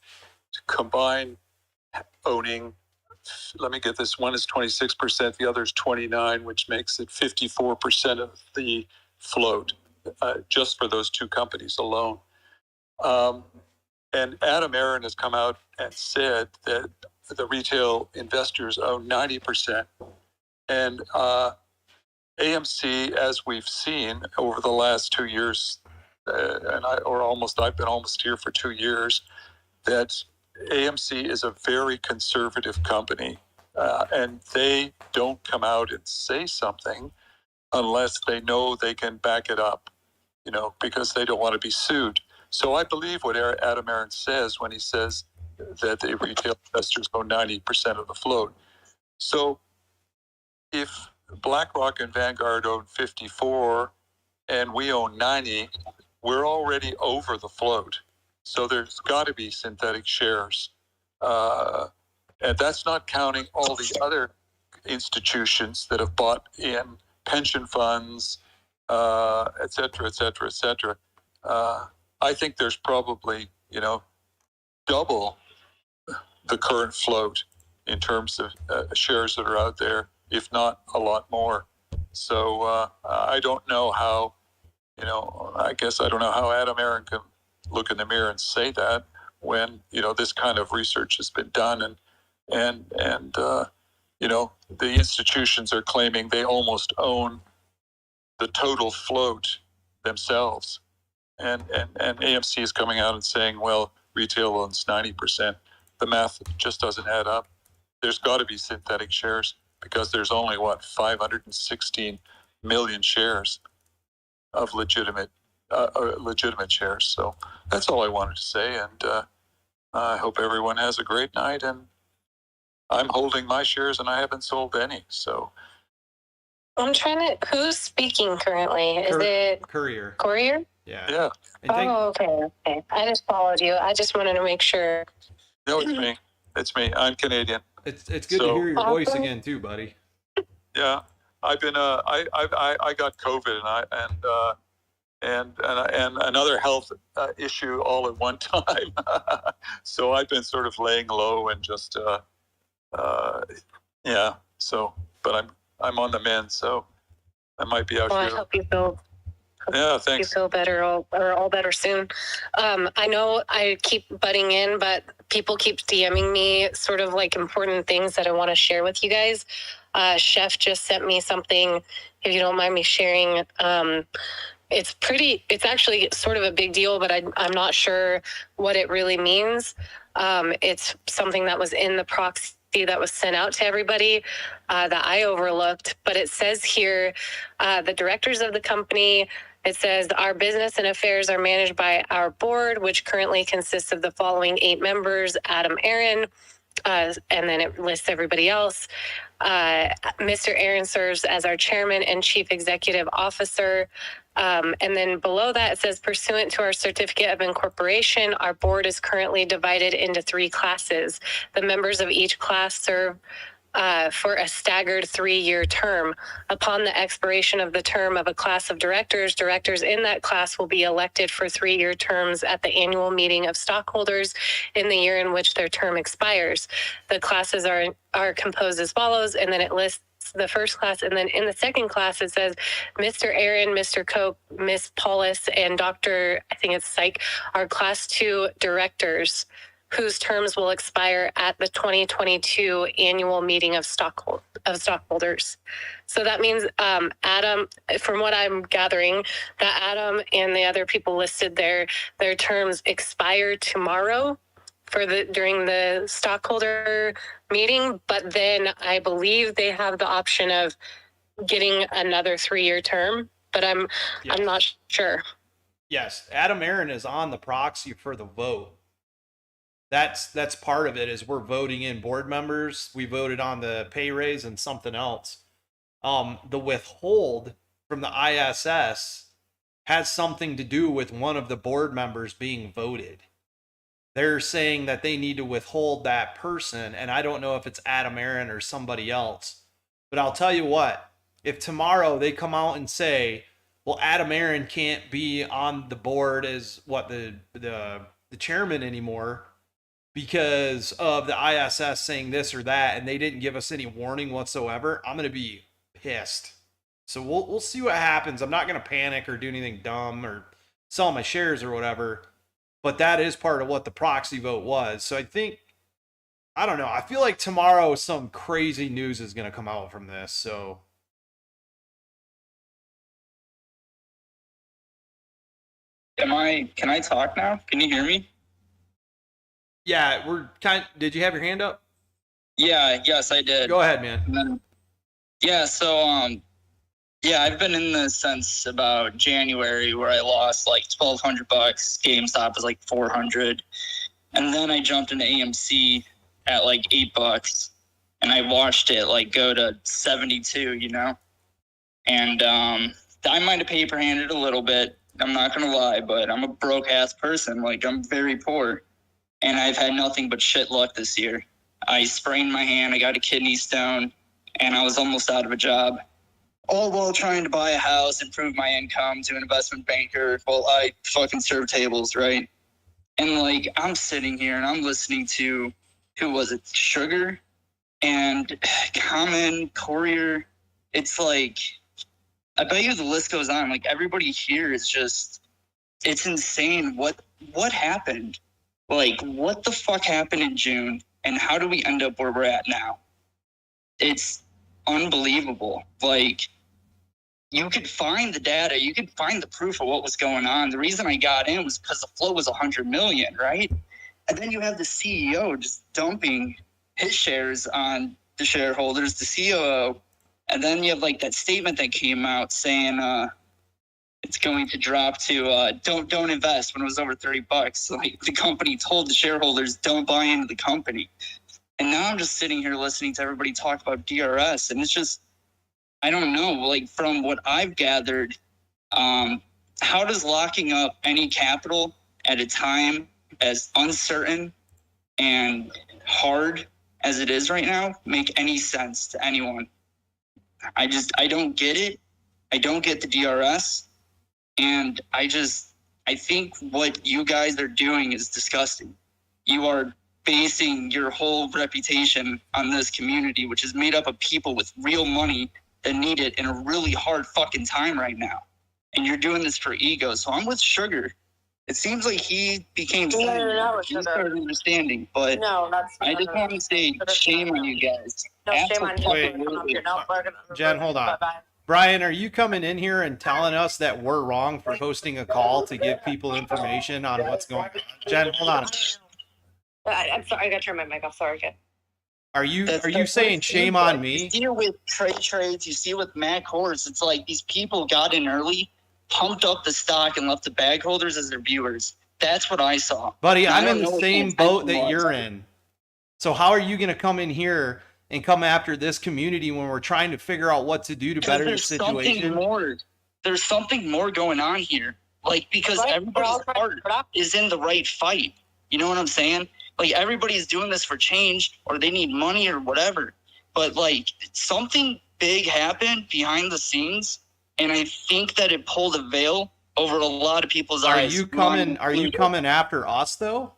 Speaker 10: combined owning, let me get this, one is 26%, the other is 29%, which makes it 54% of the float, just for those two companies alone. And Adam Aaron has come out and said that the retail investors own 90%. And AMC, as we've seen over the last 2 years, I've been almost here for 2 years, that AMC is a very conservative company, and they don't come out and say something unless they know they can back it up, because they don't want to be sued. So I believe what Adam Aaron says when he says that the retail investors own 90% of the float. So if BlackRock and Vanguard own 54 and we own 90, we're already over the float. So there's got to be synthetic shares. And that's not counting all the other institutions that have bought in pension funds, et cetera, et cetera, et cetera. I think there's probably, double the current float in terms of shares that are out there, if not a lot more. So I don't know how, I guess I don't know how Adam Aaron can look in the mirror and say that when, this kind of research has been done and the institutions are claiming they almost own the total float themselves. And AMC is coming out and saying, well, retail owns 90%. The math just doesn't add up. There's got to be synthetic shares because there's only, 516 million shares of legitimate shares. So that's all I wanted to say. And I hope everyone has a great night. And I'm holding my shares and I haven't sold any. So
Speaker 7: I'm trying to, who's speaking currently? Is it
Speaker 1: Courier?
Speaker 10: Yeah.
Speaker 7: Okay. I just followed you. I just wanted to make sure.
Speaker 10: No, it's me. I'm Canadian.
Speaker 1: It's good to hear your voice again too, buddy.
Speaker 10: Yeah, I've been I got COVID and another health issue all at one time. So I've been sort of laying low and just yeah. So, but I'm on the mend, so I might be out here.
Speaker 7: I hope you feel.
Speaker 10: Yeah, thanks.
Speaker 7: You feel better all better soon. I know I keep butting in, but people keep DMing me sort of like important things that I want to share with you guys. Chef just sent me something, if you don't mind me sharing. It's actually sort of a big deal, but I'm not sure what it really means. It's something that was in the proxy that was sent out to everybody that I overlooked, but it says here, the directors of the company, it says our business and affairs are managed by our board, which currently consists of the following 8 members: Adam Aaron, and then it lists everybody else. Mr. Aaron serves as our chairman and chief executive officer. And then below that, it says, pursuant to our certificate of incorporation, our board is currently divided into 3 classes. The members of each class serve for a staggered 3-year term. Upon the expiration of the term of a class of directors, directors in that class will be elected for 3-year terms at the annual meeting of stockholders in the year in which their term expires. The classes are composed as follows, and then it lists the first class, and then in the second class it says Mr. Aaron, Mr. Cope, Miss Paulus, and Dr. I think it's Syke are class 2 directors whose terms will expire at the 2022 annual meeting of stockholders. So that means Adam, from what I'm gathering, that Adam and the other people listed their terms expire tomorrow during the stockholder meeting, but then I believe they have the option of getting another 3-year term, but I'm not sure.
Speaker 1: Yes, Adam Aaron is on the proxy for the vote. That's part of it, is we're voting in board members. We voted on the pay raise and something else. The withhold from the ISS has something to do with one of the board members being voted. They're saying that they need to withhold that person, and I don't know if it's Adam Aaron or somebody else. But I'll tell you what, if tomorrow they come out and say, well, Adam Aaron can't be on the board as the chairman anymore because of the ISS saying this or that, and they didn't give us any warning whatsoever. I'm gonna be pissed. So we'll see what happens. I'm not gonna panic or do anything dumb or sell my shares or whatever. But that is part of what the proxy vote was. So I don't know. I feel like tomorrow some crazy news is gonna come out from this. So
Speaker 14: can I talk now? Can you hear me?
Speaker 1: yeah, did you have your hand up?
Speaker 14: Yeah, yes, I did.
Speaker 1: Go ahead, man.
Speaker 14: Yeah, so yeah, I've been in this since about January where I lost like $1,200. GameStop was like 400. And then I jumped into AMC at like $8 and I watched it like go to 72, you know? And I might have paper handed a little bit. I'm not going to lie, but I'm a broke ass person. Like I'm very poor and I've had nothing but shit luck this year. I sprained my hand. I got a kidney stone and I was almost out of a job. All while trying to buy a house, improve my income to an investment banker while I fucking serve tables, right? And like, I'm sitting here and I'm listening to, who was it? Sugar and Common, Courier. It's like, I bet you the list goes on. Like everybody here is just, it's insane. What happened? Like, what the fuck happened in June? And how do we end up where we're at now? It's unbelievable. Like, you could find the data, you could find the proof of what was going on. The reason I got in was because the flow was 100 million, right? And then you have the CEO just dumping his shares on the shareholders, the COO. And then you have like that statement that came out saying it's going to drop to don't invest when it was over $30. Like the company told the shareholders don't buy into the company. And now I'm just sitting here listening to everybody talk about DRS, and it's just, I don't know, like from what I've gathered, how does locking up any capital at a time as uncertain and hard as it is right now make any sense to anyone? I don't get it. I don't get the DRS. And I think what you guys are doing is disgusting. You are basing your whole reputation on this community, which is made up of people with real money that need it in a really hard fucking time right now. And you're doing this for ego. So I'm with Sugar. It seems like he became understanding, but I just want to say shame on you guys.
Speaker 4: No, shame on you.
Speaker 1: Jen, hold on. Brian, are you coming in here and telling us that we're wrong for hosting a call to give people information on what's going on? Jen, hold on.
Speaker 4: I'm sorry, I got to turn my mic off. Sorry, kid.
Speaker 1: Are you saying shame on me?
Speaker 14: You see it with trades, you see it with Mac Horse. It's like these people got in early, pumped up the stock, and left the bag holders as their viewers. That's what I saw.
Speaker 1: Buddy, I'm in the same boat that you're in. So how are you going to come in here and come after this community when we're trying to figure out what to do to better the situation?
Speaker 14: There's something more going on here. Like, because everybody's heart is in the right fight. You know what I'm saying? Like, everybody's doing this for change, or they need money or whatever. But, like, something big happened behind the scenes, and I think that it pulled a veil over a lot of people's eyes.
Speaker 1: Are you coming after us, though?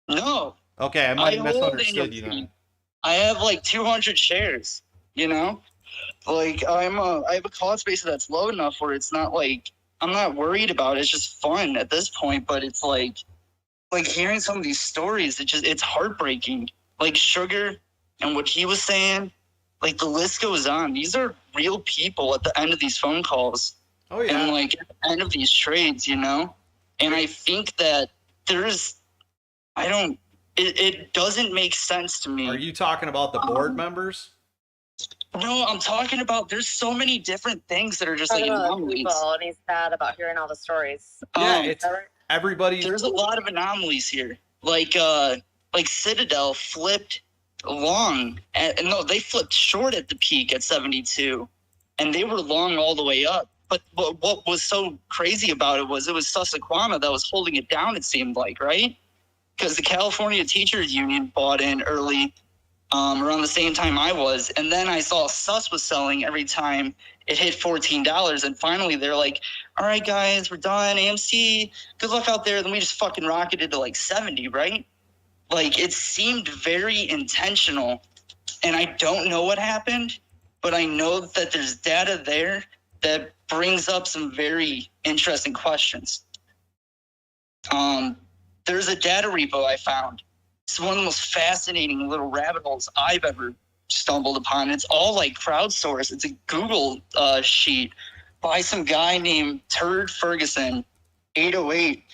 Speaker 14: No.
Speaker 1: Okay, I might have misunderstood you then.
Speaker 14: I have like 200 shares, you know? Like I have a cost base that's low enough where it's not like, I'm not worried about it. It's just fun at this point, but it's like hearing some of these stories, it's heartbreaking. Like Sugar and what he was saying, like the list goes on. These are real people at the end of these phone calls.
Speaker 1: Oh yeah.
Speaker 14: And like at the end of these trades, you know? And I think that it doesn't make sense to me.
Speaker 1: Are you talking about the board members?
Speaker 14: No, I'm talking about there's so many different things that are just like anomalies.
Speaker 4: And he's sad about hearing all the stories.
Speaker 1: Yeah, it's everybody.
Speaker 14: There's a lot of anomalies here. Like Citadel flipped long. No, they flipped short at the peak at 72, and they were long all the way up. But what was so crazy about it was Susquehanna that was holding it down, it seemed like, right? Because the California Teachers Union bought in early, around the same time I was. And then I saw Sus was selling every time it hit $14. And finally they're like, all right, guys, we're done. AMC, good luck out there. Then we just fucking rocketed to like 70, right? Like, it seemed very intentional. And I don't know what happened, but I know that there's data there that brings up some very interesting questions. There's a data repo I found. It's one of the most fascinating little rabbit holes I've ever stumbled upon. It's all like crowdsourced. It's a Google sheet by some guy named Turd Ferguson, 808.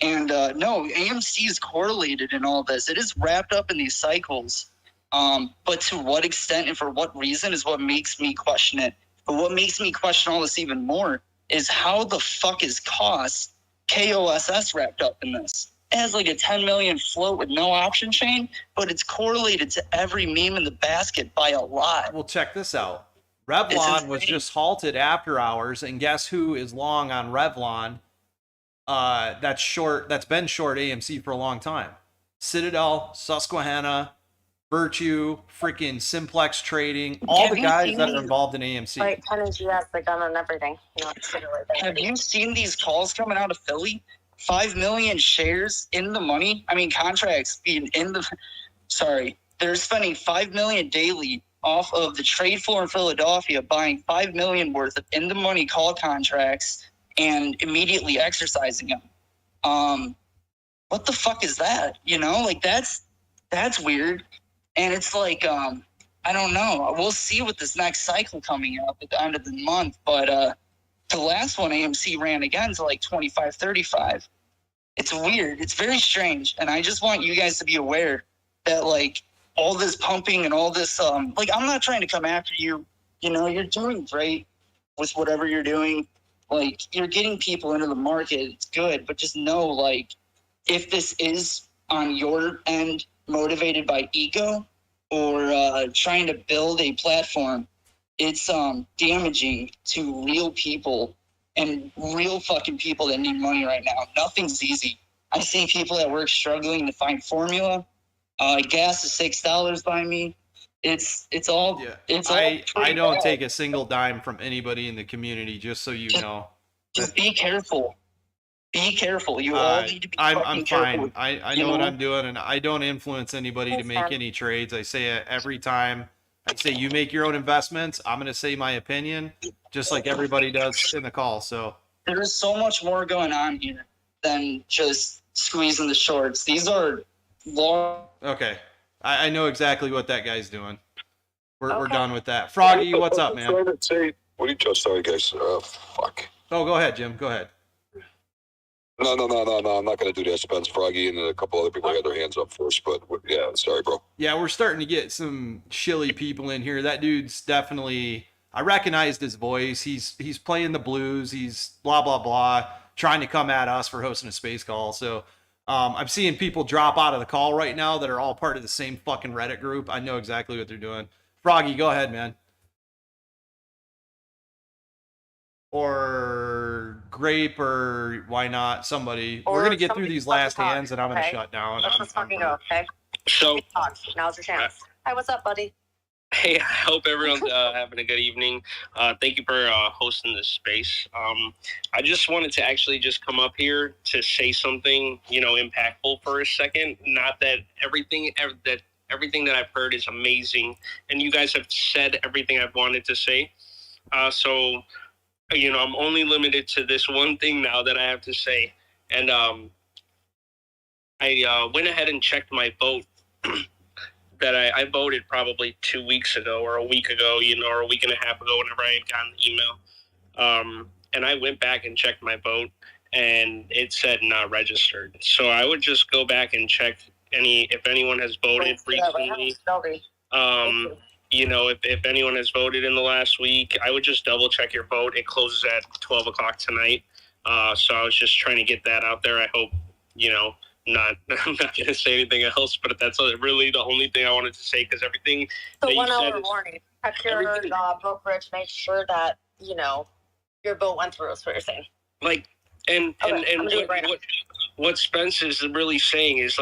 Speaker 14: And no, AMC is correlated in all this. It is wrapped up in these cycles. But to what extent and for what reason is what makes me question it. But what makes me question all this even more is how the fuck is KOSS wrapped up in this? It has like a 10 million float with no option chain, but it's correlated to every meme in the basket by a lot.
Speaker 1: Well, check this out. REVLON was just halted after hours, and guess who is long on REVLON? That's been short AMC for a long time. Citadel, Susquehanna, Virtue, freaking Simplex Trading, all the guys that are involved in AMC.
Speaker 4: Like 10 and GS, they got on everything. You know,
Speaker 14: have you seen these calls coming out of Philly? 5 million shares in the money. I mean, contracts being they're spending 5 million daily off of the trade floor in Philadelphia, buying 5 million worth of in the money call contracts and immediately exercising them. What the fuck is that? You know, like that's weird. And it's like, I don't know. We'll see with this next cycle coming up at the end of the month. But the last one AMC ran again to like 25, 35. It's weird. It's very strange. And I just want you guys to be aware that like all this pumping and all this, like I'm not trying to come after you. You know, you're doing great with whatever you're doing. Like you're getting people into the market. It's good. But just know like if this is on your end motivated by ego or trying to build a platform, it's damaging to real people and real fucking people that need money right now. Nothing's easy. I see people at work struggling to find formula. Gas is $6 by me. It's all. Yeah.
Speaker 1: I don't take a single dime from anybody in the community. Just so you know.
Speaker 14: Just be careful. Be careful. You all need to be
Speaker 1: I'm
Speaker 14: careful.
Speaker 1: fine. I know what I'm doing, and I don't influence anybody to make any trades. I say it every time. I say you make your own investments. I'm going to say my opinion, just like everybody does in the call. So
Speaker 14: there is so much more going on here than just squeezing the shorts. These are long.
Speaker 1: Okay, I know exactly what that guy's doing. We're done with that. Froggy, what's up, man?
Speaker 18: What are you just? Sorry, guys. Fuck.
Speaker 1: Oh, go ahead, Jim. Go ahead.
Speaker 18: No. I'm not going to do that. Spence, Froggy, and a couple other people had their hands up first. But yeah, sorry, bro.
Speaker 1: Yeah, we're starting to get some shilly people in here. That dude's definitely. I recognized his voice. He's playing the blues. He's blah blah blah, trying to come at us for hosting a space call. So I'm seeing people drop out of the call right now that are all part of the same fucking Reddit group. I know exactly what they're doing. Froggy, go ahead, man. Or Grape, or why not somebody. We're gonna get through these last hands, and I'm gonna shut down.
Speaker 4: Let's just fucking go, okay?
Speaker 22: So
Speaker 4: now's your chance. Hi, what's up, buddy?
Speaker 22: hey, I hope everyone's having a good evening. Thank you for hosting this space. I just wanted to actually just come up here to say something, impactful for a second. Not that everything that I've heard is amazing, and you guys have said everything I've wanted to say. So I'm only limited to this one thing now that I have to say. And I went ahead and checked my vote that I voted probably 2 weeks ago or a week ago, or a week and a half ago, whenever I had gotten the email. And I went back and checked my vote, and it said not registered. So I would just go back and check if anyone has voted recently. If anyone has voted in the last week, I would just double check your vote. It closes at 12 o'clock tonight. So I was just trying to get that out there. I hope, I'm not going to say anything else, but that's really the only thing I wanted to say, because everything.
Speaker 4: So 1 hour warning. Check your brokerage, make sure that, your vote went through, is what you're saying.
Speaker 22: What Spence is really saying is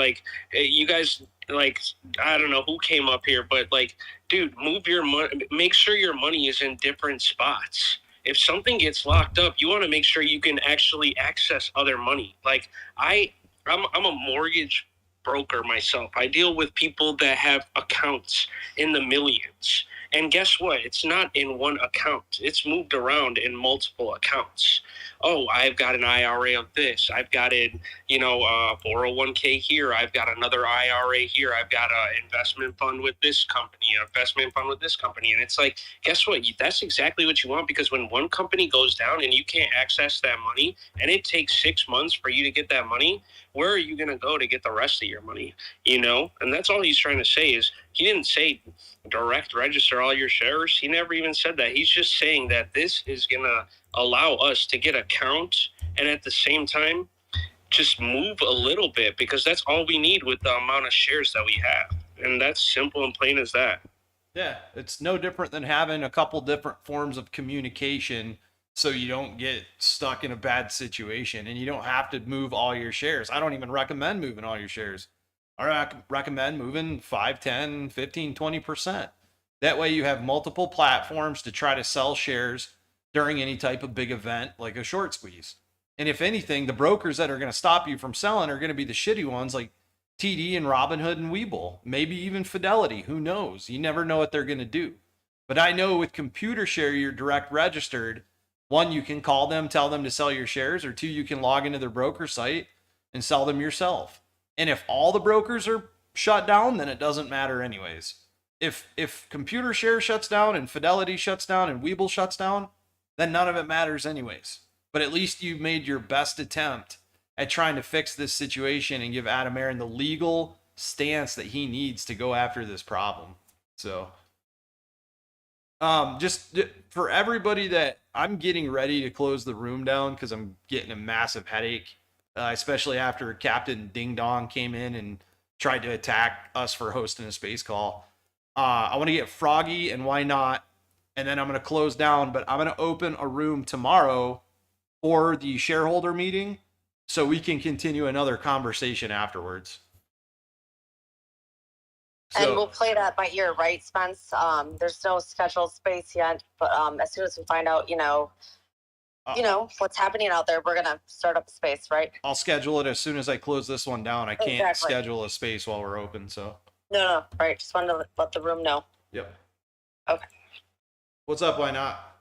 Speaker 22: you guys, like, I don't know who came up here, but like, dude, move your money, make sure your money is in different spots. If something gets locked up, you want to make sure you can actually access other money. Like I'm a mortgage broker myself. I deal with people that have accounts in the millions. And guess what? It's not in one account. It's moved around in multiple accounts. Oh, I've got an IRA of this. I've got it, 401k here. I've got another IRA here. I've got an investment fund with this company, an investment fund with this company. And it's like, guess what? That's exactly what you want, because when one company goes down and you can't access that money and it takes 6 months for you to get that money, where are you going to go to get the rest of your money? And that's all he's trying to say is, he didn't say direct register all your shares. He never even said that. He's just saying that this is going to allow us to get a count and at the same time just move a little bit, because that's all we need with the amount of shares that we have. And that's simple and plain as that.
Speaker 1: Yeah, it's no different than having a couple different forms of communication so you don't get stuck in a bad situation and you don't have to move all your shares. I don't even recommend moving all your shares. I recommend moving 5, 10, 15, 20%. That way you have multiple platforms to try to sell shares during any type of big event like a short squeeze. And if anything, the brokers that are going to stop you from selling are going to be the shitty ones like TD and Robinhood and Webull, maybe even Fidelity. Who knows? You never know what they're going to do. But I know with ComputerShare, you're direct registered. 1, you can call them, tell them to sell your shares, or 2, you can log into their broker site and sell them yourself. And if all the brokers are shut down, then it doesn't matter anyways. If ComputerShare shuts down and Fidelity shuts down and Webull shuts down, then none of it matters anyways. But at least you've made your best attempt at trying to fix this situation and give Adam Aaron the legal stance that he needs to go after this problem. So, just for everybody that I'm getting ready to close the room down because I'm getting a massive headache. Especially after Captain Ding Dong came in and tried to attack us for hosting a space call. I want to get Froggy and Why Not, and then I'm going to close down, but I'm going to open a room tomorrow for the shareholder meeting so we can continue another conversation afterwards.
Speaker 4: And we'll play that by ear, right, Spence? There's no scheduled space yet, but as soon as we find out, what's happening out there, we're gonna start up a space, right?
Speaker 1: I'll schedule it as soon as I close this one down. I can't schedule a space while we're open, so.
Speaker 4: No, right. Just wanted to let the room know.
Speaker 1: Yep.
Speaker 4: Okay.
Speaker 1: What's up? Why not?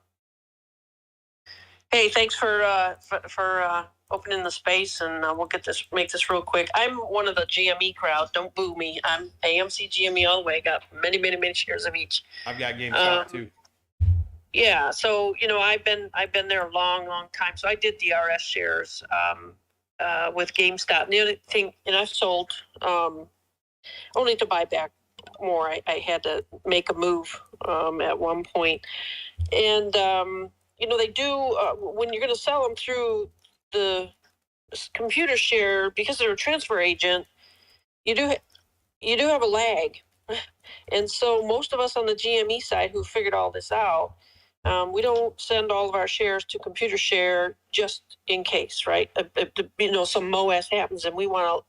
Speaker 8: Hey, thanks for opening the space, and we'll make this real quick. I'm one of the GME crowd. Don't boo me. I'm AMC GME all the way. Got many shares of each.
Speaker 1: I've got GameStop too.
Speaker 8: Yeah, so I've been there a long time. So I did DRS shares with GameStop. And the other thing, and I've sold only to buy back more. I had to make a move at one point, and they do when you're going to sell them through the ComputerShare, because they're a transfer agent. You do have a lag, and so most of us on the GME side who figured all this out. We don't send all of our shares to ComputerShare just in case, right? Some MOAS happens and we want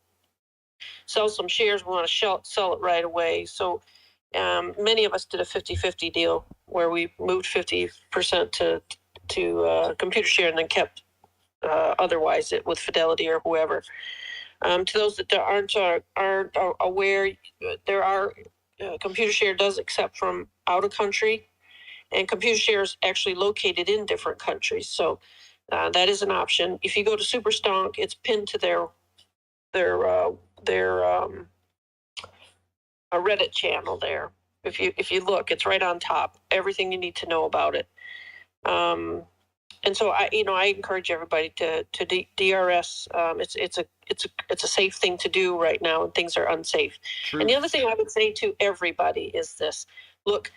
Speaker 8: to sell some shares. We want to sell it right away. So many of us did a 50-50 deal where we moved 50% to ComputerShare and then kept otherwise it with Fidelity or whoever. To those that aren't aware, there are ComputerShare does accept from out of country. And ComputerShare is actually located in different countries, so that is an option. If you go to Superstonk, it's pinned to their Reddit channel there. If you look, it's right on top. Everything you need to know about it. And so I encourage everybody to DRS. It's a safe thing to do right now, and things are unsafe. True. And the other thing I would say to everybody is this: look.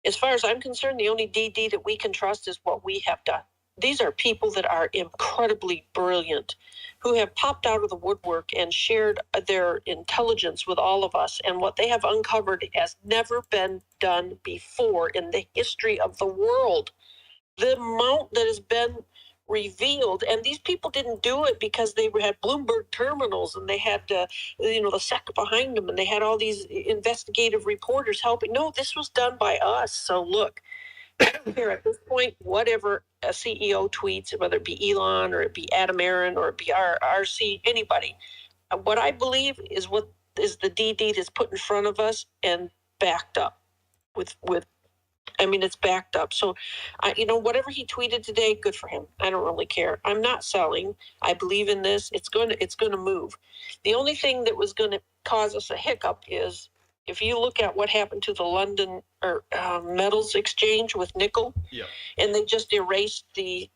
Speaker 8: As far as I'm concerned, the only DD that we can trust is what we have done. These are people that are incredibly brilliant, who have popped out of the woodwork and shared their intelligence with all of us. And what they have uncovered has never been done before in the history of the world. The amount that has been revealed, and these people didn't do it because they had Bloomberg terminals and they had, the SEC behind them, and they had all these investigative reporters helping. No, this was done by us. So look, here at this point, whatever a CEO tweets, whether it be Elon or it be Adam Aaron or it be RC, anybody, what I believe is what is the DD that's put in front of us and backed up with it's backed up. So, whatever he tweeted today, good for him. I don't really care. I'm not selling. I believe in this. It's going to move. The only thing that was going to cause us a hiccup is if you look at what happened to the London metals exchange with nickel, and they just erased the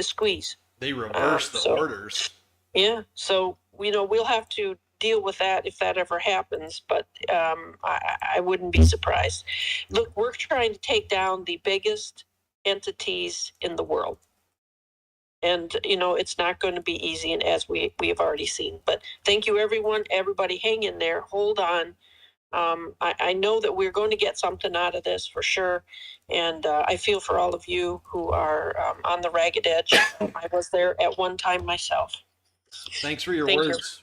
Speaker 8: squeeze.
Speaker 1: They reversed the orders.
Speaker 8: Yeah. So, we'll have to deal with that if that ever happens, but I wouldn't be surprised. Look, we're trying to take down the biggest entities in the world, and it's not going to be easy, and as we have already seen. But thank you, everyone. Everybody, hang in there. Hold on. I know that we're going to get something out of this for sure, and I feel for all of you who are on the ragged edge. I was there at one time myself.
Speaker 1: Thanks for your words.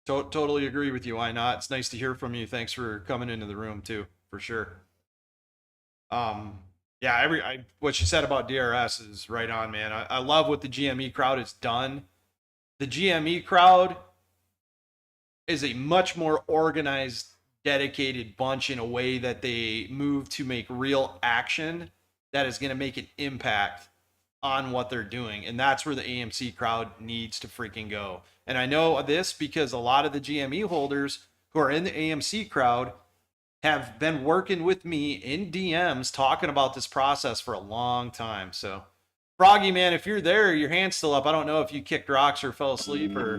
Speaker 1: Totally agree with you. Why not? It's nice to hear from you. Thanks for coming into the room too, for sure. What you said about DRS is right on, man. I love what the GME crowd has done. The GME crowd is a much more organized, dedicated bunch in a way that they move to make real action that is going to make an impact on what they're doing. And that's where the AMC crowd needs to freaking go. And I know this because a lot of the GME holders who are in the AMC crowd have been working with me in DMs talking about this process for a long time. So, Froggy, man, if you're there, your hand's still up. I don't know if you kicked rocks or fell asleep or...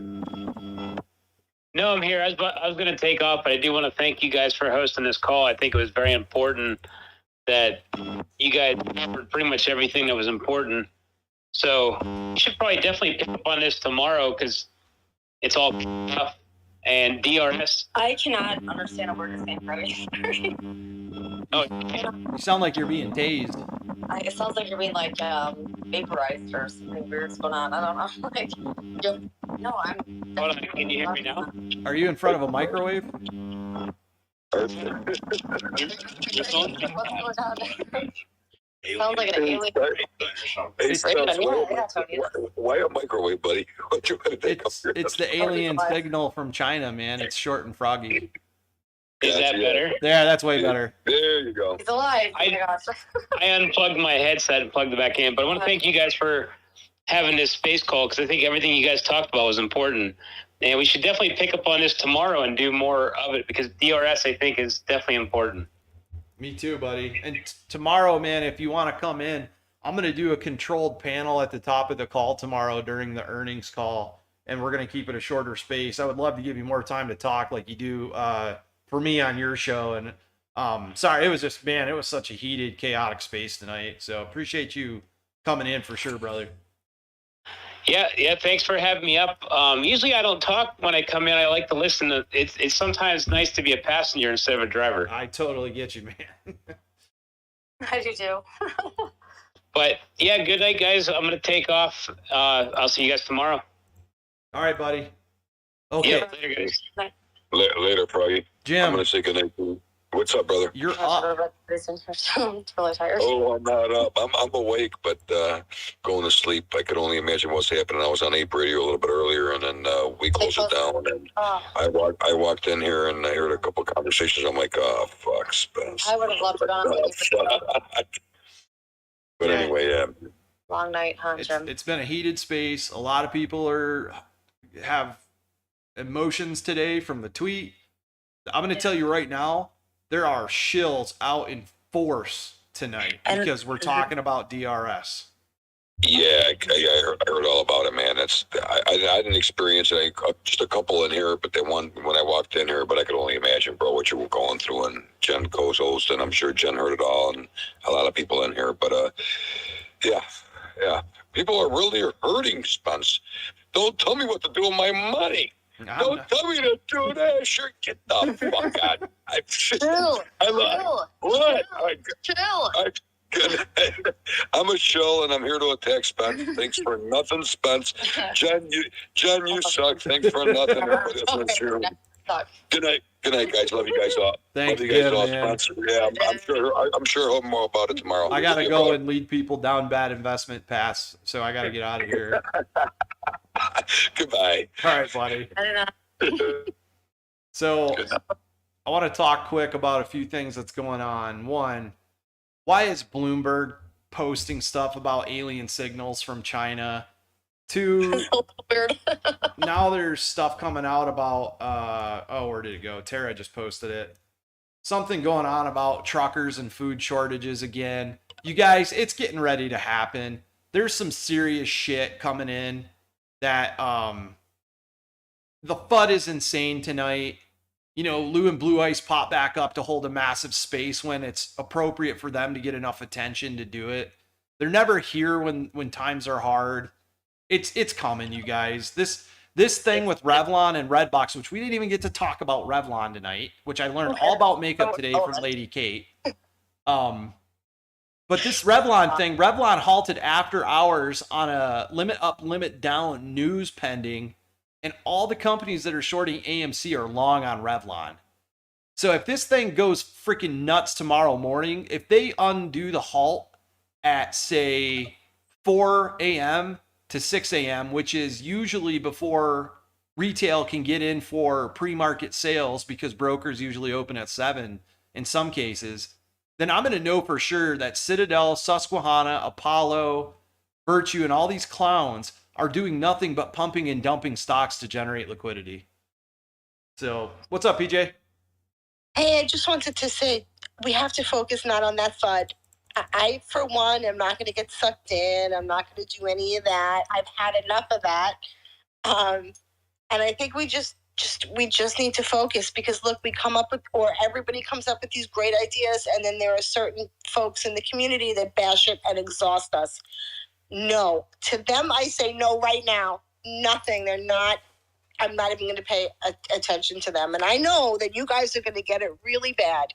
Speaker 17: No, I'm here. I was going to take off, but I do want to thank you guys for hosting this call. I think it was very important that you guys covered pretty much everything that was important. So you should probably definitely pick up on this tomorrow because it's all tough. And DRS.
Speaker 4: I cannot understand a word you're saying, Freddie.
Speaker 17: Oh,
Speaker 1: you sound like you're being tased.
Speaker 4: It sounds like you're being vaporized or something weird's going on. I don't know. No, I'm.
Speaker 17: Hold on, can you hear me now?
Speaker 1: Are you in front of a microwave?
Speaker 4: What's going on? Sounds like an alien.
Speaker 18: Why a microwave, buddy?
Speaker 1: It's the alien signal from China, man. It's short and froggy.
Speaker 17: Is that better?
Speaker 1: Yeah, that's way better.
Speaker 18: There you go.
Speaker 4: He's alive. Oh my gosh.
Speaker 17: I unplugged my headset and plugged it back in, but I want to thank you guys for having this space call because I think everything you guys talked about was important. And we should definitely pick up on this tomorrow and do more of it because DRS, I think, is definitely important.
Speaker 1: Me too, buddy. And tomorrow, man, if you want to come in, I'm going to do a controlled panel at the top of the call tomorrow during the earnings call, and we're going to keep it a shorter space. I would love to give you more time to talk like you do for me on your show. And sorry, it was just, man, it was such a heated, chaotic space tonight. So appreciate you coming in for sure, brother.
Speaker 17: Yeah. Thanks for having me up. Usually I don't talk when I come in. I like to listen. It's sometimes nice to be a passenger instead of a driver.
Speaker 1: I totally get you, man.
Speaker 4: I do too.
Speaker 17: But yeah, good night, guys. I'm gonna take off. I'll see you guys tomorrow.
Speaker 1: All right, buddy. Okay.
Speaker 17: Yeah, later, guys.
Speaker 18: Later, Froggy.
Speaker 1: Jim.
Speaker 18: I'm gonna say good night. What's up, brother?
Speaker 1: You're
Speaker 4: up. I'm totally tired.
Speaker 18: Oh, I'm not up. I'm awake, but going to sleep. I could only imagine what's happening. I was on Ape Radio a little bit earlier, and then we closed it down. And I walked in here, and I heard a couple of conversations. I'm like, oh, fuck, Spence.
Speaker 4: I would have loved to go on.
Speaker 18: But anyway, yeah.
Speaker 4: Long night, huh, Jim?
Speaker 1: It's been a heated space. A lot of people have emotions today from the tweet. I'm going to tell you right now, there are shills out in force tonight because we're talking about DRS.
Speaker 18: Yeah, I heard all about it, man. I didn't experience it. Just a couple in here, but when I walked in here, but I could only imagine, bro, what you were going through. And Jen co-host, and I'm sure Jen heard it all, and a lot of people in here. But yeah, people are really hurting, Spence. Don't tell me what to do with my money. Don't tell me to do that. Sure, get the fuck out. What?
Speaker 4: Chill.
Speaker 18: Good night. I'm a shill, and I'm here to attack Spence. Thanks for nothing, Spence. Jen, you suck. Thanks for nothing. Everybody else is here. Good night. Good night, guys. Love you guys all.
Speaker 1: Thanks,
Speaker 18: Love you guys
Speaker 1: yeah,
Speaker 18: all,
Speaker 1: man.
Speaker 18: Spencer. Yeah, I'm sure he'll more about it tomorrow.
Speaker 1: I gotta go and lead people down bad investment paths, so I gotta get out of here.
Speaker 18: Goodbye.
Speaker 1: All right, buddy. So I want to talk quick about a few things that's going on. One, why is Bloomberg posting stuff about alien signals from China? Two, now there's stuff coming out about where did it go? Tara just posted it. Something going on about truckers and food shortages again. You guys, it's getting ready to happen. There's some serious shit coming in that the FUD is insane tonight. You know, Lou and Blue Ice pop back up to hold a massive space when it's appropriate for them to get enough attention to do it. They're never here when times are hard. It's coming, you guys. This thing with Revlon and Redbox, which we didn't even get to talk about Revlon tonight, which I learned all about makeup today from Lady Kate. But this Revlon thing, Revlon halted after hours on a limit up, limit down news pending, and all the companies that are shorting AMC are long on Revlon. So if this thing goes freaking nuts tomorrow morning, if they undo the halt at, say, 4 a.m. to 6 a.m., which is usually before retail can get in for pre-market sales because brokers usually open at 7 in some cases, then I'm going to know for sure that Citadel, Susquehanna, Apollo, Virtue, and all these clowns are doing nothing but pumping and dumping stocks to generate liquidity. So what's up, PJ?
Speaker 3: Hey, I just wanted to say we have to focus not on that FUD. I, for one, am not going to get sucked in. I'm not going to do any of that. I've had enough of that. And I think we just need to focus because look, we come up with, or everybody comes up with these great ideas, and then there are certain folks in the community that bash it and exhaust us. No, to them I say no right now. Nothing. They're not. I'm not even going to pay attention to them. And I know that you guys are going to get it really bad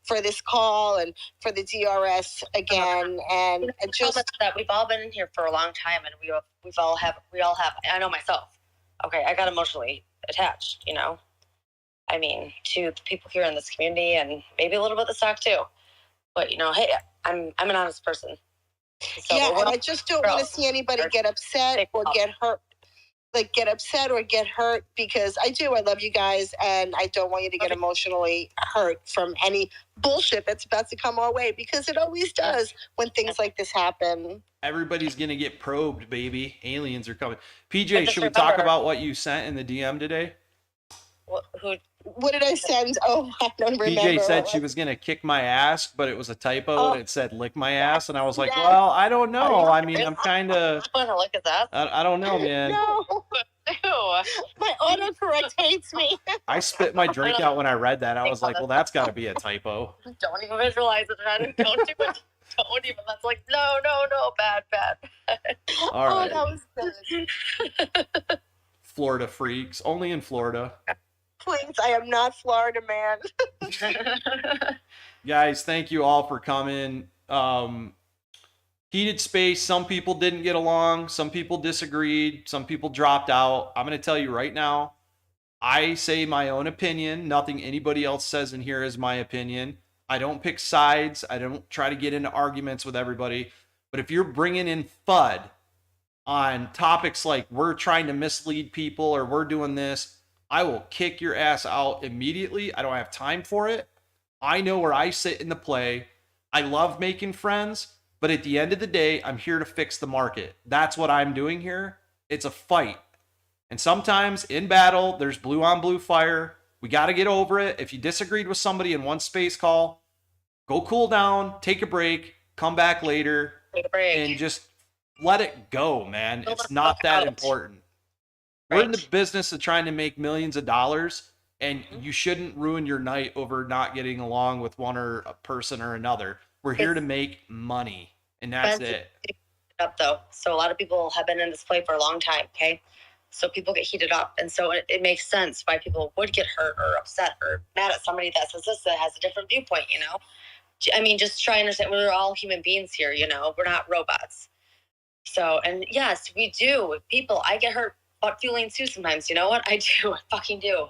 Speaker 3: for this call and for the DRS again. And just
Speaker 4: that we've all been in here for a long time, and we all have. I know myself. Okay, I got emotionally attached. You know, I mean, to the people here in this community, and maybe a little bit of the stock too. But you know, hey, I'm an honest person. So
Speaker 3: yeah, and I just don't want to see anybody get upset or get hurt. Like get upset or get hurt because I love you guys, and I don't want you to get emotionally hurt from any bullshit that's about to come our way because it always does when things like this happen.
Speaker 1: Everybody's going to get probed, baby. Aliens are coming. PJ, should we talk about what you sent in the DM today?
Speaker 3: What did I send? Oh, I don't remember.
Speaker 1: PJ said she was going to kick my ass, but it was a typo and it said lick my ass. And I was like, well, I don't know. I mean, I'm kind of.
Speaker 4: I want to look at that.
Speaker 1: I don't know, man.
Speaker 3: No. My autocorrect hates me.
Speaker 1: I spit my drink out when I read that. I was like, well, that's got to be a typo.
Speaker 4: Don't even visualize it, man. Don't do it. Don't even. That's like, no. Bad.
Speaker 1: All right.
Speaker 3: Oh, that was good.
Speaker 1: Florida freaks. Only in Florida.
Speaker 3: Please, I am not Florida man.
Speaker 1: Guys, thank you all for coming. Heated space. Some people didn't get along. Some people disagreed. Some people dropped out. I'm going to tell you right now, I say my own opinion. Nothing anybody else says in here is my opinion. I don't pick sides. I don't try to get into arguments with everybody. But if you're bringing in FUD on topics like we're trying to mislead people or we're doing this, I will kick your ass out immediately. I don't have time for it. I know where I sit in the play. I love making friends, but at the end of the day, I'm here to fix the market. That's what I'm doing here. It's a fight. And sometimes in battle, there's blue on blue fire. We got to get over it. If you disagreed with somebody in one space call, go cool down, take a break, come back later, and just let it go, man. It's not that important. We're in the business of trying to make millions of dollars, and you shouldn't ruin your night over not getting along with one or a person or another. We're here to make money, and that's it.
Speaker 4: Up though, so a lot of people have been in this play for a long time. Okay, so people get heated up, and so it makes sense why people would get hurt or upset or mad at somebody that says this that has a different viewpoint. You know, I mean, just try and understand we're all human beings here, you know, we're not robots. So, and yes, we do. People, I get hurt butt fueling too sometimes. You know what? I do. I fucking do.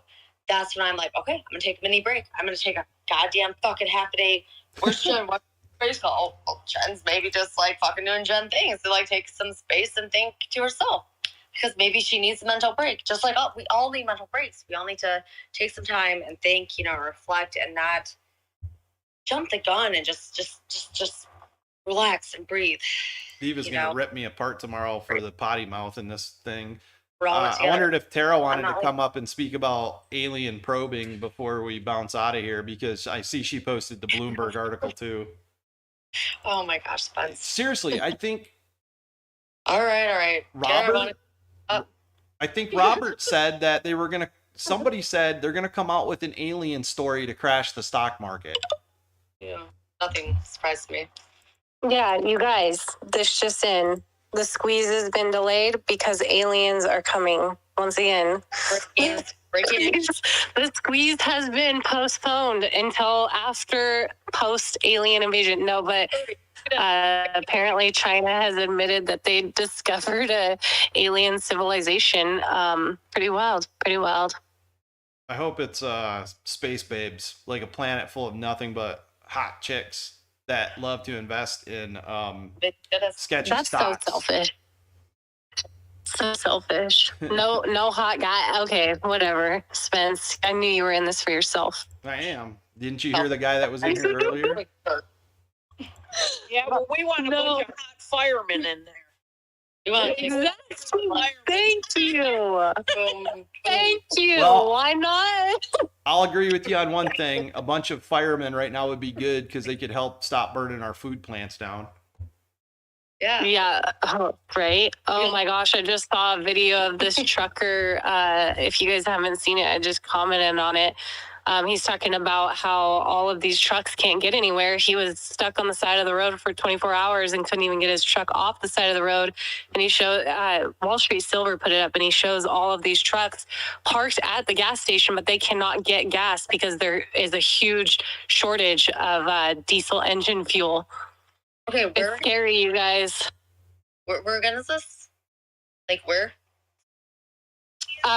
Speaker 4: That's when I'm like, okay, I'm gonna take a mini break. I'm gonna take a goddamn fucking half a day. Where's Jen? What's space call? Oh, Jen's maybe just like fucking doing Jen things to like take some space and think to herself. Because maybe she needs a mental break. Just like, oh, we all need mental breaks. We all need to take some time and think, you know, reflect and not jump the gun and just relax and breathe.
Speaker 1: Steve is gonna rip me apart tomorrow for the potty mouth in this thing.
Speaker 4: We're all in it
Speaker 1: I
Speaker 4: together.
Speaker 1: wondered if Tara wanted
Speaker 4: I'm
Speaker 1: to
Speaker 4: not
Speaker 1: come up and speak about alien probing before we bounce out of here, because I see she posted the Bloomberg article too.
Speaker 4: Oh my gosh, Spence.
Speaker 1: Seriously, I think
Speaker 4: All right.
Speaker 1: Robert, I think Robert said that they were gonna. Somebody said they're gonna come out with an alien story to crash the stock market.
Speaker 4: Yeah, nothing surprised me.
Speaker 7: Yeah, you guys, this just in. The squeeze has been delayed because aliens are coming once again.
Speaker 4: Breaking
Speaker 7: The squeeze has been postponed until after post-alien invasion. No, but apparently China has admitted that they discovered a alien civilization. Pretty wild.
Speaker 1: I hope it's space babes, like a planet full of nothing but hot chicks that love to invest in sketchy
Speaker 7: That's
Speaker 1: stocks.
Speaker 7: so selfish. So selfish. No hot guy. Okay, whatever. Spence, I knew you were in this for yourself.
Speaker 1: I am. Didn't you hear the guy that was in here earlier?
Speaker 8: Yeah, well, we want a bunch of hot firemen in there.
Speaker 4: You want
Speaker 7: Exactly. Thank you. Thank you.
Speaker 1: Well,
Speaker 7: Why not?
Speaker 1: I'll agree with you on one thing. A bunch of firemen right now would be good because they could help stop burning our food plants down.
Speaker 7: Yeah. Oh, right. Oh my gosh. I just saw a video of this trucker. If you guys haven't seen it, I just commented on it. He's talking about how all of these trucks can't get anywhere. He was stuck on the side of the road for 24 hours and couldn't even get his truck off the side of the road. And he showed, Wall Street Silver put it up, and he shows all of these trucks parked at the gas station, but they cannot get gas because there is a huge shortage of diesel engine fuel.
Speaker 4: Okay,
Speaker 7: it's scary, you guys.
Speaker 4: Where again is this? Like where?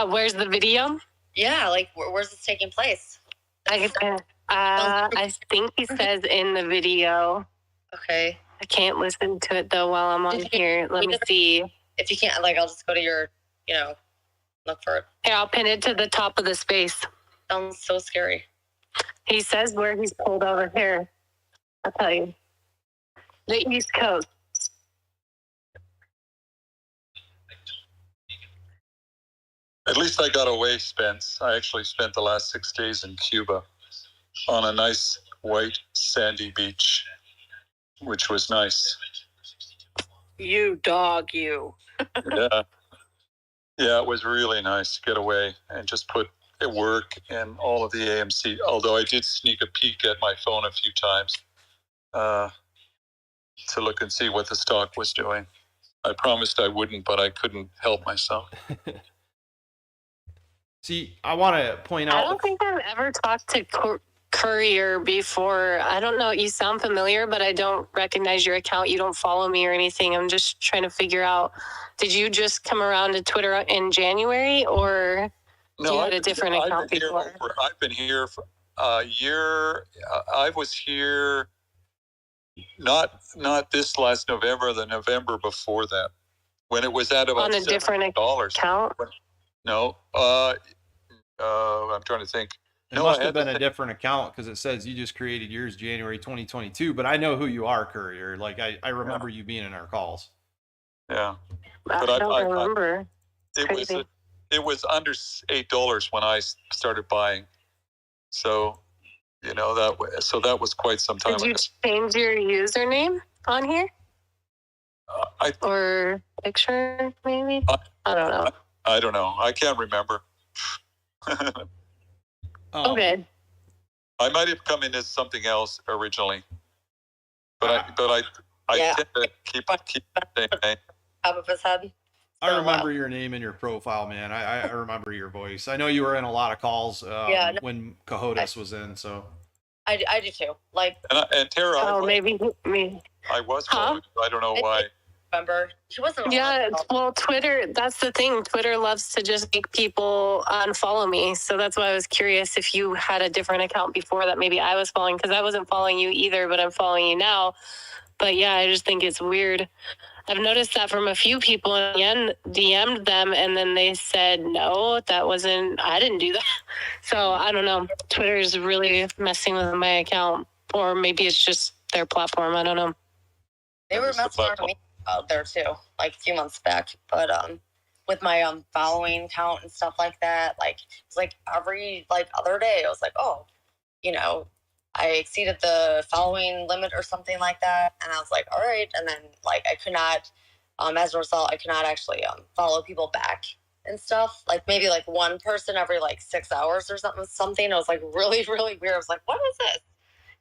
Speaker 7: Where's the video?
Speaker 4: Yeah, like where's this taking place?
Speaker 7: I think he says in the video.
Speaker 4: Okay.
Speaker 7: I can't listen to it though while I'm on here. Let me see.
Speaker 4: If you can't, like, I'll just go to your, look for it.
Speaker 7: Here, I'll pin it to the top of the space.
Speaker 4: Sounds so scary.
Speaker 7: He says where he's pulled over here. I'll tell you. The East Coast.
Speaker 10: At least I got away, Spence. I actually spent the last 6 days in Cuba on a nice white sandy beach, which was nice.
Speaker 8: You dog, you.
Speaker 10: Yeah. Yeah, it was really nice to get away and just put at work and all of the AMC, although I did sneak a peek at my phone a few times to look and see what the stock was doing. I promised I wouldn't, but I couldn't help myself.
Speaker 1: See, I want to point out.
Speaker 7: I don't think I've ever talked to Courier before. I don't know. You sound familiar, but I don't recognize your account. You don't follow me or anything. I'm just trying to figure out. Did you just come around to Twitter in January, or you had a different account before?
Speaker 10: I've been here for a year. I was here not this last November, the November before that, when it was at about
Speaker 7: on a different account.
Speaker 10: No, I'm trying to think.
Speaker 1: It must have been a different account because it says you just created yours January 2022. But I know who you are, Courier. Like I remember you being in our calls.
Speaker 10: Yeah,
Speaker 7: but I don't remember.
Speaker 10: It was under $8 when I started buying. So, that was quite some time.
Speaker 7: Did you change your username on here? Or picture, maybe? I don't know.
Speaker 10: I don't know. I can't remember.
Speaker 7: Okay.
Speaker 10: I might have come in as something else originally, but I tend to keep the same name.
Speaker 4: Top of his head.
Speaker 1: I remember your name and your profile, man. I remember your voice. I know you were in a lot of calls when Cohotus was in. So
Speaker 4: I do too. Like,
Speaker 10: And Tara,
Speaker 7: maybe me.
Speaker 10: I was following. I don't know why.
Speaker 4: Remember, she wasn't.
Speaker 7: Yeah, well, Twitter, that's the thing. Twitter loves to just make people unfollow me. So that's why I was curious if you had a different account before that maybe I was following, because I wasn't following you either, but I'm following you now. But yeah, I just think it's weird. I've noticed that from a few people and DM'd them, and then they said, no, I didn't do that. So I don't know. Twitter is really messing with my account, or maybe it's just their platform. I don't know.
Speaker 4: They were messing around with me out there too, like a few months back. But with my following count and stuff like that, like it's like every other day, I was like, oh, I exceeded the following limit or something like that, and I was like, all right. And then I could not, as a result, I could not actually follow people back and stuff. Like maybe one person every 6 hours or something. It was really, really weird. I was like, what is this?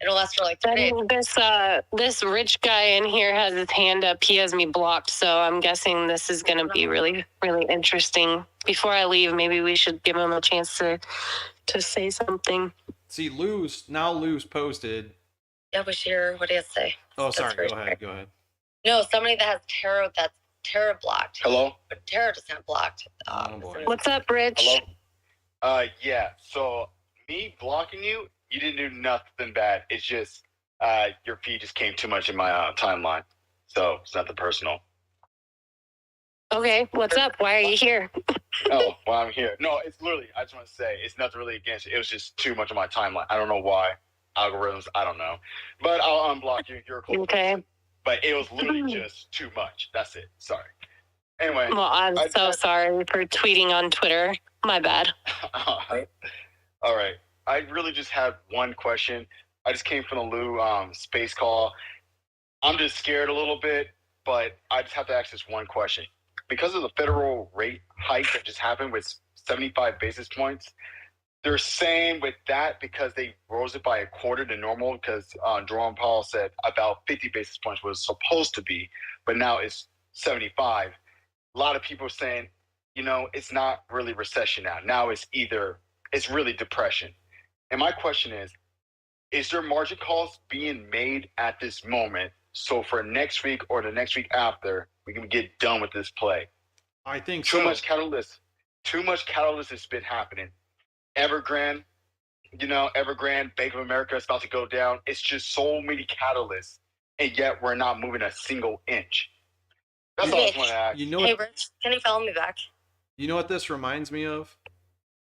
Speaker 4: It'll last for 2 days.
Speaker 7: This rich guy in here has his hand up. He has me blocked, so I'm guessing this is going to be really, really interesting. Before I leave, maybe we should give him a chance to say something.
Speaker 1: See, Lou's posted.
Speaker 4: Yeah, Bashir, what do you have to say?
Speaker 1: Oh, sorry. Go ahead.
Speaker 4: No, somebody that has tarot, that's tarot blocked.
Speaker 19: Hello?
Speaker 4: But tarot doesn't have blocked.
Speaker 7: What's up, Rich?
Speaker 19: Hello? Yeah, so me blocking you, you didn't do nothing bad. It's just your feed just came too much in my timeline. So it's nothing personal.
Speaker 7: Okay, what's up? Why are you here?
Speaker 19: Oh, well, I'm here. No, it's literally, I just want to say, it's nothing really against it. It was just too much on my timeline. I don't know why. Algorithms, I don't know. But I'll unblock you. You're a cool person. But it was literally just too much. That's it. Sorry. Anyway.
Speaker 7: Well, I'm so sorry for tweeting on Twitter. My bad.
Speaker 19: All right. I really just had one question. I just came from the Lou space call. I'm just scared a little bit, but I just have to ask this one question. Because of the federal rate hike that just happened with 75 basis points, they're saying with that because they rose it by a quarter to normal, because Jerome Powell said about 50 basis points was supposed to be, but now it's 75. A lot of people are saying, it's not really recession now. Now it's really depression. And my question is there margin calls being made at this moment? So for next week or the next week after, we can get done with this play.
Speaker 1: I think
Speaker 19: too much catalyst has been happening. Evergrande, Bank of America is about to go down. It's just so many catalysts, and yet we're not moving a single inch. That's all I just want to ask.
Speaker 4: Hey, Rich, can you follow me back?
Speaker 1: You know what this reminds me of?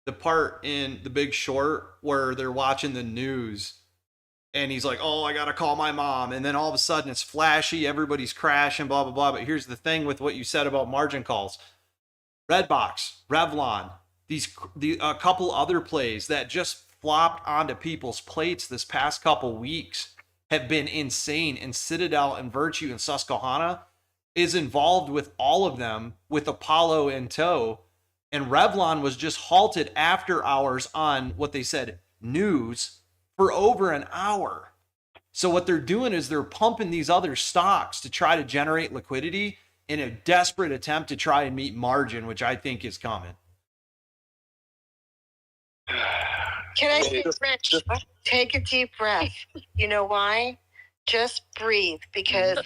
Speaker 1: The part in The Big Short where they're watching the news and he's like, oh, I got to call my mom. And then all of a sudden it's flashy. Everybody's crashing, blah, blah, blah. But here's the thing with what you said about margin calls. Redbox, Revlon, a couple other plays that just flopped onto people's plates this past couple weeks have been insane. And Citadel and Virtue and Susquehanna is involved with all of them with Apollo in tow. And Revlon was just halted after hours on what they said news for over an hour. So what they're doing is they're pumping these other stocks to try to generate liquidity in a desperate attempt to try and meet margin, which I think is coming.
Speaker 3: Can I say, Rich, take a deep breath. You know why? Just breathe, because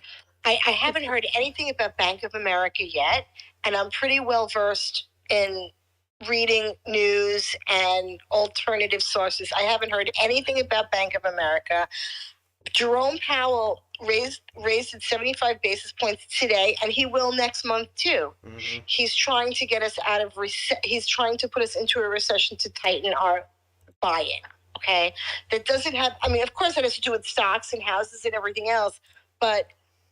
Speaker 3: I haven't heard anything about Bank of America yet, and I'm pretty well versed in reading news and alternative sources. I haven't heard anything about Bank of America. Jerome Powell raised it 75 basis points today, and he will next month too. Mm-hmm. He's trying to get us out of he's trying to put us into a recession to tighten our buy-in. Okay, that doesn't have. I mean, of course, it has to do with stocks and houses and everything else, but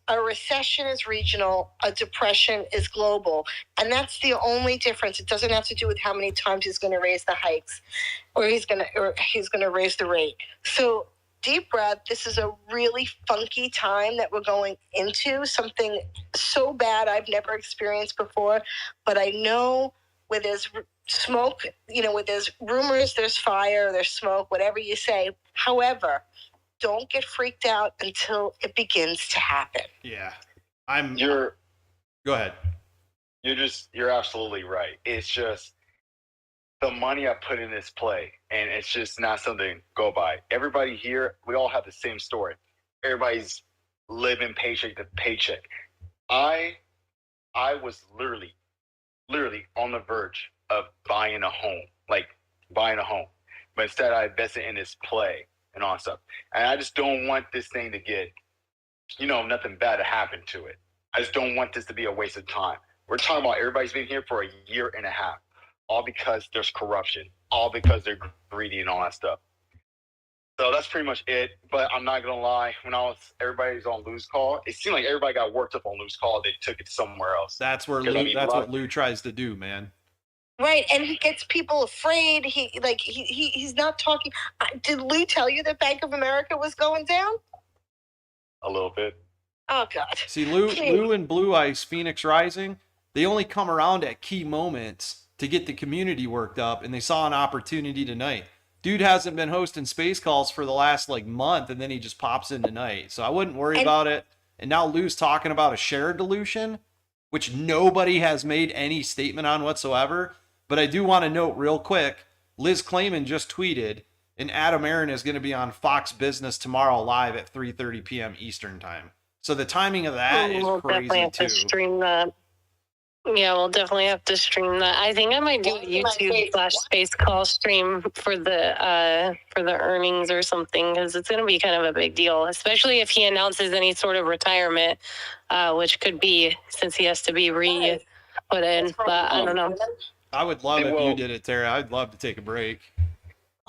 Speaker 3: a recession is regional, a depression is global. And that's the only difference. It doesn't have to do with how many times he's going to raise the hikes or he's going to raise the rate. So deep breath. This is a really funky time that we're going into, something so bad I've never experienced before. But I know where there's smoke, where there's rumors, there's fire, there's smoke, whatever you say. However, don't get freaked out until it begins to happen.
Speaker 1: Yeah. Go ahead.
Speaker 19: You're absolutely right. It's just the money I put in this play, and it's just not something to go by. Everybody here, we all have the same story. Everybody's living paycheck to paycheck. I was literally on the verge of buying a home, but instead I invested in this play and all that stuff. And I just don't want this thing to get, nothing bad to happen to it. I just don't want this to be a waste of time. We're talking about everybody's been here for a year and a half, all because there's corruption, all because they're greedy and all that stuff. So that's pretty much it. But I'm not gonna lie, when everybody's on Lou's call, it seemed like everybody got worked up on Lou's call. They took it somewhere else.
Speaker 1: That's where what Lou tries to do, man.
Speaker 3: Right, and he gets people afraid. He's not talking. Did Lou tell you that Bank of America was going down?
Speaker 19: A little bit.
Speaker 3: Oh God.
Speaker 1: See, Lou and Blue Ice, Phoenix Rising, they only come around at key moments to get the community worked up, and they saw an opportunity tonight. Dude hasn't been hosting space calls for the last month, and then he just pops in tonight. So I wouldn't worry about it. And now Lou's talking about a share dilution, which nobody has made any statement on whatsoever. But I do want to note real quick, Liz Clayman just tweeted, and Adam Aaron is going to be on Fox Business tomorrow live at 3:30 p.m. Eastern time. So the timing of that is
Speaker 7: we'll
Speaker 1: crazy
Speaker 7: definitely have
Speaker 1: too.
Speaker 7: to stream that. Yeah, we'll definitely have to stream that. I think I might do a YouTube/space call stream for the earnings or something, because it's going to be kind of a big deal, especially if he announces any sort of retirement, which could be, since he has to be put in. But I don't know.
Speaker 1: I would love if you did it, Tara. I'd love to take a break.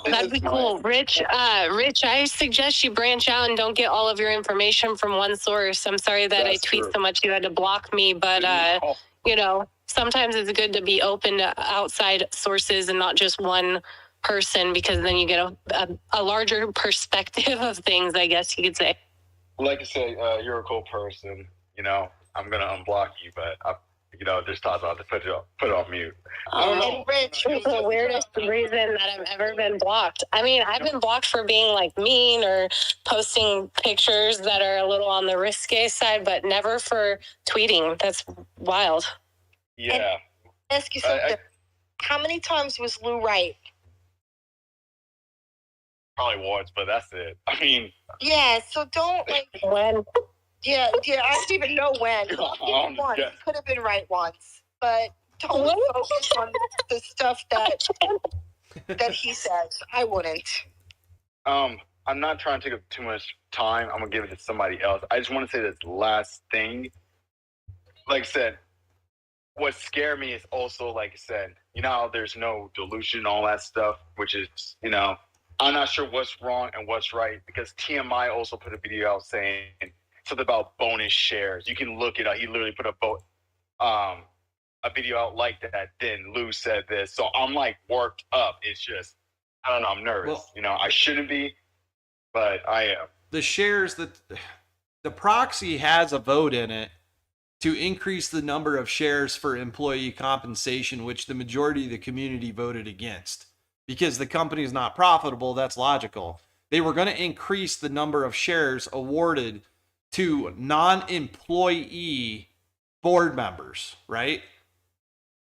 Speaker 7: That'd be cool. Rich, I suggest you branch out and don't get all of your information from one source. I'm sorry that I tweet so much you had to block me, but sometimes it's good to be open to outside sources and not just one person, because then you get a larger perspective of things, I guess you could say.
Speaker 19: Like I said, you're a cool person. I'm gonna unblock you, but there's thoughts I have to put it on mute. I don't know.
Speaker 7: Rich was the weirdest reason that I've ever been blocked. I mean, I've been blocked for being mean or posting pictures that are a little on the risque side, but never for tweeting. That's wild.
Speaker 19: Yeah.
Speaker 3: Ask you something. How many times was Lou right?
Speaker 19: Probably once, but that's it. I mean.
Speaker 3: Yeah. So don't
Speaker 7: when.
Speaker 3: Yeah, I don't even know when. Once. He could have been right once, but don't focus on the stuff that he says. I wouldn't.
Speaker 19: I'm not trying to take up too much time. I'm gonna give it to somebody else. I just want to say this last thing. Like I said, what scared me is also, like I said, how there's no dilution and all that stuff, which is, I'm not sure what's wrong and what's right, because TMI also put a video out saying something about bonus shares. You can look it up. He literally put a video out like that. Then Lou said this. So I'm worked up. It's just, I don't know. I'm nervous. I shouldn't be, but I am.
Speaker 1: The shares the proxy has a vote in it to increase the number of shares for employee compensation, which the majority of the community voted against because the company is not profitable. That's logical. They were going to increase the number of shares awarded to non-employee board members, right?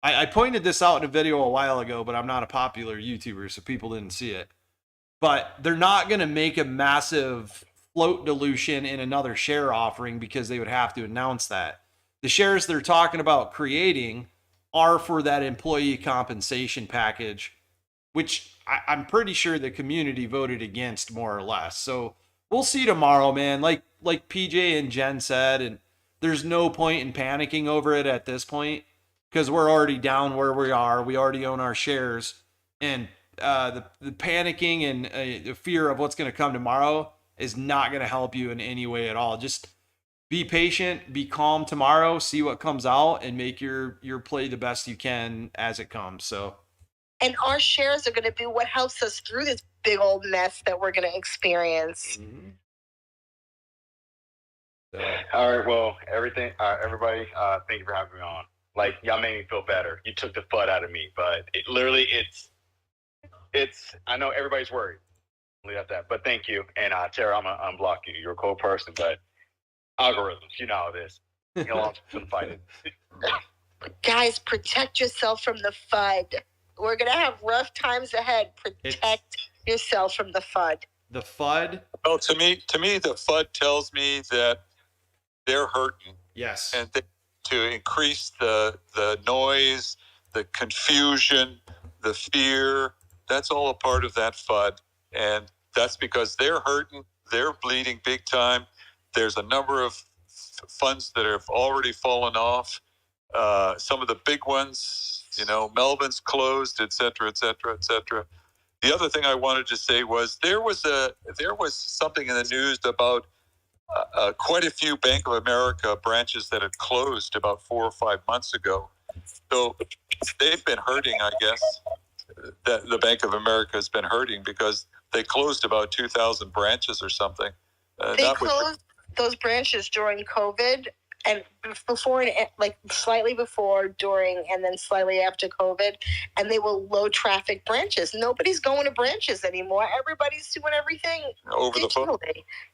Speaker 1: I pointed this out in a video a while ago, but I'm not a popular YouTuber, so people didn't see it. But they're not going to make a massive float dilution in another share offering because they would have to announce that. The shares they're talking about creating are for that employee compensation package, which I'm pretty sure the community voted against more or less. So we'll see tomorrow, man. Like PJ and Jen said, and there's no point in panicking over it at this point because we're already down where we are. We already own our shares, and the panicking and the fear of what's going to come tomorrow is not going to help you in any way at all. Just be patient, be calm tomorrow, see what comes out, and make your play the best you can as it comes. So.
Speaker 3: And our shares are going to be what helps us through this big old mess that we're going to experience.
Speaker 1: Mm-hmm.
Speaker 19: All right. Well, everybody, thank you for having me on. Y'all made me feel better. You took the FUD out of me, but it's, I know everybody's worried. Leave at that. But thank you. And Tara, I'm going to unblock you. You're a cool person, but algorithms, you know how it is. I'm fighting.
Speaker 3: Guys, protect yourself from the FUD. We're gonna have rough times ahead. Protect yourself from the FUD.
Speaker 1: The FUD?
Speaker 10: Well, to me, the FUD tells me that they're hurting.
Speaker 1: Yes.
Speaker 10: And to increase the noise, the confusion, the fear, that's all a part of that FUD. And that's because they're hurting, they're bleeding big time. There's a number of funds that have already fallen off. Some of the big ones, Melvin's closed, et cetera, et cetera, et cetera. The other thing I wanted to say was there was something in the news about quite a few Bank of America branches that had closed about 4 or 5 months ago. So they've been hurting, I guess. That the Bank of America has been hurting because they closed about 2,000 branches or something.
Speaker 3: They closed those branches during COVID and before, like slightly before, during, and then slightly after COVID. And they were low traffic branches. Nobody's going to branches anymore. Everybody's doing everything
Speaker 10: over the phone.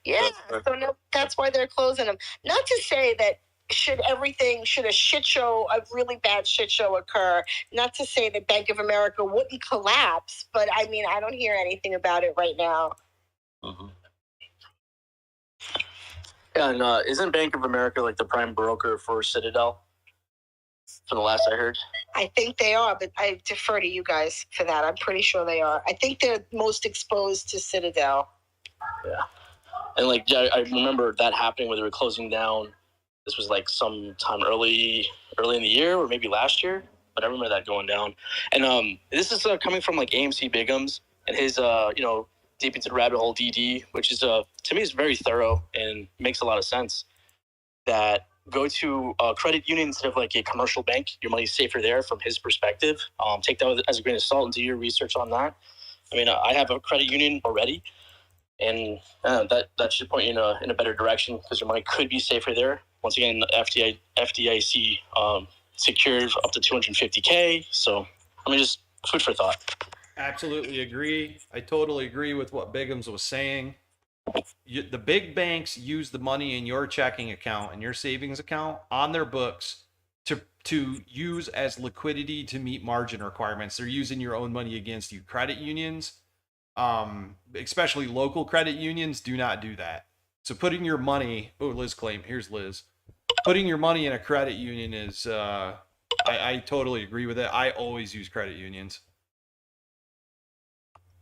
Speaker 3: Yeah. So no, that's why they're closing them. Not to say that should a shit show, a really bad shit show occur, not to say that Bank of America wouldn't collapse, but I mean, I don't hear anything about it right now.
Speaker 10: Mm-hmm.
Speaker 16: Yeah, and isn't Bank of America like the prime broker for Citadel? From the last I heard.
Speaker 3: I think they are, but I defer to you guys for that. I'm pretty sure they are. I think they're most exposed to Citadel.
Speaker 16: Yeah. And like, yeah, I remember that happening where they were closing down. This was like sometime early in the year or maybe last year, but I remember that going down. And this is coming from like AMC Bigums and his, Deep Into the Rabbit Hole DD, which is, to me, is very thorough and makes a lot of sense. That go to a credit union instead of like a commercial bank. Your money's safer there from his perspective. Take that as a grain of salt and do your research on that. I mean, I have a credit union already, and that should point you in a better direction because your money could be safer there. Once again, FDIC secured up to $250K. So, I mean, just food for thought.
Speaker 1: Absolutely agree. I totally agree with what Bigums was saying. The big banks use the money in your checking account and your savings account on their books to use as liquidity to meet margin requirements. They're using your own money against you. Credit unions, especially local credit unions, do not do that. So putting your money, here's Liz. Putting your money in a credit union is, I totally agree with it. I always use credit unions.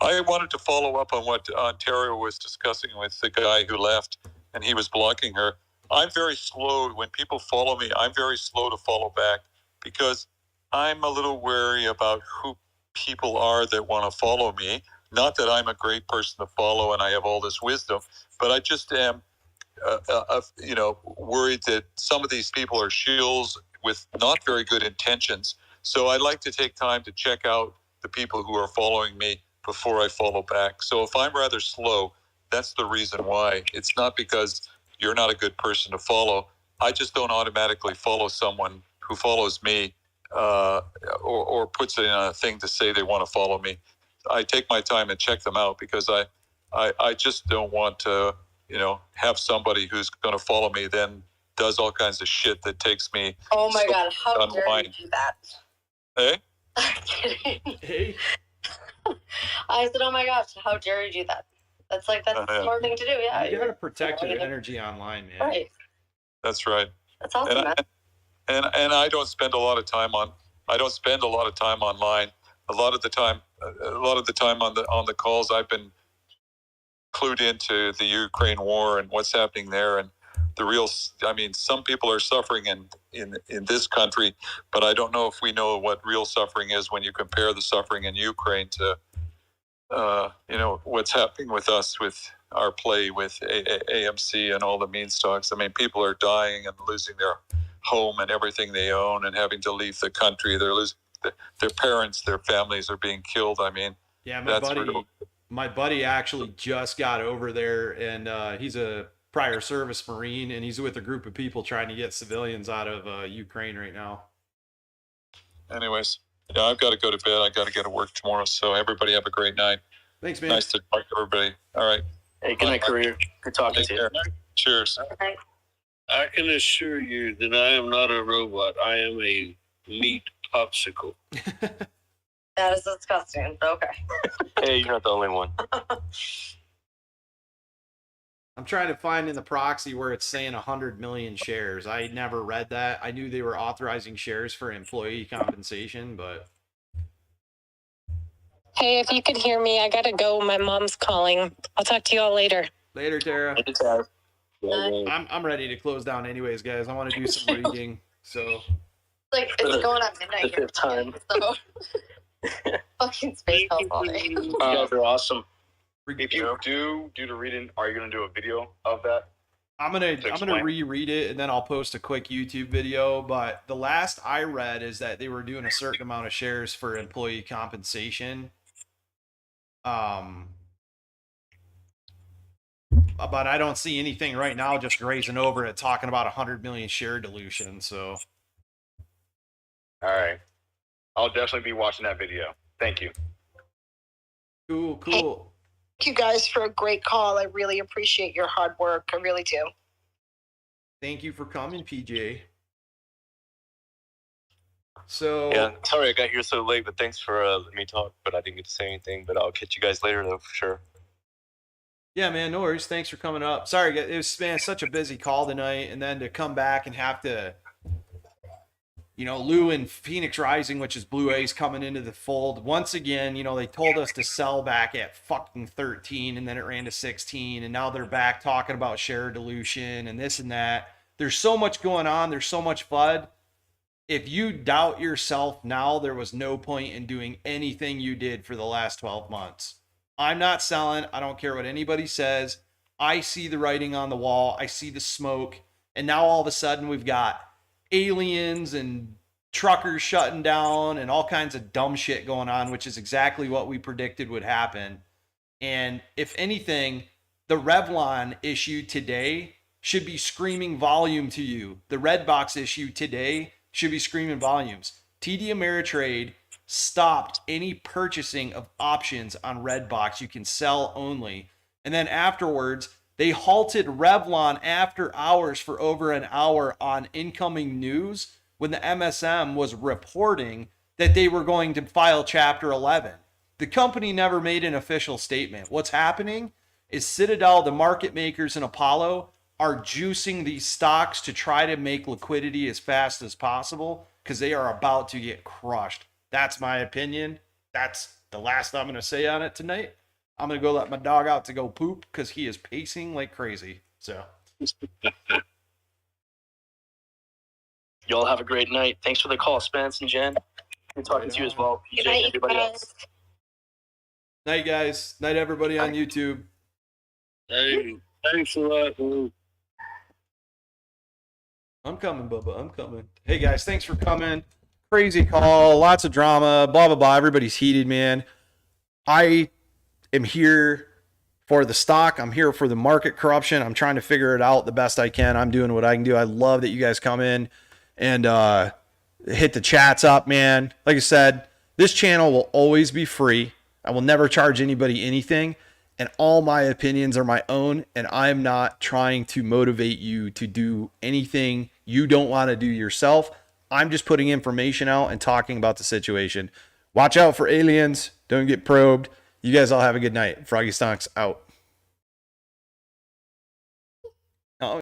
Speaker 10: I wanted to follow up on what Ontario was discussing with the guy who left and he was blocking her. I'm very slow. When people follow me, I'm very slow to follow back because I'm a little wary about who people are that want to follow me. Not that I'm a great person to follow and I have all this wisdom, but I just am, worried that some of these people are shills with not very good intentions. So I like to take time to check out the people who are following me before I follow back. So if I'm rather slow, that's the reason why. It's not because you're not a good person to follow. I just don't automatically follow someone who follows me or puts in a thing to say they want to follow me. I take my time and check them out because I just don't want to, have somebody who's going to follow me then does all kinds of shit that takes me.
Speaker 4: Oh my God, how dare you do that?
Speaker 10: Hey?
Speaker 4: I'm kidding.
Speaker 1: Hey?
Speaker 4: I said, oh my gosh, how dare you do that? That's a smart thing to do, yeah.
Speaker 1: You gotta protect your energy online, man.
Speaker 4: Right.
Speaker 10: That's right.
Speaker 4: That's awesome, man.
Speaker 10: And I don't spend a lot of time online. A lot of the time on the calls I've been clued into the Ukraine war and what's happening there and some people are suffering in this country, but I don't know if we know what real suffering is when you compare the suffering in Ukraine to, what's happening with us, with our play with AMC and all the meme stocks. I mean, people are dying and losing their home and everything they own and having to leave the country. They're losing their parents, their families are being killed. I mean,
Speaker 1: yeah,
Speaker 10: real.
Speaker 1: My buddy actually just got over there and he's a prior service Marine, and he's with a group of people trying to get civilians out of Ukraine right now.
Speaker 10: Anyways, yeah, I've got to go to bed. I got to get to work tomorrow. So everybody have a great night.
Speaker 1: Thanks, man.
Speaker 10: Nice to talk to everybody. All right.
Speaker 16: Hey, good night, Career. Good talking to you.
Speaker 10: Cheers.
Speaker 22: I can assure you that I am not a robot. I am a meat popsicle.
Speaker 4: That is disgusting, but okay.
Speaker 20: Hey, you're not the only one.
Speaker 1: I'm trying to find in the proxy where it's saying 100 million shares. I never read that. I knew they were authorizing shares for employee compensation, but
Speaker 7: Hey, if you could hear me, I gotta go. My mom's calling. I'll talk to you all later.
Speaker 1: later, Tara. I'm ready to close down anyways, guys. I want to do some reading. So
Speaker 4: Like, it's going on midnight
Speaker 16: The
Speaker 4: here.
Speaker 16: fifth time.
Speaker 4: So, fucking space health all day.
Speaker 16: You guys are awesome.
Speaker 19: If you do the reading, are you gonna do a video of that?
Speaker 1: I'm gonna
Speaker 19: explain?
Speaker 1: reread it and then I'll post a quick YouTube video. But the last I read is that they were doing a certain amount of shares for employee compensation. But I don't see anything right now just grazing over it talking about 100 million share dilution. So
Speaker 19: All right, I'll definitely be watching that video. Thank you.
Speaker 1: cool.
Speaker 3: Thank you guys for a great call. I really appreciate your hard work. I really do.
Speaker 1: Thank you for coming, PJ. So
Speaker 20: Yeah, sorry I got here so late, but thanks for letting me talk. But I didn't get to say anything. But I'll catch you guys later, though, for sure.
Speaker 1: yeah, man, no worries. Thanks for coming up. Sorry, it was such a busy call tonight, and then to come back and have to, Lou and Phoenix Rising, which is Blue A's coming into the fold once again. They told us to sell back at fucking 13, and then it ran to 16, and now they're back talking about share dilution and this and that. There's so much going on. There's so much FUD. If you doubt yourself now, there was no point in doing anything you did for the last 12 months. I'm not selling. I don't care what anybody says. I see the writing on the wall. I see the smoke. And now all of a sudden we've got aliens and truckers shutting down and all kinds of dumb shit going on, which is exactly what we predicted would happen. And if anything, the REVLON issue today should be screaming volume to you. The Redbox issue today should be screaming volumes. TD Ameritrade stopped any purchasing of options on Redbox. You can sell only. And then afterwards, they halted REVLON after hours for over an hour on incoming news when the MSM was reporting that they were going to file Chapter 11. The company never made an official statement. What's happening is Citadel, the market makers, and Apollo are juicing these stocks to try to make liquidity as fast as possible because they are about to get crushed. That's my opinion. That's the last I'm going to say on it tonight. I'm going to go let my dog out to go poop because he is pacing like crazy. So
Speaker 16: Y'all have a great night. Thanks for the call, Spence and Jen. Good talking to you as well, PJ, and everybody else.
Speaker 1: night, guys. Night, everybody on YouTube.
Speaker 20: Hey, thanks a lot, dude.
Speaker 1: I'm coming, Bubba. I'm coming. Hey, guys. Thanks for coming. Crazy call. Lots of drama. Blah, blah, blah. Everybody's heated, man. I am here for the stock. I'm here for the market corruption. I'm trying to figure it out the best I can. I'm doing what I can do. I love that you guys come in and hit the chats up, man. Like I said, this channel will always be free. I will never charge anybody anything. And all my opinions are my own. And I'm not trying to motivate you to do anything you don't want to do yourself. I'm just putting information out and talking about the situation. Watch out for aliens. Don't get probed. You guys all have a good night. Froggy Stonks out.